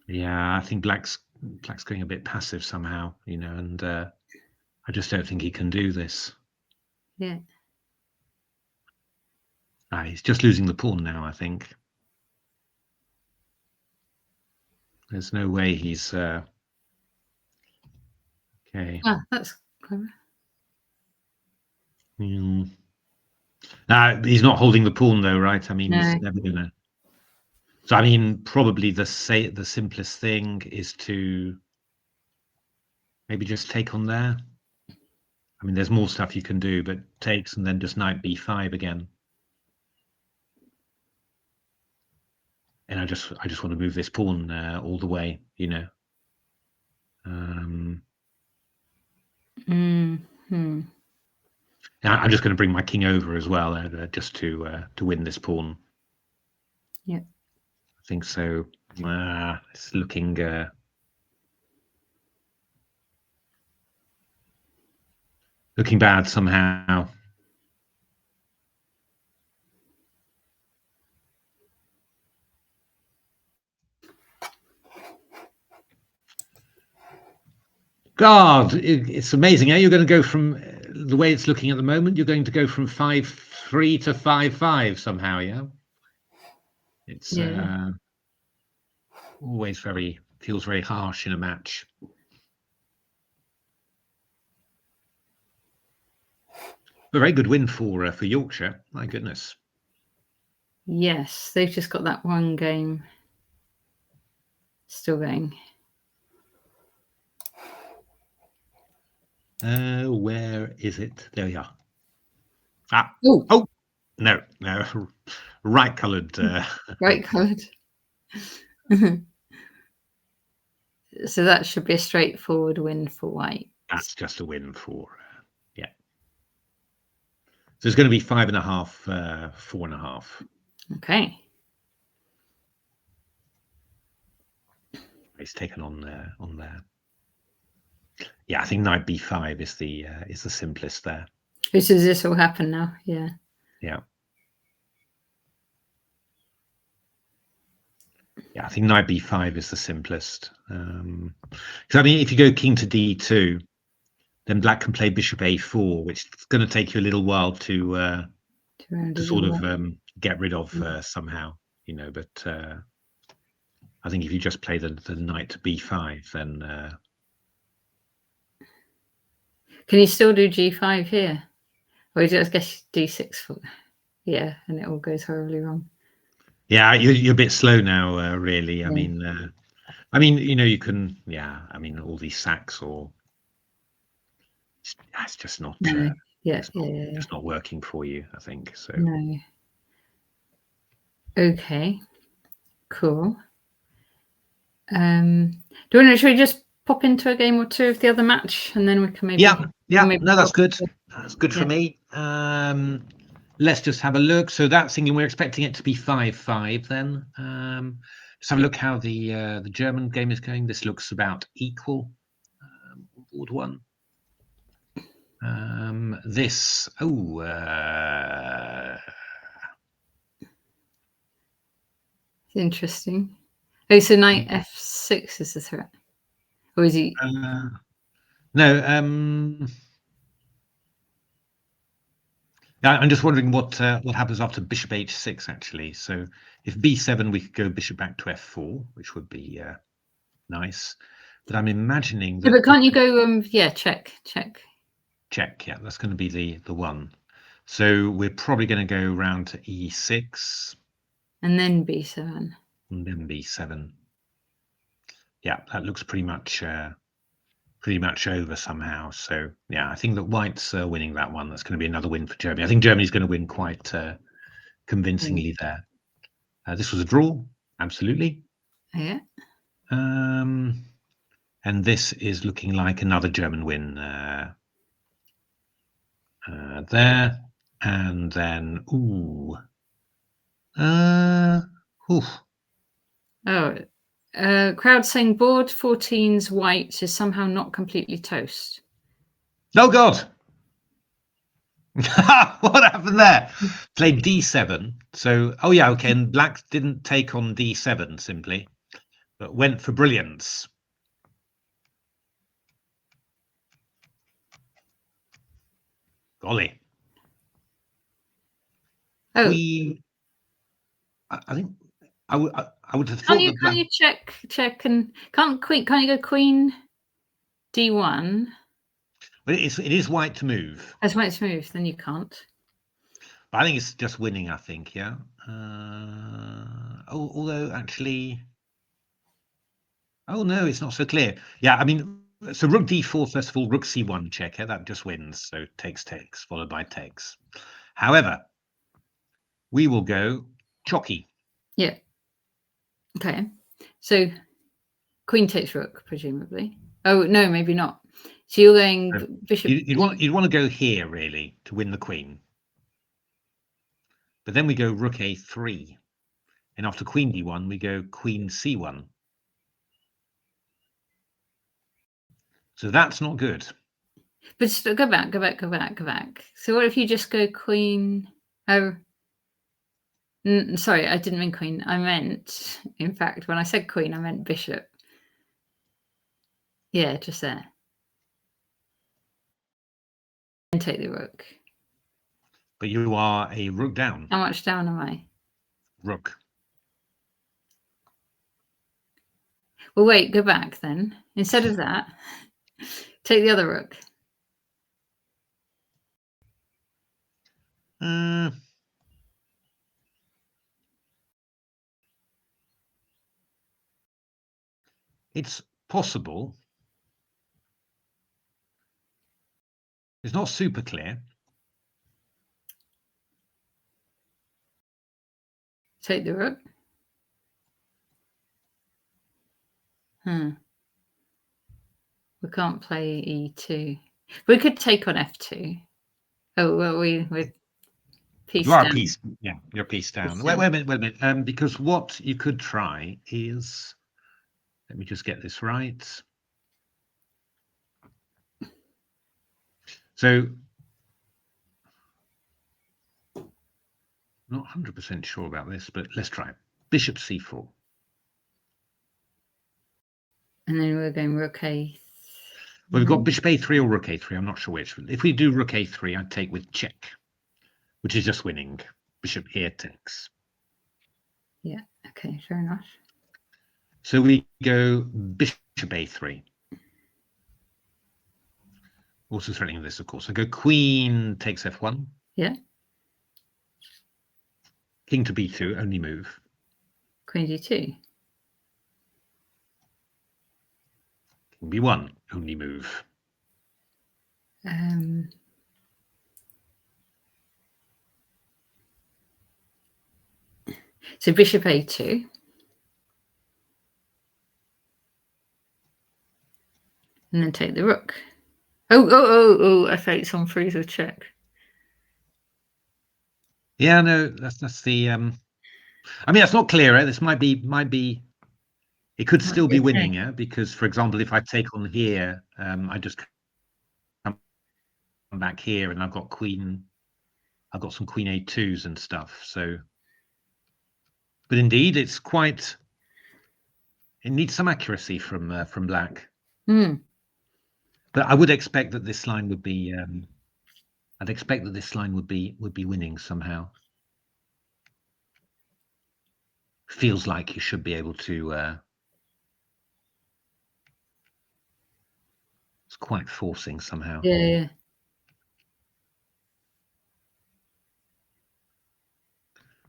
[SPEAKER 2] Yeah, I think black's going a bit passive somehow, you know, and I just don't think he can do this.
[SPEAKER 1] Yeah.
[SPEAKER 2] He's just losing the pawn now, I think. There's no way he's okay.
[SPEAKER 1] That's clever.
[SPEAKER 2] No, he's not holding the pawn though, right? I mean, he's never gonna. So I mean, probably the simplest thing is to maybe just take on there. I mean, there's more stuff you can do, but takes and then just knight B5 again. And I just want to move this pawn all the way, you know. I'm just going to bring my king over as well, just to win this pawn.
[SPEAKER 1] Yeah,
[SPEAKER 2] I think so. It's looking bad somehow. God, it's amazing. You're going to go from the way it's looking at the moment. You're going to go from 5-3 to 5-5 somehow. Yeah, it's always feels very harsh in a match. A very good win for Yorkshire. My goodness.
[SPEAKER 1] Yes, they've just got that one game still going.
[SPEAKER 2] Where is it? There we are.
[SPEAKER 1] Oh
[SPEAKER 2] no, right coloured.
[SPEAKER 1] Right coloured. So that should be a straightforward win for white.
[SPEAKER 2] That's just a win for yeah. So it's going to be 5.5, 4.5.
[SPEAKER 1] Okay.
[SPEAKER 2] It's taken on there. Yeah, I think knight B5 is the simplest there.
[SPEAKER 1] Does this all happen now? Yeah.
[SPEAKER 2] Yeah. Yeah, I think knight b5 is the simplest. Because I mean, if you go king to d2, then black can play bishop a4, which is going to take you a little while to sort of get rid of somehow, you know. But I think if you just play the knight to b5, then
[SPEAKER 1] can you still do g5 here, or is it, I guess, d6 for, yeah, and it all goes horribly wrong.
[SPEAKER 2] Yeah, you're a bit slow now, really. Yeah. I mean, you know, you can, yeah. I mean, all these sacks, or it's just not.
[SPEAKER 1] No.
[SPEAKER 2] It's not working for you, I think. So
[SPEAKER 1] no. Okay. Cool. Do you want to, should we just pop into a game or two of the other match, and then we can maybe.
[SPEAKER 2] Yeah.
[SPEAKER 1] Maybe
[SPEAKER 2] No, that's good. That's good for me. Let's just have a look. So that's thinking we're expecting it to be 5-5 then. Let's have a look how the German game is going. This looks about equal. Board one. This.
[SPEAKER 1] Interesting. Oh, so knight f6 is the threat, or is he?
[SPEAKER 2] No. I'm just wondering what happens after bishop h6 actually. So if b7, we could go bishop back to f4, which would be nice. But I'm imagining that.
[SPEAKER 1] Yeah, but can't you go? Check.
[SPEAKER 2] Check. Yeah, that's going to be the one. So we're probably going to go round to e6,
[SPEAKER 1] and then b7,
[SPEAKER 2] and then b7. Yeah, that looks pretty much over somehow. So yeah, I think that white's winning that one. That's going to be another win for Germany. I think Germany's going to win quite convincingly there. This was a draw, absolutely.
[SPEAKER 1] Yeah.
[SPEAKER 2] And this is looking like another German win there, and then
[SPEAKER 1] Crowd saying board 14's white is somehow not completely toast.
[SPEAKER 2] Oh God. What happened there? Played d7. So, okay. And black didn't take on d7 simply, but went for brilliance. Golly.
[SPEAKER 1] Oh,
[SPEAKER 2] I think I would have thought that.
[SPEAKER 1] Can't you check and can't you go queen d1?
[SPEAKER 2] But it is white to move.
[SPEAKER 1] As white to move, then you can't.
[SPEAKER 2] But I think it's just winning. I think, yeah. Although actually, no, it's not so clear. Yeah, I mean, so rook d4 first of all, rook c1 check. That just wins. So takes followed by takes. However, we will go chalky.
[SPEAKER 1] Yeah. Okay. So queen takes rook, presumably. Oh no, maybe not. So you're going bishop.
[SPEAKER 2] You'd want to go here really to win the queen. But then we go rook a3, and after queen d1, we go queen c1. So that's not good.
[SPEAKER 1] But still, go back. So what if you just go queen? Oh, sorry, I didn't mean queen. I meant, in fact, when I said queen, I meant bishop. Yeah, just there. And take the rook.
[SPEAKER 2] But you are a rook down.
[SPEAKER 1] How much down am I?
[SPEAKER 2] Rook.
[SPEAKER 1] Well, wait, go back then. Instead of that, take the other rook.
[SPEAKER 2] It's possible. It's not super clear.
[SPEAKER 1] Take the rook. We can't play e2. We could take on f2. Oh well, we're piece
[SPEAKER 2] You are
[SPEAKER 1] down.
[SPEAKER 2] piece. Yeah, you're piece down. Wait a minute. Because what you could try is, let me just get this right. So, not 100% sure about this, but let's try it. Bishop c4.
[SPEAKER 1] And then we're going rook A.
[SPEAKER 2] Well, we've got bishop A3 or rook A3. I'm not sure which. If we do rook A3, I'd take with check, which is just winning. Bishop here takes.
[SPEAKER 1] Yeah. Okay. Fair enough.
[SPEAKER 2] So we go bishop A3. Also threatening this, of course. I go queen takes F1.
[SPEAKER 1] Yeah.
[SPEAKER 2] King to B2, only move.
[SPEAKER 1] Queen D2.
[SPEAKER 2] King B1, only move.
[SPEAKER 1] So bishop A2. And then take the rook. Oh, F8's on freeze with check.
[SPEAKER 2] Yeah, no, that's the I mean, that's not clear, right? This might be it could still be winning, yeah, because for example, if I take on here, I just come back here and I've got some queen A2s and stuff. So, but indeed, it's quite. It needs some accuracy from black. But I would expect that this line would be. I'd expect that this line would be winning somehow. Feels like you should be able to. It's quite forcing somehow.
[SPEAKER 1] Yeah.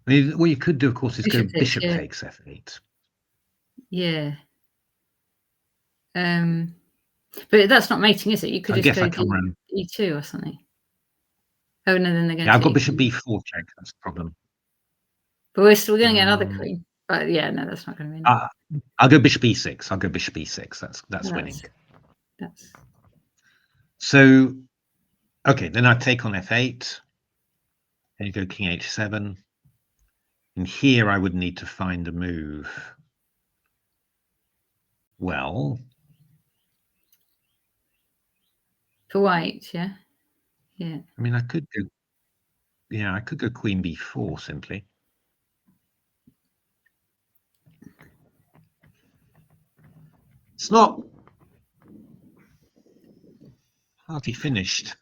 [SPEAKER 2] I mean, what you could do, of course, is go bishop
[SPEAKER 1] yeah.
[SPEAKER 2] takes F8.
[SPEAKER 1] Yeah. But that's not mating, is it? You could just go E2 or something. Oh no, then they're going.
[SPEAKER 2] Yeah, I've got bishop B4 check. That's the problem.
[SPEAKER 1] But we're still going to get another queen. But yeah, no, that's not going to be.
[SPEAKER 2] I'll go bishop E6. I'll go bishop E6. That's winning. So, okay, then I take on F8. Then you go King H7. And here I would need to find a move. Well,
[SPEAKER 1] for white, yeah. I
[SPEAKER 2] mean, I could go queen B4 simply. It's not hardly finished.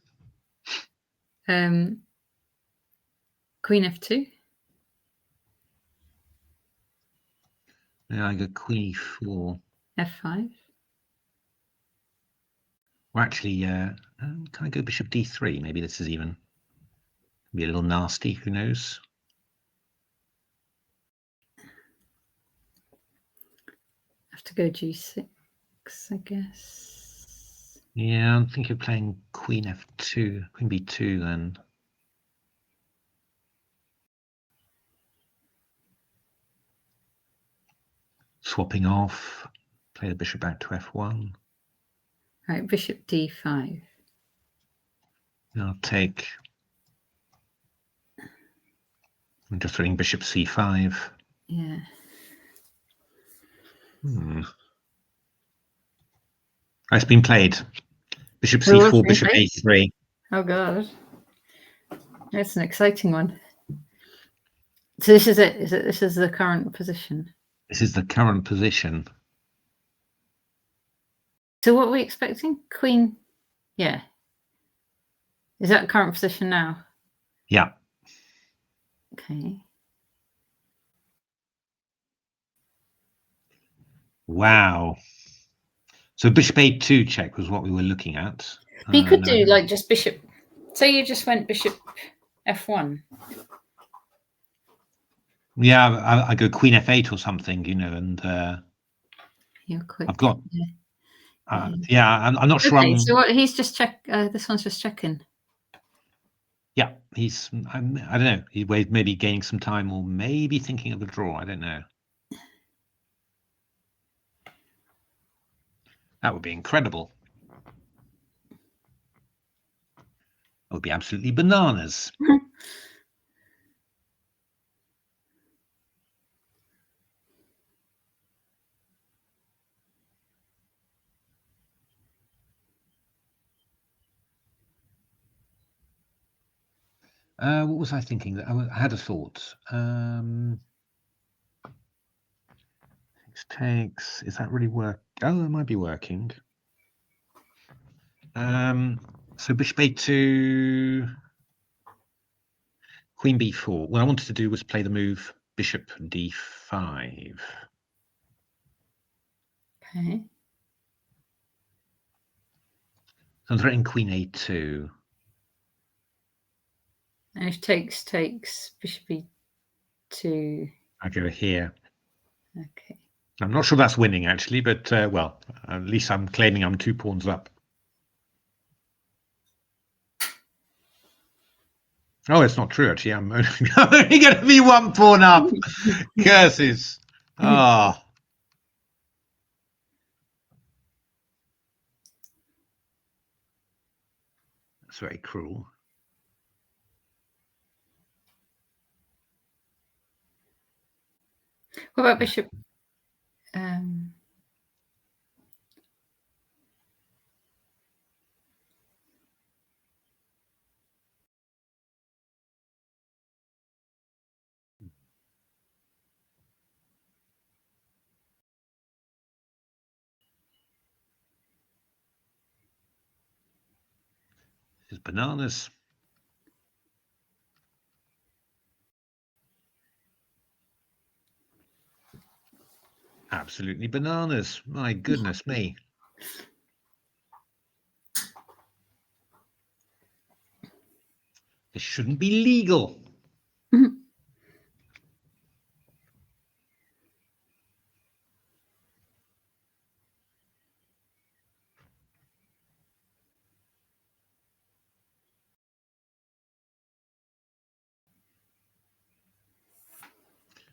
[SPEAKER 1] Queen F2.
[SPEAKER 2] Yeah, I go queen E4.
[SPEAKER 1] F5.
[SPEAKER 2] Or actually, can I go bishop D3? Maybe this is even be a little nasty. Who knows?
[SPEAKER 1] Have to go G6, I guess.
[SPEAKER 2] Yeah, I'm thinking of playing queen F2, queen B2 then. Swapping off, play the bishop back to F1.
[SPEAKER 1] Right, bishop D5.
[SPEAKER 2] I'll take. I'm just throwing bishop C5.
[SPEAKER 1] Yeah.
[SPEAKER 2] It's been played. Bishop C4, bishop A3.
[SPEAKER 1] Oh god, that's an exciting one. So this is it. This is the current position.
[SPEAKER 2] This is the current position.
[SPEAKER 1] So what are we expecting? Queen. Yeah. Is that current position now?
[SPEAKER 2] Yeah.
[SPEAKER 1] Okay.
[SPEAKER 2] Wow. So bishop A2 check was what we were looking at.
[SPEAKER 1] But you could do like just bishop. Say you just went bishop F1.
[SPEAKER 2] Yeah, I go queen F8 or something, you know, and
[SPEAKER 1] You're quick.
[SPEAKER 2] I've got. Yeah, I'm not sure.
[SPEAKER 1] Okay, so what, he's just this one's just checking.
[SPEAKER 2] Yeah, I don't know. He's maybe gaining some time, or maybe thinking of a draw. I don't know. That would be incredible. That would be absolutely bananas. What was I thinking? I had a thought. Takes. Is that really working? Oh, it might be working. So bishop a2, queen b4. What I wanted to do was play the move bishop d5.
[SPEAKER 1] Okay.
[SPEAKER 2] So I'm threatening queen a2.
[SPEAKER 1] And if takes, bishop e2.
[SPEAKER 2] I go here.
[SPEAKER 1] Okay.
[SPEAKER 2] I'm not sure that's winning, actually, but, well, at least I'm claiming I'm 2 pawns up. Oh, it's not true, actually. I'm only going to be 1 pawn up. Curses. Ah. That's very cruel.
[SPEAKER 1] What about bishop?
[SPEAKER 2] This is bananas. Absolutely bananas. My goodness me. This shouldn't be legal.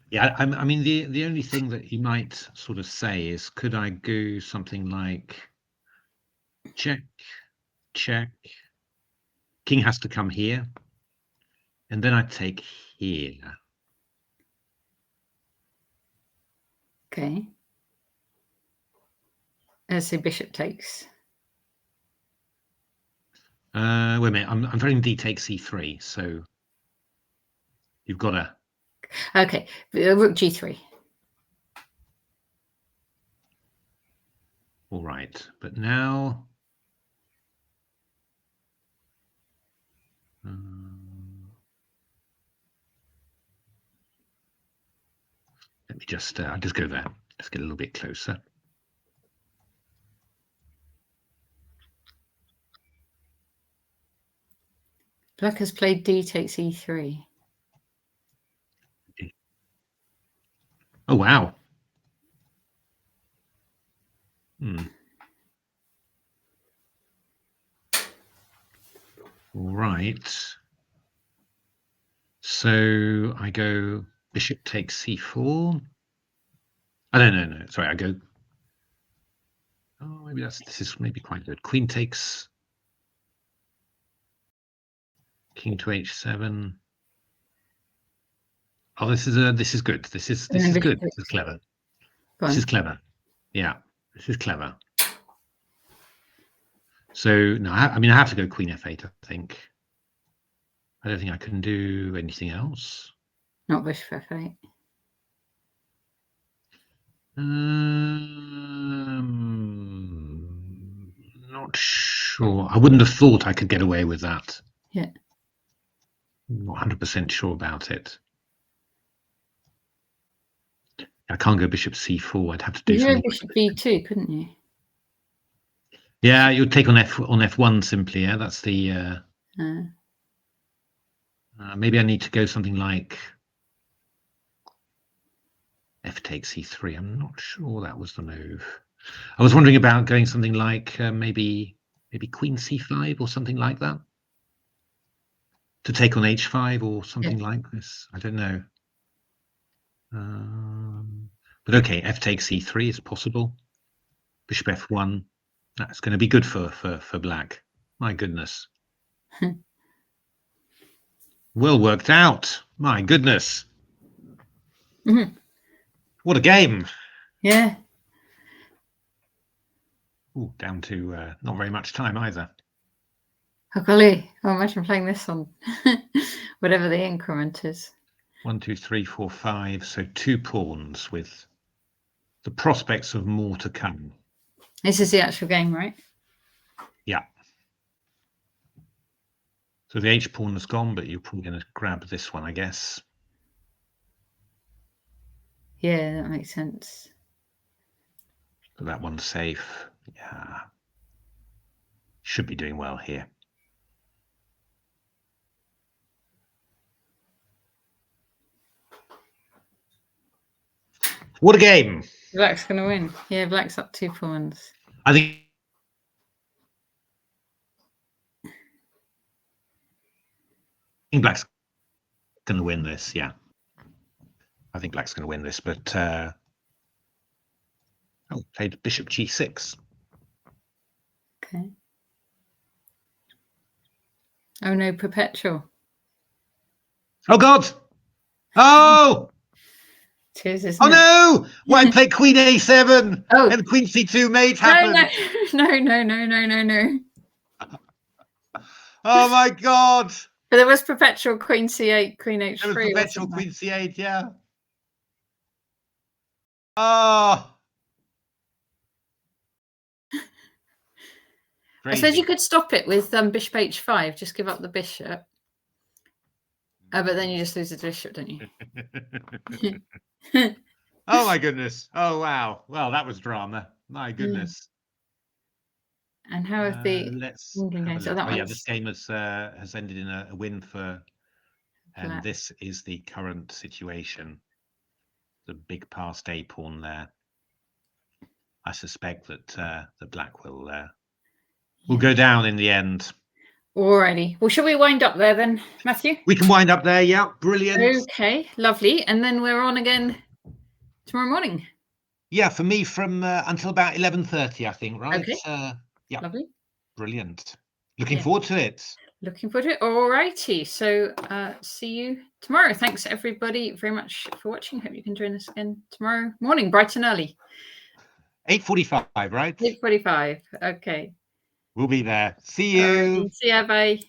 [SPEAKER 2] Yeah, I mean, the only thing that you might sort of say is, could I go something like check, check. King has to come here. And then I take here.
[SPEAKER 1] Okay. Let's say bishop takes.
[SPEAKER 2] Wait a minute. I'm threatening d takes e3, so you've got to.
[SPEAKER 1] Okay, rook g3.
[SPEAKER 2] All right, but now. Let me just. I'll just go there. Let's get a little bit closer.
[SPEAKER 1] Black has played d takes e3.
[SPEAKER 2] Oh wow. All right. So I go bishop takes c4. Oh, no. Sorry, I go. Oh, maybe this is maybe quite good. Queen takes. King to h7. Oh, this is good. This is good. This is good. This is clever. This is clever. Yeah, this is clever. So no, I mean I have to go queen f8. I think. I don't think I can do anything else.
[SPEAKER 1] Not bishop f8.
[SPEAKER 2] Not sure. I wouldn't have thought I could get away with that.
[SPEAKER 1] Yeah.
[SPEAKER 2] Not 100% sure about it. I can't go bishop c4. I'd have to do something.
[SPEAKER 1] Bishop b2, couldn't you?
[SPEAKER 2] Yeah, you'd take on f1 simply. Yeah, that's the. Maybe I need to go something like f takes e3. I'm not sure that was the move. I was wondering about going something like maybe queen c5 or something like that to take on h5 or something like this. I don't know. But okay, f takes e3 is possible. Bishop f1. That's going to be good for black. My goodness. Well worked out. My goodness. What a game.
[SPEAKER 1] Yeah.
[SPEAKER 2] Ooh, down to not very much time either.
[SPEAKER 1] Oh golly, imagine playing this on whatever the increment is.
[SPEAKER 2] 1, 2, 3, 4, 5. So 2 pawns with the prospects of more to come.
[SPEAKER 1] This is the actual game, right?
[SPEAKER 2] Yeah. So the H pawn has gone, but you're probably going to grab this one, I guess.
[SPEAKER 1] Yeah, that makes sense.
[SPEAKER 2] So that one's safe. Yeah. Should be doing well here. What a game.
[SPEAKER 1] Black's going to win. Yeah, Black's up 2 pawns.
[SPEAKER 2] I think Black's going to win this. Yeah. I think Black's going to win this, but oh, played bishop g6.
[SPEAKER 1] Okay. Oh no, perpetual.
[SPEAKER 2] Oh God! Oh!
[SPEAKER 1] Cheers, isn't
[SPEAKER 2] Oh
[SPEAKER 1] it?
[SPEAKER 2] no! White played queen a7
[SPEAKER 1] Oh.
[SPEAKER 2] and queen c2 mate happened.
[SPEAKER 1] No.
[SPEAKER 2] Oh my God!
[SPEAKER 1] But there was perpetual queen c8, queen h3.
[SPEAKER 2] There was perpetual
[SPEAKER 1] wasn't
[SPEAKER 2] queen c8, yeah. Oh.
[SPEAKER 1] I suppose you could stop it with bishop h5, just give up the bishop. But then you just lose the bishop, don't you?
[SPEAKER 2] Oh my goodness. Oh wow. Well, that was drama. My goodness.
[SPEAKER 1] And how have the
[SPEAKER 2] let's
[SPEAKER 1] England games?
[SPEAKER 2] have a look.
[SPEAKER 1] That
[SPEAKER 2] Oh yeah,
[SPEAKER 1] one's
[SPEAKER 2] this game has ended in a win for, and
[SPEAKER 1] Black.
[SPEAKER 2] this is the current situation. The big passed a pawn there. I suspect that the Black will go down in the end.
[SPEAKER 1] Alrighty. Well, shall we wind up there then, Matthew?
[SPEAKER 2] We can wind up there. Yeah, brilliant.
[SPEAKER 1] Okay, lovely. And then we're on again tomorrow morning.
[SPEAKER 2] Yeah, for me from until about 11:30, I think. Right.
[SPEAKER 1] Okay.
[SPEAKER 2] Yeah.
[SPEAKER 1] Lovely.
[SPEAKER 2] Brilliant. Looking forward to it.
[SPEAKER 1] Looking forward to it. Alrighty. So see you tomorrow. Thanks everybody very much for watching. Hope you can join us again tomorrow morning, bright and early.
[SPEAKER 2] 8:45, right?
[SPEAKER 1] 8:45. Okay.
[SPEAKER 2] We'll be there. See you.
[SPEAKER 1] See ya. Bye.